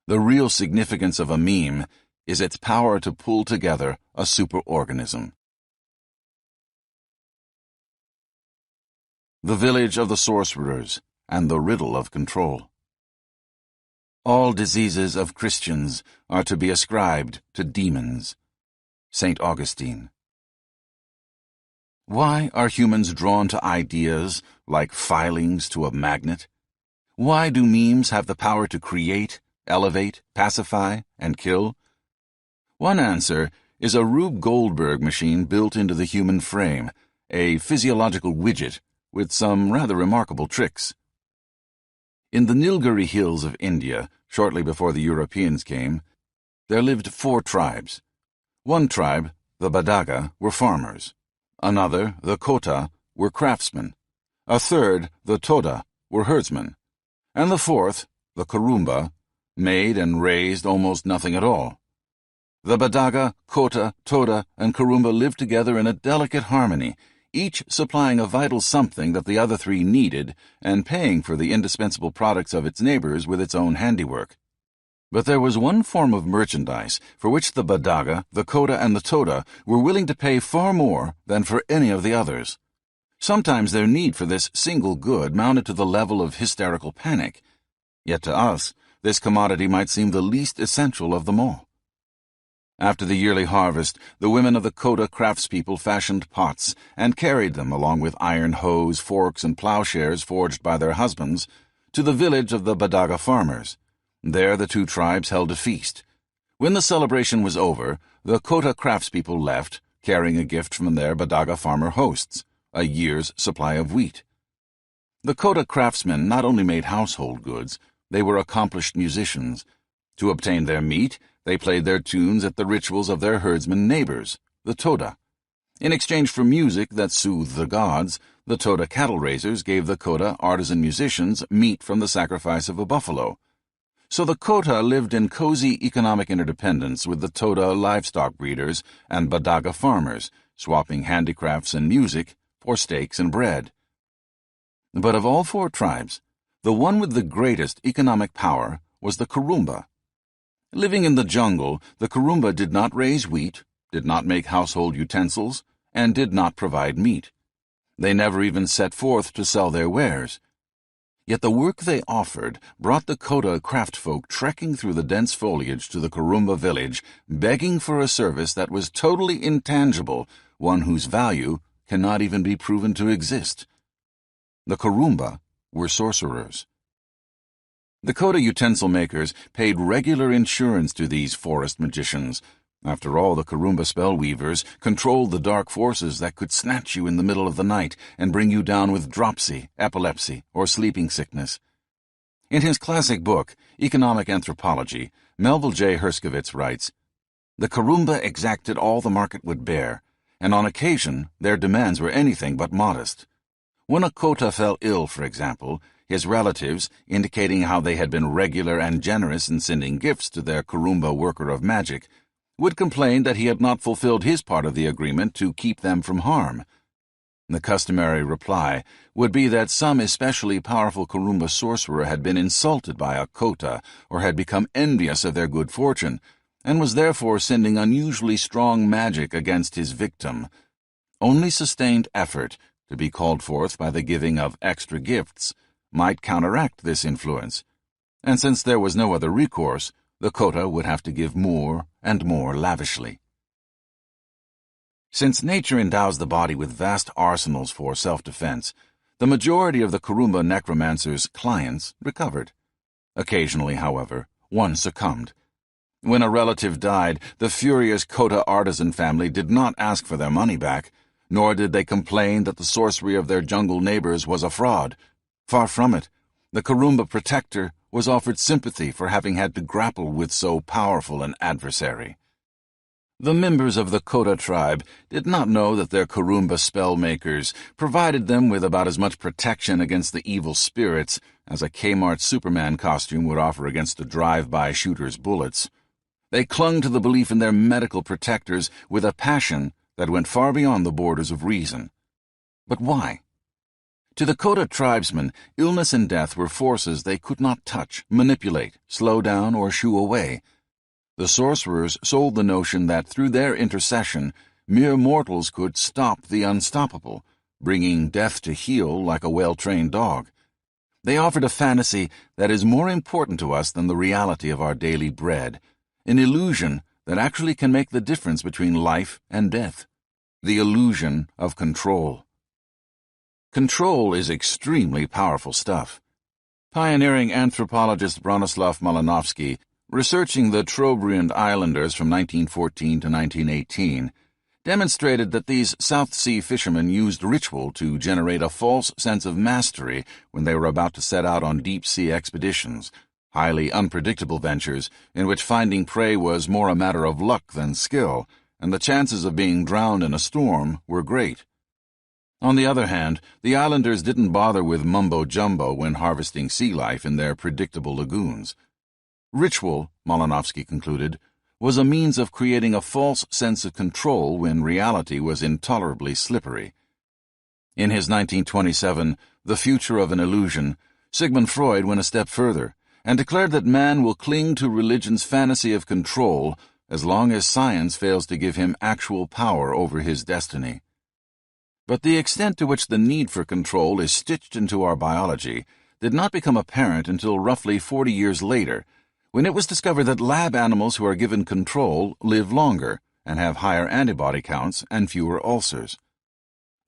The real significance of a meme is its power to pull together a superorganism. The Village of the Sorcerers and the Riddle of Control. All diseases of Christians are to be ascribed to demons. St. Augustine. Why are humans drawn to ideas like filings to a magnet? Why do memes have the power to create, elevate, pacify, and kill? One answer is a Rube Goldberg machine built into the human frame, a physiological widget with some rather remarkable tricks. In the Nilgiri hills of India, shortly before the Europeans came, there lived 4 tribes. One tribe, the Badaga, were farmers. Another, the Kota, were craftsmen. A third, the Toda, were herdsmen. And the fourth, the Kurumba, made and raised almost nothing at all. The Badaga, Kota, Toda, and Kurumba lived together in a delicate harmony, each supplying a vital something that the other 3 needed and paying for the indispensable products of its neighbors with its own handiwork. But there was one form of merchandise for which the Badaga, the Kota, and the Toda were willing to pay far more than for any of the others. Sometimes their need for this single good mounted to the level of hysterical panic. Yet to us, this commodity might seem the least essential of them all. After the yearly harvest, the women of the Kota craftspeople fashioned pots and carried them, along with iron hoes, forks, and plowshares forged by their husbands, to the village of the Badaga farmers. There the 2 tribes held a feast. When the celebration was over, the Kota craftspeople left, carrying a gift from their Badaga farmer hosts, a year's supply of wheat. The Kota craftsmen not only made household goods, they were accomplished musicians. To obtain their meat, they played their tunes at the rituals of their herdsmen neighbors, the Toda. In exchange for music that soothed the gods, the Toda cattle raisers gave the Kota artisan musicians meat from the sacrifice of a buffalo. So the Kota lived in cozy economic interdependence with the Toda livestock breeders and Badaga farmers, swapping handicrafts and music for steaks and bread. But of all 4 tribes, the one with the greatest economic power was the Kurumba. Living in the jungle, the Kurumba did not raise wheat, did not make household utensils, and did not provide meat. They never even set forth to sell their wares. Yet the work they offered brought the Kota craftfolk trekking through the dense foliage to the Kurumba village, begging for a service that was totally intangible, one whose value cannot even be proven to exist. The Kurumba were sorcerers. The Kota utensil makers paid regular insurance to these forest magicians. After all, the Kurumba spell weavers controlled the dark forces that could snatch you in the middle of the night and bring you down with dropsy, epilepsy, or sleeping sickness. In his classic book, Economic Anthropology, Melville J. Herskovitz writes, "The Kurumba exacted all the market would bear, and on occasion their demands were anything but modest. When a Kota fell ill, for example, his relatives, indicating how they had been regular and generous in sending gifts to their Kurumba worker of magic, would complain that he had not fulfilled his part of the agreement to keep them from harm. The customary reply would be that some especially powerful Kurumba sorcerer had been insulted by a Kota or had become envious of their good fortune, and was therefore sending unusually strong magic against his victim. Only sustained effort, to be called forth by the giving of extra gifts, might counteract this influence, and since there was no other recourse, the Kota would have to give more and more lavishly. Since nature endows the body with vast arsenals for self-defense, the majority of the Kurumba necromancer's clients recovered. Occasionally, however, one succumbed. When a relative died, the furious Kota artisan family did not ask for their money back, nor did they complain that the sorcery of their jungle neighbors was a fraud. Far from it, the Kurumba protector was offered sympathy for having had to grapple with so powerful an adversary. The members of the Kota tribe did not know that their Kurumba spellmakers provided them with about as much protection against the evil spirits as a Kmart Superman costume would offer against a drive-by shooter's bullets. They clung to the belief in their medical protectors with a passion that went far beyond the borders of reason. But why? To the Kota tribesmen, illness and death were forces they could not touch, manipulate, slow down, or shoo away. The sorcerers sold the notion that through their intercession, mere mortals could stop the unstoppable, bringing death to heel like a well-trained dog. They offered a fantasy that is more important to us than the reality of our daily bread, an illusion that actually can make the difference between life and death, the illusion of control. Control is extremely powerful stuff. Pioneering anthropologist Bronislaw Malinowski, researching the Trobriand Islanders from 1914 to 1918, demonstrated that these South Sea fishermen used ritual to generate a false sense of mastery when they were about to set out on deep-sea expeditions, highly unpredictable ventures in which finding prey was more a matter of luck than skill, and the chances of being drowned in a storm were great. On the other hand, the islanders didn't bother with mumbo-jumbo when harvesting sea life in their predictable lagoons. Ritual, Malinowski concluded, was a means of creating a false sense of control when reality was intolerably slippery. In his 1927 The Future of an Illusion, Sigmund Freud went a step further and declared that man will cling to religion's fantasy of control as long as science fails to give him actual power over his destiny. But the extent to which the need for control is stitched into our biology did not become apparent until roughly 40 years later, when it was discovered that lab animals who are given control live longer and have higher antibody counts and fewer ulcers.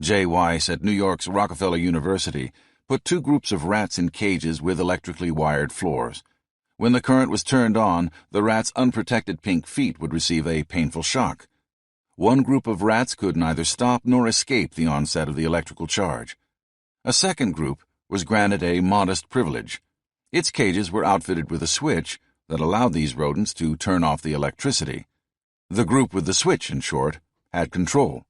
J. Weiss at New York's Rockefeller University put two groups of rats in cages with electrically wired floors. When the current was turned on, the rats' unprotected pink feet would receive a painful shock. One group of rats could neither stop nor escape the onset of the electrical charge. A second group was granted a modest privilege. Its cages were outfitted with a switch that allowed these rodents to turn off the electricity. The group with the switch, in short, had control.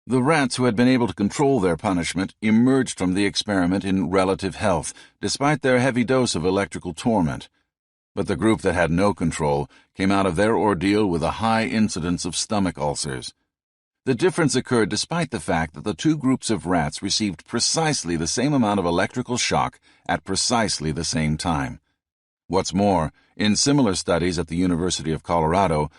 The rats who had been able to control their punishment emerged from the experiment in relative health, despite their heavy dose of electrical torment. But the group that had no control came out of their ordeal with a high incidence of stomach ulcers. The difference occurred despite the fact that the two groups of rats received precisely the same amount of electrical shock at precisely the same time. What's more, in similar studies at the University of Colorado,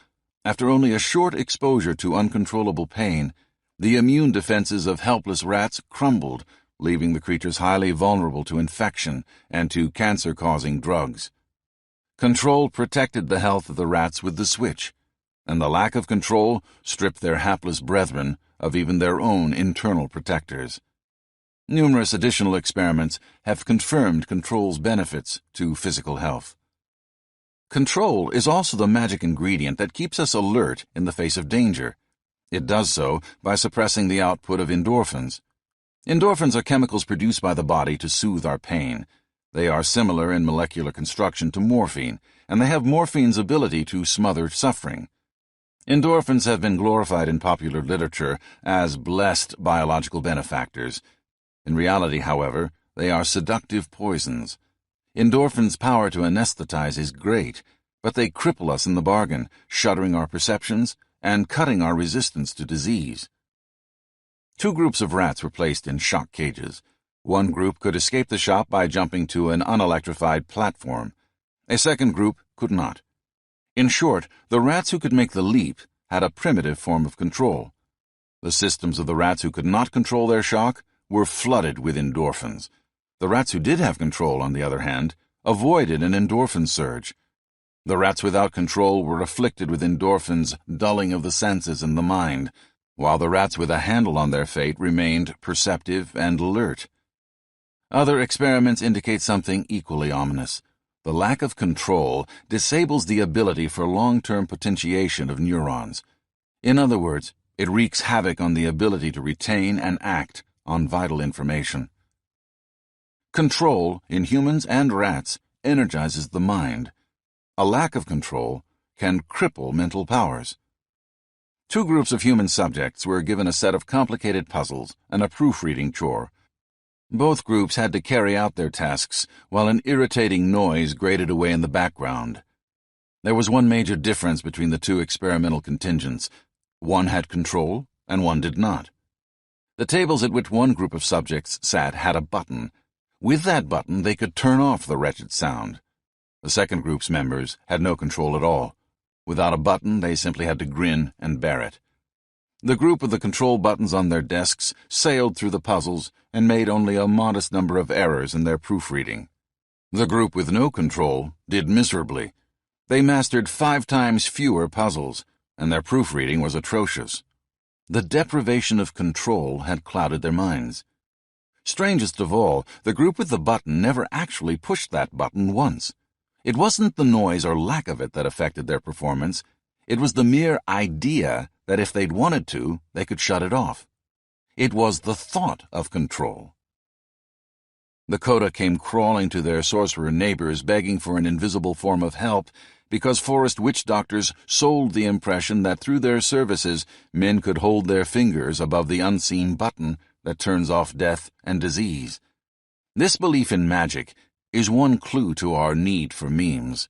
after only a short exposure to uncontrollable pain, the immune defenses of helpless rats crumbled, leaving the creatures highly vulnerable to infection and to cancer-causing drugs. Control protected the health of the rats with the switch, and the lack of control stripped their hapless brethren of even their own internal protectors. Numerous additional experiments have confirmed control's benefits to physical health. Control is also the magic ingredient that keeps us alert in the face of danger. It does so by suppressing the output of endorphins. Endorphins are chemicals produced by the body to soothe our pain. They are similar in molecular construction to morphine, and they have morphine's ability to smother suffering. Endorphins have been glorified in popular literature as blessed biological benefactors. In reality, however, they are seductive poisons. Endorphins' power to anesthetize is great, but they cripple us in the bargain, shuttering our perceptions and cutting our resistance to disease. Two groups of rats were placed in shock cages. One group could escape the shock by jumping to an unelectrified platform. A second group could not. In short, the rats who could make the leap had a primitive form of control. The systems of the rats who could not control their shock were flooded with endorphins. The rats who did have control, on the other hand, avoided an endorphin surge. The rats without control were afflicted with endorphins' dulling of the senses and the mind, while the rats with a handle on their fate remained perceptive and alert. Other experiments indicate something equally ominous. The lack of control disables the ability for long-term potentiation of neurons. In other words, it wreaks havoc on the ability to retain and act on vital information. Control, in humans and rats, energizes the mind. A lack of control can cripple mental powers. Two groups of human subjects were given a set of complicated puzzles and a proofreading chore. Both groups had to carry out their tasks while an irritating noise grated away in the background. There was one major difference between the two experimental contingents. One had control and one did not. The tables at which one group of subjects sat had a button. With that button, they could turn off the wretched sound. The second group's members had no control at all. Without a button, they simply had to grin and bear it. The group with the control buttons on their desks sailed through the puzzles and made only a modest number of errors in their proofreading. The group with no control did miserably. They mastered 5 times fewer puzzles, and their proofreading was atrocious. The deprivation of control had clouded their minds. Strangest of all, the group with the button never actually pushed that button once. It wasn't the noise or lack of it that affected their performance. It was the mere idea that if they'd wanted to, they could shut it off. It was the thought of control. The coda came crawling to their sorcerer neighbors begging for an invisible form of help because forest witch doctors sold the impression that through their services men could hold their fingers above the unseen button that turns off death and disease. This belief in magic is one clue to our need for memes.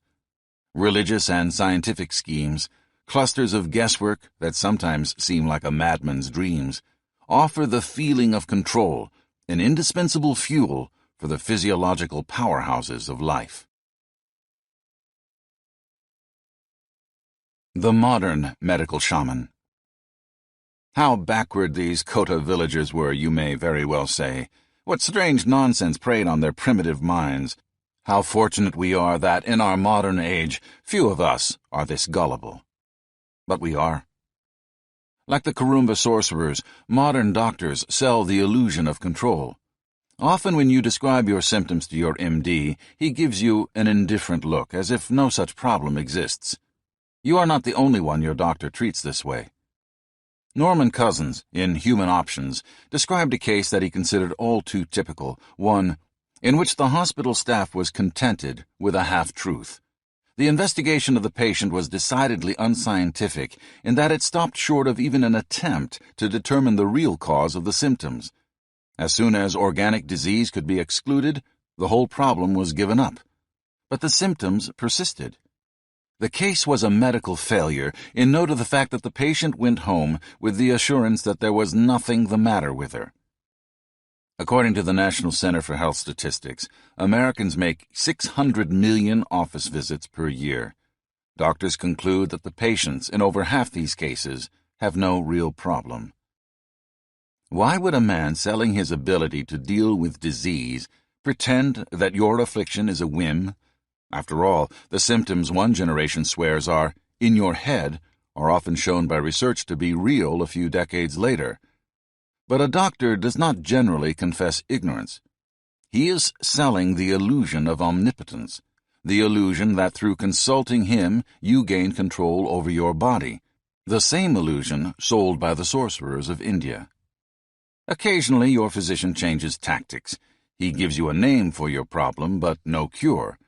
Religious and scientific schemes, clusters of guesswork that sometimes seem like a madman's dreams, offer the feeling of control, an indispensable fuel for the physiological powerhouses of life. The modern medical shaman. How backward these Kota villagers were, you may very well say. What strange nonsense preyed on their primitive minds. How fortunate we are that, in our modern age, few of us are this gullible. But we are. Like the Kurumba sorcerers, modern doctors sell the illusion of control. Often when you describe your symptoms to your MD, he gives you an indifferent look, as if no such problem exists. You are not the only one your doctor treats this way. Norman Cousins, in Human Options, described a case that he considered all too typical, one in which the hospital staff was contented with a half-truth. The investigation of the patient was decidedly unscientific in that it stopped short of even an attempt to determine the real cause of the symptoms. As soon as organic disease could be excluded, the whole problem was given up. But the symptoms persisted. The case was a medical failure in note of the fact that the patient went home with the assurance that there was nothing the matter with her. According to the National Center for Health Statistics, Americans make 600 million office visits per year. Doctors conclude that the patients in over half these cases have no real problem. Why would a man selling his ability to deal with disease pretend that your affliction is a whim? After all, the symptoms one generation swears are in your head are often shown by research to be real a few decades later. But a doctor does not generally confess ignorance. He is selling the illusion of omnipotence, the illusion that through consulting him you gain control over your body, the same illusion sold by the sorcerers of India. Occasionally your physician changes tactics. He gives you a name for your problem, but no cure.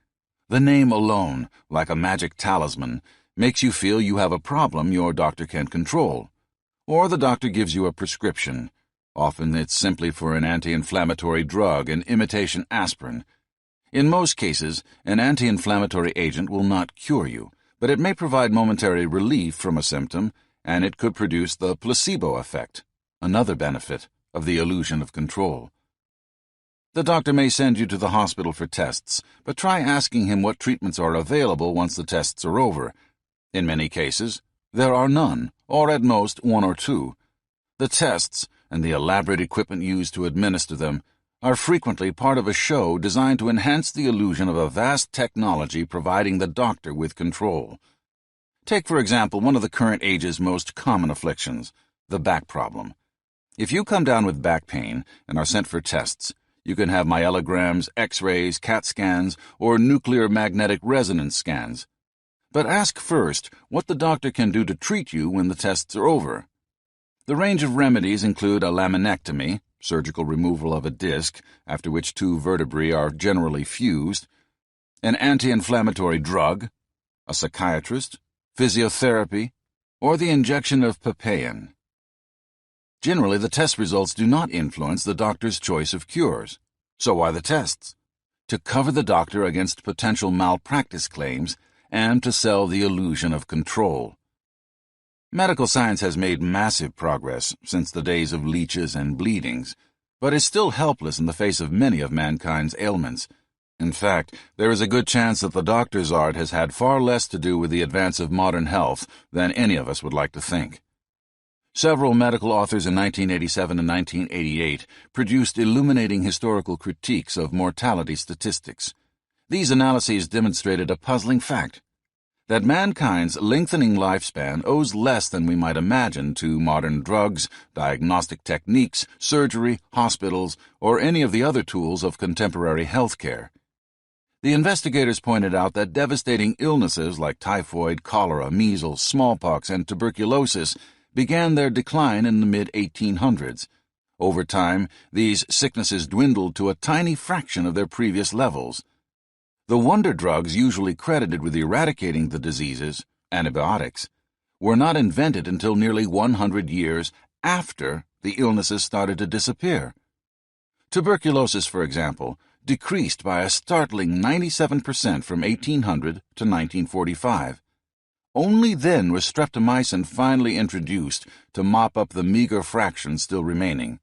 The name alone, like a magic talisman, makes you feel you have a problem your doctor can control. Or the doctor gives you a prescription. Often it's simply for an anti-inflammatory drug, an imitation aspirin. In most cases, an anti-inflammatory agent will not cure you, but it may provide momentary relief from a symptom, and it could produce the placebo effect, another benefit of the illusion of control. The doctor may send you to the hospital for tests, but try asking him what treatments are available once the tests are over. In many cases, there are none, or at most 1 or 2. The tests, and the elaborate equipment used to administer them, are frequently part of a show designed to enhance the illusion of a vast technology providing the doctor with control. Take, for example, one of the current age's most common afflictions, the back problem. If you come down with back pain and are sent for tests, You can have myelograms, X-rays, CAT scans, or nuclear magnetic resonance scans. But ask first what the doctor can do to treat you when the tests are over. The range of remedies include a laminectomy, surgical removal of a disc, after which two vertebrae are generally fused, an anti-inflammatory drug, a psychiatrist, physiotherapy, or the injection of papain. Generally, the test results do not influence the doctor's choice of cures. So why the tests? To cover the doctor against potential malpractice claims and to sell the illusion of control. Medical science has made massive progress since the days of leeches and bleedings, but is still helpless in the face of many of mankind's ailments. In fact, there is a good chance that the doctor's art has had far less to do with the advance of modern health than any of us would like to think. Several medical authors in 1987 and 1988 produced illuminating historical critiques of mortality statistics. These analyses demonstrated a puzzling fact, that mankind's lengthening lifespan owes less than we might imagine to modern drugs, diagnostic techniques, surgery, hospitals, or any of the other tools of contemporary healthcare. The investigators pointed out that devastating illnesses like typhoid, cholera, measles, smallpox, and tuberculosis began their decline in the mid-1800s. Over time, these sicknesses dwindled to a tiny fraction of their previous levels. The wonder drugs usually credited with eradicating the diseases, antibiotics, were not invented until nearly 100 years after the illnesses started to disappear. Tuberculosis, for example, decreased by a startling 97% from 1800 to 1945. Only then was streptomycin finally introduced to mop up the meager fraction still remaining.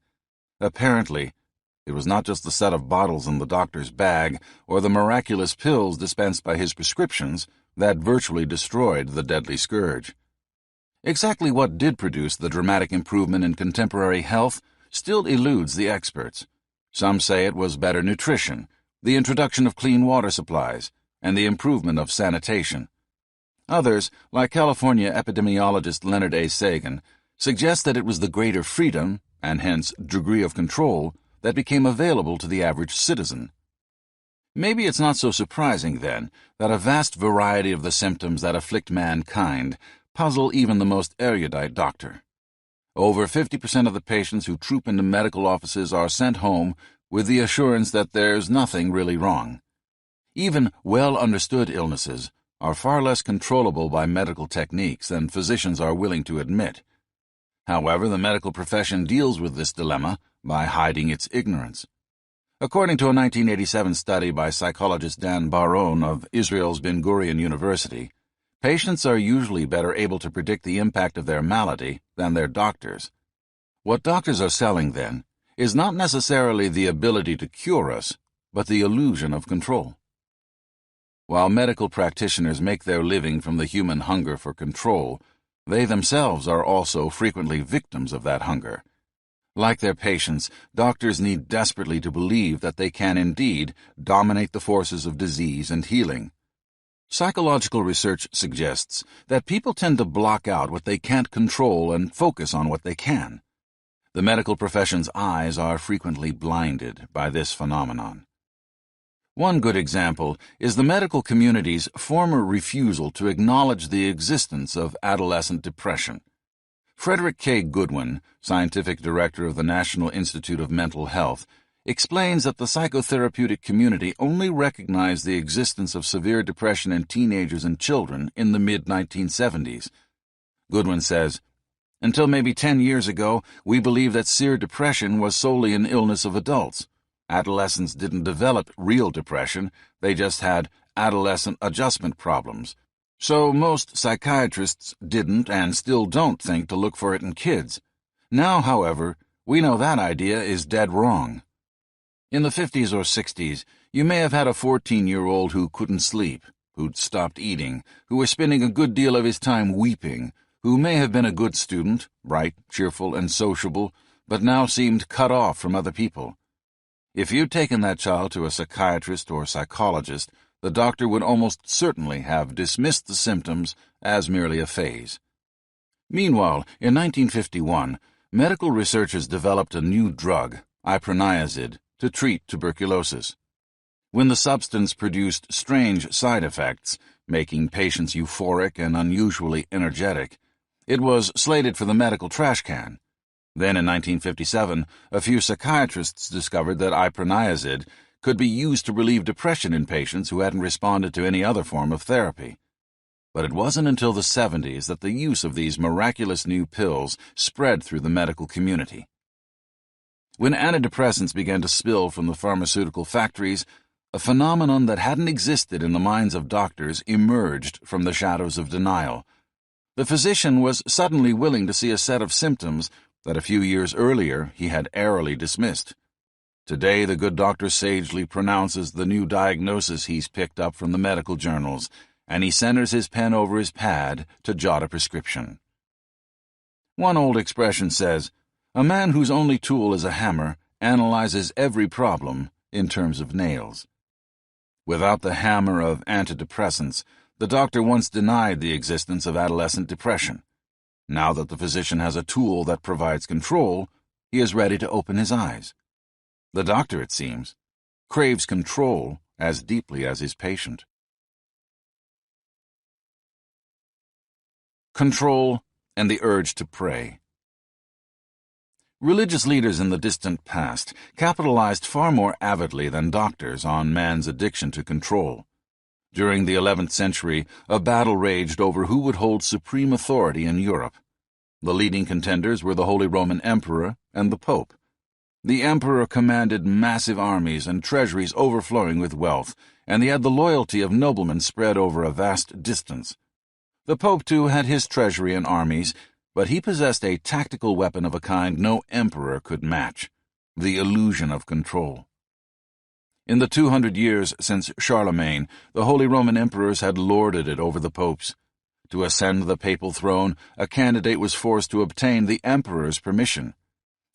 Apparently, it was not just the set of bottles in the doctor's bag or the miraculous pills dispensed by his prescriptions that virtually destroyed the deadly scourge. Exactly what did produce the dramatic improvement in contemporary health still eludes the experts. Some say it was better nutrition, the introduction of clean water supplies, and the improvement of sanitation. Others, like California epidemiologist Leonard A. Sagan, suggest that it was the greater freedom, and hence degree of control, that became available to the average citizen. Maybe it's not so surprising, then, that a vast variety of the symptoms that afflict mankind puzzle even the most erudite doctor. Over 50% of the patients who troop into medical offices are sent home with the assurance that there's nothing really wrong. Even well-understood illnesses are far less controllable by medical techniques than physicians are willing to admit. However, the medical profession deals with this dilemma by hiding its ignorance. According to a 1987 study by psychologist Dan Baron of Israel's Ben Gurion University, patients are usually better able to predict the impact of their malady than their doctors. What doctors are selling, then, is not necessarily the ability to cure us, but the illusion of control. While medical practitioners make their living from the human hunger for control, they themselves are also frequently victims of that hunger. Like their patients, doctors need desperately to believe that they can indeed dominate the forces of disease and healing. Psychological research suggests that people tend to block out what they can't control and focus on what they can. The medical profession's eyes are frequently blinded by this phenomenon. One good example is the medical community's former refusal to acknowledge the existence of adolescent depression. Frederick K. Goodwin, scientific director of the National Institute of Mental Health, explains that the psychotherapeutic community only recognized the existence of severe depression in teenagers and children in the mid-1970s. Goodwin says, "Until maybe 10 years ago, we believed that severe depression was solely an illness of adults. Adolescents didn't develop real depression, they just had adolescent adjustment problems. So most psychiatrists didn't and still don't think to look for it in kids. Now, however, we know that idea is dead wrong. In the 50s or 60s, you may have had a 14-year-old who couldn't sleep, who'd stopped eating, who was spending a good deal of his time weeping, who may have been a good student, bright, cheerful, and sociable, but now seemed cut off from other people. If you'd taken that child to a psychiatrist or psychologist, the doctor would almost certainly have dismissed the symptoms as merely a phase." Meanwhile, in 1951, medical researchers developed a new drug, iproniazid, to treat tuberculosis. When the substance produced strange side effects, making patients euphoric and unusually energetic, it was slated for the medical trash can. Then in 1957, a few psychiatrists discovered that iproniazid could be used to relieve depression in patients who hadn't responded to any other form of therapy. But it wasn't until the 70s that the use of these miraculous new pills spread through the medical community. When antidepressants began to spill from the pharmaceutical factories, a phenomenon that hadn't existed in the minds of doctors emerged from the shadows of denial. The physician was suddenly willing to see a set of symptoms that a few years earlier he had airily dismissed. Today, the good doctor sagely pronounces the new diagnosis he's picked up from the medical journals, and he centers his pen over his pad to jot a prescription. One old expression says, "A man whose only tool is a hammer analyzes every problem in terms of nails." Without the hammer of antidepressants, the doctor once denied the existence of adolescent depression. Now that the physician has a tool that provides control, he is ready to open his eyes. The doctor, it seems, craves control as deeply as his patient. Control and the urge to pray. Religious leaders in the distant past capitalized far more avidly than doctors on man's addiction to control. During the 11th century, a battle raged over who would hold supreme authority in Europe. The leading contenders were the Holy Roman Emperor and the Pope. The Emperor commanded massive armies and treasuries overflowing with wealth, and he had the loyalty of noblemen spread over a vast distance. The Pope, too, had his treasury and armies, but he possessed a tactical weapon of a kind no emperor could match: the illusion of control. In the 200 years since Charlemagne, the Holy Roman Emperors had lorded it over the popes. To ascend the papal throne, a candidate was forced to obtain the emperor's permission.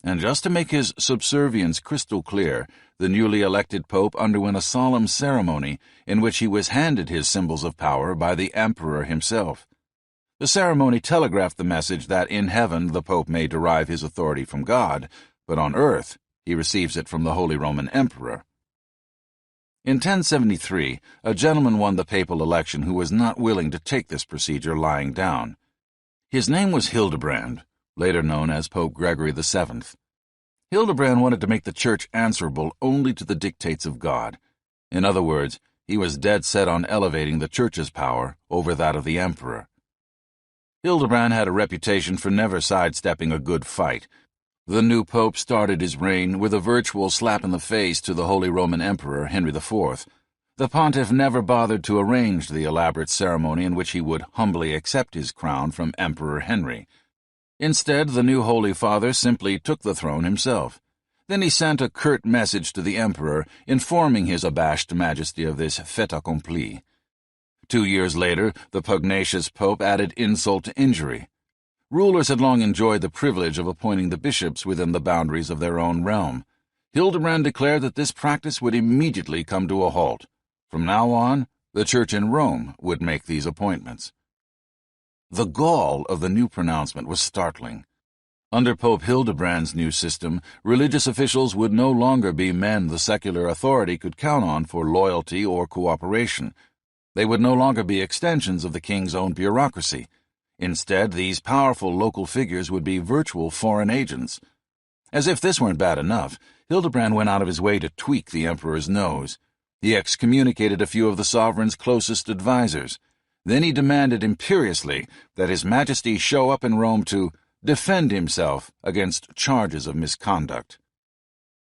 And just to make his subservience crystal clear, the newly elected pope underwent a solemn ceremony in which he was handed his symbols of power by the emperor himself. The ceremony telegraphed the message that in heaven the pope may derive his authority from God, but on earth he receives it from the Holy Roman Emperor. In 1073, a gentleman won the papal election who was not willing to take this procedure lying down. His name was Hildebrand, later known as Pope Gregory VII. Hildebrand wanted to make the Church answerable only to the dictates of God. In other words, he was dead set on elevating the Church's power over that of the Emperor. Hildebrand had a reputation for never sidestepping a good fight. The new pope started his reign with a virtual slap in the face to the Holy Roman Emperor Henry IV. The pontiff never bothered to arrange the elaborate ceremony in which he would humbly accept his crown from Emperor Henry. Instead, the new Holy Father simply took the throne himself. Then he sent a curt message to the emperor informing his abashed majesty of this fait accompli. 2 years later, the pugnacious pope added insult to injury. Rulers had long enjoyed the privilege of appointing the bishops within the boundaries of their own realm. Hildebrand declared that this practice would immediately come to a halt. From now on, the Church in Rome would make these appointments. The gall of the new pronouncement was startling. Under Pope Hildebrand's new system, religious officials would no longer be men the secular authority could count on for loyalty or cooperation. They would no longer be extensions of the king's own bureaucracy. Instead, these powerful local figures would be virtual foreign agents. As if this weren't bad enough, Hildebrand went out of his way to tweak the emperor's nose. He excommunicated a few of the sovereign's closest advisers. Then he demanded imperiously that His Majesty show up in Rome to defend himself against charges of misconduct.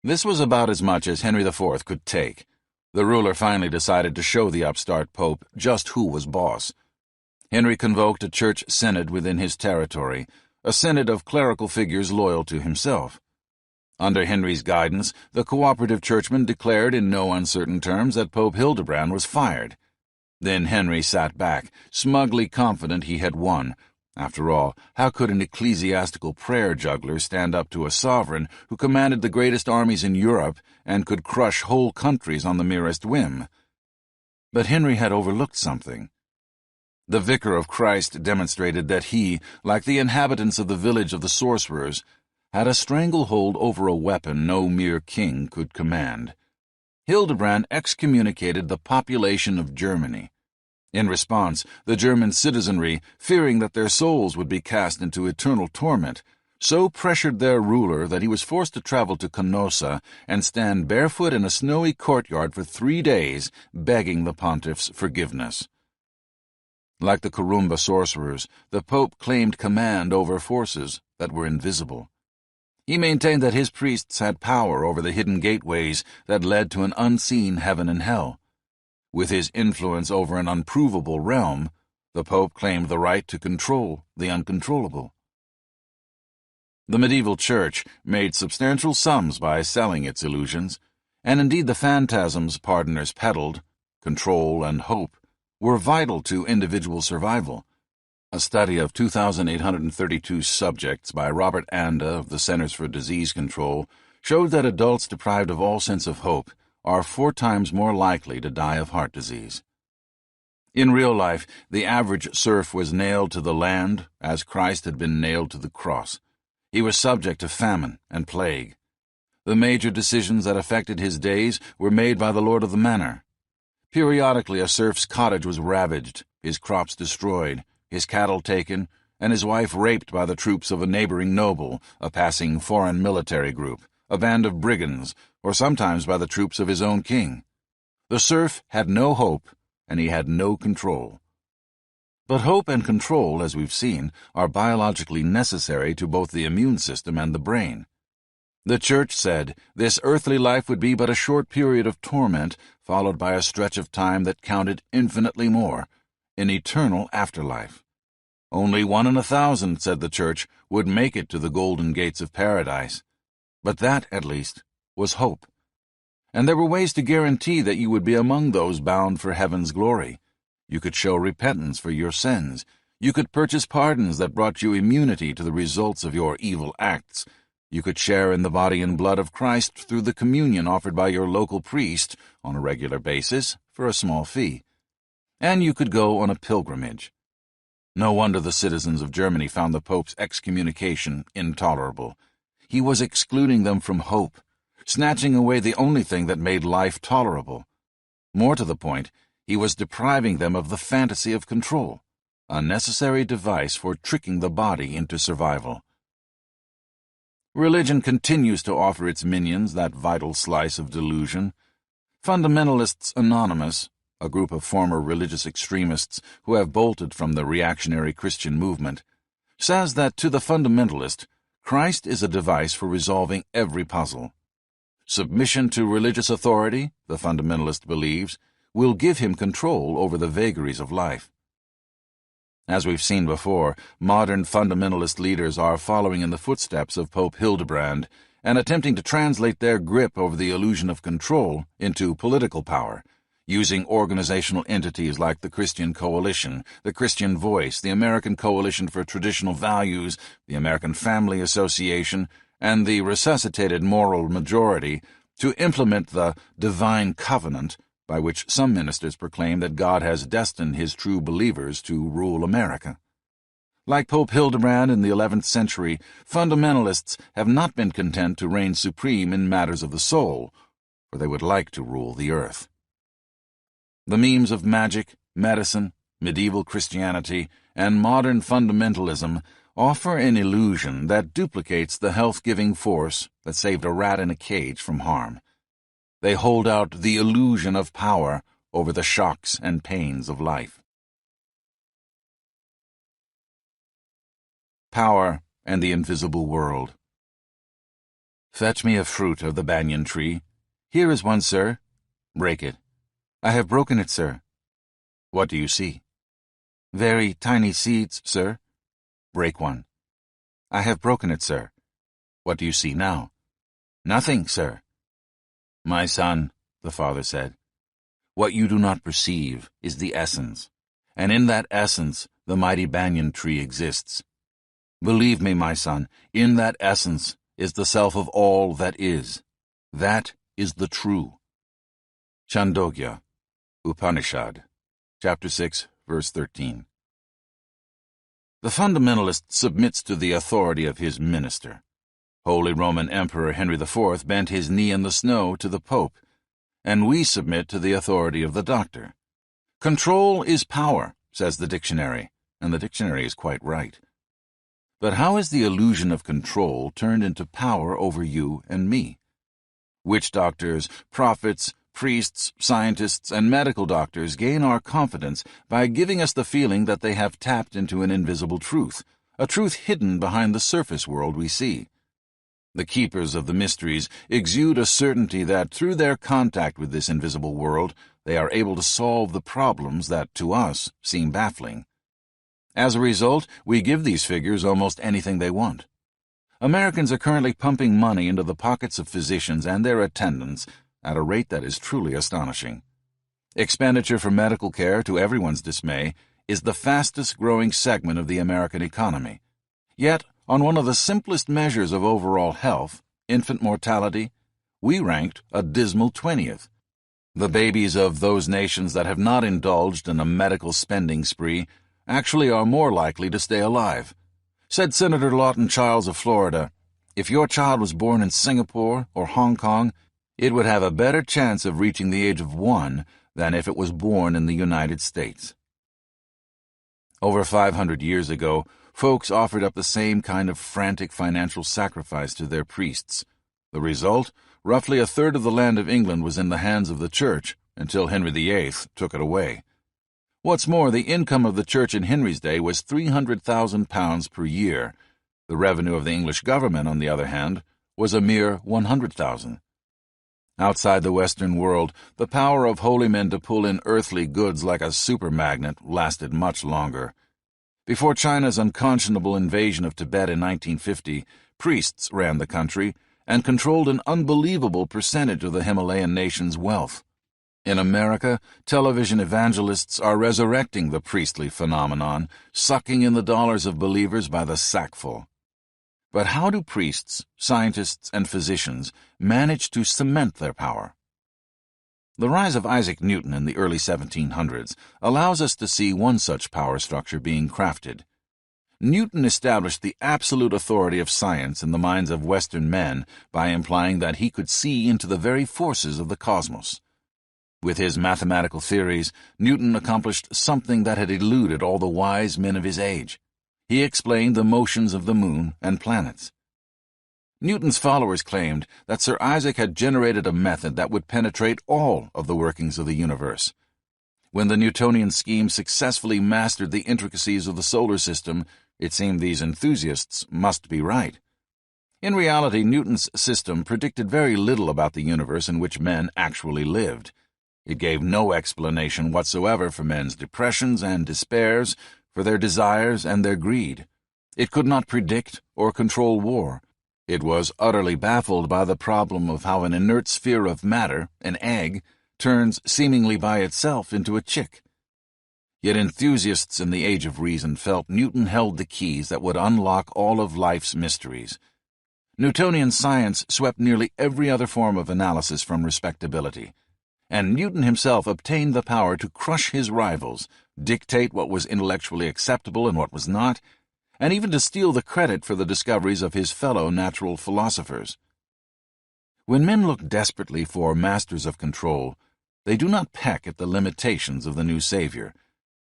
This was about as much as Henry IV could take. The ruler finally decided to show the upstart pope just who was boss. Henry convoked a church synod within his territory, a synod of clerical figures loyal to himself. Under Henry's guidance, the cooperative churchmen declared in no uncertain terms that Pope Hildebrand was fired. Then Henry sat back, smugly confident he had won. After all, how could an ecclesiastical prayer juggler stand up to a sovereign who commanded the greatest armies in Europe and could crush whole countries on the merest whim? But Henry had overlooked something. The Vicar of Christ demonstrated that he, like the inhabitants of the village of the sorcerers, had a stranglehold over a weapon no mere king could command. Hildebrand excommunicated the population of Germany. In response, the German citizenry, fearing that their souls would be cast into eternal torment, so pressured their ruler that he was forced to travel to Canossa and stand barefoot in a snowy courtyard for 3 days, begging the pontiff's forgiveness. Like the Kurumba sorcerers, the Pope claimed command over forces that were invisible. He maintained that his priests had power over the hidden gateways that led to an unseen heaven and hell. With his influence over an unprovable realm, the Pope claimed the right to control the uncontrollable. The medieval church made substantial sums by selling its illusions, and indeed the phantasms pardoners peddled, control and hope, were vital to individual survival. A study of 2,832 subjects by Robert Anda of the Centers for Disease Control showed that adults deprived of all sense of hope are 4 times more likely to die of heart disease. In real life, the average serf was nailed to the land as Christ had been nailed to the cross. He was subject to famine and plague. The major decisions that affected his days were made by the lord of the manor. Periodically a serf's cottage was ravaged, his crops destroyed, his cattle taken, and his wife raped by the troops of a neighboring noble, a passing foreign military group, a band of brigands, or sometimes by the troops of his own king. The serf had no hope, and he had no control. But hope and control, as we've seen, are biologically necessary to both the immune system and the brain. The Church said this earthly life would be but a short period of torment, followed by a stretch of time that counted infinitely more, an eternal afterlife. Only 1 in 1,000, said the Church, would make it to the golden gates of paradise. But that, at least, was hope. And there were ways to guarantee that you would be among those bound for heaven's glory. You could show repentance for your sins. You could purchase pardons that brought you immunity to the results of your evil acts. You could share in the body and blood of Christ through the communion offered by your local priest on a regular basis for a small fee. And you could go on a pilgrimage. No wonder the citizens of Germany found the Pope's excommunication intolerable. He was excluding them from hope, snatching away the only thing that made life tolerable. More to the point, he was depriving them of the fantasy of control, a necessary device for tricking the body into survival. Religion continues to offer its minions that vital slice of delusion. Fundamentalists Anonymous, a group of former religious extremists who have bolted from the reactionary Christian movement, says that to the fundamentalist, Christ is a device for resolving every puzzle. Submission to religious authority, the fundamentalist believes, will give him control over the vagaries of life. As we've seen before, modern fundamentalist leaders are following in the footsteps of Pope Hildebrand and attempting to translate their grip over the illusion of control into political power, using organizational entities like the Christian Coalition, the Christian Voice, the American Coalition for Traditional Values, the American Family Association, and the resuscitated Moral Majority to implement the divine covenant by which some ministers proclaim that God has destined his true believers to rule America. Like Pope Hildebrand in the 11th century, fundamentalists have not been content to reign supreme in matters of the soul, for they would like to rule the earth. The memes of magic, medicine, medieval Christianity, and modern fundamentalism offer an illusion that duplicates the health-giving force that saved a rat in a cage from harm. They hold out the illusion of power over the shocks and pains of life. Power and the invisible world. Fetch me a fruit of the banyan tree. Here is one, sir. Break it. I have broken it, sir. What do you see? Very tiny seeds, sir. Break one. I have broken it, sir. What do you see now? Nothing, sir. My son, the father said, what you do not perceive is the essence, and in that essence the mighty banyan tree exists. Believe me, my son, in that essence is the self of all that is. That is the true. Chandogya, Upanishad, chapter 6, verse 13. The fundamentalist submits to the authority of his minister. Holy Roman Emperor Henry IV bent his knee in the snow to the Pope, and we submit to the authority of the doctor. Control is power, says the dictionary, and the dictionary is quite right. But how is the illusion of control turned into power over you and me? Witch doctors, prophets, priests, scientists, and medical doctors gain our confidence by giving us the feeling that they have tapped into an invisible truth, a truth hidden behind the surface world we see. The keepers of the mysteries exude a certainty that through their contact with this invisible world, they are able to solve the problems that, to us, seem baffling. As a result, we give these figures almost anything they want. Americans are currently pumping money into the pockets of physicians and their attendants at a rate that is truly astonishing. Expenditure for medical care, to everyone's dismay, is the fastest-growing segment of the American economy. Yet, on one of the simplest measures of overall health, infant mortality, we ranked a dismal 20th. The babies of those nations that have not indulged in a medical spending spree actually are more likely to stay alive. Said Senator Lawton Chiles of Florida, "If your child was born in Singapore or Hong Kong, it would have a better chance of reaching the age of 1 than if it was born in the United States." Over 500 years ago, folks offered up the same kind of frantic financial sacrifice to their priests. The result? Roughly a third of the land of England was in the hands of the Church until Henry VIII took it away. What's more, the income of the Church in Henry's day was £300,000 per year. The revenue of the English government, on the other hand, was a mere 100,000. Outside the Western world, the power of holy men to pull in earthly goods like a super magnet lasted much longer. Before China's unconscionable invasion of Tibet in 1950, priests ran the country and controlled an unbelievable percentage of the Himalayan nation's wealth. In America, television evangelists are resurrecting the priestly phenomenon, sucking in the dollars of believers by the sackful. But how do priests, scientists, and physicians manage to cement their power? The rise of Isaac Newton in the early 1700s allows us to see one such power structure being crafted. Newton established the absolute authority of science in the minds of Western men by implying that he could see into the very forces of the cosmos. With his mathematical theories, Newton accomplished something that had eluded all the wise men of his age. He explained the motions of the moon and planets. Newton's followers claimed that Sir Isaac had generated a method that would penetrate all of the workings of the universe. When the Newtonian scheme successfully mastered the intricacies of the solar system, it seemed these enthusiasts must be right. In reality, Newton's system predicted very little about the universe in which men actually lived. It gave no explanation whatsoever for men's depressions and despairs, for their desires and their greed. It could not predict or control war. It was utterly baffled by the problem of how an inert sphere of matter, an egg, turns seemingly by itself into a chick. Yet enthusiasts in the Age of Reason felt Newton held the keys that would unlock all of life's mysteries. Newtonian science swept nearly every other form of analysis from respectability, and Newton himself obtained the power to crush his rivals, dictate what was intellectually acceptable and what was not, and even to steal the credit for the discoveries of his fellow natural philosophers. When men look desperately for masters of control, they do not peck at the limitations of the new savior.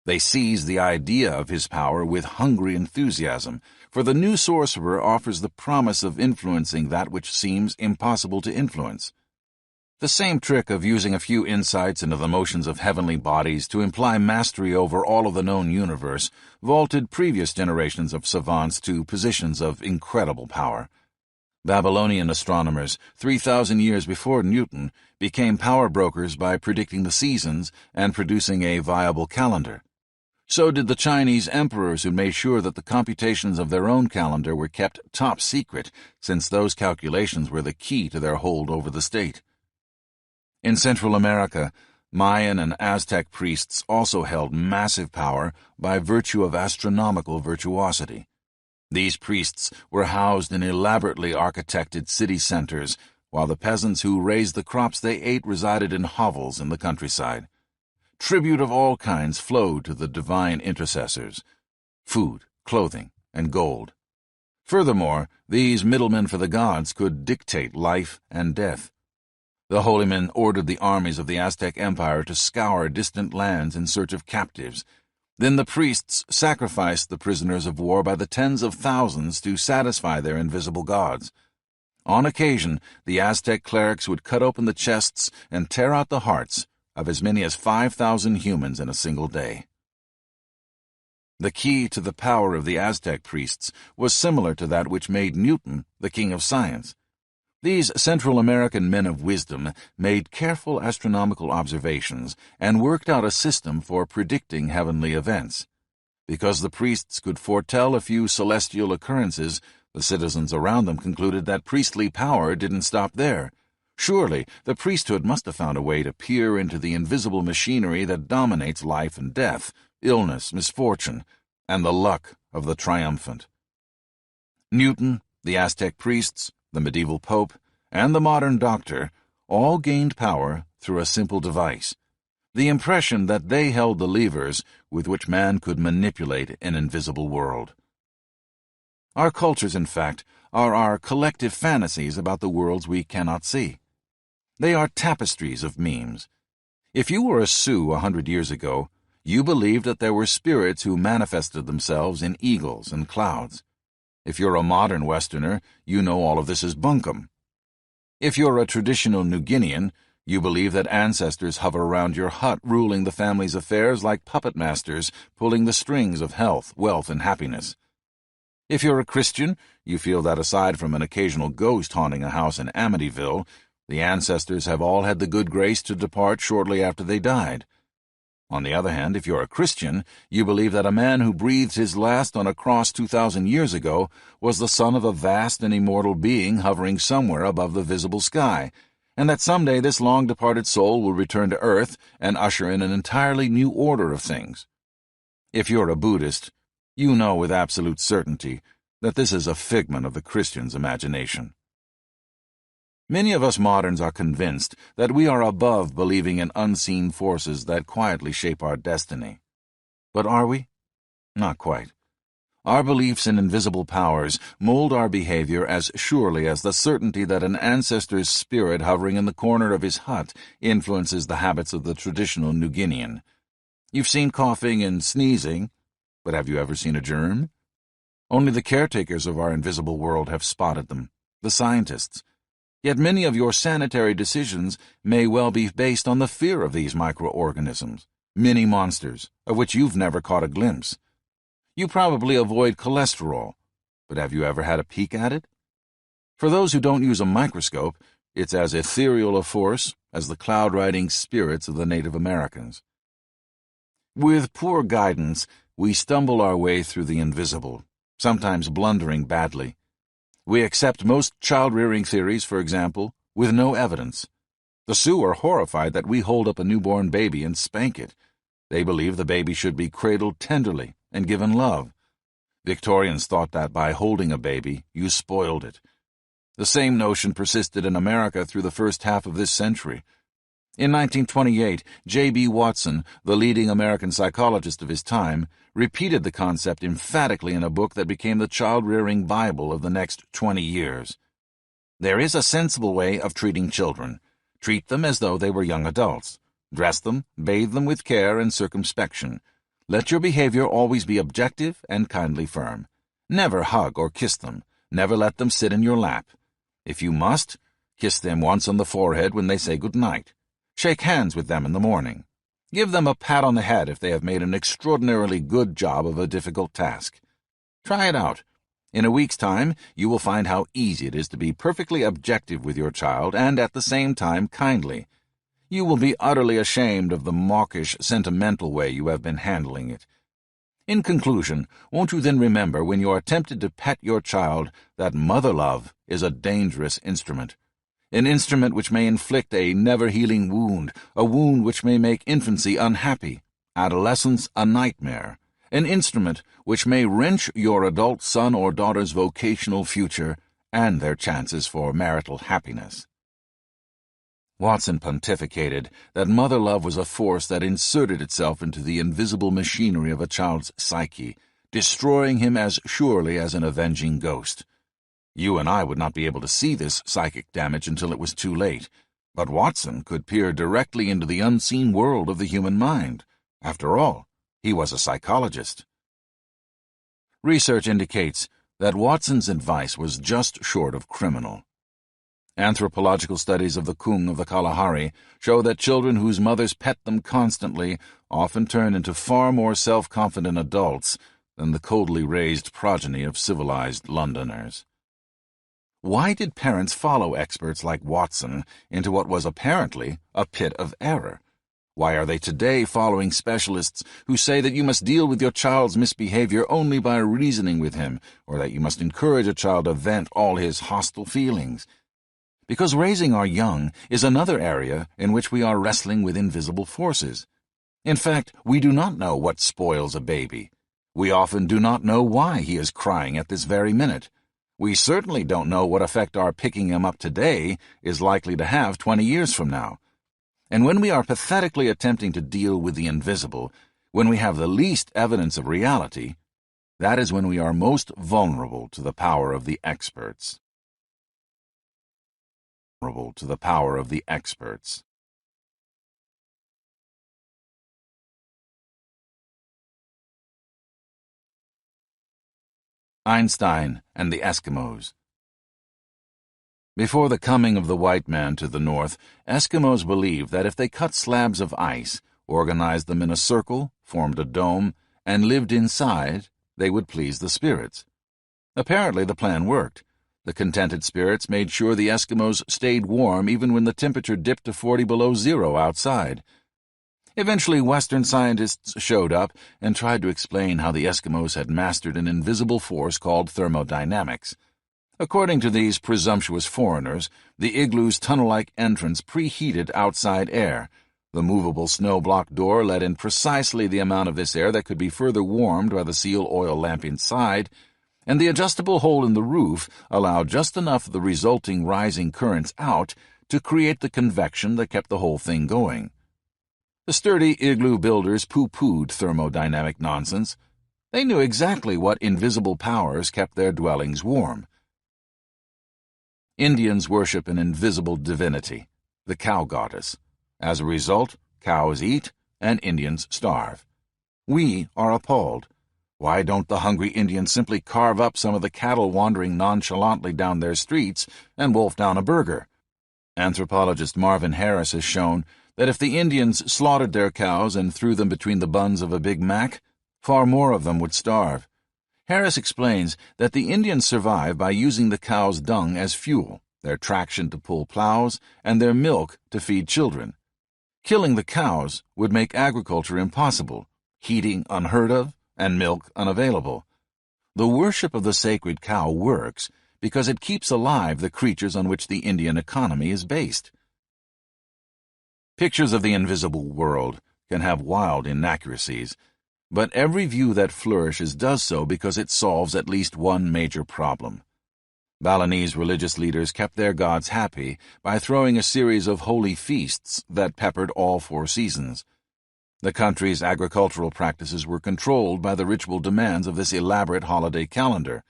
They seize the idea of his power with hungry enthusiasm, for the new sorcerer offers the promise of influencing that which seems impossible to influence. The same trick of using a few insights into the motions of heavenly bodies to imply mastery over all of the known universe vaulted previous generations of savants to positions of incredible power. Babylonian astronomers, 3,000 years before Newton, became power brokers by predicting the seasons and producing a viable calendar. So did the Chinese emperors, who made sure that the computations of their own calendar were kept top secret, since those calculations were the key to their hold over the state. In Central America, Mayan and Aztec priests also held massive power by virtue of astronomical virtuosity. These priests were housed in elaborately architected city centers, while the peasants who raised the crops they ate resided in hovels in the countryside. Tribute of all kinds flowed to the divine intercessors: food, clothing, and gold. Furthermore, these middlemen for the gods could dictate life and death. The holy men ordered the armies of the Aztec Empire to scour distant lands in search of captives. Then the priests sacrificed the prisoners of war by the tens of thousands to satisfy their invisible gods. On occasion, the Aztec clerics would cut open the chests and tear out the hearts of as many as 5,000 humans in a single day. The key to the power of the Aztec priests was similar to that which made Newton the king of science. These Central American men of wisdom made careful astronomical observations and worked out a system for predicting heavenly events. Because the priests could foretell a few celestial occurrences, the citizens around them concluded that priestly power didn't stop there. Surely, the priesthood must have found a way to peer into the invisible machinery that dominates life and death, illness, misfortune, and the luck of the triumphant. Newton, the Aztec priests, the medieval pope, and the modern doctor all gained power through a simple device: the impression that they held the levers with which man could manipulate an invisible world. Our cultures, in fact, are our collective fantasies about the worlds we cannot see. They are tapestries of memes. If you were a Sioux 100 years ago, you believed that there were spirits who manifested themselves in eagles and clouds. If you're a modern Westerner, you know all of this is bunkum. If you're a traditional New Guinean, you believe that ancestors hover around your hut ruling the family's affairs like puppet masters, pulling the strings of health, wealth, and happiness. If you're a Christian, you feel that aside from an occasional ghost haunting a house in Amityville, the ancestors have all had the good grace to depart shortly after they died. On the other hand, if you're a Christian, you believe that a man who breathed his last on a cross 2,000 years ago was the son of a vast and immortal being hovering somewhere above the visible sky, and that someday this long-departed soul will return to earth and usher in an entirely new order of things. If you're a Buddhist, you know with absolute certainty that this is a figment of the Christian's imagination. Many of us moderns are convinced that we are above believing in unseen forces that quietly shape our destiny. But are we? Not quite. Our beliefs in invisible powers mold our behavior as surely as the certainty that an ancestor's spirit hovering in the corner of his hut influences the habits of the traditional New Guinean. You've seen coughing and sneezing, but have you ever seen a germ? Only the caretakers of our invisible world have spotted them, the scientists. Yet many of your sanitary decisions may well be based on the fear of these microorganisms, mini-monsters, of which you've never caught a glimpse. You probably avoid cholesterol, but have you ever had a peek at it? For those who don't use a microscope, it's as ethereal a force as the cloud-riding spirits of the Native Americans. With poor guidance, we stumble our way through the invisible, sometimes blundering badly. We accept most child-rearing theories, for example, with no evidence. The Sioux are horrified that we hold up a newborn baby and spank it. They believe the baby should be cradled tenderly and given love. Victorians thought that by holding a baby, you spoiled it. The same notion persisted in America through the first half of this century. In 1928, J.B. Watson, the leading American psychologist of his time, repeated the concept emphatically in a book that became the child-rearing Bible of the next 20 years. There is a sensible way of treating children. Treat them as though they were young adults. Dress them, bathe them with care and circumspection. Let your behavior always be objective and kindly firm. Never hug or kiss them. Never let them sit in your lap. If you must, kiss them once on the forehead when they say good night. Shake hands with them in the morning. Give them a pat on the head if they have made an extraordinarily good job of a difficult task. Try it out. In a week's time, you will find how easy it is to be perfectly objective with your child and at the same time kindly. You will be utterly ashamed of the mawkish, sentimental way you have been handling it. In conclusion, won't you then remember when you are tempted to pet your child that mother love is a dangerous instrument? An instrument which may inflict a never-healing wound, a wound which may make infancy unhappy, adolescence a nightmare, an instrument which may wrench your adult son or daughter's vocational future and their chances for marital happiness. Watson pontificated that mother love was a force that inserted itself into the invisible machinery of a child's psyche, destroying him as surely as an avenging ghost. You and I would not be able to see this psychic damage until it was too late, but Watson could peer directly into the unseen world of the human mind. After all, he was a psychologist. Research indicates that Watson's advice was just short of criminal. Anthropological studies of the Kung of the Kalahari show that children whose mothers pet them constantly often turn into far more self-confident adults than the coldly raised progeny of civilized Londoners. Why did parents follow experts like Watson into what was apparently a pit of error? Why are they today following specialists who say that you must deal with your child's misbehavior only by reasoning with him, or that you must encourage a child to vent all his hostile feelings? Because raising our young is another area in which we are wrestling with invisible forces. In fact, we do not know what spoils a baby. We often do not know why he is crying at this very minute. We certainly don't know what effect our picking him up today is likely to have 20 years from now. And when we are pathetically attempting to deal with the invisible, when we have the least evidence of reality, that is when we are most vulnerable to the power of the experts. Einstein and the Eskimos. Before the coming of the white man to the north, Eskimos believed that if they cut slabs of ice, organized them in a circle, formed a dome, and lived inside, they would please the spirits. Apparently the plan worked. The contented spirits made sure the Eskimos stayed warm even when the temperature dipped to 40 below zero outside. Eventually, Western scientists showed up and tried to explain how the Eskimos had mastered an invisible force called thermodynamics. According to these presumptuous foreigners, the igloo's tunnel-like entrance preheated outside air. The movable snow-block door let in precisely the amount of this air that could be further warmed by the seal oil lamp inside, and the adjustable hole in the roof allowed just enough of the resulting rising currents out to create the convection that kept the whole thing going. The sturdy igloo builders pooh-poohed thermodynamic nonsense. They knew exactly what invisible powers kept their dwellings warm. Indians worship an invisible divinity, the cow goddess. As a result, cows eat and Indians starve. We are appalled. Why don't the hungry Indians simply carve up some of the cattle wandering nonchalantly down their streets and wolf down a burger? Anthropologist Marvin Harris has shown that if the Indians slaughtered their cows and threw them between the buns of a Big Mac, far more of them would starve. Harris explains that the Indians survive by using the cow's dung as fuel, their traction to pull plows, and their milk to feed children. Killing the cows would make agriculture impossible, heating unheard of, and milk unavailable. The worship of the sacred cow works because it keeps alive the creatures on which the Indian economy is based. Pictures of the invisible world can have wild inaccuracies, but every view that flourishes does so because it solves at least one major problem. Balinese religious leaders kept their gods happy by throwing a series of holy feasts that peppered all 4 seasons. The country's agricultural practices were controlled by the ritual demands of this elaborate holiday calendar.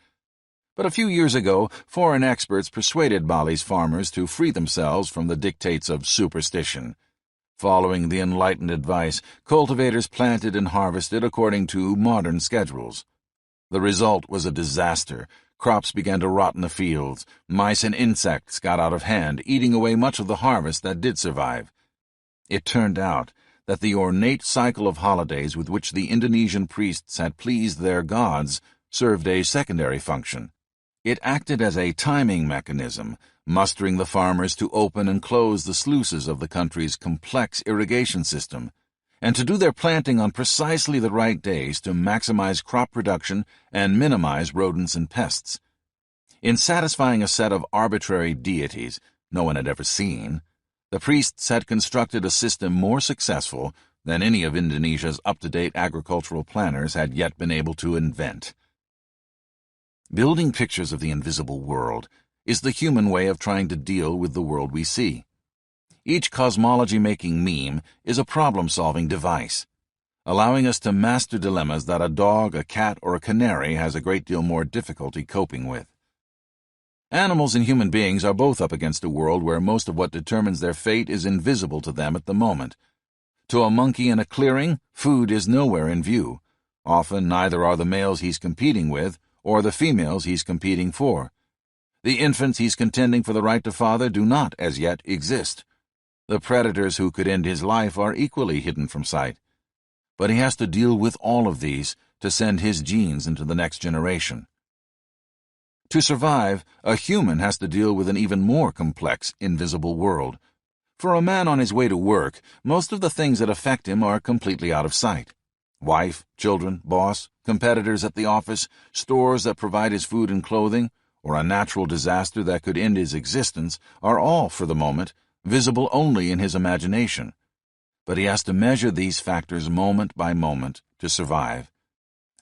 But a few years ago, foreign experts persuaded Bali's farmers to free themselves from the dictates of superstition. Following the enlightened advice, cultivators planted and harvested according to modern schedules. The result was a disaster. Crops began to rot in the fields. Mice and insects got out of hand, eating away much of the harvest that did survive. It turned out that the ornate cycle of holidays with which the Indonesian priests had pleased their gods served a secondary function. It acted as a timing mechanism, mustering the farmers to open and close the sluices of the country's complex irrigation system, and to do their planting on precisely the right days to maximize crop production and minimize rodents and pests. In satisfying a set of arbitrary deities no one had ever seen, the priests had constructed a system more successful than any of Indonesia's up-to-date agricultural planners had yet been able to invent. Building pictures of the invisible world is the human way of trying to deal with the world we see. Each cosmology-making meme is a problem-solving device. allowing us to master dilemmas that a dog, a cat, or a canary has a great deal more difficulty coping with. Animals and human beings are both up against a world where most of what determines their fate is invisible to them at the moment. To a monkey in a clearing, food is nowhere in view. Often neither are the males he's competing with or the females he's competing for. The infants he's contending for the right to father do not, as yet, exist. The predators who could end his life are equally hidden from sight. But he has to deal with all of these to send his genes into the next generation. To survive, a human has to deal with an even more complex, invisible world. For a man on his way to work, most of the things that affect him are completely out of sight. Wife, children, boss, competitors at the office, stores that provide his food and clothing, or a natural disaster that could end his existence are all, for the moment, visible only in his imagination. But he has to measure these factors moment by moment to survive.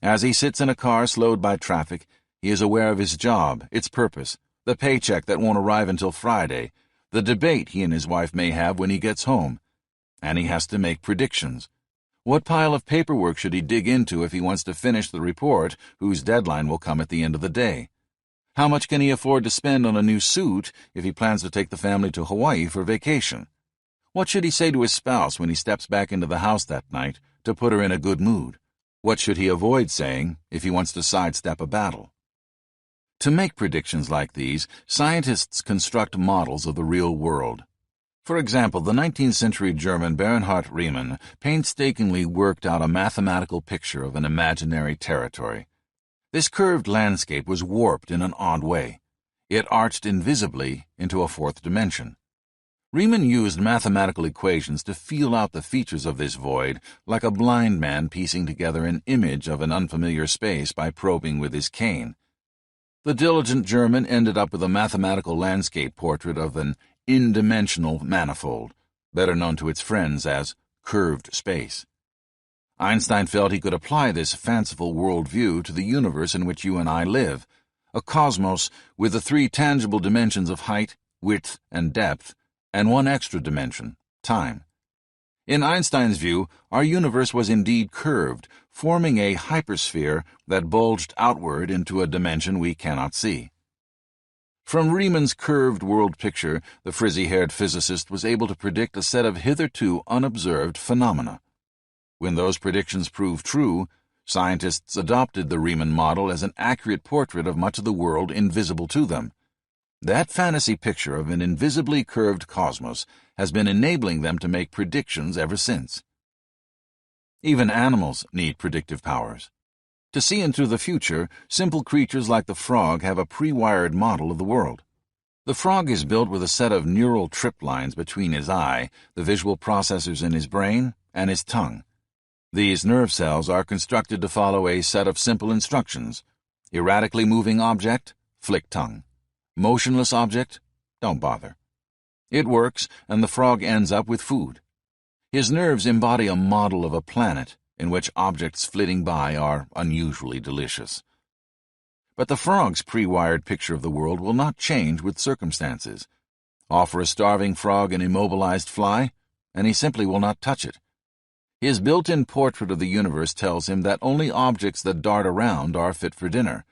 As he sits in a car slowed by traffic, he is aware of his job, its purpose, the paycheck that won't arrive until Friday, the debate he and his wife may have when he gets home. And he has to make predictions. What pile of paperwork should he dig into if he wants to finish the report, whose deadline will come at the end of the day? How much can he afford to spend on a new suit if he plans to take the family to Hawaii for vacation? What should he say to his spouse when he steps back into the house that night to put her in a good mood? What should he avoid saying if he wants to sidestep a battle? To make predictions like these, scientists construct models of the real world. For example, the 19th century German Bernhard Riemann painstakingly worked out a mathematical picture of an imaginary territory. This curved landscape was warped in an odd way. It arched invisibly into a fourth dimension. Riemann used mathematical equations to feel out the features of this void, like a blind man piecing together an image of an unfamiliar space by probing with his cane. The diligent German ended up with a mathematical landscape portrait of an n-dimensional manifold, better known to its friends as curved space. Einstein felt he could apply this fanciful worldview to the universe in which you and I live, a cosmos with the three tangible dimensions of height, width, and depth, and one extra dimension, time. In Einstein's view, our universe was indeed curved, forming a hypersphere that bulged outward into a dimension we cannot see. From Riemann's curved world picture, the frizzy-haired physicist was able to predict a set of hitherto unobserved phenomena. When those predictions proved true, scientists adopted the Riemann model as an accurate portrait of much of the world invisible to them. That fantasy picture of an invisibly curved cosmos has been enabling them to make predictions ever since. Even animals need predictive powers. To see into the future, simple creatures like the frog have a pre-wired model of the world. The frog is built with a set of neural trip lines between his eye, the visual processors in his brain, and his tongue. These nerve cells are constructed to follow a set of simple instructions. Erratically moving object, flick tongue. Motionless object, don't bother. It works, and the frog ends up with food. His nerves embody a model of a planet in which objects flitting by are unusually delicious. But the frog's pre-wired picture of the world will not change with circumstances. Offer a starving frog an immobilized fly, and he simply will not touch it. His built-in portrait of the universe tells him that only objects that dart around are fit for dinner.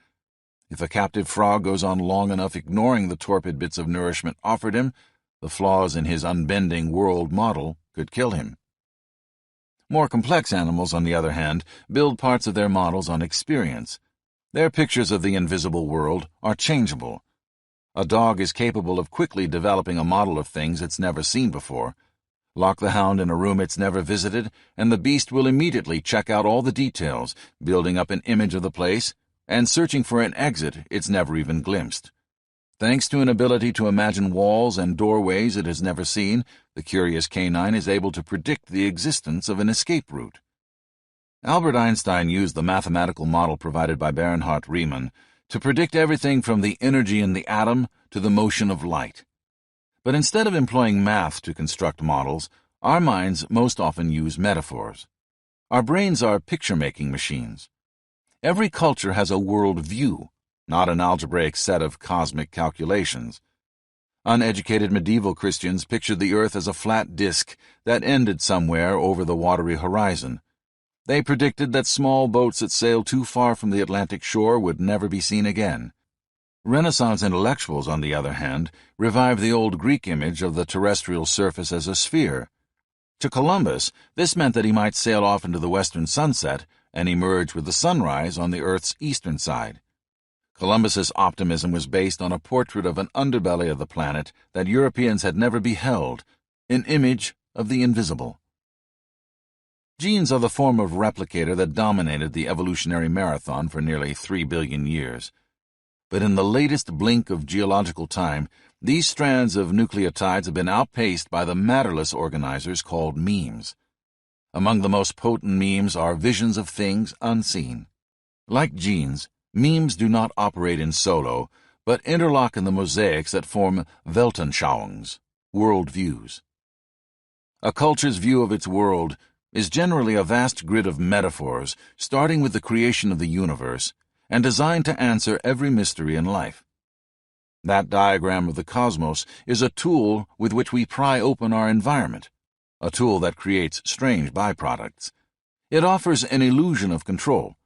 If a captive frog goes on long enough ignoring the torpid bits of nourishment offered him, the flaws in his unbending world model could kill him. More complex animals, on the other hand, build parts of their models on experience. Their pictures of the invisible world are changeable. A dog is capable of quickly developing a model of things it's never seen before. Lock the hound in a room it's never visited, and the beast will immediately check out all the details, building up an image of the place, and searching for an exit it's never even glimpsed. Thanks to an ability to imagine walls and doorways it has never seen, the curious canine is able to predict the existence of an escape route. Albert Einstein used the mathematical model provided by Bernhard Riemann to predict everything from the energy in the atom to the motion of light. But instead of employing math to construct models, our minds most often use metaphors. Our brains are picture-making machines. Every culture has a worldview, not an algebraic set of cosmic calculations. Uneducated medieval Christians pictured the earth as a flat disk that ended somewhere over the watery horizon. They predicted that small boats that sailed too far from the Atlantic shore would never be seen again. Renaissance intellectuals, on the other hand, revived the old Greek image of the terrestrial surface as a sphere. To Columbus, this meant that he might sail off into the western sunset and emerge with the sunrise on the Earth's eastern side. Columbus's optimism was based on a portrait of an underbelly of the planet that Europeans had never beheld, an image of the invisible. Genes are the form of replicator that dominated the evolutionary marathon for nearly 3 billion years. But in the latest blink of geological time, these strands of nucleotides have been outpaced by the matterless organizers called memes. Among the most potent memes are visions of things unseen. Like genes, memes do not operate in solo, but interlock in the mosaics that form Weltanschauungs, worldviews. A culture's view of its world is generally a vast grid of metaphors, starting with the creation of the universe, and designed to answer every mystery in life. That diagram of the cosmos is a tool with which we pry open our environment, a tool that creates strange byproducts. It offers an illusion of control,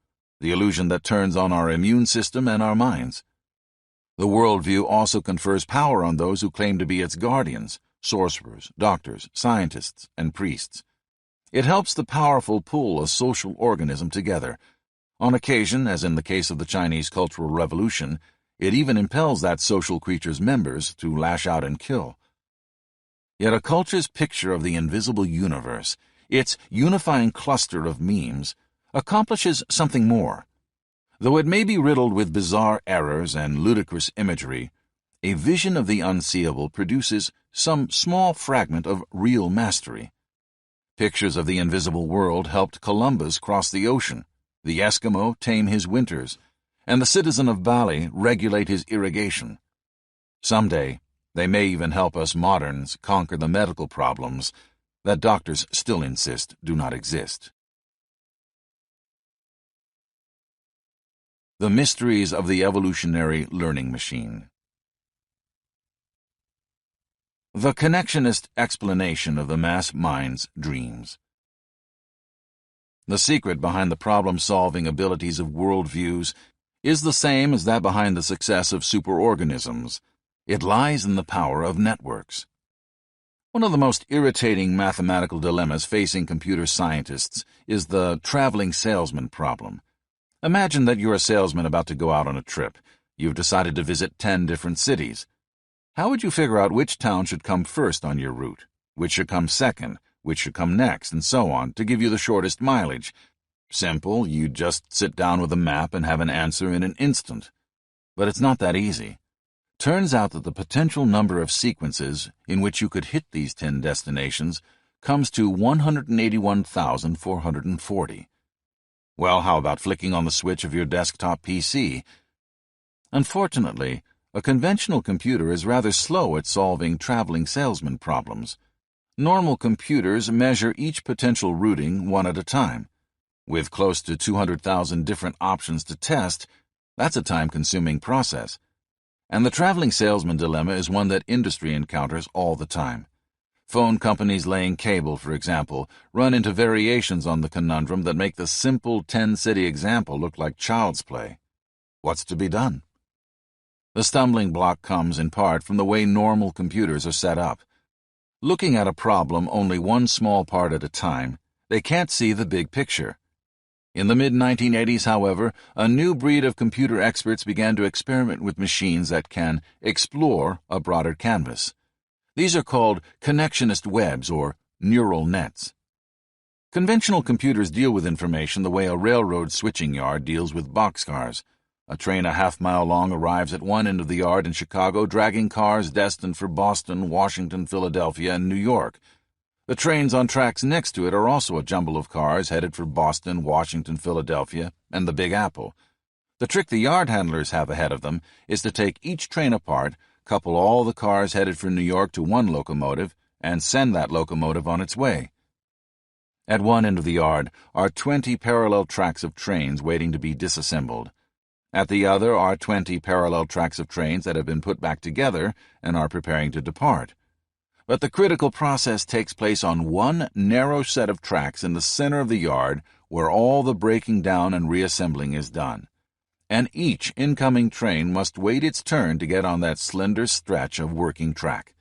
the illusion that turns on our immune system and our minds. The worldview also confers power on those who claim to be its guardians, sorcerers, doctors, scientists, and priests. It helps the powerful pull a social organism together. On occasion, as in the case of the Chinese Cultural Revolution, it even impels that social creature's members to lash out and kill. Yet a culture's picture of the invisible universe, its unifying cluster of memes, accomplishes something more. Though it may be riddled with bizarre errors and ludicrous imagery, a vision of the unseeable produces some small fragment of real mastery. Pictures of the invisible world helped Columbus cross the ocean, the Eskimo tame his winters, and the citizen of Bali regulate his irrigation. Someday, they may even help us moderns conquer the medical problems that doctors still insist do not exist. The Mysteries of the Evolutionary Learning Machine. The connectionist explanation of the mass mind's dreams. The secret behind the problem-solving abilities of worldviews is the same as that behind the success of superorganisms. It lies in the power of networks. One of the most irritating mathematical dilemmas facing computer scientists is the traveling salesman problem. Imagine that you're a salesman about to go out on a trip. You've decided to visit 10 different cities. How would you figure out which town should come first on your route, which should come second, which should come next, and so on, to give you the shortest mileage? Simple, you'd just sit down with a map and have an answer in an instant. But it's not that easy. Turns out that the potential number of sequences in which you could hit these 10 destinations comes to 181,440. Well, how about flicking on the switch of your desktop PC? Unfortunately, a conventional computer is rather slow at solving traveling salesman problems. Normal computers measure each potential routing one at a time. With close to 200,000 different options to test, that's a time-consuming process. And the traveling salesman dilemma is one that industry encounters all the time. Phone companies laying cable, for example, run into variations on the conundrum that make the simple 10-city example look like child's play. What's to be done? The stumbling block comes in part from the way normal computers are set up. Looking at a problem only one small part at a time, they can't see the big picture. In the mid-1980s, however, a new breed of computer experts began to experiment with machines that can explore a broader canvas. These are called connectionist webs or neural nets. Conventional computers deal with information the way a railroad switching yard deals with boxcars. A train a half-mile long arrives at one end of the yard in Chicago, dragging cars destined for Boston, Washington, Philadelphia, and New York. The trains on tracks next to it are also a jumble of cars headed for Boston, Washington, Philadelphia, and the Big Apple. The trick the yard handlers have ahead of them is to take each train apart, couple all the cars headed for New York to one locomotive, and send that locomotive on its way. At one end of the yard are 20 parallel tracks of trains waiting to be disassembled. At the other are 20 parallel tracks of trains that have been put back together and are preparing to depart. But the critical process takes place on one narrow set of tracks in the center of the yard where all the breaking down and reassembling is done. And each incoming train must wait its turn to get on that slender stretch of working track.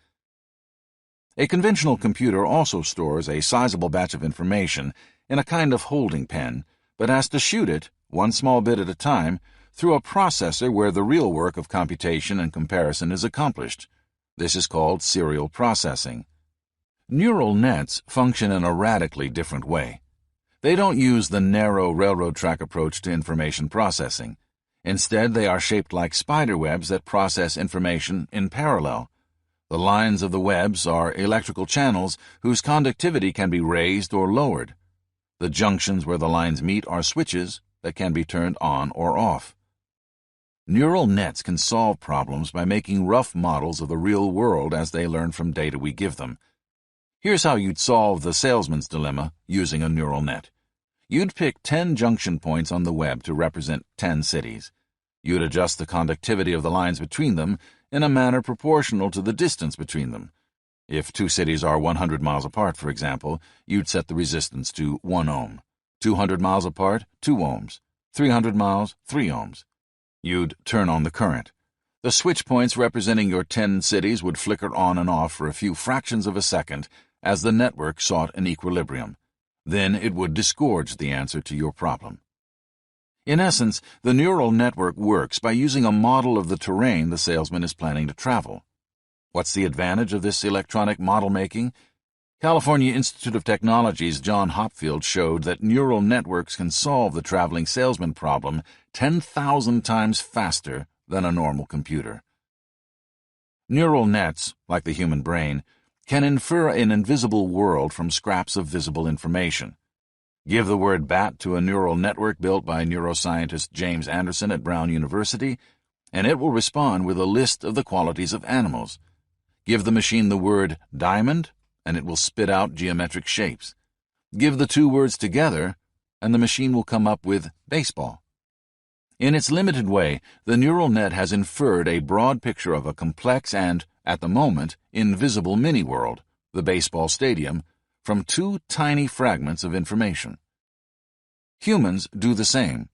A conventional computer also stores a sizable batch of information in a kind of holding pen, but has to shoot it, one small bit at a time, through a processor where the real work of computation and comparison is accomplished. This is called serial processing. Neural nets function in a radically different way. They don't use the narrow railroad track approach to information processing. Instead, they are shaped like spider webs that process information in parallel. The lines of the webs are electrical channels whose conductivity can be raised or lowered. The junctions where the lines meet are switches that can be turned on or off. Neural nets can solve problems by making rough models of the real world as they learn from data we give them. Here's how you'd solve the salesman's dilemma using a neural net. You'd pick 10 junction points on the web to represent 10 cities. You'd adjust the conductivity of the lines between them in a manner proportional to the distance between them. If two cities are 100 miles apart, for example, you'd set the resistance to 1 ohm. 200 miles apart, 2 ohms. 300 miles, 3 ohms. You'd turn on the current. The switch points representing your 10 cities would flicker on and off for a few fractions of a second as the network sought an equilibrium. Then it would disgorge the answer to your problem. In essence, the neural network works by using a model of the terrain the salesman is planning to travel. What's the advantage of this electronic model making? California Institute of Technology's John Hopfield showed that neural networks can solve the traveling salesman problem 10,000 times faster than a normal computer. Neural nets, like the human brain, can infer an invisible world from scraps of visible information. Give the word bat to a neural network built by neuroscientist James Anderson at Brown University, and it will respond with a list of the qualities of animals. Give the machine the word diamond, and it will spit out geometric shapes. Give the two words together, and the machine will come up with baseball. In its limited way, the neural net has inferred a broad picture of a complex and, at the moment, invisible mini-world, the baseball stadium, from two tiny fragments of information. Humans do the same.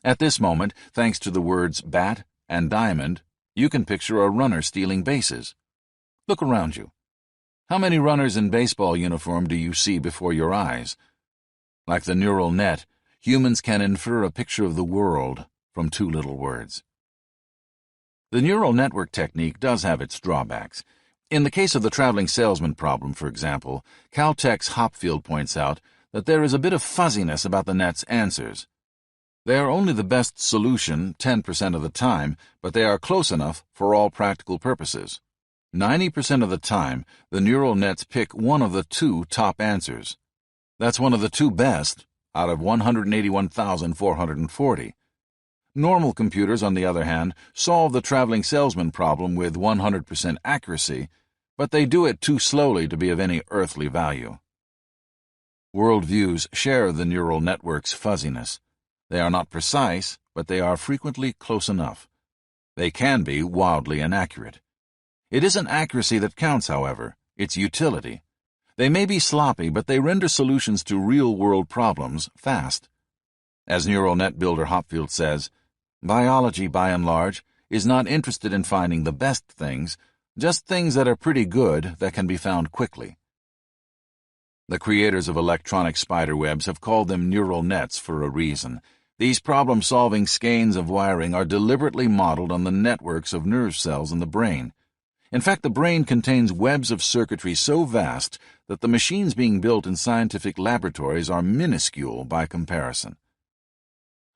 At this moment, thanks to the words bat and diamond, you can picture a runner stealing bases. Look around you. How many runners in baseball uniform do you see before your eyes? Like the neural net, humans can infer a picture of the world from two little words. The neural network technique does have its drawbacks. In the case of the traveling salesman problem, for example, Caltech's Hopfield points out that there is a bit of fuzziness about the net's answers. They are only the best solution 10% of the time, but they are close enough for all practical purposes. 90% of the time, the neural nets pick one of the two top answers. That's one of the two best out of 181,440. Normal computers, on the other hand, solve the traveling salesman problem with 100% accuracy, but they do it too slowly to be of any earthly value. Worldviews share the neural network's fuzziness. They are not precise, but they are frequently close enough. They can be wildly inaccurate. It isn't accuracy that counts, however, it's utility. They may be sloppy, but they render solutions to real-world problems fast. As neural net builder Hopfield says, biology, by and large, is not interested in finding the best things, just things that are pretty good that can be found quickly. The creators of electronic spiderwebs have called them neural nets for a reason. These problem-solving skeins of wiring are deliberately modeled on the networks of nerve cells in the brain. In fact, the brain contains webs of circuitry so vast that the machines being built in scientific laboratories are minuscule by comparison.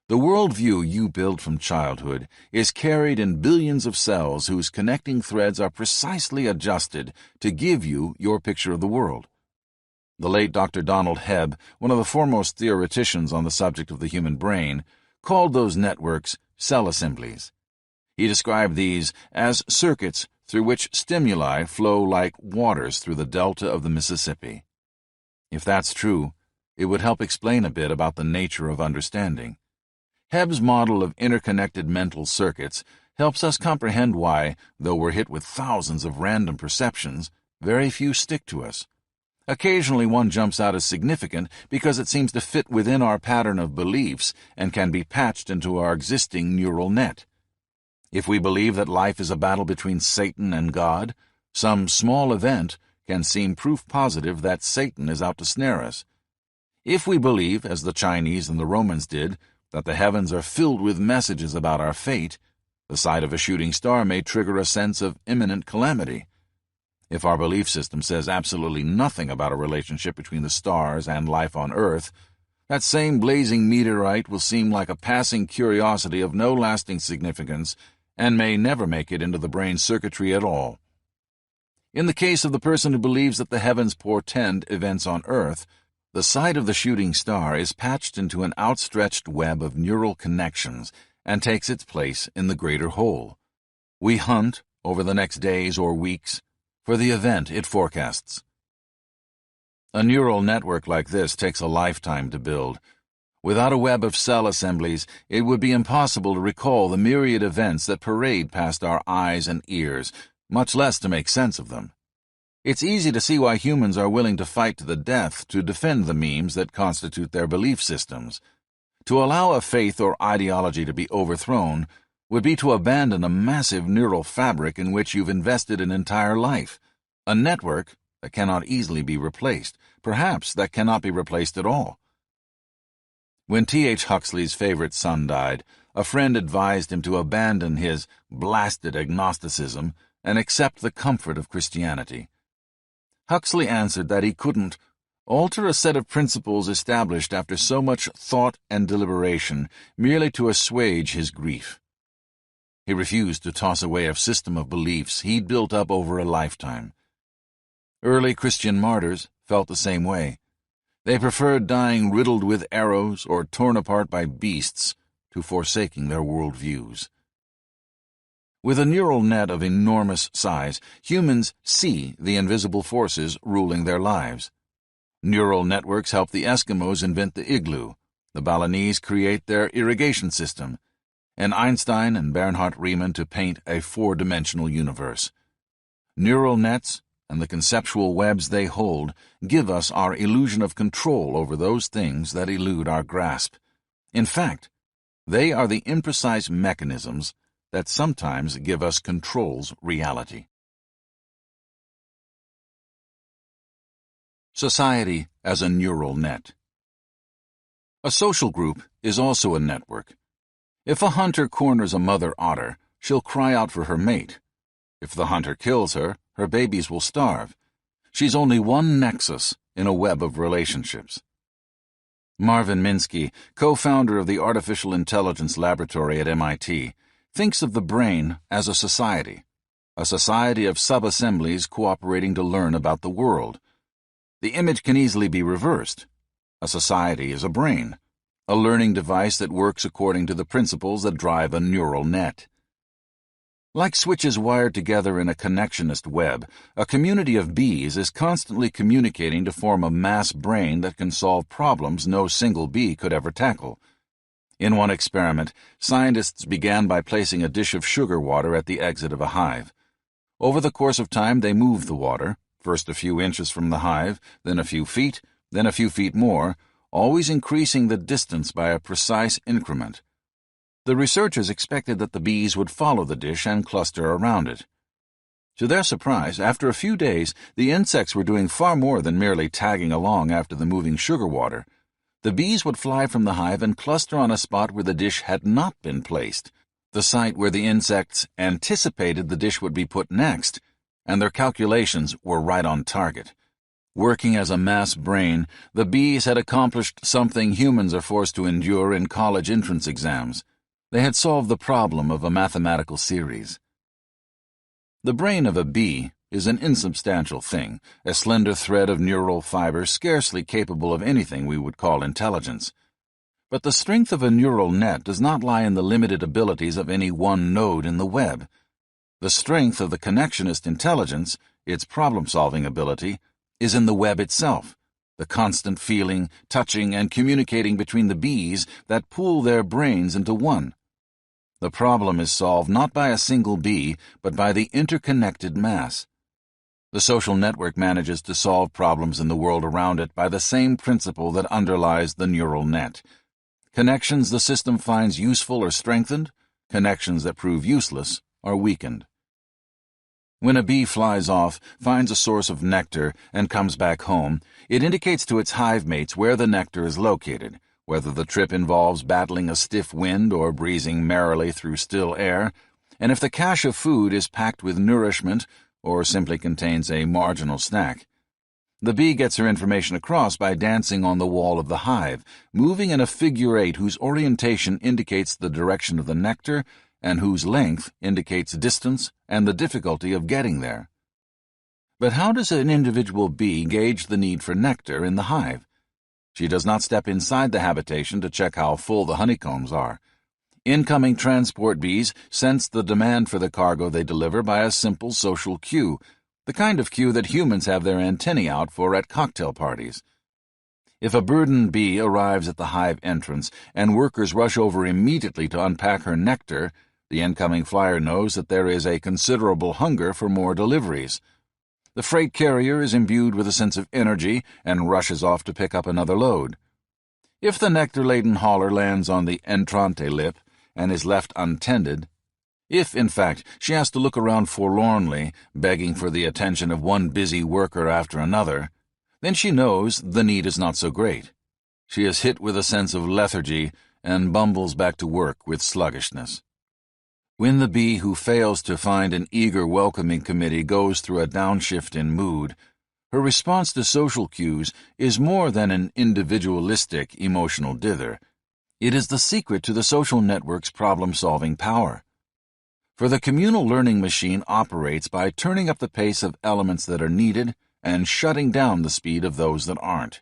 The worldview you build from childhood is carried in billions of cells whose connecting threads are precisely adjusted to give you your picture of the world. The late Dr. Donald Hebb, one of the foremost theoreticians on the subject of the human brain, called those networks cell assemblies. He described these as circuits through which stimuli flow like waters through the delta of the Mississippi. If that's true, it would help explain a bit about the nature of understanding. Hebb's model of interconnected mental circuits helps us comprehend why, though we're hit with thousands of random perceptions, very few stick to us. Occasionally one jumps out as significant because it seems to fit within our pattern of beliefs and can be patched into our existing neural net. If we believe that life is a battle between Satan and God, some small event can seem proof positive that Satan is out to snare us. If we believe, as the Chinese and the Romans did, that the heavens are filled with messages about our fate, the sight of a shooting star may trigger a sense of imminent calamity. If our belief system says absolutely nothing about a relationship between the stars and life on Earth, that same blazing meteorite will seem like a passing curiosity of no lasting significance and may never make it into the brain circuitry at all. In the case of the person who believes that the heavens portend events on Earth, the sight of the shooting star is patched into an outstretched web of neural connections and takes its place in the greater whole. We hunt, over the next days or weeks, for the event it forecasts. A neural network like this takes a lifetime to build. Without a web of cell assemblies, it would be impossible to recall the myriad events that parade past our eyes and ears, much less to make sense of them. It's easy to see why humans are willing to fight to the death to defend the memes that constitute their belief systems. To allow a faith or ideology to be overthrown would be to abandon a massive neural fabric in which you've invested an entire life, a network that cannot easily be replaced, perhaps that cannot be replaced at all. When T.H. Huxley's favorite son died, a friend advised him to abandon his blasted agnosticism and accept the comfort of Christianity. Huxley answered that he couldn't alter a set of principles established after so much thought and deliberation merely to assuage his grief. He refused to toss away a system of beliefs he'd built up over a lifetime. Early Christian martyrs felt the same way. They preferred dying riddled with arrows or torn apart by beasts to forsaking their worldviews. With a neural net of enormous size, humans see the invisible forces ruling their lives. Neural networks help the Eskimos invent the igloo, the Balinese create their irrigation system, and Einstein and Bernhard Riemann to paint a four-dimensional universe. Neural nets and the conceptual webs they hold give us our illusion of control over those things that elude our grasp. In fact, they are the imprecise mechanisms that sometimes give us control's reality. Society as a neural net. A social group is also a network. If a hunter corners a mother otter, she'll cry out for her mate. If the hunter kills her, her babies will starve. She's only one nexus in a web of relationships. Marvin Minsky, co-founder of the Artificial Intelligence Laboratory at MIT, thinks of the brain as a society of sub-assemblies cooperating to learn about the world. The image can easily be reversed. A society is a brain, a learning device that works according to the principles that drive a neural net. Like switches wired together in a connectionist web, a community of bees is constantly communicating to form a mass brain that can solve problems no single bee could ever tackle. In one experiment, scientists began by placing a dish of sugar water at the exit of a hive. Over the course of time, they moved the water, first a few inches from the hive, then a few feet, then a few feet more, always increasing the distance by a precise increment. The researchers expected that the bees would follow the dish and cluster around it. To their surprise, after a few days, the insects were doing far more than merely tagging along after the moving sugar water. The bees would fly from the hive and cluster on a spot where the dish had not been placed, the site where the insects anticipated the dish would be put next, and their calculations were right on target. Working as a mass brain, the bees had accomplished something humans are forced to endure in college entrance exams. They had solved the problem of a mathematical series. The brain of a bee is an insubstantial thing, a slender thread of neural fiber scarcely capable of anything we would call intelligence. But the strength of a neural net does not lie in the limited abilities of any one node in the web. The strength of the connectionist intelligence, its problem-solving ability, is in the web itself, the constant feeling, touching, and communicating between the bees that pool their brains into one. The problem is solved not by a single bee, but by the interconnected mass. The social network manages to solve problems in the world around it by the same principle that underlies the neural net. Connections the system finds useful are strengthened, connections that prove useless are weakened. When a bee flies off, finds a source of nectar, and comes back home, it indicates to its hive mates where the nectar is located, whether the trip involves battling a stiff wind or breezing merrily through still air, and if the cache of food is packed with nourishment or simply contains a marginal snack. The bee gets her information across by dancing on the wall of the hive, moving in a figure eight whose orientation indicates the direction of the nectar and whose length indicates distance and the difficulty of getting there. But how does an individual bee gauge the need for nectar in the hive? She does not step inside the habitation to check how full the honeycombs are. Incoming transport bees sense the demand for the cargo they deliver by a simple social cue, the kind of cue that humans have their antennae out for at cocktail parties. If a burdened bee arrives at the hive entrance and workers rush over immediately to unpack her nectar, the incoming flyer knows that there is a considerable hunger for more deliveries. The freight carrier is imbued with a sense of energy and rushes off to pick up another load. If the nectar-laden hauler lands on the entrante lip and is left untended, if, in fact, she has to look around forlornly, begging for the attention of one busy worker after another, then she knows the need is not so great. She is hit with a sense of lethargy and bumbles back to work with sluggishness. When the bee who fails to find an eager welcoming committee goes through a downshift in mood, her response to social cues is more than an individualistic emotional dither. It is the secret to the social network's problem-solving power. For the communal learning machine operates by turning up the pace of elements that are needed and shutting down the speed of those that aren't.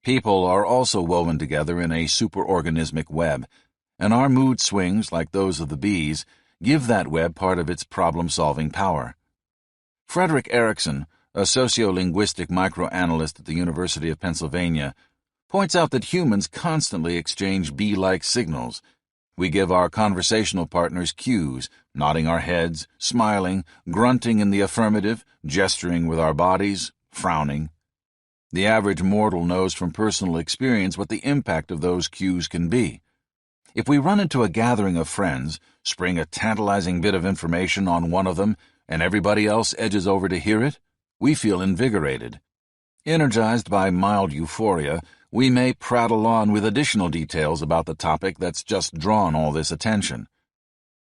People are also woven together in a superorganismic web, and our mood swings, like those of the bees, give that web part of its problem-solving power. Frederick Erickson, a sociolinguistic microanalyst at the University of Pennsylvania, points out that humans constantly exchange bee-like signals. We give our conversational partners cues, nodding our heads, smiling, grunting in the affirmative, gesturing with our bodies, frowning. The average mortal knows from personal experience what the impact of those cues can be. If we run into a gathering of friends, spring a tantalizing bit of information on one of them, and everybody else edges over to hear it, we feel invigorated. Energized by mild euphoria, we may prattle on with additional details about the topic that's just drawn all this attention.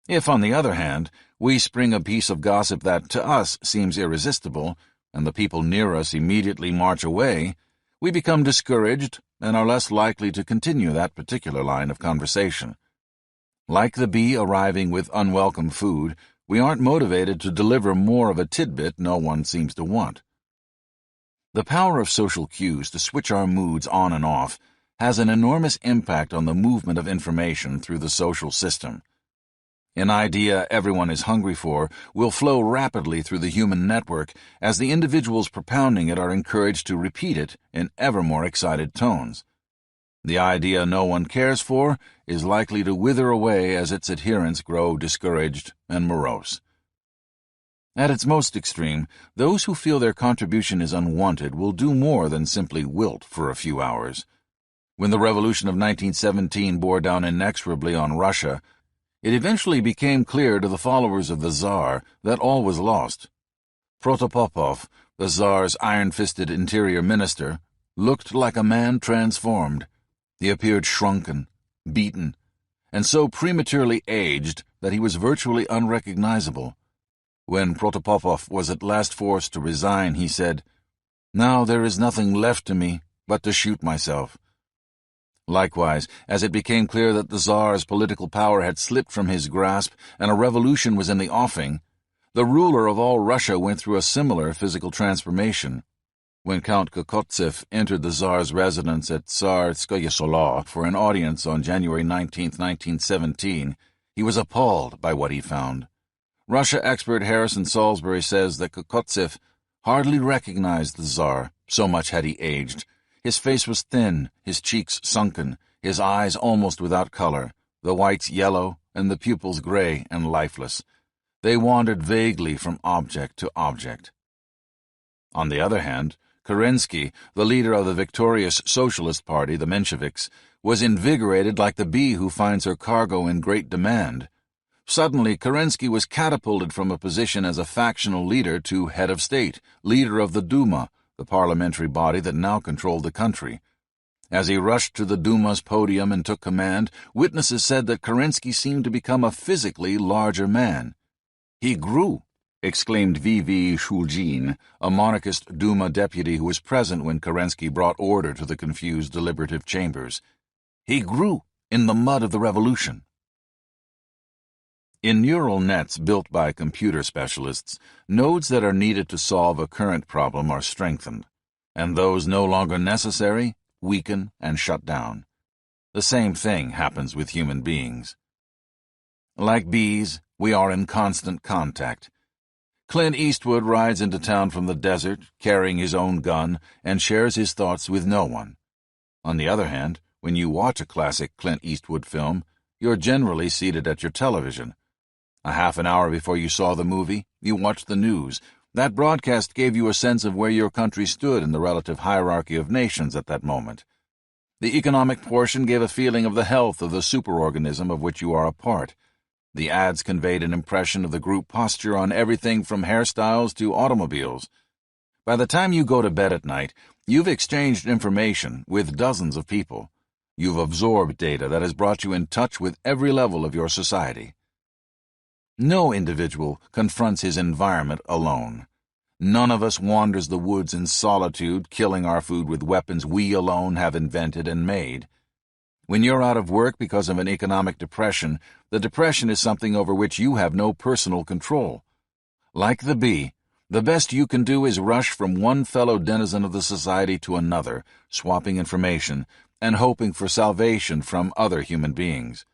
If, on the other hand, we spring a piece of gossip that to us seems irresistible, and the people near us immediately march away, we become discouraged and are less likely to continue that particular line of conversation. Like the bee arriving with unwelcome food, we aren't motivated to deliver more of a tidbit no one seems to want. The power of social cues to switch our moods on and off has an enormous impact on the movement of information through the social system. An idea everyone is hungry for will flow rapidly through the human network as the individuals propounding it are encouraged to repeat it in ever more excited tones. The idea no one cares for is likely to wither away as its adherents grow discouraged and morose. At its most extreme, those who feel their contribution is unwanted will do more than simply wilt for a few hours. When the revolution of 1917 bore down inexorably on Russia, it eventually became clear to the followers of the Tsar that all was lost. Protopopov, the Tsar's iron-fisted interior minister, looked like a man transformed. He appeared shrunken, beaten, and so prematurely aged that he was virtually unrecognizable. When Protopopov was at last forced to resign, he said, "Now there is nothing left to me but to shoot myself." Likewise, as it became clear that the Tsar's political power had slipped from his grasp and a revolution was in the offing, the ruler of all Russia went through a similar physical transformation. When Count Kokotsev entered the Tsar's residence at Tsarskoye Selo for an audience on January 19, 1917, he was appalled by what he found. Russia expert Harrison Salisbury says that Kokotsev hardly recognized the Tsar, so much had he aged. His face was thin, his cheeks sunken, his eyes almost without color, the whites yellow and the pupils gray and lifeless. They wandered vaguely from object to object. On the other hand, Kerensky, the leader of the victorious Socialist Party, the Mensheviks, was invigorated like the bee who finds her cargo in great demand. Suddenly, Kerensky was catapulted from a position as a factional leader to head of state, leader of the Duma, the parliamentary body that now controlled the country. As he rushed to the Duma's podium and took command, witnesses said that Kerensky seemed to become a physically larger man. "He grew," exclaimed V.V. Shulgin, a monarchist Duma deputy who was present when Kerensky brought order to the confused deliberative chambers. "He grew in the mud of the revolution." In neural nets built by computer specialists, nodes that are needed to solve a current problem are strengthened, and those no longer necessary weaken and shut down. The same thing happens with human beings. Like bees, we are in constant contact. Clint Eastwood rides into town from the desert, carrying his own gun, and shares his thoughts with no one. On the other hand, when you watch a classic Clint Eastwood film, you're generally seated at your television. A half an hour before you saw the movie, you watched the news. That broadcast gave you a sense of where your country stood in the relative hierarchy of nations at that moment. The economic portion gave a feeling of the health of the superorganism of which you are a part. The ads conveyed an impression of the group posture on everything from hairstyles to automobiles. By the time you go to bed at night, you've exchanged information with dozens of people. You've absorbed data that has brought you in touch with every level of your society. No individual confronts his environment alone. None of us wanders the woods in solitude, killing our food with weapons we alone have invented and made. When you're out of work because of an economic depression, the depression is something over which you have no personal control. Like the bee, the best you can do is rush from one fellow denizen of the society to another, swapping information, and hoping for salvation from other human beings.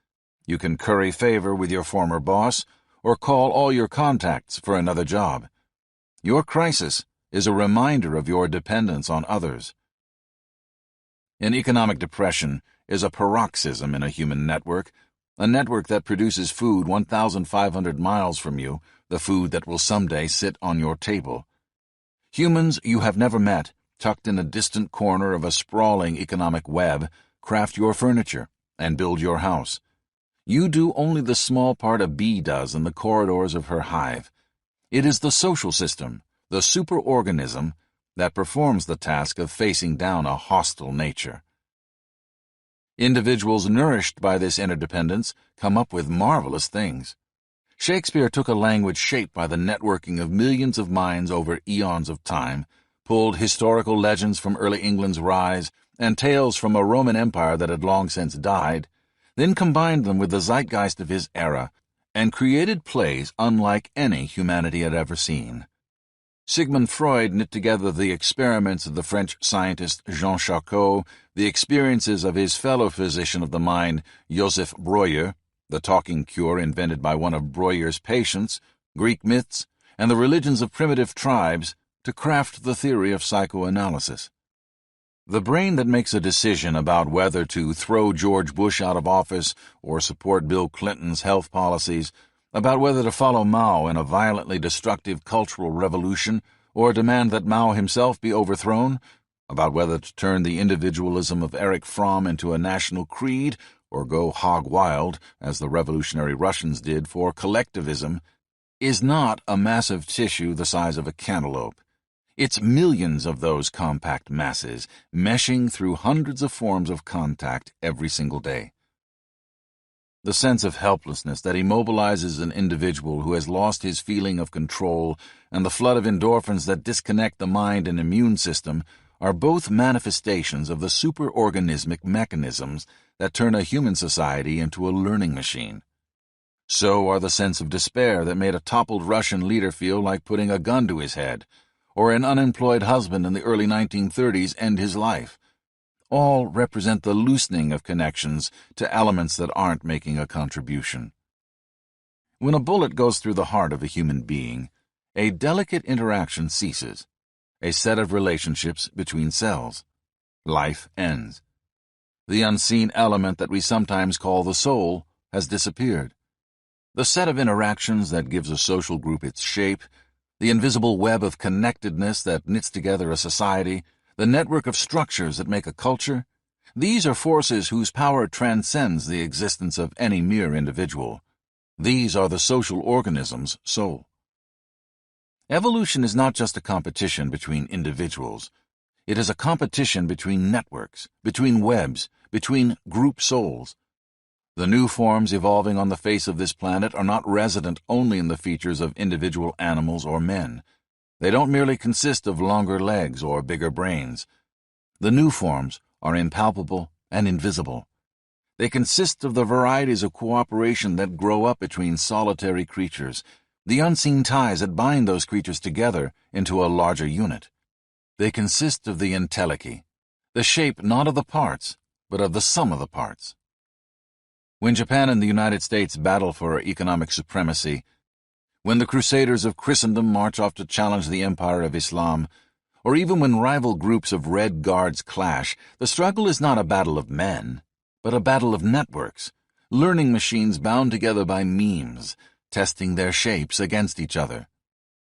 You can curry favor with your former boss, or call all your contacts for another job. Your crisis is a reminder of your dependence on others. An economic depression is a paroxysm in a human network, a network that produces food 1,500 miles from you, the food that will someday sit on your table. Humans you have never met, tucked in a distant corner of a sprawling economic web, craft your furniture and build your house. You do only the small part a bee does in the corridors of her hive. It is the social system, the superorganism, that performs the task of facing down a hostile nature. Individuals nourished by this interdependence come up with marvelous things. Shakespeare took a language shaped by the networking of millions of minds over eons of time, pulled historical legends from early England's rise and tales from a Roman Empire that had long since died, then combined them with the zeitgeist of his era, and created plays unlike any humanity had ever seen. Sigmund Freud knit together the experiments of the French scientist Jean Charcot, the experiences of his fellow physician of the mind, Joseph Breuer, the talking cure invented by one of Breuer's patients, Greek myths, and the religions of primitive tribes to craft the theory of psychoanalysis. The brain that makes a decision about whether to throw George Bush out of office or support Bill Clinton's health policies, about whether to follow Mao in a violently destructive cultural revolution or demand that Mao himself be overthrown, about whether to turn the individualism of Erich Fromm into a national creed or go hog wild, as the revolutionary Russians did, for collectivism, is not a massive tissue the size of a cantaloupe. It's millions of those compact masses, meshing through hundreds of forms of contact every single day. The sense of helplessness that immobilizes an individual who has lost his feeling of control and the flood of endorphins that disconnect the mind and immune system are both manifestations of the superorganismic mechanisms that turn a human society into a learning machine. So are the sense of despair that made a toppled Russian leader feel like putting a gun to his head, or an unemployed husband in the early 1930s end his life. All represent the loosening of connections to elements that aren't making a contribution. When a bullet goes through the heart of a human being, a delicate interaction ceases, a set of relationships between cells. Life ends. The unseen element that we sometimes call the soul has disappeared. The set of interactions that gives a social group its shape, the invisible web of connectedness that knits together a society, the network of structures that make a culture, these are forces whose power transcends the existence of any mere individual. These are the social organism's soul. Evolution is not just a competition between individuals. It is a competition between networks, between webs, between group souls. The new forms evolving on the face of this planet are not resident only in the features of individual animals or men. They don't merely consist of longer legs or bigger brains. The new forms are impalpable and invisible. They consist of the varieties of cooperation that grow up between solitary creatures, the unseen ties that bind those creatures together into a larger unit. They consist of the entelechy, the shape not of the parts, but of the sum of the parts. When Japan and the United States battle for economic supremacy, when the crusaders of Christendom march off to challenge the empire of Islam, or even when rival groups of Red Guards clash, the struggle is not a battle of men, but a battle of networks, learning machines bound together by memes, testing their shapes against each other.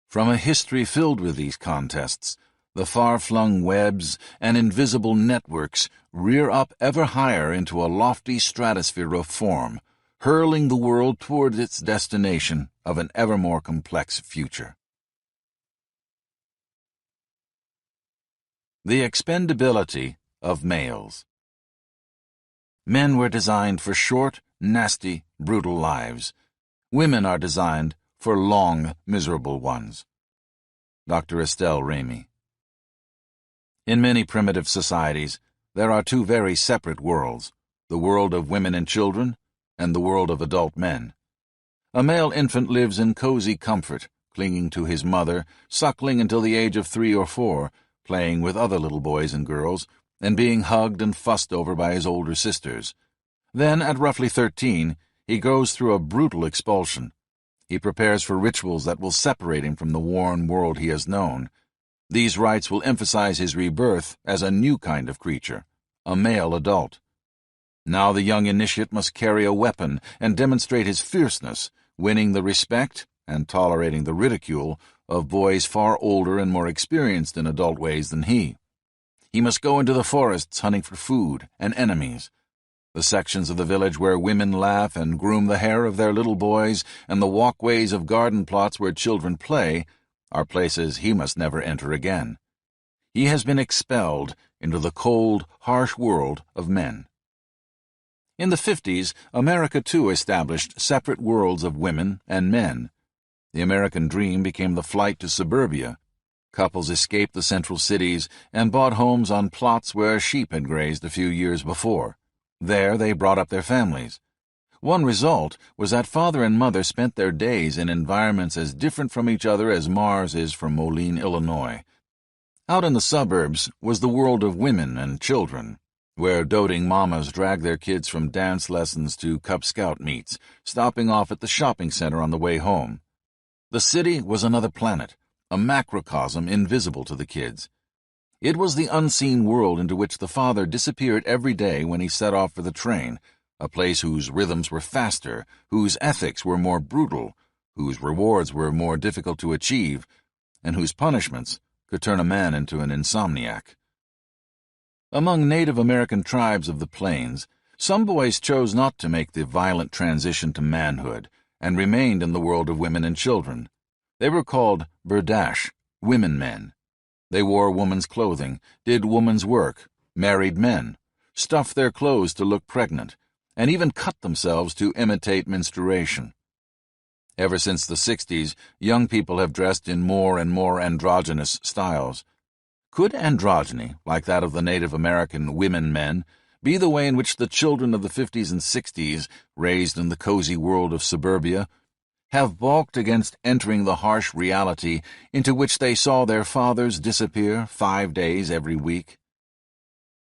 From a history filled with these contests, the far-flung webs and invisible networks rear up ever higher into a lofty stratosphere of form, hurling the world toward its destination of an ever more complex future. The expendability of males. Men were designed for short, nasty, brutal lives. Women are designed for long, miserable ones. Dr. Estelle Remy. In many primitive societies, there are two very separate worlds, the world of women and children and the world of adult men. A male infant lives in cozy comfort, clinging to his mother, suckling until the age of 3 or 4, playing with other little boys and girls, and being hugged and fussed over by his older sisters. Then, at roughly 13, he goes through a brutal expulsion. He prepares for rituals that will separate him from the worn world he has known. These rites will emphasize his rebirth as a new kind of creature, a male adult. Now the young initiate must carry a weapon and demonstrate his fierceness, winning the respect and tolerating the ridicule of boys far older and more experienced in adult ways than he. He must go into the forests hunting for food and enemies. The sections of the village where women laugh and groom the hair of their little boys and the walkways of garden plots where children play are places he must never enter again. He has been expelled into the cold, harsh world of men. In the 50s, America too established separate worlds of women and men. The American dream became the flight to suburbia. Couples escaped the central cities and bought homes on plots where sheep had grazed a few years before. There they brought up their families. One result was that father and mother spent their days in environments as different from each other as Mars is from Moline, Illinois. Out in the suburbs was the world of women and children, where doting mamas dragged their kids from dance lessons to Cub Scout meets, stopping off at the shopping center on the way home. The city was another planet, a macrocosm invisible to the kids. It was the unseen world into which the father disappeared every day when he set off for the train, a place whose rhythms were faster, whose ethics were more brutal, whose rewards were more difficult to achieve, and whose punishments could turn a man into an insomniac. Among Native American tribes of the plains, some boys chose not to make the violent transition to manhood and remained in the world of women and children. They were called Berdache, women men. They wore woman's clothing, did woman's work, married men, stuffed their clothes to look pregnant, and even cut themselves to imitate menstruation. Ever since the 60s, young people have dressed in more and more androgynous styles. Could androgyny, like that of the Native American women men, be the way in which the children of the 50s and 60s, raised in the cozy world of suburbia, have balked against entering the harsh reality into which they saw their fathers disappear 5 days every week?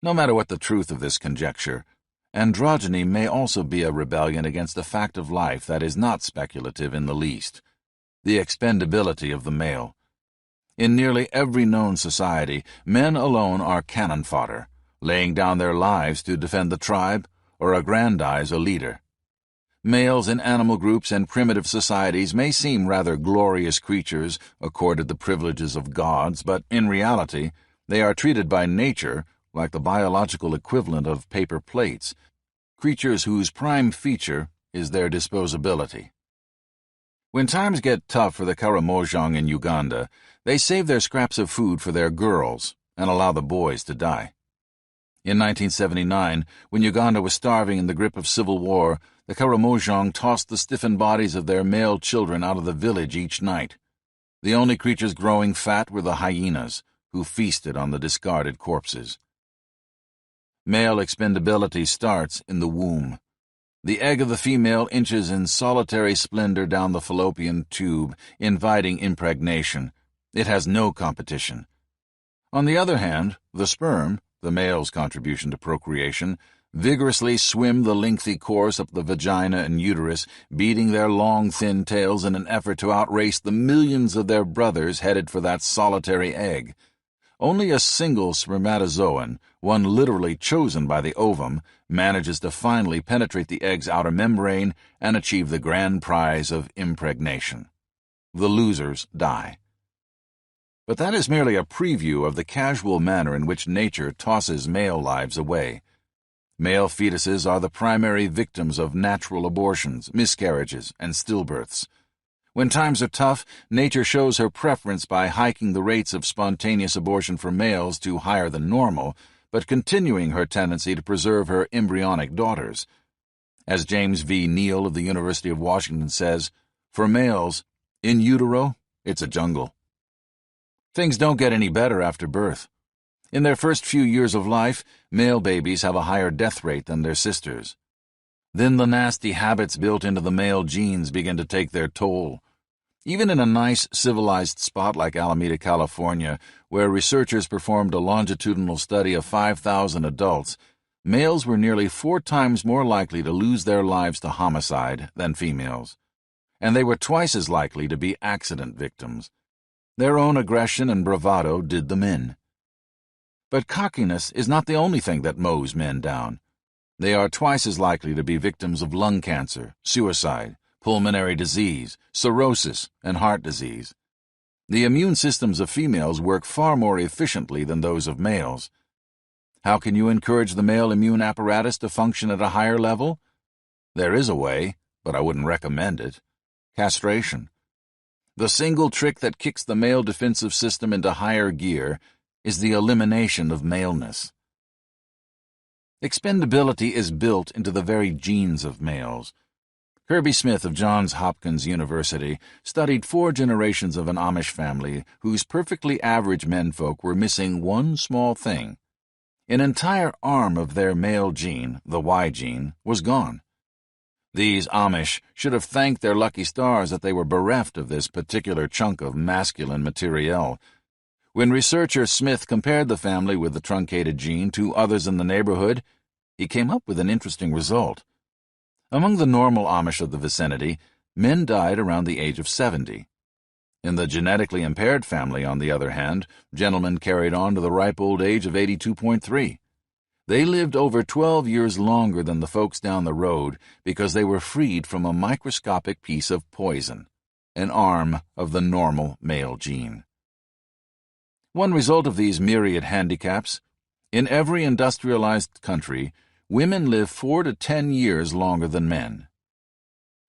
No matter what the truth of this conjecture, androgyny may also be a rebellion against a fact of life that is not speculative in the least, the expendability of the male. In nearly every known society, men alone are cannon fodder, laying down their lives to defend the tribe or aggrandize a leader. Males in animal groups and primitive societies may seem rather glorious creatures accorded the privileges of gods, but in reality, they are treated by nature like the biological equivalent of paper plates, creatures whose prime feature is their disposability. When times get tough for the Karamojong in Uganda, they save their scraps of food for their girls and allow the boys to die. In 1979, when Uganda was starving in the grip of civil war, the Karamojong tossed the stiffened bodies of their male children out of the village each night. The only creatures growing fat were the hyenas, who feasted on the discarded corpses. Male expendability starts in the womb. The egg of the female inches in solitary splendor down the fallopian tube, inviting impregnation. It has no competition. On the other hand, the sperm, the male's contribution to procreation, vigorously swim the lengthy course up the vagina and uterus, beating their long, thin tails in an effort to outrace the millions of their brothers headed for that solitary egg. Only a single spermatozoan, one literally chosen by the ovum, manages to finally penetrate the egg's outer membrane and achieve the grand prize of impregnation. The losers die. But that is merely a preview of the casual manner in which nature tosses male lives away. Male fetuses are the primary victims of natural abortions, miscarriages, and stillbirths. When times are tough, nature shows her preference by hiking the rates of spontaneous abortion for males to higher than normal, but continuing her tendency to preserve her embryonic daughters. As James V. Neal of the University of Washington says, for males, in utero, it's a jungle. Things don't get any better after birth. In their first few years of life, male babies have a higher death rate than their sisters. Then the nasty habits built into the male genes begin to take their toll. Even in a nice, civilized spot like Alameda, California, where researchers performed a longitudinal study of 5,000 adults, males were nearly 4 times more likely to lose their lives to homicide than females. And they were twice as likely to be accident victims. Their own aggression and bravado did them in. But cockiness is not the only thing that mows men down. They are twice as likely to be victims of lung cancer, suicide, pulmonary disease, cirrhosis, and heart disease. The immune systems of females work far more efficiently than those of males. How can you encourage the male immune apparatus to function at a higher level? There is a way, but I wouldn't recommend it. Castration. The single trick that kicks the male defensive system into higher gear is the elimination of maleness. Expendability is built into the very genes of males. Kirby Smith of Johns Hopkins University studied 4 generations of an Amish family whose perfectly average menfolk were missing one small thing. An entire arm of their male gene, the Y gene, was gone. These Amish should have thanked their lucky stars that they were bereft of this particular chunk of masculine materiel. When researcher Smith compared the family with the truncated gene to others in the neighborhood, he came up with an interesting result. Among the normal Amish of the vicinity, men died around the age of 70. In the genetically impaired family, on the other hand, gentlemen carried on to the ripe old age of 82.3. They lived over 12 years longer than the folks down the road because they were freed from a microscopic piece of poison, an arm of the normal male gene. One result of these myriad handicaps, in every industrialized country, women live 4 to 10 years longer than men.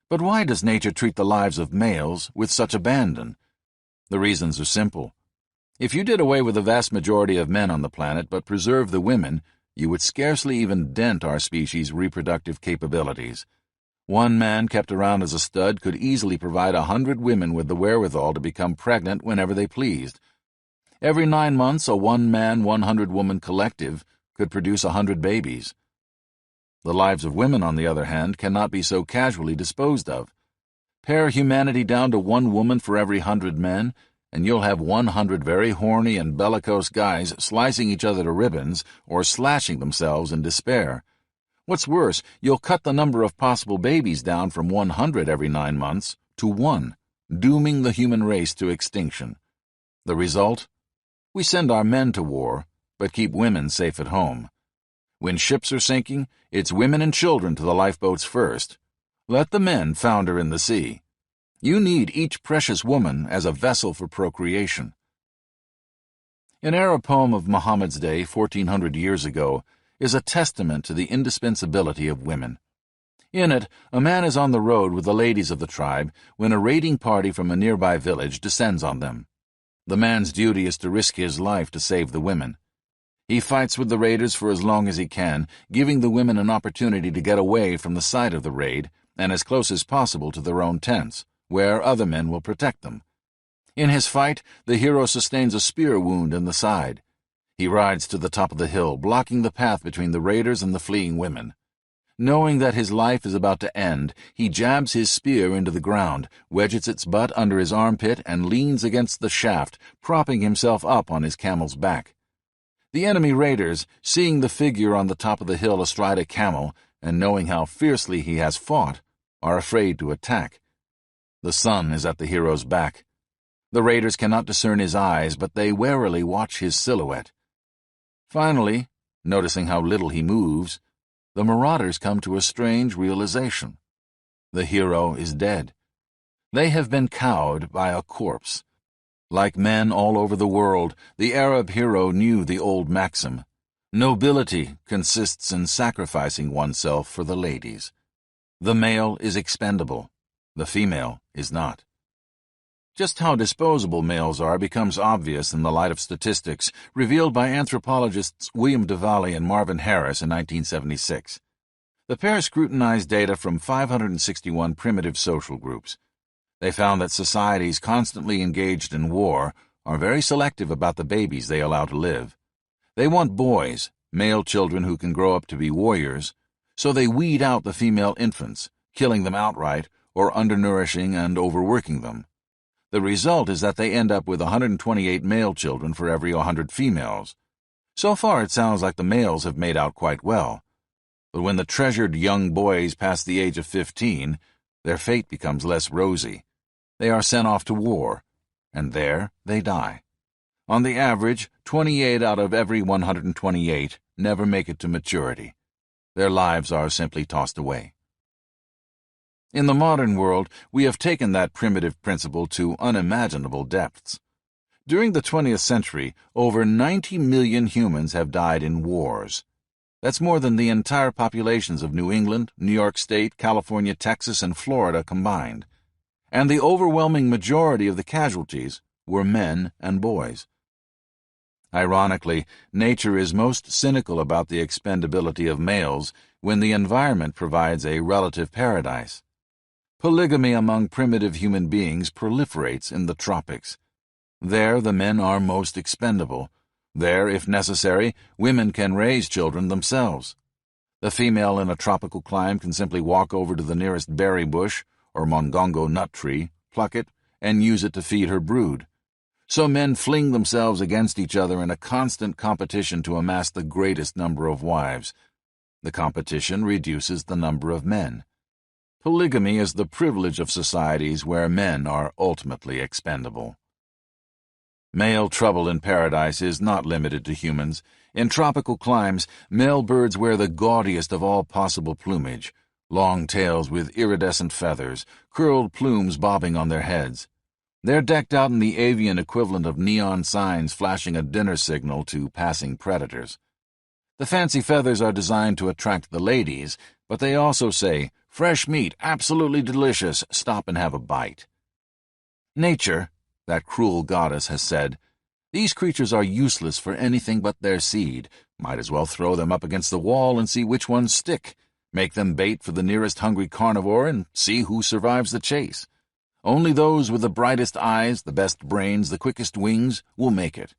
But why does nature treat the lives of males with such abandon? The reasons are simple. If you did away with the vast majority of men on the planet but preserved the women, you would scarcely even dent our species' reproductive capabilities. One man kept around as a stud could easily provide 100 women with the wherewithal to become pregnant whenever they pleased. Every 9 months, a one-man, 100-woman collective could produce 100 babies. The lives of women, on the other hand, cannot be so casually disposed of. Pare humanity down to 1 woman for every 100 men, and you'll have 100 very horny and bellicose guys slicing each other to ribbons or slashing themselves in despair. What's worse, you'll cut the number of possible babies down from 100 every 9 months to 1, dooming the human race to extinction. The result? We send our men to war, but keep women safe at home. When ships are sinking, it's women and children to the lifeboats first. Let the men founder in the sea. You need each precious woman as a vessel for procreation. An Arab poem of Muhammad's day, 1400 years ago, is a testament to the indispensability of women. In it, a man is on the road with the ladies of the tribe when a raiding party from a nearby village descends on them. The man's duty is to risk his life to save the women. He fights with the raiders for as long as he can, giving the women an opportunity to get away from the site of the raid and as close as possible to their own tents, where other men will protect them. In his fight, the hero sustains a spear wound in the side. He rides to the top of the hill, blocking the path between the raiders and the fleeing women. Knowing that his life is about to end, he jabs his spear into the ground, wedges its butt under his armpit, and leans against the shaft, propping himself up on his camel's back. The enemy raiders, seeing the figure on the top of the hill astride a camel, and knowing how fiercely he has fought, are afraid to attack. The sun is at the hero's back. The raiders cannot discern his eyes, but they warily watch his silhouette. Finally, noticing how little he moves, the marauders come to a strange realization. The hero is dead. They have been cowed by a corpse. Like men all over the world, the Arab hero knew the old maxim: nobility consists in sacrificing oneself for the ladies. The male is expendable. The female is not. Just how disposable males are becomes obvious in the light of statistics revealed by anthropologists William DeValle and Marvin Harris in 1976. The pair scrutinized data from 561 primitive social groups. They found that societies constantly engaged in war are very selective about the babies they allow to live. They want boys, male children who can grow up to be warriors, so they weed out the female infants, killing them outright or undernourishing and overworking them. The result is that they end up with 128 male children for every 100 females. So far it sounds like the males have made out quite well. But when the treasured young boys pass the age of 15, their fate becomes less rosy. They are sent off to war, and there they die. On the average, 28 out of every 128 never make it to maturity. Their lives are simply tossed away. In the modern world, we have taken that primitive principle to unimaginable depths. During the 20th century, over 90 million humans have died in wars. That's more than the entire populations of New England, New York State, California, Texas, and Florida combined. And the overwhelming majority of the casualties were men and boys. Ironically, nature is most cynical about the expendability of males when the environment provides a relative paradise. Polygamy among primitive human beings proliferates in the tropics. There the men are most expendable. There, if necessary, women can raise children themselves. The female in a tropical clime can simply walk over to the nearest berry bush or mongongo nut tree, pluck it, and use it to feed her brood. So men fling themselves against each other in a constant competition to amass the greatest number of wives. The competition reduces the number of men. Polygamy is the privilege of societies where men are ultimately expendable. Male trouble in paradise is not limited to humans. In tropical climes, male birds wear the gaudiest of all possible plumage, long tails with iridescent feathers, curled plumes bobbing on their heads. They're decked out in the avian equivalent of neon signs flashing a dinner signal to passing predators. The fancy feathers are designed to attract the ladies, but they also say, "Fresh meat, absolutely delicious, stop and have a bite." Nature, that cruel goddess, has said, "These creatures are useless for anything but their seed. Might as well throw them up against the wall and see which ones stick. Make them bait for the nearest hungry carnivore and see who survives the chase. Only those with the brightest eyes, the best brains, the quickest wings will make it.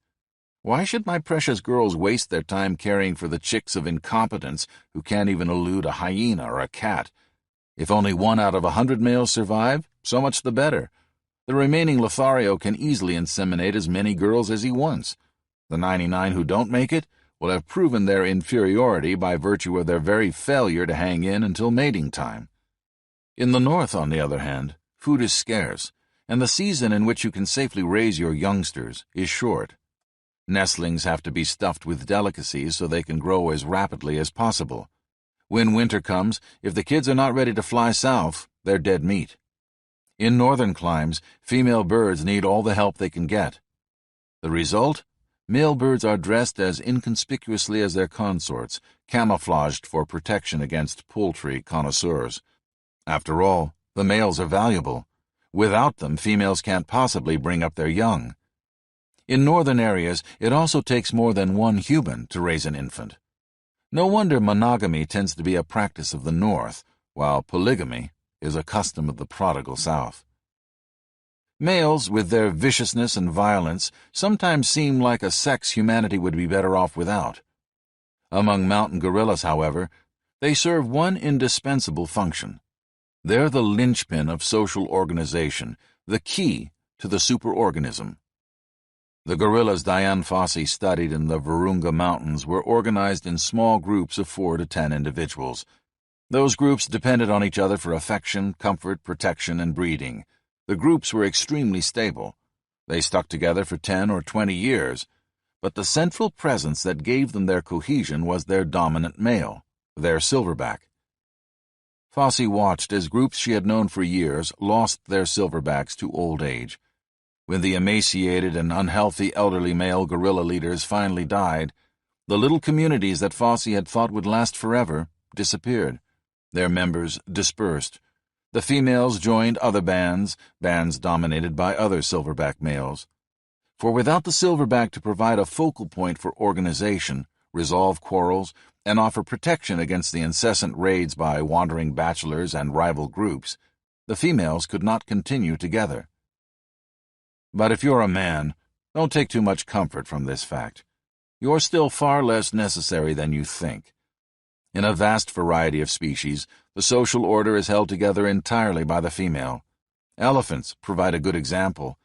Why should my precious girls waste their time caring for the chicks of incompetence who can't even elude a hyena or a cat? If only 1 out of 100 males survive, so much the better. The remaining Lothario can easily inseminate as many girls as he wants. The 99 who don't make it will have proven their inferiority by virtue of their very failure to hang in until mating time." In the North, on the other hand, food is scarce, and the season in which you can safely raise your youngsters is short. Nestlings have to be stuffed with delicacies so they can grow as rapidly as possible. When winter comes, if the kids are not ready to fly south, they're dead meat. In northern climes, female birds need all the help they can get. The result? Male birds are dressed as inconspicuously as their consorts, camouflaged for protection against poultry connoisseurs. After all, the males are valuable. Without them, females can't possibly bring up their young. In northern areas, it also takes more than one human to raise an infant. No wonder monogamy tends to be a practice of the North, while polygamy is a custom of the prodigal South. Males, with their viciousness and violence, sometimes seem like a sex humanity would be better off without. Among mountain gorillas, however, they serve one indispensable function. They're the linchpin of social organization, the key to the superorganism. The gorillas Dian Fossey studied in the Virunga Mountains were organized in small groups of 4 to 10 individuals. Those groups depended on each other for affection, comfort, protection, and breeding. The groups were extremely stable. They stuck together for 10 or 20 years, but the central presence that gave them their cohesion was their dominant male, their silverback. Fossey watched as groups she had known for years lost their silverbacks to old age. When the emaciated and unhealthy elderly male gorilla leaders finally died, the little communities that Fossey had thought would last forever disappeared. Their members dispersed. The females joined other bands dominated by other silverback males. For without the silverback to provide a focal point for organization, resolve quarrels, and offer protection against the incessant raids by wandering bachelors and rival groups, the females could not continue together. But if you're a man, don't take too much comfort from this fact. You're still far less necessary than you think. In a vast variety of species, the social order is held together entirely by the female. Elephants provide a good example.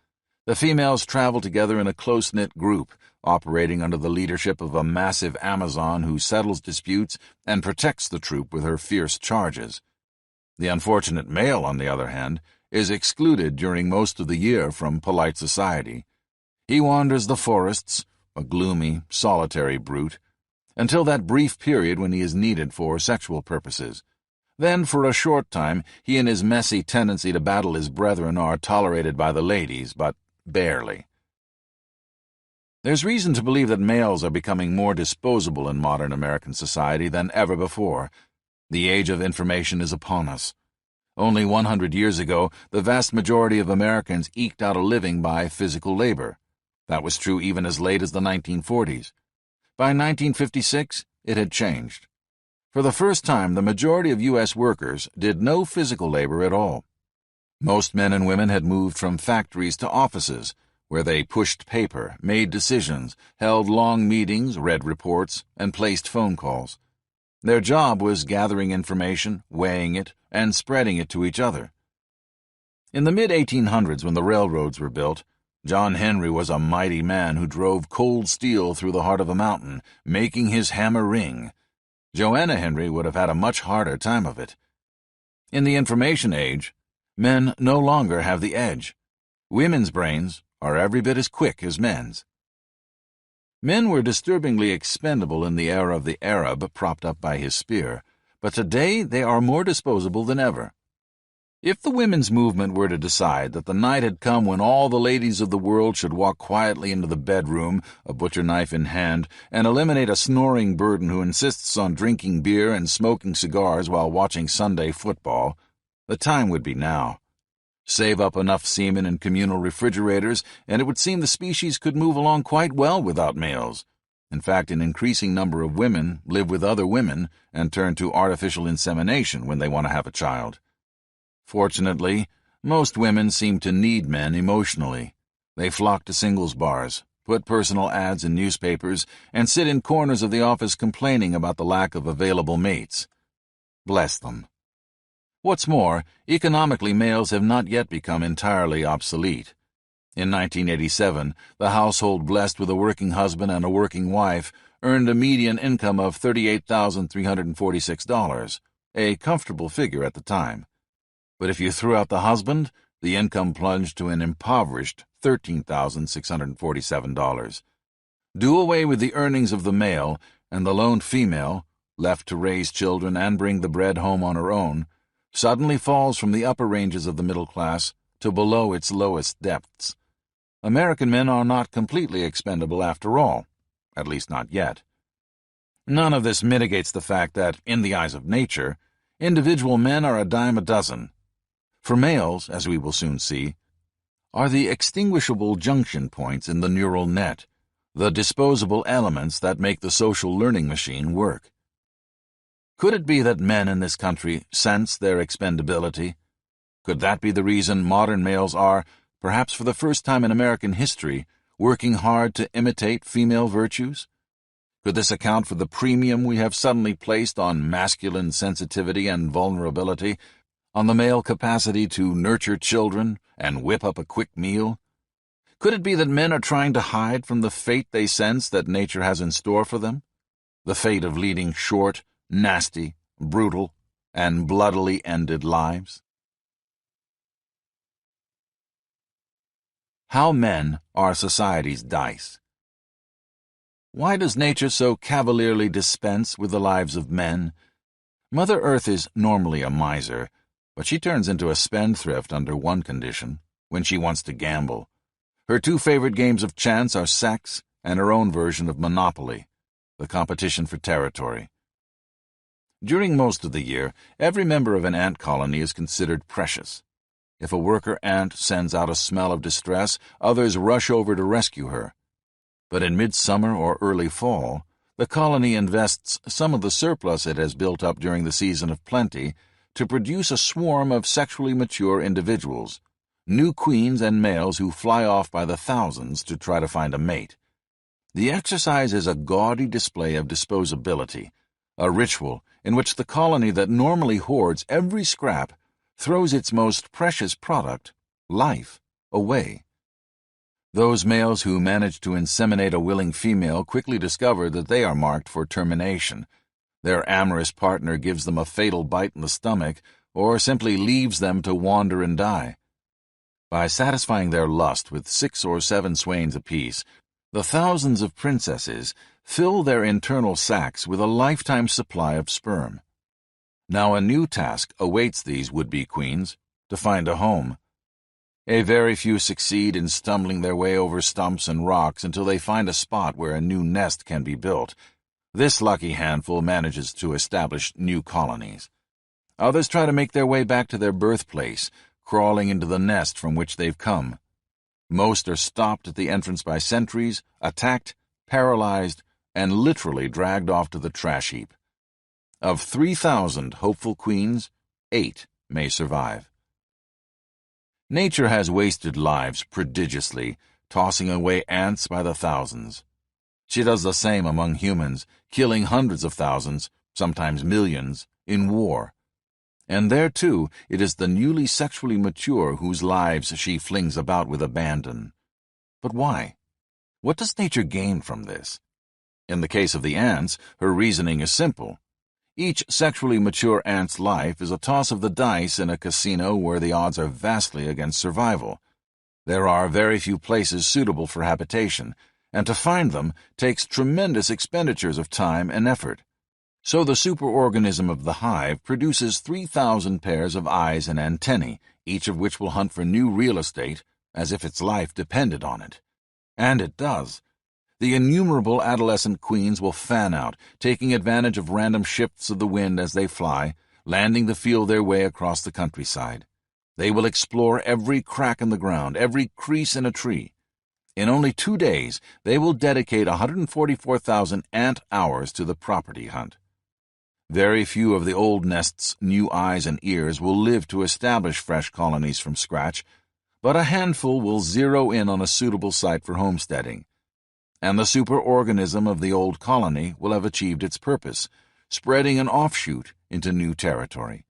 The females travel together in a close-knit group, operating under the leadership of a massive Amazon who settles disputes and protects the troop with her fierce charges. The unfortunate male, on the other hand, is excluded during most of the year from polite society. He wanders the forests, a gloomy, solitary brute, until that brief period when he is needed for sexual purposes. Then, for a short time, he and his messy tendency to battle his brethren are tolerated by the ladies, but barely. There's reason to believe that males are becoming more disposable in modern American society than ever before. The age of information is upon us. Only 100 years ago, the vast majority of Americans eked out a living by physical labor. That was true even as late as the 1940s. By 1956, it had changed. For the first time, the majority of U.S. workers did no physical labor at all. Most men and women had moved from factories to offices, where they pushed paper, made decisions, held long meetings, read reports, and placed phone calls. Their job was gathering information, weighing it, and spreading it to each other. In the mid-1800s, when the railroads were built, John Henry was a mighty man who drove cold steel through the heart of a mountain, making his hammer ring. Joanna Henry would have had a much harder time of it. In the information age, men no longer have the edge. Women's brains are every bit as quick as men's. Men were disturbingly expendable in the era of the Arab propped up by his spear, but today they are more disposable than ever. If the women's movement were to decide that the night had come when all the ladies of the world should walk quietly into the bedroom, a butcher knife in hand, and eliminate a snoring burden who insists on drinking beer and smoking cigars while watching Sunday football, the time would be now. Save up enough semen in communal refrigerators, and it would seem the species could move along quite well without males. In fact, an increasing number of women live with other women and turn to artificial insemination when they want to have a child. Fortunately, most women seem to need men emotionally. They flock to singles bars, put personal ads in newspapers, and sit in corners of the office complaining about the lack of available mates. Bless them. What's more, economically males have not yet become entirely obsolete. In 1987, the household blessed with a working husband and a working wife earned a median income of $38,346, a comfortable figure at the time. But if you threw out the husband, the income plunged to an impoverished $13,647. Do away with the earnings of the male, and the lone female, left to raise children and bring the bread home on her own, suddenly falls from the upper ranges of the middle class to below its lowest depths. American men are not completely expendable after all, at least not yet. None of this mitigates the fact that, in the eyes of nature, individual men are a dime a dozen. For males, as we will soon see, are the extinguishable junction points in the neural net, the disposable elements that make the social learning machine work. Could it be that men in this country sense their expendability? Could that be the reason modern males are, perhaps for the first time in American history, working hard to imitate female virtues? Could this account for the premium we have suddenly placed on masculine sensitivity and vulnerability, on the male capacity to nurture children and whip up a quick meal? Could it be that men are trying to hide from the fate they sense that nature has in store for them? The fate of leading short, nasty, brutal, and bloodily ended lives? How men are society's dice. Why does nature so cavalierly dispense with the lives of men? Mother Earth is normally a miser, but she turns into a spendthrift under one condition, when she wants to gamble. Her two favorite games of chance are sex and her own version of Monopoly, the competition for territory. During most of the year, every member of an ant colony is considered precious. If a worker ant sends out a smell of distress, others rush over to rescue her. But in midsummer or early fall, the colony invests some of the surplus it has built up during the season of plenty to produce a swarm of sexually mature individuals, new queens and males who fly off by the thousands to try to find a mate. The exercise is a gaudy display of disposability, a ritual in which the colony that normally hoards every scrap throws its most precious product, life, away. Those males who manage to inseminate a willing female quickly discover that they are marked for termination. Their amorous partner gives them a fatal bite in the stomach or simply leaves them to wander and die. By satisfying their lust with 6 or 7 swains apiece, the thousands of princesses fill their internal sacs with a lifetime supply of sperm. Now a new task awaits these would-be queens, to find a home. A very few succeed in stumbling their way over stumps and rocks until they find a spot where a new nest can be built. This lucky handful manages to establish new colonies. Others try to make their way back to their birthplace, crawling into the nest from which they've come. Most are stopped at the entrance by sentries, attacked, paralyzed, and literally dragged off to the trash heap. Of 3,000 hopeful queens, 8 may survive. Nature has wasted lives prodigiously, tossing away ants by the thousands. She does the same among humans, killing hundreds of thousands, sometimes millions, in war. And there, too, it is the newly sexually mature whose lives she flings about with abandon. But why? What does nature gain from this? In the case of the ants, her reasoning is simple. Each sexually mature ant's life is a toss of the dice in a casino where the odds are vastly against survival. There are very few places suitable for habitation, and to find them takes tremendous expenditures of time and effort. So the superorganism of the hive produces 3,000 pairs of eyes and antennae, each of which will hunt for new real estate as if its life depended on it. And it does. The innumerable adolescent queens will fan out, taking advantage of random shifts of the wind as they fly, landing to feel their way across the countryside. They will explore every crack in the ground, every crease in a tree. In only 2 days, they will dedicate 144,000 ant hours to the property hunt. Very few of the old nest's new eyes and ears will live to establish fresh colonies from scratch, but a handful will zero in on a suitable site for homesteading. And the superorganism of the old colony will have achieved its purpose, spreading an offshoot into new territory.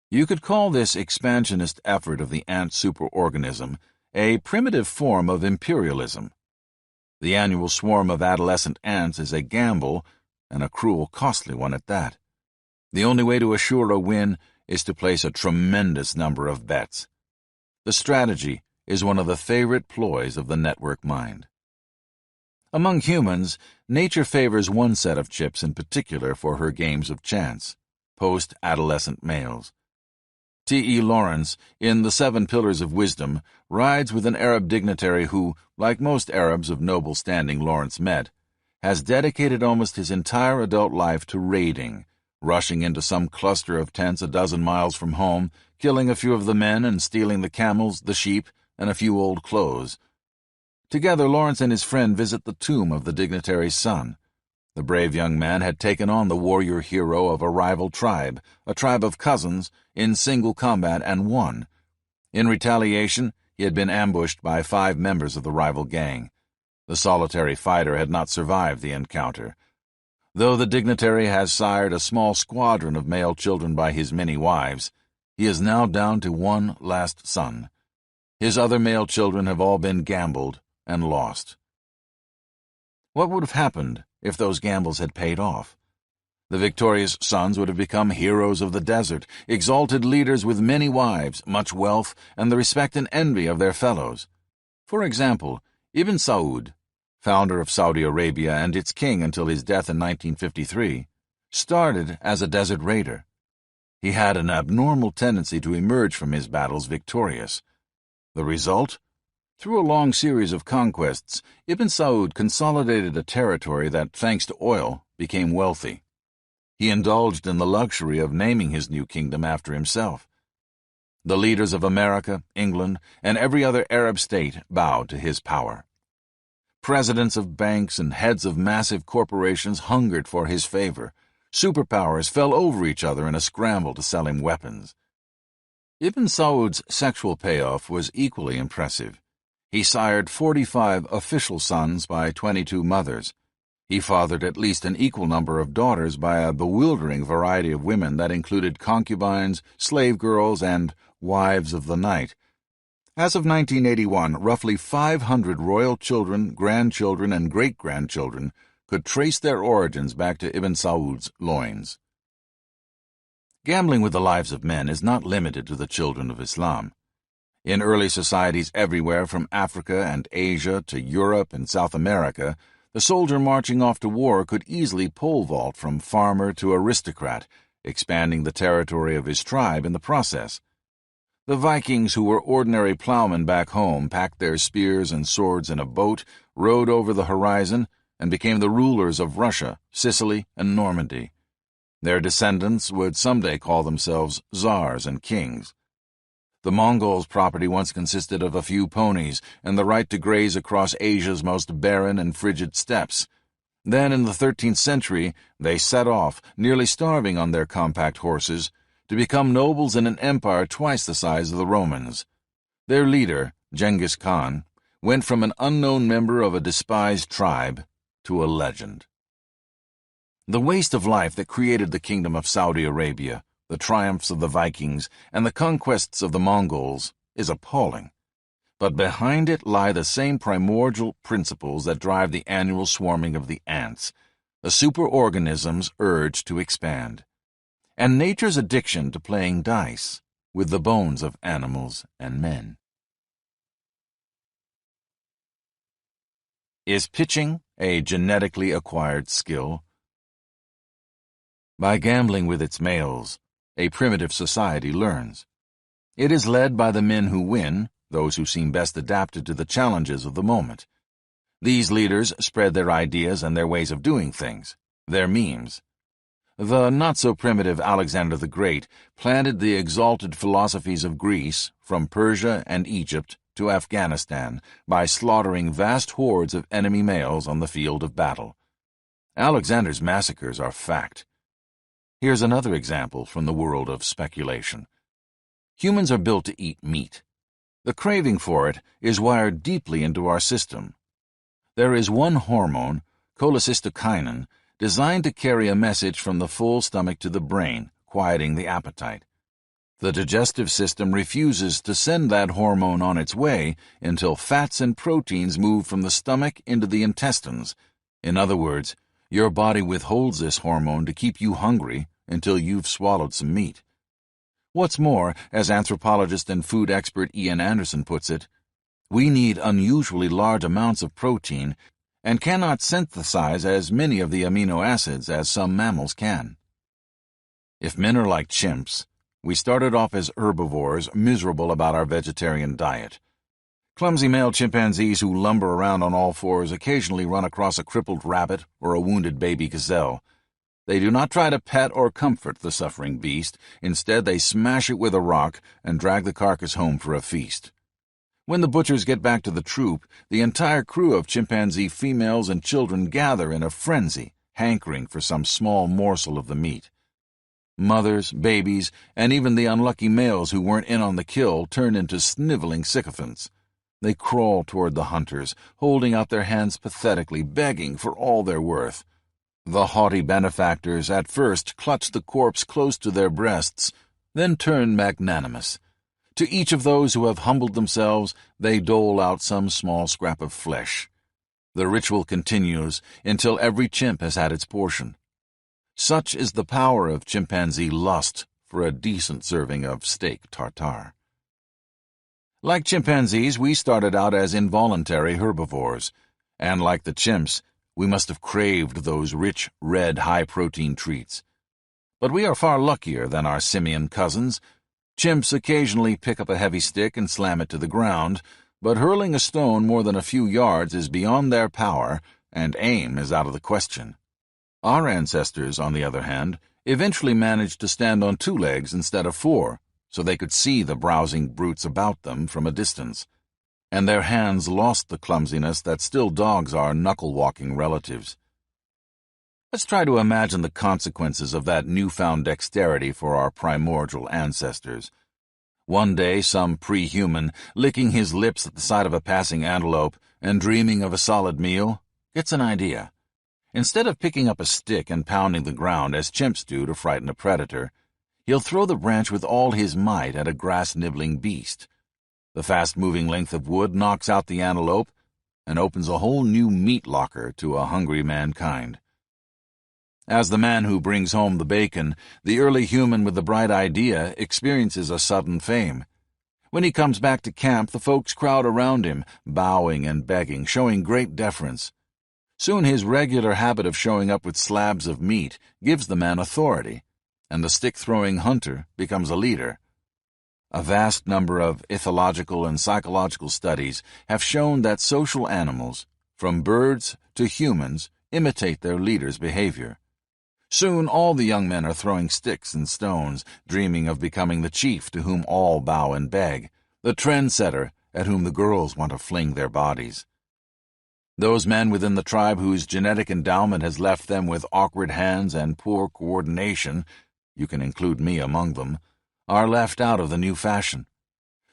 You could call this expansionist effort of the ant superorganism a primitive form of imperialism. The annual swarm of adolescent ants is a gamble, and a cruel, costly one at that. The only way to assure a win is to place a tremendous number of bets. The strategy is one of the favorite ploys of the network mind. Among humans, nature favors one set of chips in particular for her games of chance: post-adolescent males. T.E. Lawrence, in The 7 Pillars of Wisdom, rides with an Arab dignitary who, like most Arabs of noble standing Lawrence met, has dedicated almost his entire adult life to raiding, rushing into some cluster of tents a dozen miles from home, killing a few of the men and stealing the camels, the sheep, and a few old clothes. Together, Lawrence and his friend visit the tomb of the dignitary's son. The brave young man had taken on the warrior hero of a rival tribe, a tribe of cousins, in single combat and won. In retaliation, he had been ambushed by 5 members of the rival gang. The solitary fighter had not survived the encounter. Though the dignitary has sired a small squadron of male children by his many wives, he is now down to one last son. His other male children have all been gambled and lost. What would have happened if those gambles had paid off? The victorious sons would have become heroes of the desert, exalted leaders with many wives, much wealth, and the respect and envy of their fellows. For example, Ibn Saud, founder of Saudi Arabia and its king until his death in 1953, started as a desert raider. He had an abnormal tendency to emerge from his battles victorious. The result? Through a long series of conquests, Ibn Saud consolidated a territory that, thanks to oil, became wealthy. He indulged in the luxury of naming his new kingdom after himself. The leaders of America, England, and every other Arab state bowed to his power. Presidents of banks and heads of massive corporations hungered for his favor. Superpowers fell over each other in a scramble to sell him weapons. Ibn Saud's sexual payoff was equally impressive. He sired 45 official sons by 22 mothers. He fathered at least an equal number of daughters by a bewildering variety of women that included concubines, slave girls, and wives of the night. As of 1981, roughly 500 royal children, grandchildren, and great-grandchildren could trace their origins back to Ibn Saud's loins. Gambling with the lives of men is not limited to the children of Islam. In early societies everywhere from Africa and Asia to Europe and South America, the soldier marching off to war could easily pole vault from farmer to aristocrat, expanding the territory of his tribe in the process. The Vikings, who were ordinary plowmen back home, packed their spears and swords in a boat, rowed over the horizon, and became the rulers of Russia, Sicily, and Normandy. Their descendants would someday call themselves czars and kings. The Mongols' property once consisted of a few ponies and the right to graze across Asia's most barren and frigid steppes. Then, in the 13th century, they set off, nearly starving on their compact horses, to become nobles in an empire twice the size of the Romans. Their leader, Genghis Khan, went from an unknown member of a despised tribe to a legend. The waste of life that created the kingdom of Saudi Arabia, the triumphs of the Vikings, and the conquests of the Mongols is appalling. But behind it lie the same primordial principles that drive the annual swarming of the ants, the superorganism's urge to expand, and nature's addiction to playing dice with the bones of animals and men. Is pitching a genetically acquired skill? By gambling with its males, a primitive society learns. It is led by the men who win, those who seem best adapted to the challenges of the moment. These leaders spread their ideas and their ways of doing things, their memes. The not-so-primitive Alexander the Great planted the exalted philosophies of Greece, from Persia and Egypt to Afghanistan, by slaughtering vast hordes of enemy males on the field of battle. Alexander's massacres are fact. Here's another example from the world of speculation. Humans are built to eat meat. The craving for it is wired deeply into our system. There is one hormone, cholecystokinin, designed to carry a message from the full stomach to the brain, quieting the appetite. The digestive system refuses to send that hormone on its way until fats and proteins move from the stomach into the intestines. In other words, your body withholds this hormone to keep you hungry until you've swallowed some meat. What's more, as anthropologist and food expert Ian Anderson puts it, we need unusually large amounts of protein and cannot synthesize as many of the amino acids as some mammals can. If men are like chimps, we started off as herbivores, miserable about our vegetarian diet. Clumsy male chimpanzees who lumber around on all fours occasionally run across a crippled rabbit or a wounded baby gazelle. They do not try to pet or comfort the suffering beast. Instead, they smash it with a rock and drag the carcass home for a feast. When the butchers get back to the troop, the entire crew of chimpanzee females and children gather in a frenzy, hankering for some small morsel of the meat. Mothers, babies, and even the unlucky males who weren't in on the kill turn into sniveling sycophants. They crawl toward the hunters, holding out their hands pathetically, begging for all they're worth. The haughty benefactors at first clutch the corpse close to their breasts, then turn magnanimous. To each of those who have humbled themselves, they dole out some small scrap of flesh. The ritual continues until every chimp has had its portion. Such is the power of chimpanzee lust for a decent serving of steak tartare. Like chimpanzees, we started out as involuntary herbivores, and like the chimps, we must have craved those rich, red, high-protein treats. But we are far luckier than our simian cousins. Chimps occasionally pick up a heavy stick and slam it to the ground, but hurling a stone more than a few yards is beyond their power, and aim is out of the question. Our ancestors, on the other hand, eventually managed to stand on 2 legs instead of 4, so they could see the browsing brutes about them from a distance, and their hands lost the clumsiness that still dogs our knuckle-walking relatives. Let's try to imagine the consequences of that newfound dexterity for our primordial ancestors. One day, some pre-human, licking his lips at the sight of a passing antelope and dreaming of a solid meal, gets an idea. Instead of picking up a stick and pounding the ground as chimps do to frighten a predator, he'll throw the branch with all his might at a grass-nibbling beast. The fast-moving length of wood knocks out the antelope and opens a whole new meat locker to a hungry mankind. As the man who brings home the bacon, the early human with the bright idea experiences a sudden fame. When he comes back to camp, the folks crowd around him, bowing and begging, showing great deference. Soon his regular habit of showing up with slabs of meat gives the man authority, and the stick-throwing hunter becomes a leader. A vast number of ethological and psychological studies have shown that social animals, from birds to humans, imitate their leaders' behavior. Soon all the young men are throwing sticks and stones, dreaming of becoming the chief to whom all bow and beg, the trendsetter at whom the girls want to fling their bodies. Those men within the tribe whose genetic endowment has left them with awkward hands and poor coordination, you can include me among them, are left out of the new fashion.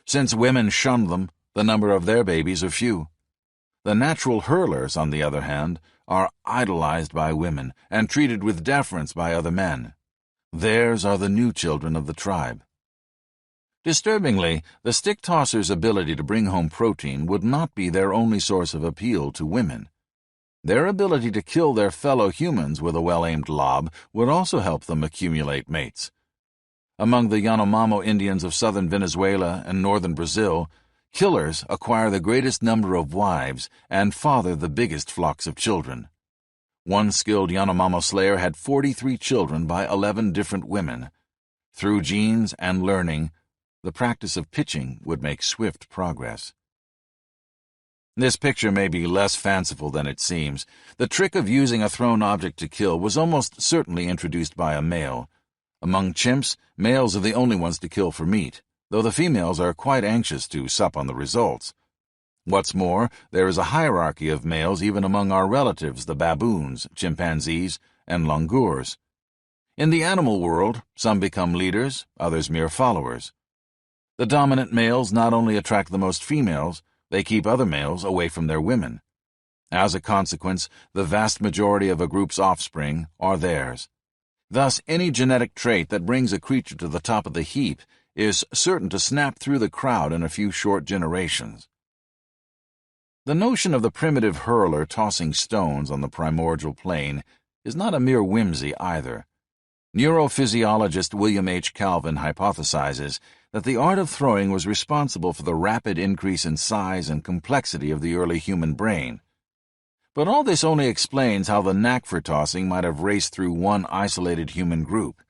Since women shun them, the number of their babies are few. The natural hurlers, on the other hand, are idolized by women and treated with deference by other men. Theirs are the new children of the tribe. Disturbingly, the stick-tossers' ability to bring home protein would not be their only source of appeal to women. Their ability to kill their fellow humans with a well-aimed lob would also help them accumulate mates. Among the Yanomamo Indians of southern Venezuela and northern Brazil, killers acquire the greatest number of wives and father the biggest flocks of children. One skilled Yanomamo slayer had 43 children by 11 different women. Through genes and learning, the practice of pitching would make swift progress. This picture may be less fanciful than it seems. The trick of using a thrown object to kill was almost certainly introduced by a male. Among chimps, males are the only ones to kill for meat, though the females are quite anxious to sup on the results. What's more, there is a hierarchy of males even among our relatives, the baboons, chimpanzees, and langurs. In the animal world, some become leaders, others mere followers. The dominant males not only attract the most females, they keep other males away from their women. As a consequence, the vast majority of a group's offspring are theirs. Thus, any genetic trait that brings a creature to the top of the heap is certain to snap through the crowd in a few short generations. The notion of the primitive hurler tossing stones on the primordial plane is not a mere whimsy either. Neurophysiologist William H. Calvin hypothesizes that the art of throwing was responsible for the rapid increase in size and complexity of the early human brain. But all this only explains how the knack for tossing might have raced through one isolated human group.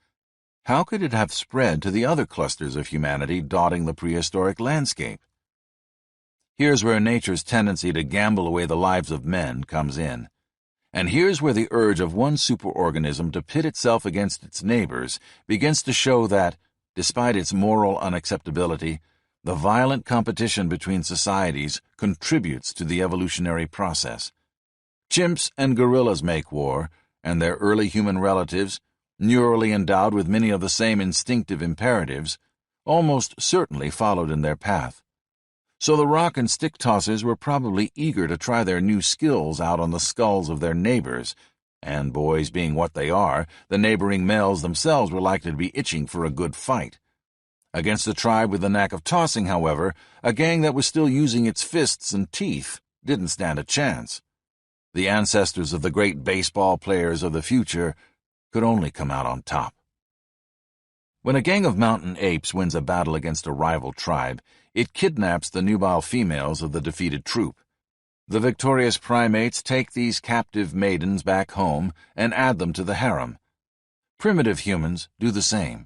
How could it have spread to the other clusters of humanity dotting the prehistoric landscape? Here's where nature's tendency to gamble away the lives of men comes in. And here's where the urge of one superorganism to pit itself against its neighbors begins to show that, despite its moral unacceptability, the violent competition between societies contributes to the evolutionary process. Chimps and gorillas make war, and their early human relatives, neurally endowed with many of the same instinctive imperatives, almost certainly followed in their path. So the rock and stick tossers were probably eager to try their new skills out on the skulls of their neighbors, and boys being what they are, the neighboring males themselves were likely to be itching for a good fight. Against a tribe with the knack of tossing, however, a gang that was still using its fists and teeth didn't stand a chance. The ancestors of the great baseball players of the future could only come out on top. When a gang of mountain apes wins a battle against a rival tribe, it kidnaps the nubile females of the defeated troop. The victorious primates take these captive maidens back home and add them to the harem. Primitive humans do the same.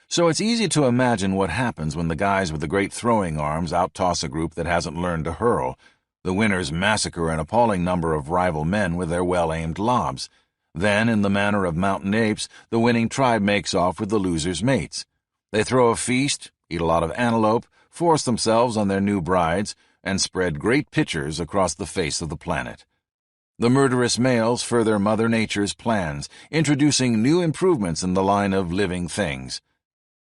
So it's easy to imagine what happens when the guys with the great throwing arms outtoss a group that hasn't learned to hurl. The winners massacre an appalling number of rival men with their well-aimed lobs. Then, in the manner of mountain apes, the winning tribe makes off with the losers' mates. They throw a feast, eat a lot of antelope, force themselves on their new brides, and spread great pictures across the face of the planet. The murderous males further Mother Nature's plans, introducing new improvements in the line of living things.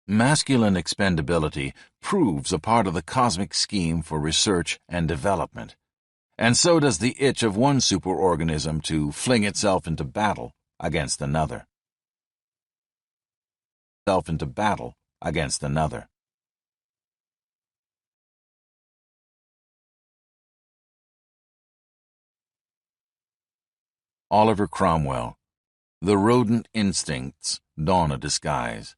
Masculine expendability proves a part of the cosmic scheme for research and development. And so does the itch of one superorganism to fling itself into battle against another. Oliver Cromwell. The rodent instincts don a disguise.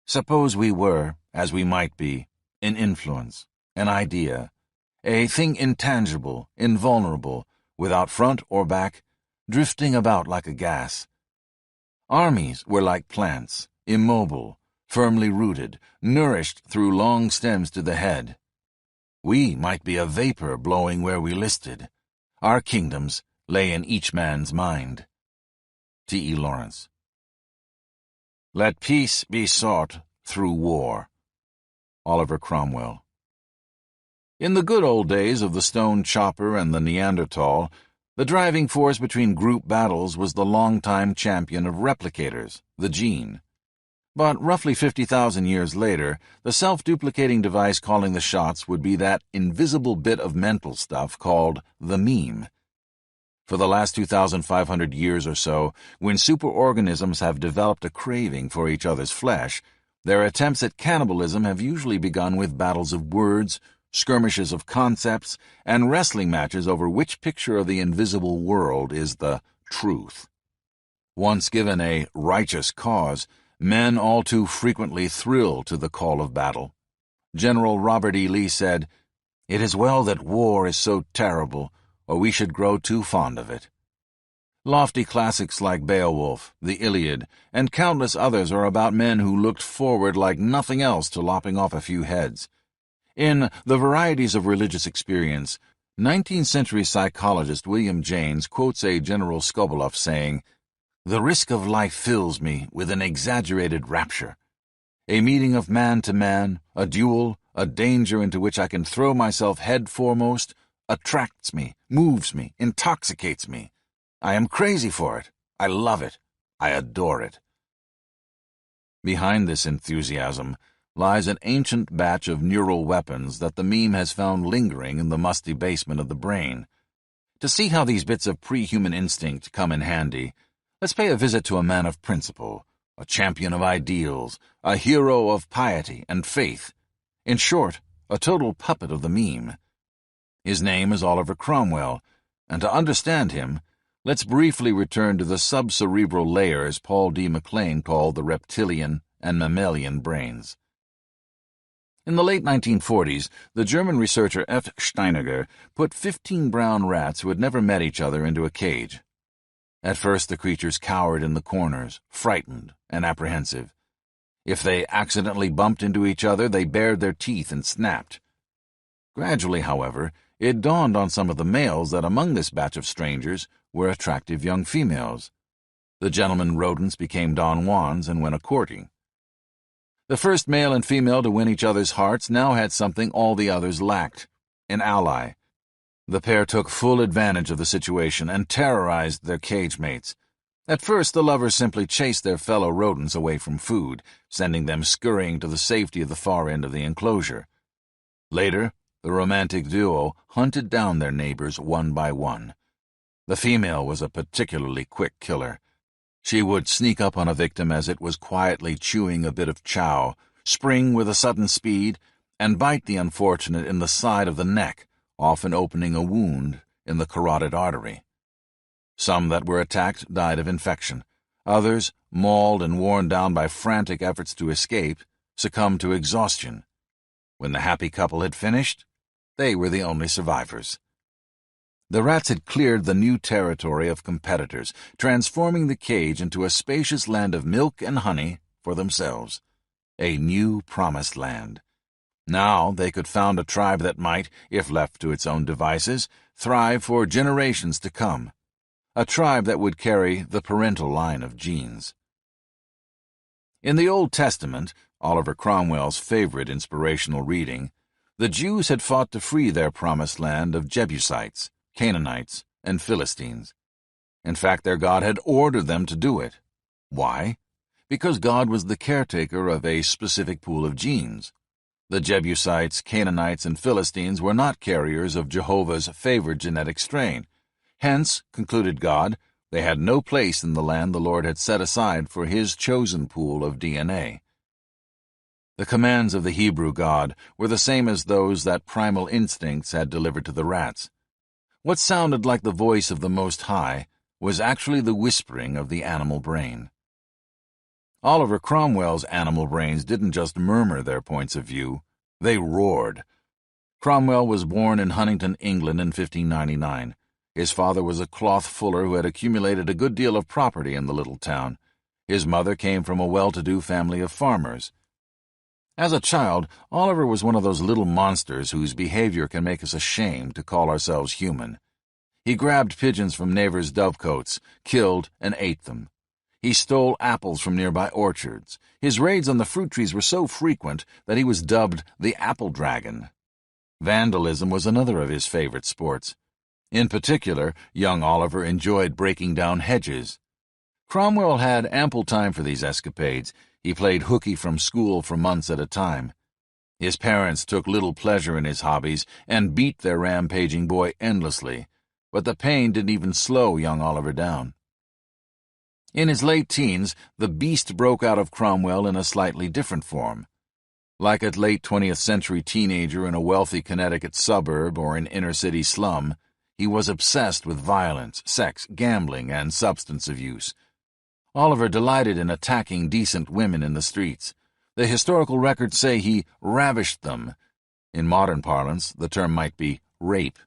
Suppose we were, as we might be, an influence, an idea, a thing intangible, invulnerable, without front or back, drifting about like a gas. Armies were like plants, immobile, firmly rooted, nourished through long stems to the head. We might be a vapor blowing where we listed. Our kingdoms lay in each man's mind. T. E. Lawrence. Let peace be sought through war. Oliver Cromwell. In the good old days of the stone chopper and the Neanderthal, the driving force between group battles was the longtime champion of replicators, the gene. But roughly 50,000 years later, the self-duplicating device calling the shots would be that invisible bit of mental stuff called the meme. For the last 2,500 years or so, when superorganisms have developed a craving for each other's flesh, their attempts at cannibalism have usually begun with battles of words, skirmishes of concepts, and wrestling matches over which picture of the invisible world is the truth. Once given a righteous cause, men all too frequently thrill to the call of battle. General Robert E. Lee said, "It is well that war is so terrible, or we should grow too fond of it." Lofty classics like Beowulf, the Iliad, and countless others are about men who looked forward like nothing else to lopping off a few heads. In The Varieties of Religious Experience, 19th-century psychologist William James quotes a General Skobeloff saying, "The risk of life fills me with an exaggerated rapture. A meeting of man to man, a duel, a danger into which I can throw myself head foremost, attracts me, moves me, intoxicates me. I am crazy for it. I love it. I adore it." Behind this enthusiasm lies an ancient batch of neural weapons that the meme has found lingering in the musty basement of the brain. To see how these bits of pre-human instinct come in handy, let's pay a visit to a man of principle, a champion of ideals, a hero of piety and faith. In short, a total puppet of the meme. His name is Oliver Cromwell, and to understand him, let's briefly return to the subcerebral layers Paul D. MacLean called the reptilian and mammalian brains. In the late 1940s, the German researcher F. Steiniger put 15 brown rats who had never met each other into a cage. At first, the creatures cowered in the corners, frightened and apprehensive. If they accidentally bumped into each other, they bared their teeth and snapped. Gradually, however, it dawned on some of the males that among this batch of strangers were attractive young females. The gentlemen rodents became Don Juans and went a-courting. The first male and female to win each other's hearts now had something all the others lacked: an ally. The pair took full advantage of the situation and terrorized their cage mates. At first, the lovers simply chased their fellow rodents away from food, sending them scurrying to the safety of the far end of the enclosure. Later, the romantic duo hunted down their neighbors one by one. The female was a particularly quick killer. She would sneak up on a victim as it was quietly chewing a bit of chow, spring with a sudden speed, and bite the unfortunate in the side of the neck, often opening a wound in the carotid artery. Some that were attacked died of infection. Others, mauled and worn down by frantic efforts to escape, succumbed to exhaustion. When the happy couple had finished, they were the only survivors. The rats had cleared the new territory of competitors, transforming the cage into a spacious land of milk and honey for themselves. A new promised land. Now they could found a tribe that might, if left to its own devices, thrive for generations to come. A tribe that would carry the parental line of genes. In the Old Testament, Oliver Cromwell's favorite inspirational reading, the Jews had fought to free their promised land of Jebusites, Canaanites, and Philistines. In fact, their God had ordered them to do it. Why? Because God was the caretaker of a specific pool of genes. The Jebusites, Canaanites, and Philistines were not carriers of Jehovah's favored genetic strain. Hence, concluded God, they had no place in the land the Lord had set aside for his chosen pool of DNA. The commands of the Hebrew God were the same as those that primal instincts had delivered to the rats. What sounded like the voice of the Most High was actually the whispering of the animal brain. Oliver Cromwell's animal brains didn't just murmur their points of view, they roared. Cromwell was born in Huntington, England in 1599. His father was a cloth fuller who had accumulated a good deal of property in the little town. His mother came from a well-to-do family of farmers. As a child, Oliver was one of those little monsters whose behavior can make us ashamed to call ourselves human. He grabbed pigeons from neighbors' dovecotes, killed and ate them. He stole apples from nearby orchards. His raids on the fruit trees were so frequent that he was dubbed the Apple Dragon. Vandalism was another of his favorite sports. In particular, young Oliver enjoyed breaking down hedges. Cromwell had ample time for these escapades. He played hooky from school for months at a time. His parents took little pleasure in his hobbies and beat their rampaging boy endlessly, but the pain didn't even slow young Oliver down. In his late teens, the beast broke out of Cromwell in a slightly different form. Like a late 20th century teenager in a wealthy Connecticut suburb or an inner-city slum, he was obsessed with violence, sex, gambling, and substance abuse. Oliver delighted in attacking decent women in the streets. The historical records say he ravished them. In modern parlance, the term might be rape.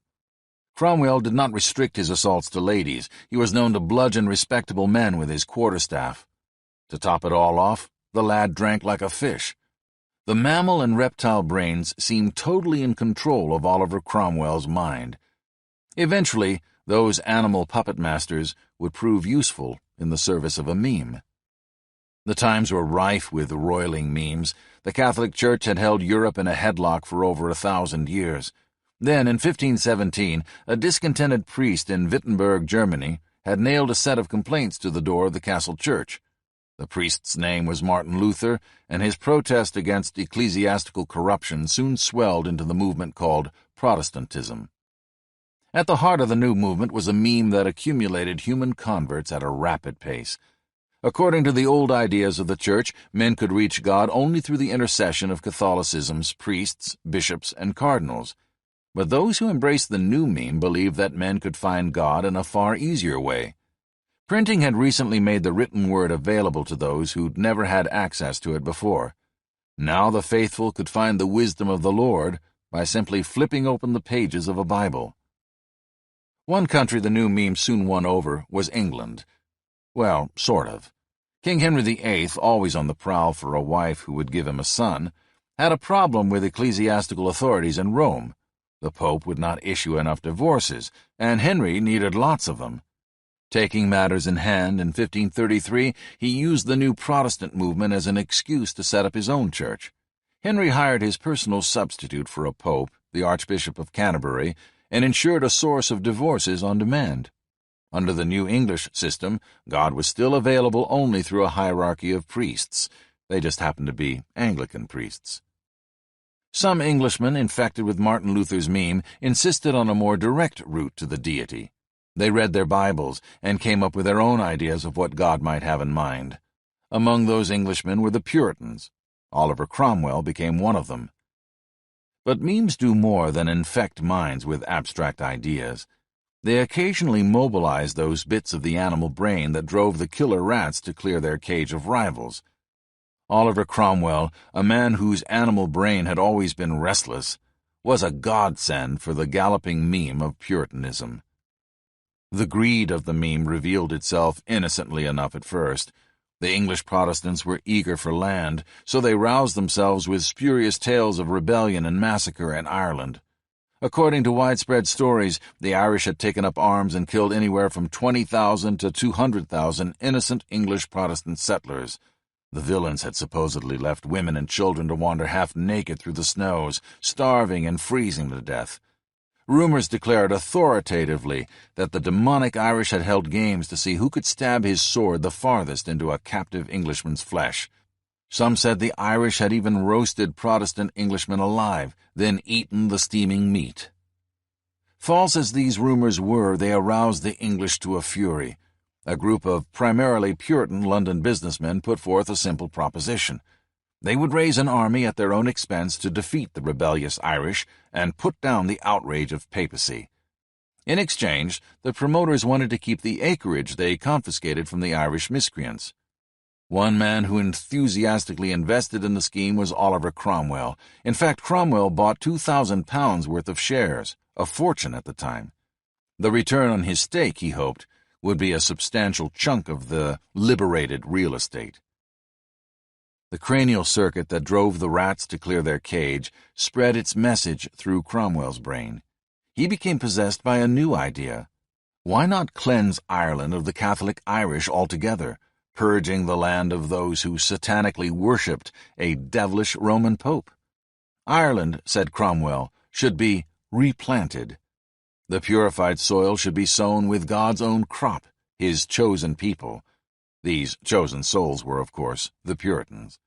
Cromwell did not restrict his assaults to ladies. He was known to bludgeon respectable men with his quarterstaff. To top it all off, the lad drank like a fish. The mammal and reptile brains seemed totally in control of Oliver Cromwell's mind. Eventually, those animal puppet masters would prove useful in the service of a meme. The times were rife with roiling memes. The Catholic Church had held Europe in a headlock for over 1,000 years. Then, in 1517, a discontented priest in Wittenberg, Germany, had nailed a set of complaints to the door of the castle church. The priest's name was Martin Luther, and his protest against ecclesiastical corruption soon swelled into the movement called Protestantism. At the heart of the new movement was a meme that accumulated human converts at a rapid pace. According to the old ideas of the Church, men could reach God only through the intercession of Catholicism's priests, bishops, and cardinals. But those who embraced the new meme believed that men could find God in a far easier way. Printing had recently made the written word available to those who'd never had access to it before. Now the faithful could find the wisdom of the Lord by simply flipping open the pages of a Bible. One country the new meme soon won over was England. Well, sort of. King Henry VIII, always on the prowl for a wife who would give him a son, had a problem with ecclesiastical authorities in Rome. The Pope would not issue enough divorces, and Henry needed lots of them. Taking matters in hand in 1533, he used the new Protestant movement as an excuse to set up his own church. Henry hired his personal substitute for a pope, the Archbishop of Canterbury, and ensured a source of divorces on demand. Under the new English system, God was still available only through a hierarchy of priests. They just happened to be Anglican priests. Some Englishmen infected with Martin Luther's meme insisted on a more direct route to the deity. They read their Bibles and came up with their own ideas of what God might have in mind. Among those Englishmen were the Puritans. Oliver Cromwell became one of them. But memes do more than infect minds with abstract ideas. They occasionally mobilize those bits of the animal brain that drove the killer rats to clear their cage of rivals. Oliver Cromwell, a man whose animal brain had always been restless, was a godsend for the galloping meme of Puritanism. The greed of the meme revealed itself innocently enough at first. The English Protestants were eager for land, so they roused themselves with spurious tales of rebellion and massacre in Ireland. According to widespread stories, the Irish had taken up arms and killed anywhere from 20,000 to 200,000 innocent English Protestant settlers. The villains had supposedly left women and children to wander half naked through the snows, starving and freezing to death. Rumors declared authoritatively that the demonic Irish had held games to see who could stab his sword the farthest into a captive Englishman's flesh. Some said the Irish had even roasted Protestant Englishmen alive, then eaten the steaming meat. False as these rumors were, they aroused the English to a fury. A group of primarily Puritan London businessmen put forth a simple proposition. They would raise an army at their own expense to defeat the rebellious Irish and put down the outrage of papacy. In exchange, the promoters wanted to keep the acreage they confiscated from the Irish miscreants. One man who enthusiastically invested in the scheme was Oliver Cromwell. In fact, Cromwell bought £2,000 worth of shares, a fortune at the time. The return on his stake, he hoped, would be a substantial chunk of the liberated real estate. The cranial circuit that drove the rats to clear their cage spread its message through Cromwell's brain. He became possessed by a new idea. Why not cleanse Ireland of the Catholic Irish altogether, purging the land of those who satanically worshipped a devilish Roman pope? Ireland, said Cromwell, should be replanted. The purified soil should be sown with God's own crop, his chosen people. These chosen souls were, of course, the Puritans.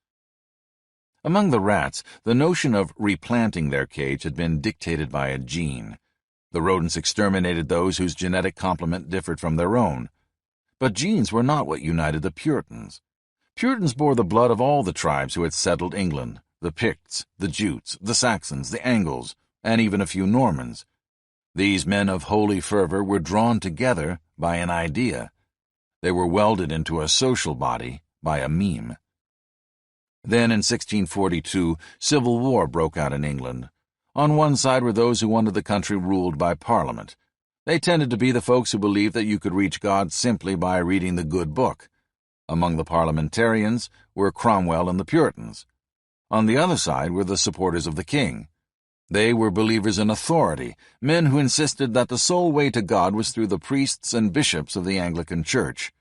Among the rats, the notion of replanting their cage had been dictated by a gene. The rodents exterminated those whose genetic complement differed from their own. But genes were not what united the Puritans. Puritans bore the blood of all the tribes who had settled England, the Picts, the Jutes, the Saxons, the Angles, and even a few Normans. These men of holy fervor were drawn together by an idea. They were welded into a social body by a meme. Then in 1642, civil war broke out in England. On one side were those who wanted the country ruled by Parliament. They tended to be the folks who believed that you could reach God simply by reading the good book. Among the parliamentarians were Cromwell and the Puritans. On the other side were the supporters of the king. They were believers in authority, men who insisted that the sole way to God was through the priests and bishops of the Anglican Church.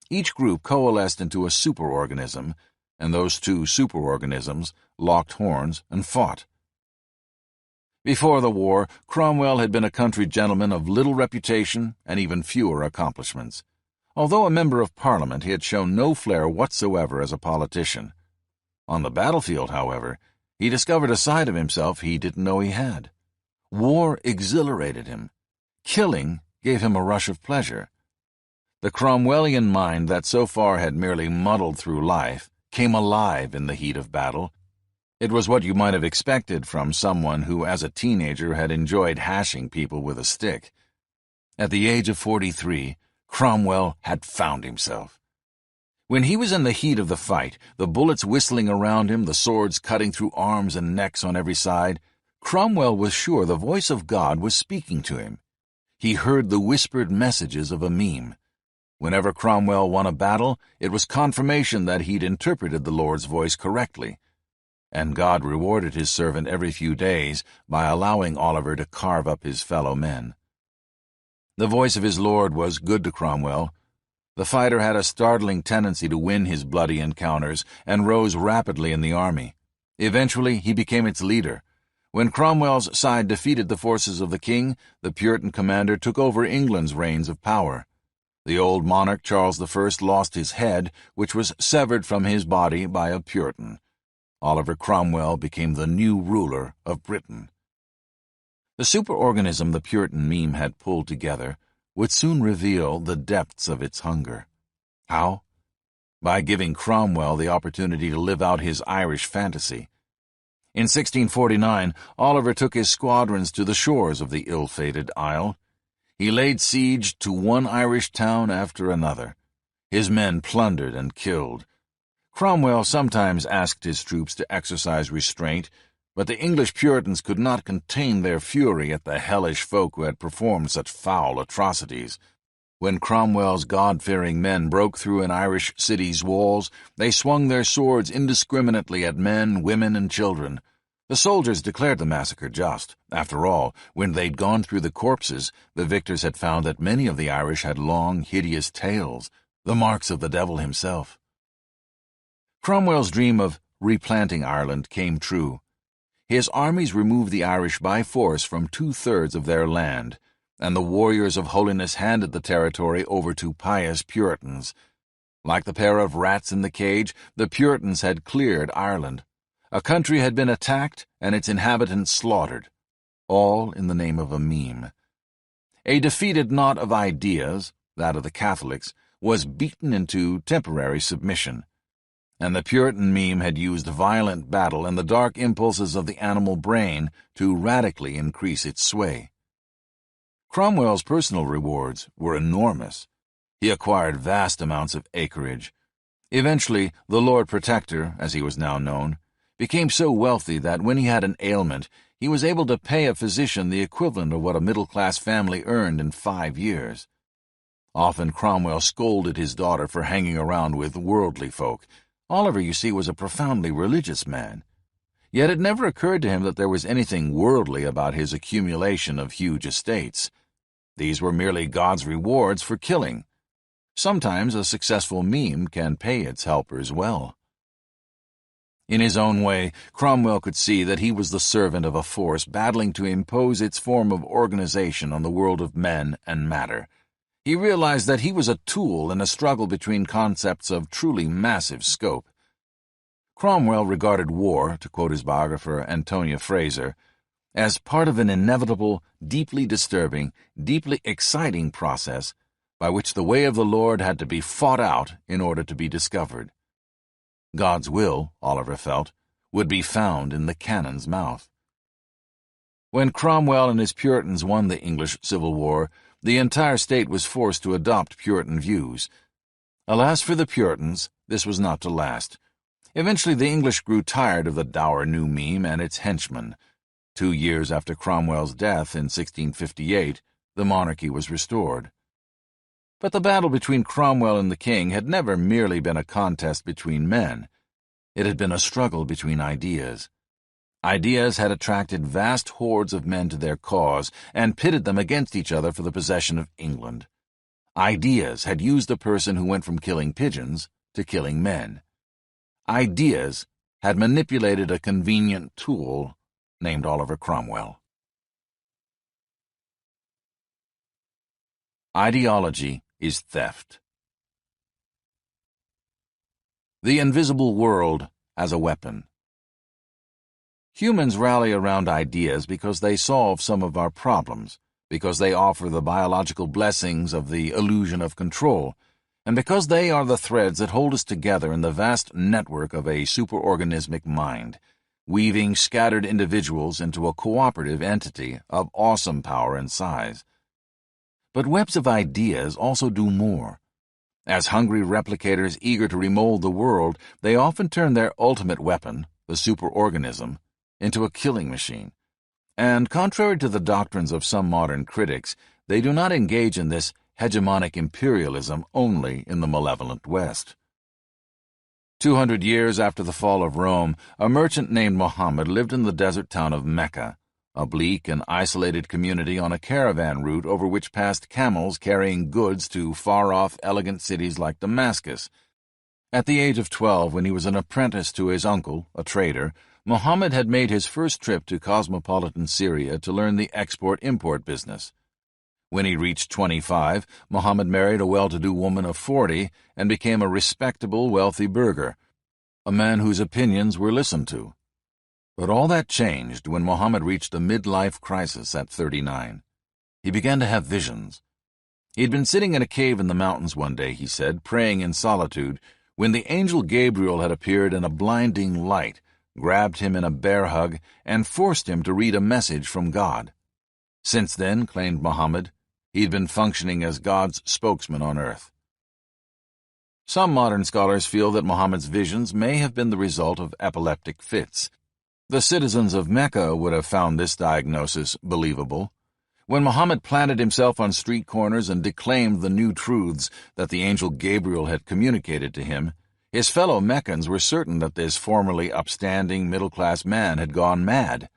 Each group coalesced into a superorganism, and those two superorganisms locked horns and fought. Before the war, Cromwell had been a country gentleman of little reputation and even fewer accomplishments. Although a member of Parliament, he had shown no flair whatsoever as a politician. On the battlefield, however, he discovered a side of himself he didn't know he had. War exhilarated him. Killing gave him a rush of pleasure. The Cromwellian mind that so far had merely muddled through life came alive in the heat of battle. It was what you might have expected from someone who, as a teenager, had enjoyed hashing people with a stick. At the age of 43, Cromwell had found himself. When he was in the heat of the fight, the bullets whistling around him, the swords cutting through arms and necks on every side, Cromwell was sure the voice of God was speaking to him. He heard the whispered messages of a meme. Whenever Cromwell won a battle, it was confirmation that he'd interpreted the Lord's voice correctly. And God rewarded his servant every few days by allowing Oliver to carve up his fellow men. The voice of his Lord was good to Cromwell. The fighter had a startling tendency to win his bloody encounters and rose rapidly in the army. Eventually, he became its leader. When Cromwell's side defeated the forces of the king, the Puritan commander took over England's reins of power. The old monarch Charles I lost his head, which was severed from his body by a Puritan. Oliver Cromwell became the new ruler of Britain. The superorganism the Puritan meme had pulled together would soon reveal the depths of its hunger. How? By giving Cromwell the opportunity to live out his Irish fantasy. In 1649, Oliver took his squadrons to the shores of the ill-fated isle. He laid siege to one Irish town after another. His men plundered and killed. Cromwell sometimes asked his troops to exercise restraint, but the English Puritans could not contain their fury at the hellish folk who had performed such foul atrocities. When Cromwell's God-fearing men broke through an Irish city's walls, they swung their swords indiscriminately at men, women, and children. The soldiers declared the massacre just. After all, when they'd gone through the corpses, the victors had found that many of the Irish had long, hideous tails, the marks of the devil himself. Cromwell's dream of replanting Ireland came true. His armies removed the Irish by force from 2/3 of their land, and the warriors of holiness handed the territory over to pious Puritans. Like the pair of rats in the cage, the Puritans had cleared Ireland. A country had been attacked and its inhabitants slaughtered, all in the name of a meme. A defeated knot of ideas, that of the Catholics, was beaten into temporary submission, and the Puritan meme had used violent battle and the dark impulses of the animal brain to radically increase its sway. Cromwell's personal rewards were enormous. He acquired vast amounts of acreage. Eventually, the Lord Protector, as he was now known, became so wealthy that when he had an ailment, he was able to pay a physician the equivalent of what a middle-class family earned in 5 years. Often Cromwell scolded his daughter for hanging around with worldly folk. Oliver, you see, was a profoundly religious man. Yet it never occurred to him that there was anything worldly about his accumulation of huge estates. These were merely God's rewards for killing. Sometimes a successful meme can pay its helpers well. In his own way, Cromwell could see that he was the servant of a force battling to impose its form of organization on the world of men and matter. He realized that he was a tool in a struggle between concepts of truly massive scope. Cromwell regarded war, to quote his biographer Antonia Fraser, as part of an inevitable, deeply disturbing, deeply exciting process by which the way of the Lord had to be fought out in order to be discovered. God's will, Oliver felt, would be found in the cannon's mouth. When Cromwell and his Puritans won the English Civil War, the entire state was forced to adopt Puritan views. Alas for the Puritans, this was not to last. Eventually the English grew tired of the dour new meme and its henchmen. 2 years after Cromwell's death in 1658, the monarchy was restored. But the battle between Cromwell and the king had never merely been a contest between men. It had been a struggle between ideas. Ideas had attracted vast hordes of men to their cause and pitted them against each other for the possession of England. Ideas had used a person who went from killing pigeons to killing men. Ideas had manipulated a convenient tool named Oliver Cromwell. Ideology is theft. The invisible world as a weapon. Humans rally around ideas because they solve some of our problems, because they offer the biological blessings of the illusion of control, and because they are the threads that hold us together in the vast network of a superorganismic mind, weaving scattered individuals into a cooperative entity of awesome power and size. But webs of ideas also do more. As hungry replicators eager to remold the world, they often turn their ultimate weapon, the superorganism, into a killing machine. And contrary to the doctrines of some modern critics, they do not engage in this hegemonic imperialism only in the malevolent West. 200 years after the fall of Rome, a merchant named Muhammad lived in the desert town of Mecca, a bleak and isolated community on a caravan route over which passed camels carrying goods to far-off elegant cities like Damascus. At the age of 12, when he was an apprentice to his uncle, a trader, Muhammad had made his first trip to cosmopolitan Syria to learn the export-import business. When he reached 25, Muhammad married a well-to-do woman of 40 and became a respectable, wealthy burgher, a man whose opinions were listened to. But all that changed when Muhammad reached a midlife crisis at 39. He began to have visions. He'd been sitting in a cave in the mountains one day, he said, praying in solitude, when the angel Gabriel had appeared in a blinding light, grabbed him in a bear hug, and forced him to read a message from God. Since then, claimed Muhammad, he'd been functioning as God's spokesman on earth. Some modern scholars feel that Muhammad's visions may have been the result of epileptic fits. The citizens of Mecca would have found this diagnosis believable. When Muhammad planted himself on street corners and declaimed the new truths that the angel Gabriel had communicated to him, his fellow Meccans were certain that this formerly upstanding middle-class man had gone mad.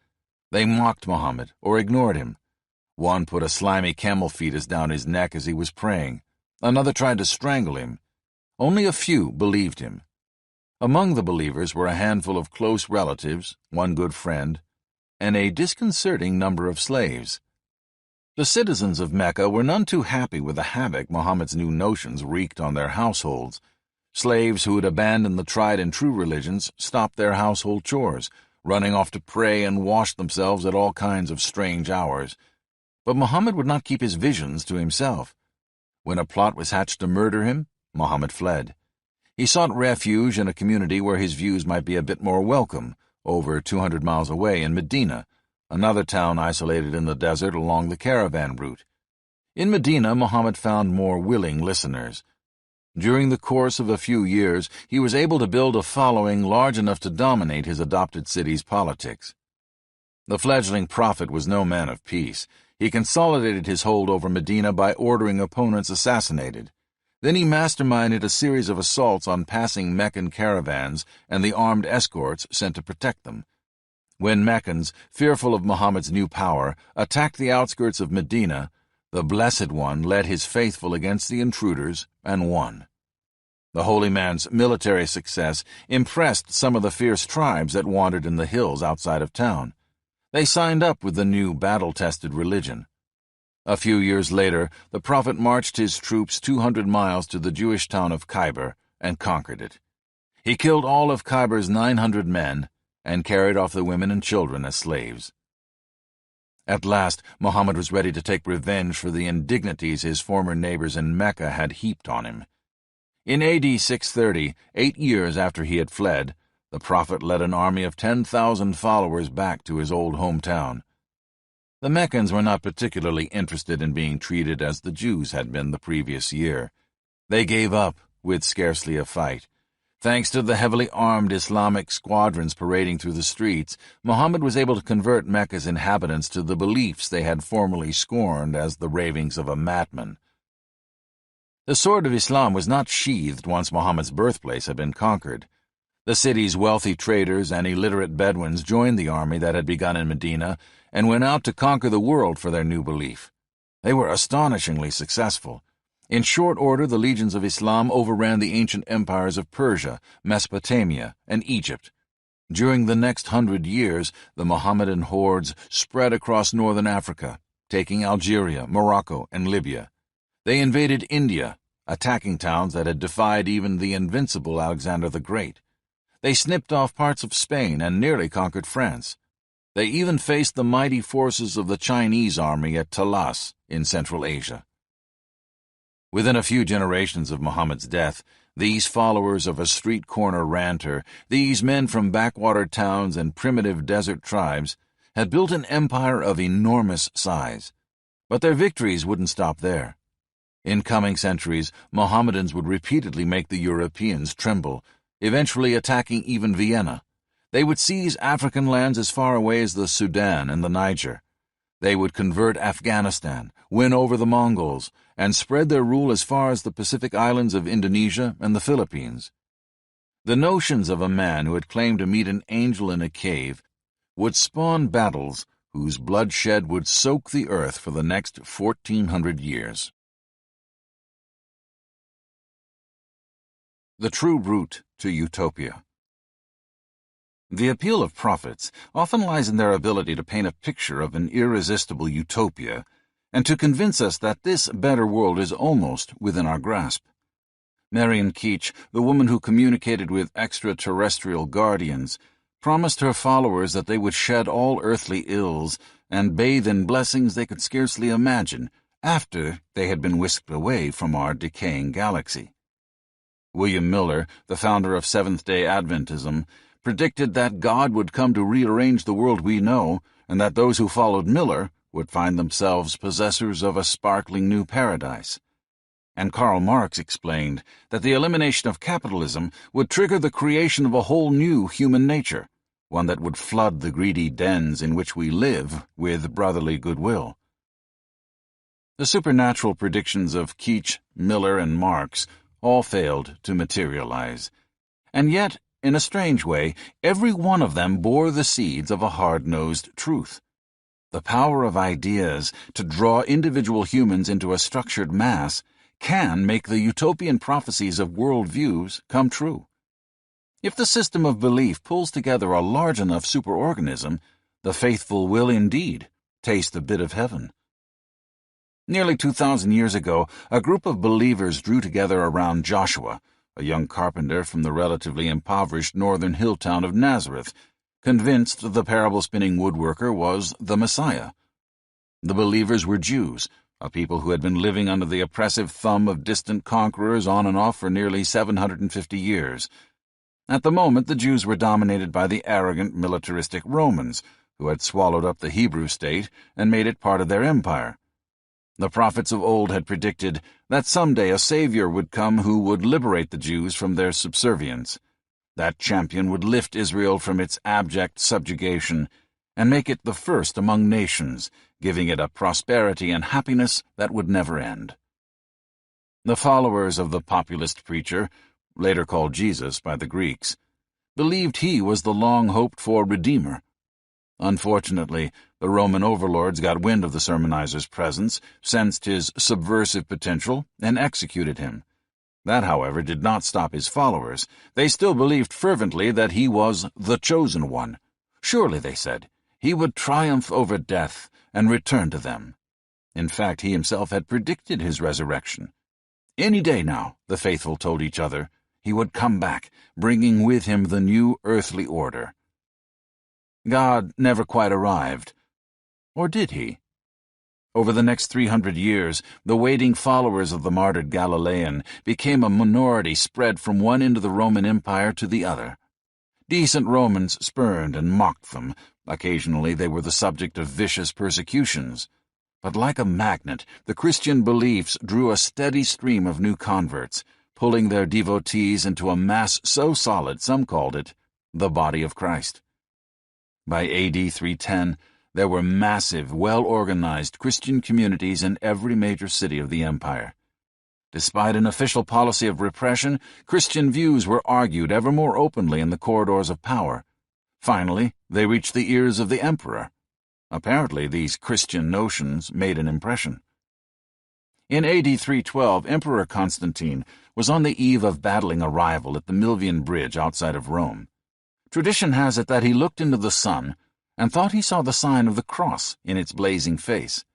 They mocked Muhammad or ignored him. One put a slimy camel fetus down his neck as he was praying. Another tried to strangle him. Only a few believed him. Among the believers were a handful of close relatives, one good friend, and a disconcerting number of slaves. The citizens of Mecca were none too happy with the havoc Muhammad's new notions wreaked on their households. Slaves who had abandoned the tried-and-true religions stopped their household chores, running off to pray and wash themselves at all kinds of strange hours. But Muhammad would not keep his visions to himself. When a plot was hatched to murder him, Muhammad fled. He sought refuge in a community where his views might be a bit more welcome, over 200 miles away in Medina, another town isolated in the desert along the caravan route. In Medina, Muhammad found more willing listeners. During the course of a few years, he was able to build a following large enough to dominate his adopted city's politics. The fledgling prophet was no man of peace. He consolidated his hold over Medina by ordering opponents assassinated. Then he masterminded a series of assaults on passing Meccan caravans and the armed escorts sent to protect them. When Meccans, fearful of Muhammad's new power, attacked the outskirts of Medina, the Blessed One led his faithful against the intruders and won. The holy man's military success impressed some of the fierce tribes that wandered in the hills outside of town. They signed up with the new battle-tested religion. A few years later, the prophet marched his troops 200 miles to the Jewish town of Khyber and conquered it. He killed all of Khyber's 900 men and carried off the women and children as slaves. At last, Muhammad was ready to take revenge for the indignities his former neighbors in Mecca had heaped on him. In AD 630, 8 years after he had fled, the prophet led an army of 10,000 followers back to his old hometown. The Meccans were not particularly interested in being treated as the Jews had been the previous year. They gave up, with scarcely a fight. Thanks to the heavily armed Islamic squadrons parading through the streets, Muhammad was able to convert Mecca's inhabitants to the beliefs they had formerly scorned as the ravings of a madman. The sword of Islam was not sheathed once Muhammad's birthplace had been conquered. The city's wealthy traders and illiterate Bedouins joined the army that had begun in Medina and went out to conquer the world for their new belief. They were astonishingly successful. In short order, the legions of Islam overran the ancient empires of Persia, Mesopotamia, and Egypt. During the next 100 years, the Mohammedan hordes spread across northern Africa, taking Algeria, Morocco, and Libya. They invaded India, attacking towns that had defied even the invincible Alexander the Great. They snipped off parts of Spain and nearly conquered France. They even faced the mighty forces of the Chinese army at Talas in Central Asia. Within a few generations of Muhammad's death, these followers of a street-corner ranter, these men from backwater towns and primitive desert tribes, had built an empire of enormous size. But their victories wouldn't stop there. In coming centuries, Mohammedans would repeatedly make the Europeans tremble, eventually attacking even Vienna. They would seize African lands as far away as the Sudan and the Niger. They would convert Afghanistan, win over the Mongols, and spread their rule as far as the Pacific islands of Indonesia and the Philippines. The notions of a man who had claimed to meet an angel in a cave would spawn battles whose bloodshed would soak the earth for the next 1,400 years. The true route to utopia. The appeal of prophets often lies in their ability to paint a picture of an irresistible utopia and to convince us that this better world is almost within our grasp. Marian Keech, the woman who communicated with extraterrestrial guardians, promised her followers that they would shed all earthly ills and bathe in blessings they could scarcely imagine after they had been whisked away from our decaying galaxy. William Miller, the founder of Seventh-day Adventism, predicted that God would come to rearrange the world we know, and that those who followed Miller would find themselves possessors of a sparkling new paradise. And Karl Marx explained that the elimination of capitalism would trigger the creation of a whole new human nature, one that would flood the greedy dens in which we live with brotherly goodwill. The supernatural predictions of Keech, Miller, and Marx all failed to materialize. And yet, in a strange way, every one of them bore the seeds of a hard-nosed truth. The power of ideas to draw individual humans into a structured mass can make the utopian prophecies of worldviews come true. If the system of belief pulls together a large enough superorganism, the faithful will indeed taste a bit of heaven. Nearly 2,000 years ago, a group of believers drew together around Joshua, a young carpenter from the relatively impoverished northern hill town of Nazareth, convinced the parable-spinning woodworker was the Messiah. The believers were Jews, a people who had been living under the oppressive thumb of distant conquerors on and off for nearly 750 years. At the moment, the Jews were dominated by the arrogant, militaristic Romans, who had swallowed up the Hebrew state and made it part of their empire. The prophets of old had predicted that someday a Savior would come who would liberate the Jews from their subservience. That champion would lift Israel from its abject subjugation and make it the first among nations, giving it a prosperity and happiness that would never end. The followers of the populist preacher, later called Jesus by the Greeks, believed he was the long-hoped-for Redeemer. Unfortunately, the Roman overlords got wind of the sermonizer's presence, sensed his subversive potential, and executed him. That, however, did not stop his followers. They still believed fervently that he was the chosen one. Surely, they said, he would triumph over death and return to them. In fact, he himself had predicted his resurrection. Any day now, the faithful told each other, he would come back, bringing with him the new earthly order. God never quite arrived. Or did he? Over the next 300 years, the waiting followers of the martyred Galilean became a minority spread from one end of the Roman Empire to the other. Decent Romans spurned and mocked them. Occasionally they were the subject of vicious persecutions. But like a magnet, the Christian beliefs drew a steady stream of new converts, pulling their devotees into a mass so solid some called it the body of Christ. By A.D. 310, there were massive, well-organized Christian communities in every major city of the empire. Despite an official policy of repression, Christian views were argued ever more openly in the corridors of power. Finally, they reached the ears of the emperor. Apparently, these Christian notions made an impression. In A.D. 312, Emperor Constantine was on the eve of battling a rival at the Milvian Bridge outside of Rome. Tradition has it that he looked into the sun and thought he saw the sign of the cross in its blazing face.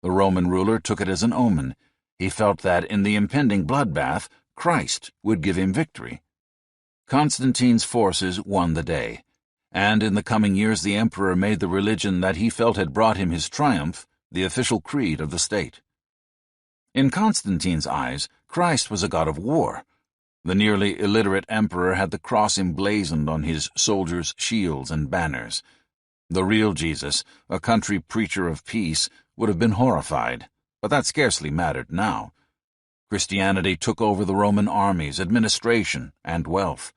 The Roman ruler took it as an omen. He felt that in the impending bloodbath, Christ would give him victory. Constantine's forces won the day, and in the coming years the emperor made the religion that he felt had brought him his triumph the official creed of the state. In Constantine's eyes, Christ was a god of war. The nearly illiterate emperor had the cross emblazoned on his soldiers' shields and banners. The real Jesus, a country preacher of peace, would have been horrified, but that scarcely mattered now. Christianity took over the Roman armies, administration, and wealth.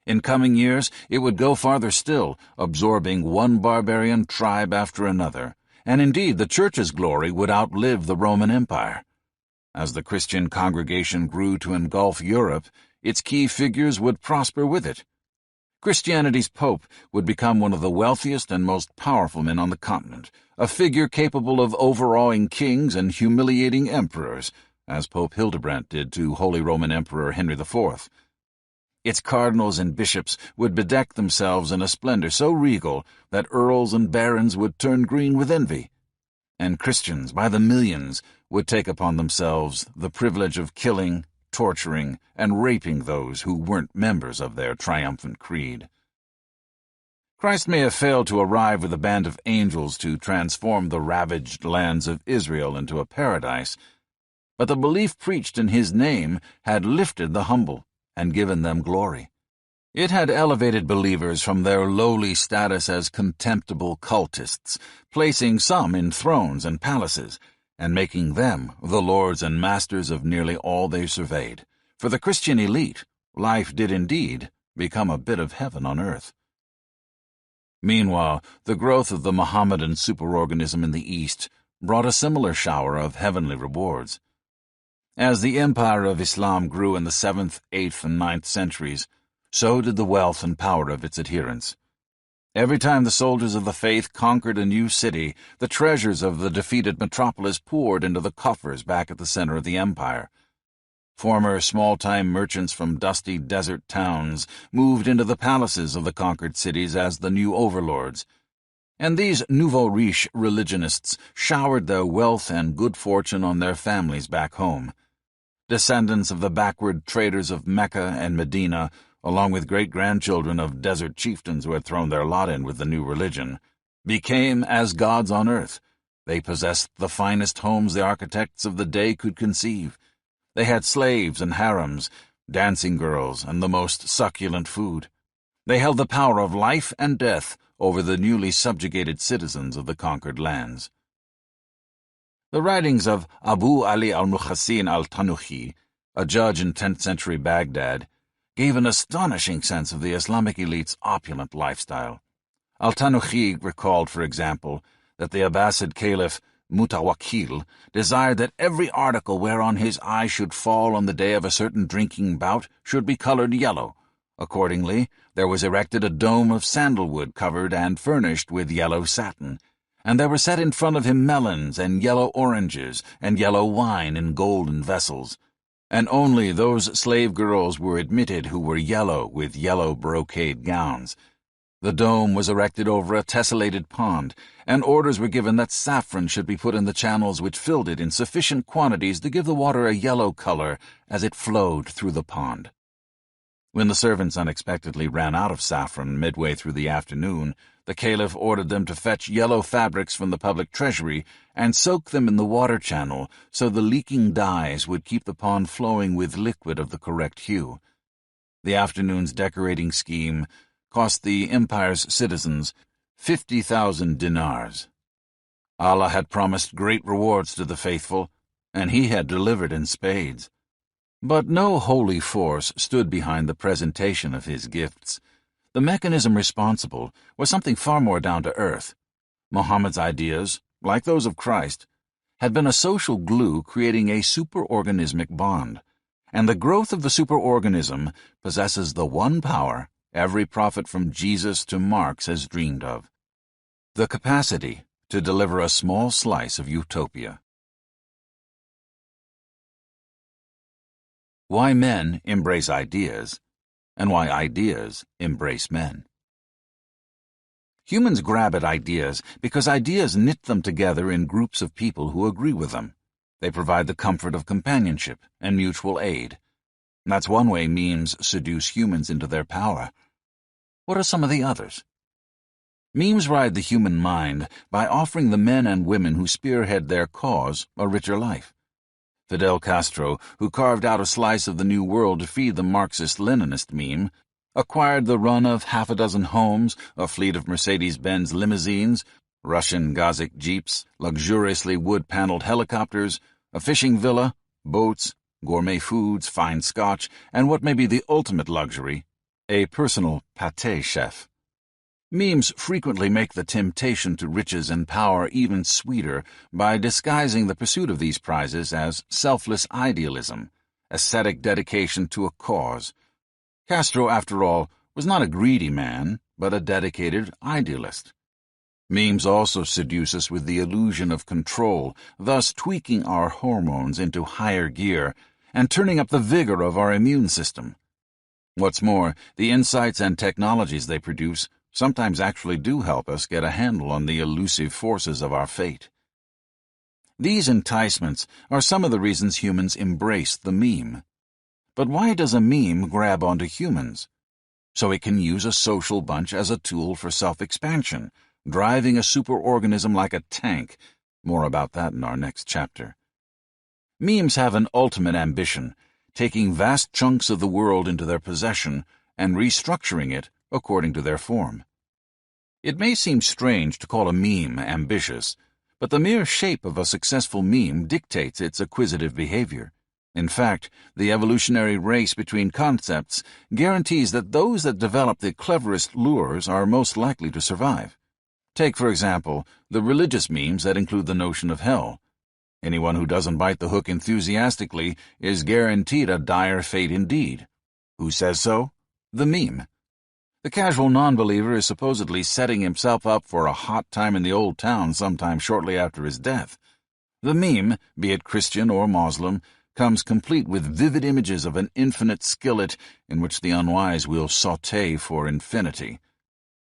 In coming years, it would go farther still, absorbing one barbarian tribe after another, and indeed the Church's glory would outlive the Roman Empire. As the Christian congregation grew to engulf Europe, its key figures would prosper with it. Christianity's Pope would become one of the wealthiest and most powerful men on the continent, a figure capable of overawing kings and humiliating emperors, as Pope Hildebrand did to Holy Roman Emperor Henry IV. Its cardinals and bishops would bedeck themselves in a splendor so regal that earls and barons would turn green with envy, and Christians, by the millions, would take upon themselves the privilege of killing, torturing, and raping those who weren't members of their triumphant creed. Christ may have failed to arrive with a band of angels to transform the ravaged lands of Israel into a paradise, but the belief preached in his name had lifted the humble and given them glory. It had elevated believers from their lowly status as contemptible cultists, placing some in thrones and palaces, and making them the lords and masters of nearly all they surveyed. For the Christian elite, life did indeed become a bit of heaven on earth. Meanwhile, the growth of the Mohammedan superorganism in the East brought a similar shower of heavenly rewards. As the empire of Islam grew in the 7th, 8th, and 9th centuries, so did the wealth and power of its adherents. Every time the soldiers of the faith conquered a new city, the treasures of the defeated metropolis poured into the coffers back at the center of the empire. Former small-time merchants from dusty desert towns moved into the palaces of the conquered cities as the new overlords, and these nouveau riche religionists showered their wealth and good fortune on their families back home. Descendants of the backward traders of Mecca and Medina, along with great-grandchildren of desert chieftains who had thrown their lot in with the new religion, became as gods on earth. They possessed the finest homes the architects of the day could conceive. They had slaves and harems, dancing girls, and the most succulent food. They held the power of life and death over the newly subjugated citizens of the conquered lands. The writings of Abu Ali al-Muhassin al-Tanuhi, a judge in 10th century Baghdad, gave an astonishing sense of the Islamic elite's opulent lifestyle. Al-Tanuhi recalled, for example, that the Abbasid Caliph Mutawakkil desired that every article whereon his eye should fall on the day of a certain drinking bout should be colored yellow. Accordingly, there was erected a dome of sandalwood covered and furnished with yellow satin, and there were set in front of him melons and yellow oranges and yellow wine in golden vessels, and only those slave girls were admitted who were yellow with yellow brocade gowns. The dome was erected over a tessellated pond, and orders were given that saffron should be put in the channels which filled it in sufficient quantities to give the water a yellow color as it flowed through the pond. When the servants unexpectedly ran out of saffron midway through the afternoon, the caliph ordered them to fetch yellow fabrics from the public treasury and soak them in the water channel so the leaking dyes would keep the pond flowing with liquid of the correct hue. The afternoon's decorating scheme cost the empire's citizens 50,000 dinars. Allah had promised great rewards to the faithful, and he had delivered in spades. But no holy force stood behind the presentation of his gifts. The mechanism responsible was something far more down to earth. Muhammad's ideas, like those of Christ, had been a social glue creating a superorganismic bond, and the growth of the superorganism possesses the one power every prophet from Jesus to Marx has dreamed of: the capacity to deliver a small slice of utopia. Why men embrace ideas, and why ideas embrace men. Humans grab at ideas because ideas knit them together in groups of people who agree with them. They provide the comfort of companionship and mutual aid. That's one way memes seduce humans into their power. What are some of the others? Memes ride the human mind by offering the men and women who spearhead their cause a richer life. Fidel Castro, who carved out a slice of the New World to feed the Marxist-Leninist meme, acquired the run of half a dozen homes, a fleet of Mercedes-Benz limousines, Russian Gazik jeeps, luxuriously wood-paneled helicopters, a fishing villa, boats, gourmet foods, fine scotch, and what may be the ultimate luxury, a personal pâté chef. Memes frequently make the temptation to riches and power even sweeter by disguising the pursuit of these prizes as selfless idealism, ascetic dedication to a cause. Castro, after all, was not a greedy man, but a dedicated idealist. Memes also seduce us with the illusion of control, thus tweaking our hormones into higher gear and turning up the vigor of our immune system. What's more, the insights and technologies they produce sometimes actually do help us get a handle on the elusive forces of our fate. These enticements are some of the reasons humans embrace the meme. But why does a meme grab onto humans? So it can use a social bunch as a tool for self-expansion, driving a superorganism like a tank. More about that in our next chapter. Memes have an ultimate ambition, taking vast chunks of the world into their possession and restructuring it according to their form. It may seem strange to call a meme ambitious, but the mere shape of a successful meme dictates its acquisitive behavior. In fact, the evolutionary race between concepts guarantees that those that develop the cleverest lures are most likely to survive. Take, for example, the religious memes that include the notion of hell. Anyone who doesn't bite the hook enthusiastically is guaranteed a dire fate indeed. Who says so? The meme. The casual non-believer is supposedly setting himself up for a hot time in the old town sometime shortly after his death. The meme, be it Christian or Muslim, comes complete with vivid images of an infinite skillet in which the unwise will sauté for infinity.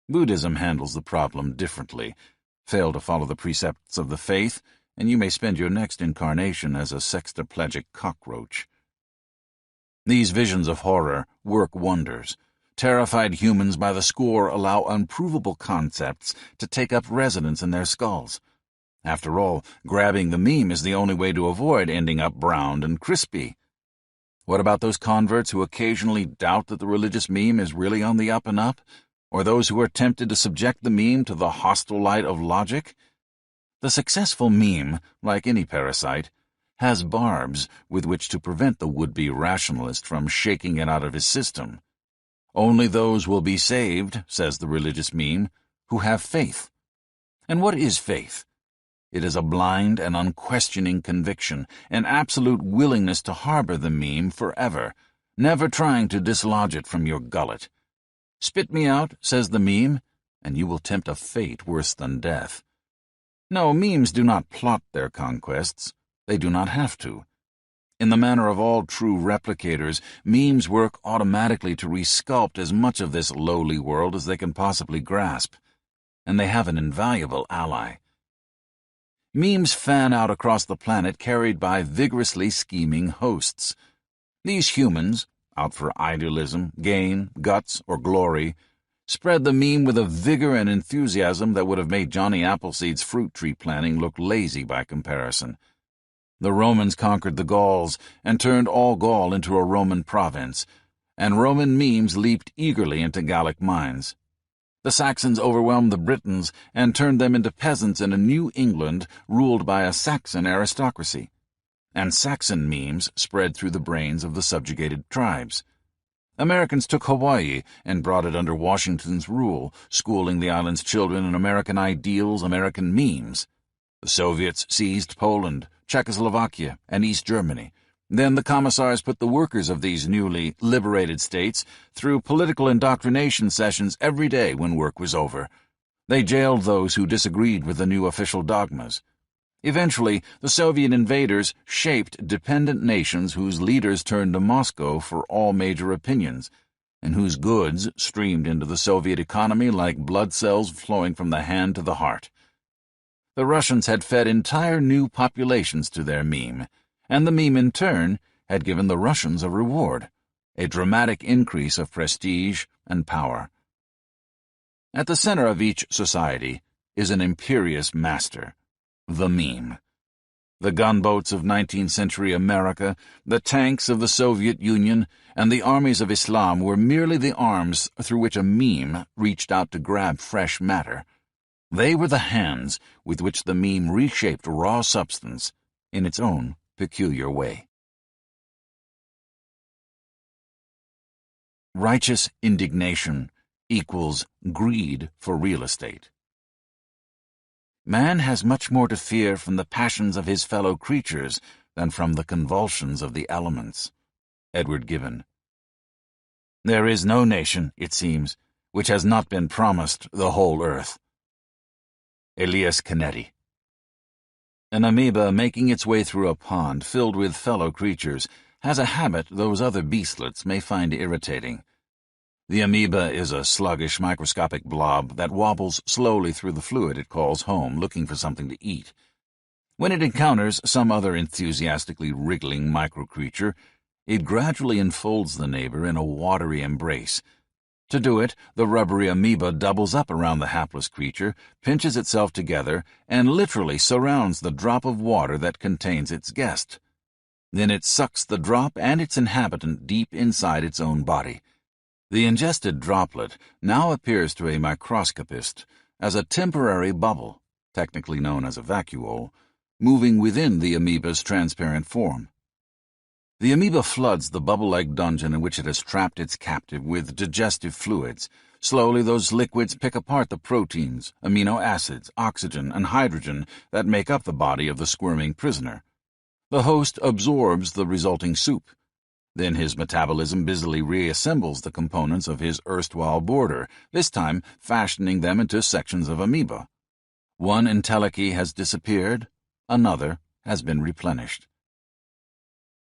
Buddhism handles the problem differently. Fail to follow the precepts of the faith, and you may spend your next incarnation as a sextaplegic cockroach. These visions of horror work wonders. Terrified humans by the score allow unprovable concepts to take up residence in their skulls. After all, grabbing the meme is the only way to avoid ending up browned and crispy. What about those converts who occasionally doubt that the religious meme is really on the up and up? Or those who are tempted to subject the meme to the hostile light of logic? The successful meme, like any parasite, has barbs with which to prevent the would-be rationalist from shaking it out of his system. Only those will be saved, says the religious meme, who have faith. And what is faith? It is a blind and unquestioning conviction, an absolute willingness to harbor the meme forever, never trying to dislodge it from your gullet. Spit me out, says the meme, and you will tempt a fate worse than death. No, memes do not plot their conquests. They do not have to. In the manner of all true replicators, memes work automatically to resculpt as much of this lowly world as they can possibly grasp, and they have an invaluable ally. Memes fan out across the planet carried by vigorously scheming hosts. These humans, out for idealism, gain, guts, or glory, spread the meme with a vigor and enthusiasm that would have made Johnny Appleseed's fruit tree planting look lazy by comparison. The Romans conquered the Gauls and turned all Gaul into a Roman province, and Roman memes leaped eagerly into Gallic minds. The Saxons overwhelmed the Britons and turned them into peasants in a New England ruled by a Saxon aristocracy. And Saxon memes spread through the brains of the subjugated tribes. Americans took Hawaii and brought it under Washington's rule, schooling the island's children in American ideals, American memes. The Soviets seized Poland, Czechoslovakia, and East Germany. Then the commissars put the workers of these newly liberated states through political indoctrination sessions every day when work was over. They jailed those who disagreed with the new official dogmas. Eventually, the Soviet invaders shaped dependent nations whose leaders turned to Moscow for all major opinions, and whose goods streamed into the Soviet economy like blood cells flowing from the hand to the heart. The Russians had fed entire new populations to their meme, and the meme in turn had given the Russians a reward, a dramatic increase of prestige and power. At the center of each society is an imperious master, the meme. The gunboats of 19th century America, the tanks of the Soviet Union, and the armies of Islam were merely the arms through which a meme reached out to grab fresh matter. They were the hands with which the meme reshaped raw substance in its own peculiar way. Righteous indignation equals greed for real estate. Man has much more to fear from the passions of his fellow creatures than from the convulsions of the elements. Edward Gibbon. There is no nation, it seems, which has not been promised the whole earth. Elias Canetti. An amoeba making its way through a pond filled with fellow creatures has a habit those other beastlets may find irritating. The amoeba is a sluggish microscopic blob that wobbles slowly through the fluid it calls home, looking for something to eat. When it encounters some other enthusiastically wriggling micro-creature, it gradually enfolds the neighbor in a watery embrace. To do it, the rubbery amoeba doubles up around the hapless creature, pinches itself together, and literally surrounds the drop of water that contains its guest. Then it sucks the drop and its inhabitant deep inside its own body. The ingested droplet now appears to a microscopist as a temporary bubble, technically known as a vacuole, moving within the amoeba's transparent form. The amoeba floods the bubble-like dungeon in which it has trapped its captive with digestive fluids. Slowly those liquids pick apart the proteins, amino acids, oxygen, and hydrogen that make up the body of the squirming prisoner. The host absorbs the resulting soup. Then his metabolism busily reassembles the components of his erstwhile boarder, this time fashioning them into sections of amoeba. One entelechy has disappeared, another has been replenished.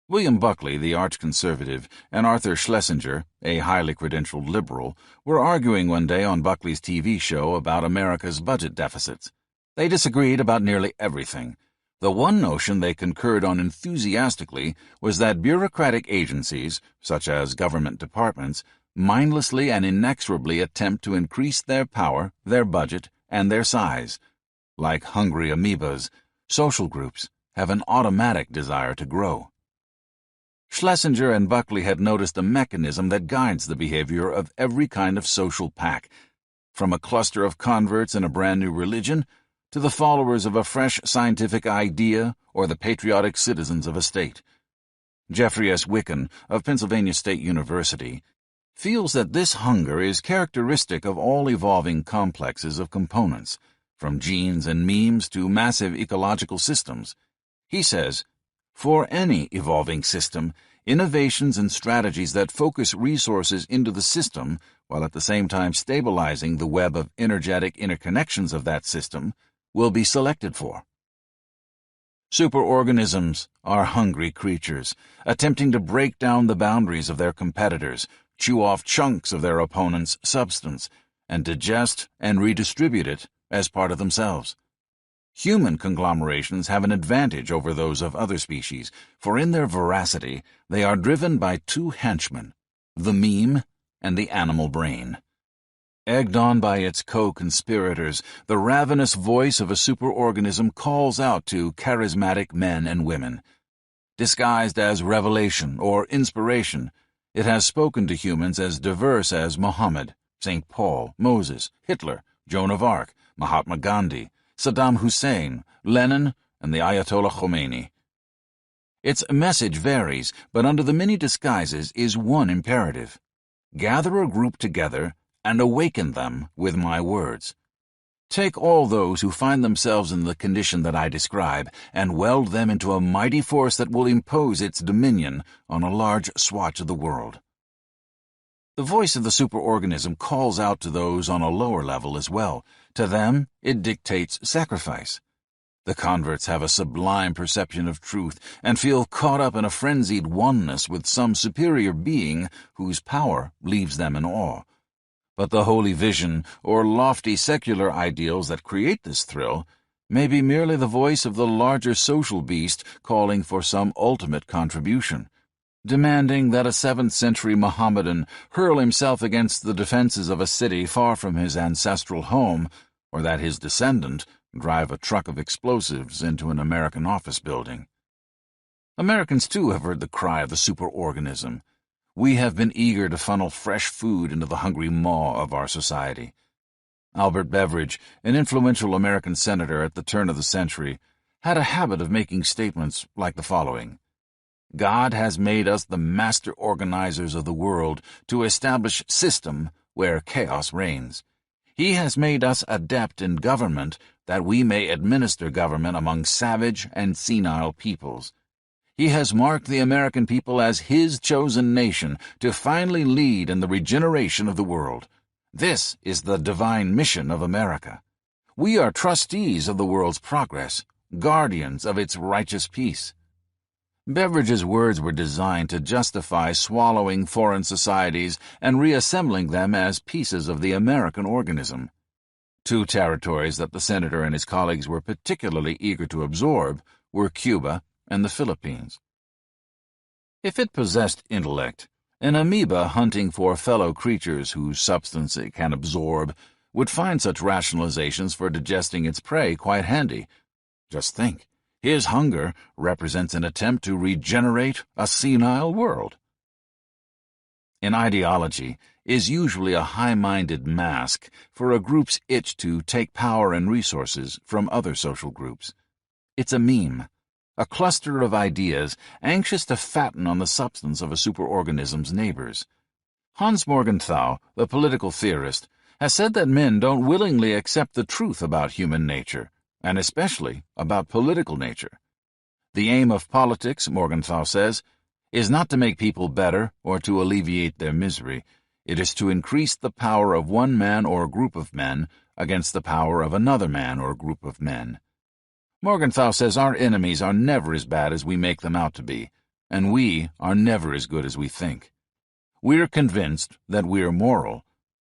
William Buckley, the arch-conservative, and Arthur Schlesinger, a highly credentialed liberal, were arguing one day on Buckley's TV show about America's budget deficits. They disagreed about nearly everything. The one notion they concurred on enthusiastically was that bureaucratic agencies, such as government departments, mindlessly and inexorably attempt to increase their power, their budget, and their size. Like hungry amoebas, social groups have an automatic desire to grow. Schlesinger and Buckley had noticed a mechanism that guides the behavior of every kind of social pack, from a cluster of converts in a brand new religion to the followers of a fresh scientific idea or the patriotic citizens of a state. Jeffrey S. Wicken of Pennsylvania State University feels that this hunger is characteristic of all evolving complexes of components, from genes and memes to massive ecological systems. He says, for any evolving system, innovations and strategies that focus resources into the system while at the same time stabilizing the web of energetic interconnections of that system will be selected for. Superorganisms are hungry creatures, attempting to break down the boundaries of their competitors, chew off chunks of their opponent's substance, and digest and redistribute it as part of themselves. Human conglomerations have an advantage over those of other species, for in their voracity they are driven by two henchmen, the meme and the animal brain. Egged on by its co-conspirators, the ravenous voice of a superorganism calls out to charismatic men and women. Disguised as revelation or inspiration, it has spoken to humans as diverse as Muhammad, St. Paul, Moses, Hitler, Joan of Arc, Mahatma Gandhi, Saddam Hussein, Lenin, and the Ayatollah Khomeini. Its message varies, but under the many disguises is one imperative. Gather a group together and awaken them with my words. Take all those who find themselves in the condition that I describe and weld them into a mighty force that will impose its dominion on a large swatch of the world. The voice of the superorganism calls out to those on a lower level as well. To them, it dictates sacrifice. The converts have a sublime perception of truth and feel caught up in a frenzied oneness with some superior being whose power leaves them in awe. But the holy vision or lofty secular ideals that create this thrill may be merely the voice of the larger social beast calling for some ultimate contribution, demanding that a 7th-century Mohammedan hurl himself against the defenses of a city far from his ancestral home, or that his descendant drive a truck of explosives into an American office building. Americans, too, have heard the cry of the superorganism. We have been eager to funnel fresh food into the hungry maw of our society. Albert Beveridge, an influential American senator at the turn of the century, had a habit of making statements like the following. God has made us the master organizers of the world to establish system where chaos reigns. He has made us adept in government that we may administer government among savage and senile peoples. He has marked the American people as His chosen nation to finally lead in the regeneration of the world. This is the divine mission of America. We are trustees of the world's progress, guardians of its righteous peace. Beveridge's words were designed to justify swallowing foreign societies and reassembling them as pieces of the American organism. Two territories that the senator and his colleagues were particularly eager to absorb were Cuba and the Philippines. If it possessed intellect, an amoeba hunting for fellow creatures whose substance it can absorb would find such rationalizations for digesting its prey quite handy. Just think. His hunger represents an attempt to regenerate a senile world. An ideology is usually a high-minded mask for a group's itch to take power and resources from other social groups. It's a meme, a cluster of ideas anxious to fatten on the substance of a superorganism's neighbors. Hans Morgenthau, the political theorist, has said that men don't willingly accept the truth about human nature, and especially about political nature. The aim of politics, Morgenthau says, is not to make people better or to alleviate their misery. It is to increase the power of one man or group of men against the power of another man or group of men. Morgenthau says our enemies are never as bad as we make them out to be, and we are never as good as we think. We're convinced that we're moral,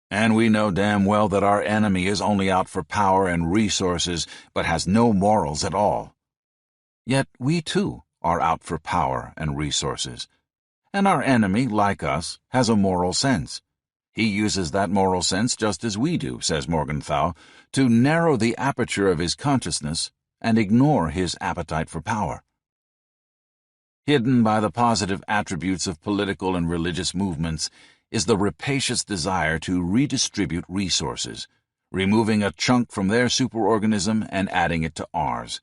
and we know damn well that our enemy is only out for power and resources, but has no morals at all. Yet we, too, are out for power and resources. And our enemy, like us, has a moral sense. He uses that moral sense just as we do, says Morgenthau, to narrow the aperture of his consciousness and ignore his appetite for power. Hidden by the positive attributes of political and religious movements is the rapacious desire to redistribute resources, removing a chunk from their superorganism and adding it to ours.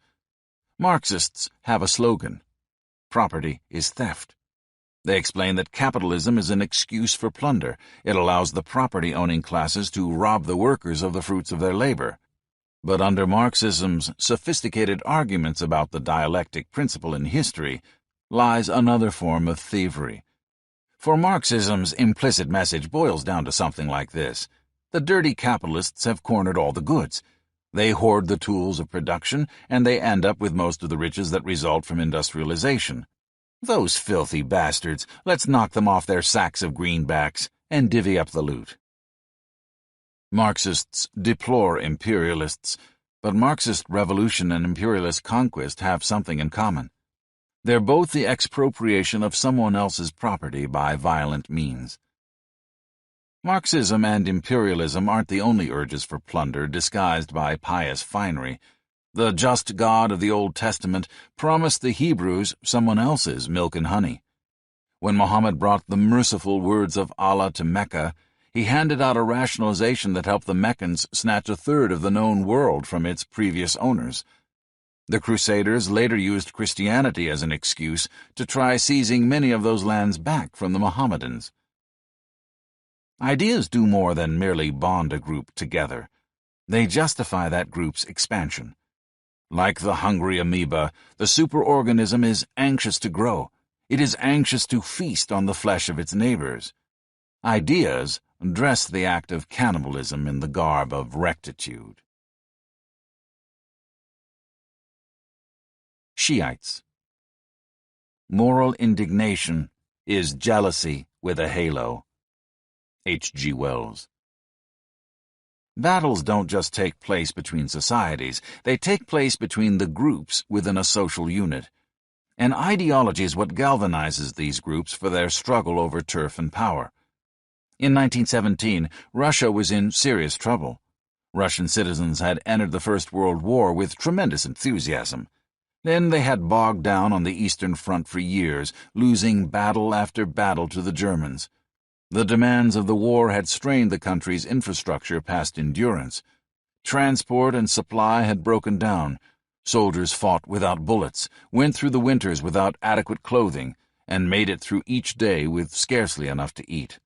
Marxists have a slogan: property is theft. They explain that capitalism is an excuse for plunder. It allows the property-owning classes to rob the workers of the fruits of their labor. But under Marxism's sophisticated arguments about the dialectic principle in history lies another form of thievery. For Marxism's implicit message boils down to something like this: the dirty capitalists have cornered all the goods. They hoard the tools of production, and they end up with most of the riches that result from industrialization. Those filthy bastards, let's knock them off their sacks of greenbacks and divvy up the loot. Marxists deplore imperialists, but Marxist revolution and imperialist conquest have something in common. They're both the expropriation of someone else's property by violent means. Marxism and imperialism aren't the only urges for plunder disguised by pious finery. The just God of the Old Testament promised the Hebrews someone else's milk and honey. When Muhammad brought the merciful words of Allah to Mecca, he handed out a rationalization that helped the Meccans snatch a third of the known world from its previous owners. The Crusaders later used Christianity as an excuse to try seizing many of those lands back from the Mohammedans. Ideas do more than merely bond a group together. They justify that group's expansion. Like the hungry amoeba, the superorganism is anxious to grow. It is anxious to feast on the flesh of its neighbors. Ideas dress the act of cannibalism in the garb of rectitude. Shiites. Moral indignation is jealousy with a halo. H.G. Wells. Battles don't just take place between societies, they take place between the groups within a social unit. And ideology is what galvanizes these groups for their struggle over turf and power. In 1917, Russia was in serious trouble. Russian citizens had entered the First World War with tremendous enthusiasm. Then they had bogged down on the Eastern Front for years, losing battle after battle to the Germans. The demands of the war had strained the country's infrastructure past endurance. Transport and supply had broken down. Soldiers fought without bullets, went through the winters without adequate clothing, and made it through each day with scarcely enough to eat.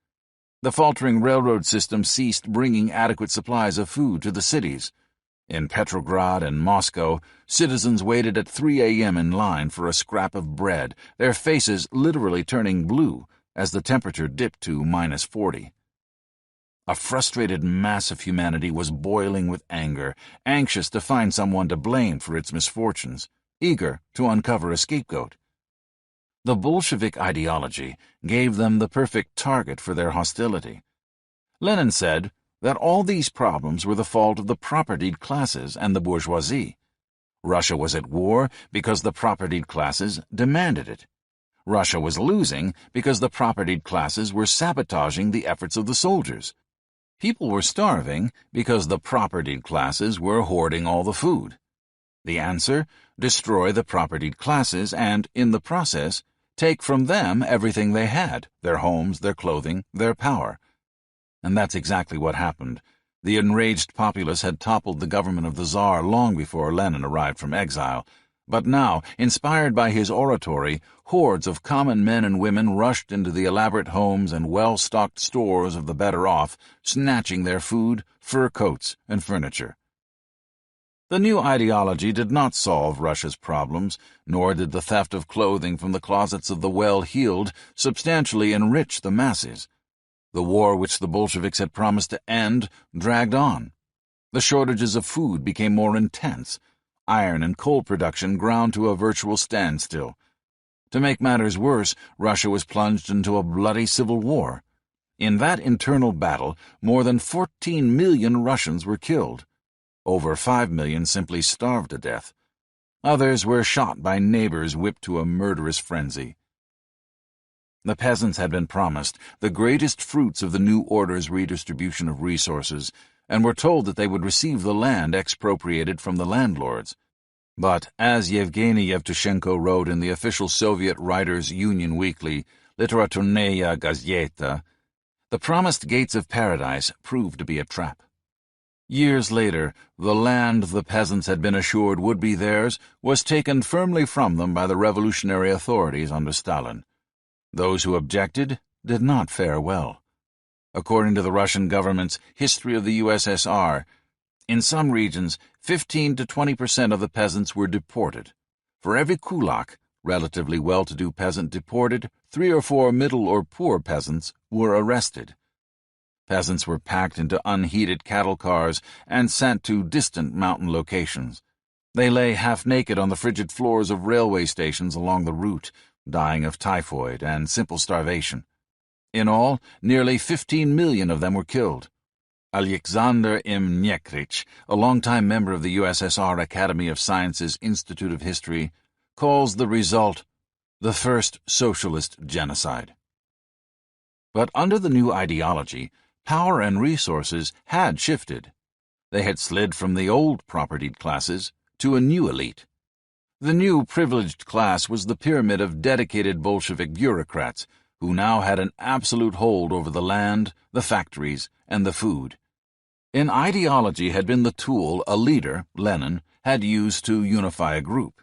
The faltering railroad system ceased bringing adequate supplies of food to the cities. In Petrograd and Moscow, citizens waited at 3 a.m. in line for a scrap of bread, their faces literally turning blue as the temperature dipped to -40. A frustrated mass of humanity was boiling with anger, anxious to find someone to blame for its misfortunes, eager to uncover a scapegoat. The Bolshevik ideology gave them the perfect target for their hostility. Lenin said that all these problems were the fault of the propertied classes and the bourgeoisie. Russia was at war because the propertied classes demanded it. Russia was losing because the propertied classes were sabotaging the efforts of the soldiers. People were starving because the propertied classes were hoarding all the food. The answer: destroy the propertied classes and, in the process, take from them everything they had, their homes, their clothing, their power. And that's exactly what happened. The enraged populace had toppled the government of the Tsar long before Lenin arrived from exile. But now, inspired by his oratory, hordes of common men and women rushed into the elaborate homes and well-stocked stores of the better-off, snatching their food, fur coats, and furniture. The new ideology did not solve Russia's problems, nor did the theft of clothing from the closets of the well-heeled substantially enrich the masses. The war which the Bolsheviks had promised to end dragged on. The shortages of food became more intense. Iron and coal production ground to a virtual standstill. To make matters worse, Russia was plunged into a bloody civil war. In that internal battle, more than 14 million Russians were killed. Over 5 million simply starved to death. Others were shot by neighbors whipped to a murderous frenzy. The peasants had been promised the greatest fruits of the new order's redistribution of resources, and were told that they would receive the land expropriated from the landlords. But, as Yevgeny Yevtushenko wrote in the official Soviet Writers' Union weekly, Literaturneya Gazeta, the promised gates of paradise proved to be a trap. Years later, the land the peasants had been assured would be theirs was taken firmly from them by the revolutionary authorities under Stalin. Those who objected did not fare well. According to the Russian government's History of the USSR, in some regions, 15 to 20% of the peasants were deported. For every kulak, relatively well-to-do peasant deported, 3 or 4 middle or poor peasants were arrested. Peasants were packed into unheated cattle cars and sent to distant mountain locations. They lay half-naked on the frigid floors of railway stations along the route, dying of typhoid and simple starvation. In all, nearly 15 million of them were killed. Alexander M. Nekrich, a longtime member of the USSR Academy of Sciences Institute of History, calls the result the first socialist genocide. But under the new ideology, power and resources had shifted. They had slid from the old propertied classes to a new elite. The new privileged class was the pyramid of dedicated Bolshevik bureaucrats who now had an absolute hold over the land, the factories, and the food. An ideology had been the tool a leader, Lenin, had used to unify a group.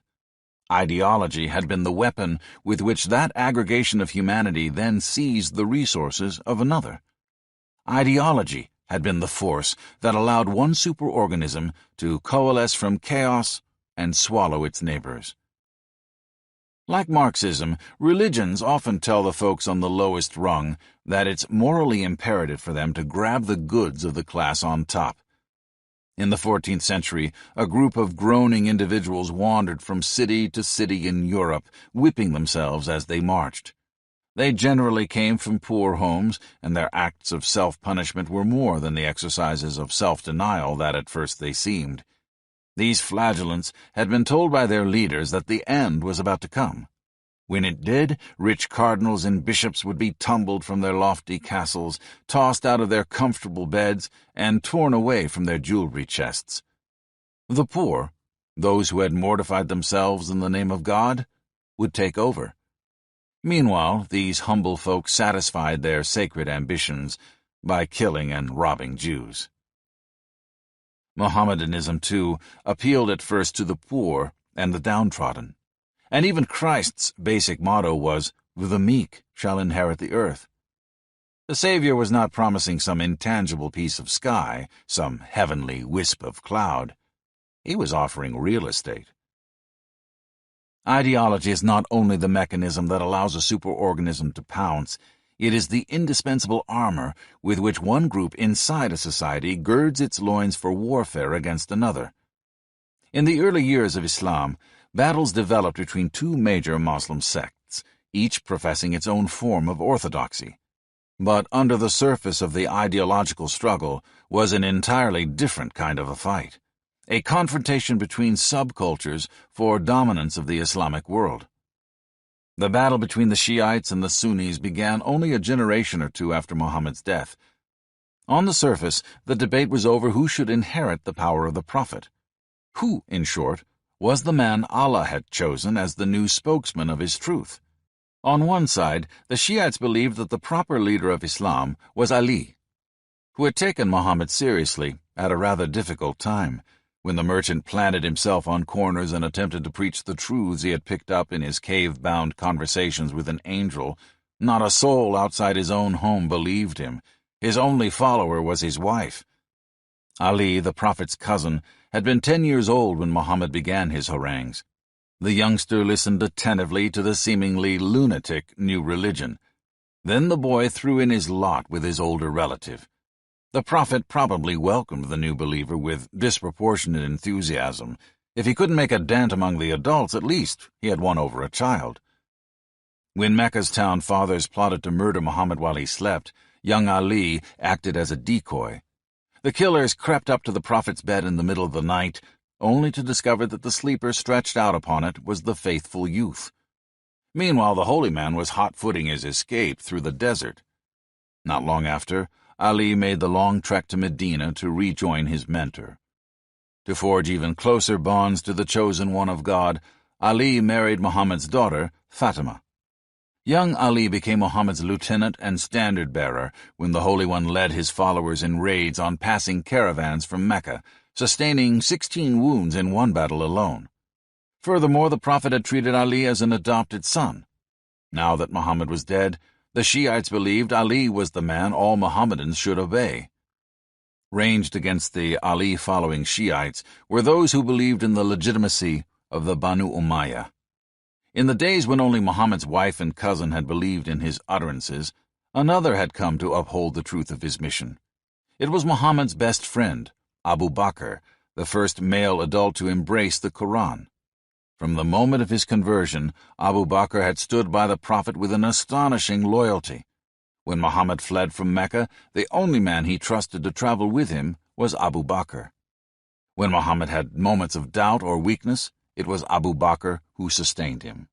Ideology had been the weapon with which that aggregation of humanity then seized the resources of another. Ideology had been the force that allowed one superorganism to coalesce from chaos and swallow its neighbors. Like Marxism, religions often tell the folks on the lowest rung that it's morally imperative for them to grab the goods of the class on top. In the 14th century, a group of groaning individuals wandered from city to city in Europe, whipping themselves as they marched. They generally came from poor homes, and their acts of self-punishment were more than the exercises of self-denial that at first they seemed. These flagellants had been told by their leaders that the end was about to come. When it did, rich cardinals and bishops would be tumbled from their lofty castles, tossed out of their comfortable beds, and torn away from their jewelry chests. The poor, those who had mortified themselves in the name of God, would take over. Meanwhile, these humble folk satisfied their sacred ambitions by killing and robbing Jews. Mohammedanism, too, appealed at first to the poor and the downtrodden. And even Christ's basic motto was, the meek shall inherit the earth. The Savior was not promising some intangible piece of sky, some heavenly wisp of cloud. He was offering real estate. Ideology is not only the mechanism that allows a superorganism to pounce, it is the indispensable armor with which one group inside a society girds its loins for warfare against another. In the early years of Islam, battles developed between two major Muslim sects, each professing its own form of orthodoxy. But under the surface of the ideological struggle was an entirely different kind of a fight, a confrontation between subcultures for dominance of the Islamic world. The battle between the Shiites and the Sunnis began only a generation or two after Muhammad's death. On the surface, the debate was over who should inherit the power of the Prophet. Who, in short, was the man Allah had chosen as the new spokesman of his truth. On one side, the Shiites believed that the proper leader of Islam was Ali, who had taken Muhammad seriously at a rather difficult time, when the merchant planted himself on corners and attempted to preach the truths he had picked up in his cave-bound conversations with an angel. Not a soul outside his own home believed him. His only follower was his wife. Ali, the Prophet's cousin, had been 10 years old when Muhammad began his harangues. The youngster listened attentively to the seemingly lunatic new religion. Then the boy threw in his lot with his older relative. The Prophet probably welcomed the new believer with disproportionate enthusiasm. If he couldn't make a dent among the adults, at least he had won over a child. When Mecca's town fathers plotted to murder Muhammad while he slept, young Ali acted as a decoy. The killers crept up to the Prophet's bed in the middle of the night, only to discover that the sleeper stretched out upon it was the faithful youth. Meanwhile, the holy man was hot-footing his escape through the desert. Not long after, Ali made the long trek to Medina to rejoin his mentor. To forge even closer bonds to the chosen one of God, Ali married Muhammad's daughter, Fatima. Young Ali became Muhammad's lieutenant and standard-bearer when the Holy One led his followers in raids on passing caravans from Mecca, sustaining 16 wounds in one battle alone. Furthermore, the Prophet had treated Ali as an adopted son. Now that Muhammad was dead, the Shiites believed Ali was the man all Mohammedans should obey. Ranged against the Ali-following Shiites were those who believed in the legitimacy of the Banu Umayyah. In the days when only Muhammad's wife and cousin had believed in his utterances, another had come to uphold the truth of his mission. It was Muhammad's best friend, Abu Bakr, the first male adult to embrace the Quran. From the moment of his conversion, Abu Bakr had stood by the Prophet with an astonishing loyalty. When Muhammad fled from Mecca, the only man he trusted to travel with him was Abu Bakr. When Muhammad had moments of doubt or weakness, it was Abu Bakr who sustained him.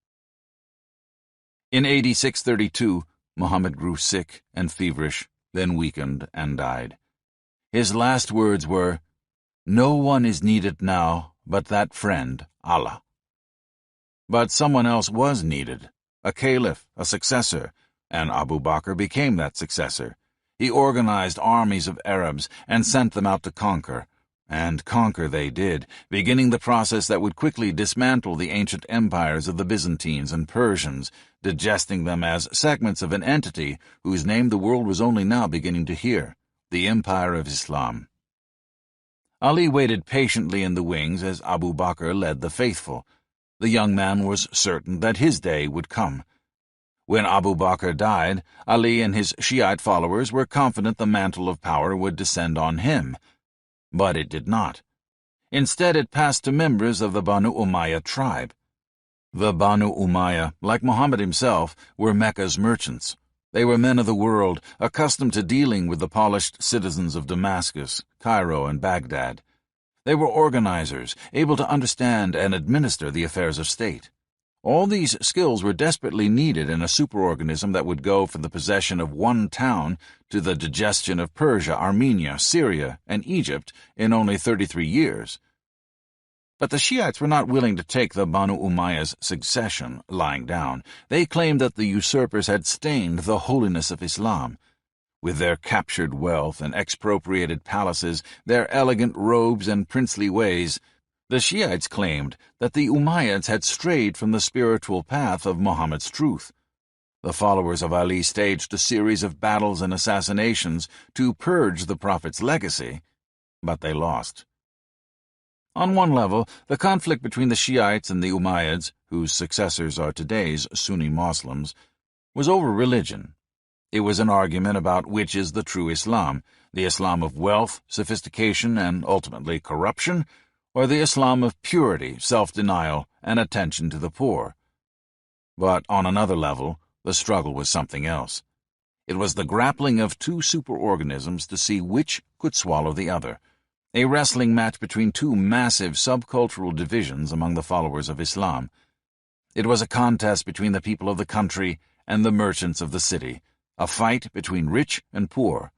In AD 632, Muhammad grew sick and feverish, then weakened and died. His last words were, "No one is needed now but that friend, Allah." But someone else was needed, a caliph, a successor, and Abu Bakr became that successor. He organized armies of Arabs and sent them out to conquer. And conquer they did, beginning the process that would quickly dismantle the ancient empires of the Byzantines and Persians, digesting them as segments of an entity whose name the world was only now beginning to hear, the Empire of Islam. Ali waited patiently in the wings as Abu Bakr led the faithful. The young man was certain that his day would come. When Abu Bakr died, Ali and his Shiite followers were confident the mantle of power would descend on him. But it did not. Instead, it passed to members of the Banu Umayyah tribe. The Banu Umayyah, like Muhammad himself, were Mecca's merchants. They were men of the world, accustomed to dealing with the polished citizens of Damascus, Cairo, and Baghdad. They were organizers, able to understand and administer the affairs of state. All these skills were desperately needed in a superorganism that would go from the possession of one town to the digestion of Persia, Armenia, Syria, and Egypt in only 33 years. But the Shiites were not willing to take the Banu Umayyah's succession lying down. They claimed that the usurpers had stained the holiness of Islam. With their captured wealth and expropriated palaces, their elegant robes and princely ways, the Shiites claimed that the Umayyads had strayed from the spiritual path of Muhammad's truth. The followers of Ali staged a series of battles and assassinations to purge the Prophet's legacy, but they lost. On one level, the conflict between the Shiites and the Umayyads, whose successors are today's Sunni Muslims, was over religion. It was an argument about which is the true Islam, the Islam of wealth, sophistication, and ultimately corruption, or the Islam of purity, self-denial, and attention to the poor. But on another level, the struggle was something else. It was the grappling of two superorganisms to see which could swallow the other, a wrestling match between two massive subcultural divisions among the followers of Islam. It was a contest between the people of the country and the merchants of the city, a fight between rich and poor.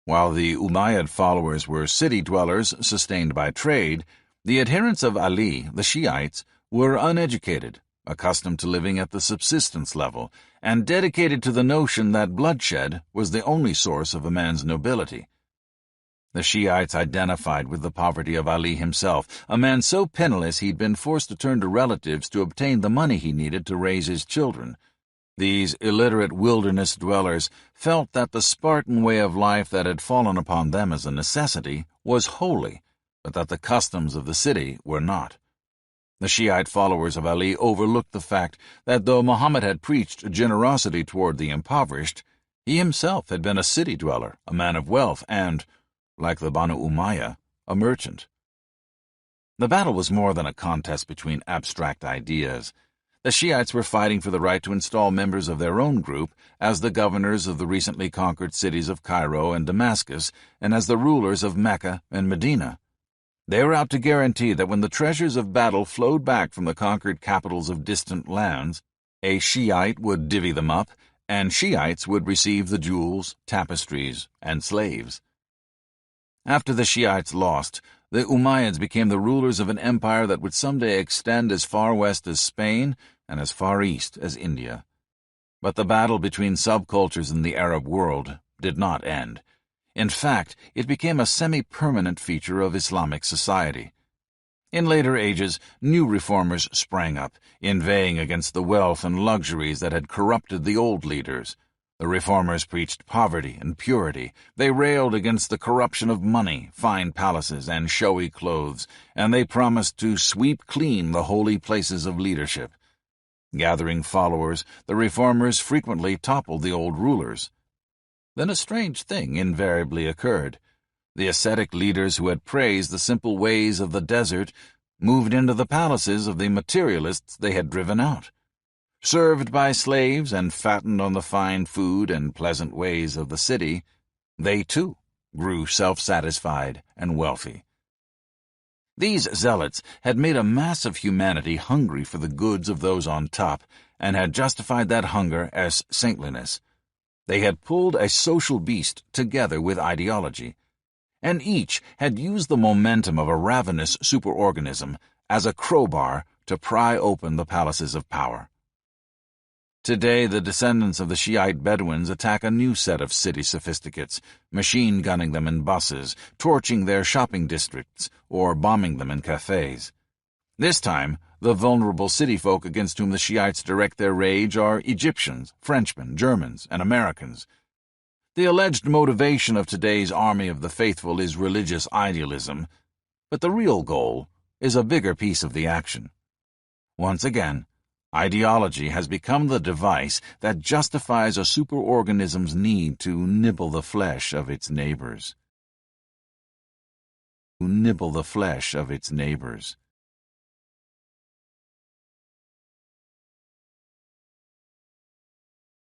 While the Umayyad followers were city dwellers sustained by trade, the adherents of Ali, the Shiites, were uneducated, accustomed to living at the subsistence level, and dedicated to the notion that bloodshed was the only source of a man's nobility. The Shiites identified with the poverty of Ali himself, a man so penniless he'd been forced to turn to relatives to obtain the money he needed to raise his children. These illiterate wilderness dwellers felt that the Spartan way of life that had fallen upon them as a necessity was holy, but that the customs of the city were not. The Shiite followers of Ali overlooked the fact that though Muhammad had preached generosity toward the impoverished, he himself had been a city dweller, a man of wealth, and, like the Banu Umayya, a merchant. The battle was more than a contest between abstract ideas. The Shiites were fighting for the right to install members of their own group as the governors of the recently conquered cities of Cairo and Damascus and as the rulers of Mecca and Medina. They were out to guarantee that when the treasures of battle flowed back from the conquered capitals of distant lands, a Shiite would divvy them up, and Shiites would receive the jewels, tapestries, and slaves. After the Shiites lost, the Umayyads became the rulers of an empire that would someday extend as far west as Spain and as far east as India. But the battle between subcultures in the Arab world did not end. In fact, it became a semi-permanent feature of Islamic society. In later ages, new reformers sprang up, inveighing against the wealth and luxuries that had corrupted the old leaders. The reformers preached poverty and purity. They railed against the corruption of money, fine palaces, and showy clothes, and they promised to sweep clean the holy places of leadership. Gathering followers, the reformers frequently toppled the old rulers. Then a strange thing invariably occurred. The ascetic leaders who had praised the simple ways of the desert moved into the palaces of the materialists they had driven out. Served by slaves and fattened on the fine food and pleasant ways of the city, they too grew self-satisfied and wealthy. These zealots had made a mass of humanity hungry for the goods of those on top and had justified that hunger as saintliness. They had pulled a social beast together with ideology, and each had used the momentum of a ravenous superorganism as a crowbar to pry open the palaces of power. Today, the descendants of the Shiite Bedouins attack a new set of city sophisticates, machine-gunning them in buses, torching their shopping districts, or bombing them in cafes. This time, the vulnerable city folk against whom the Shiites direct their rage are Egyptians, Frenchmen, Germans, and Americans. The alleged motivation of today's army of the faithful is religious idealism, but the real goal is a bigger piece of the action. Once again, ideology has become the device that justifies a superorganism's need to nibble the flesh of its neighbors.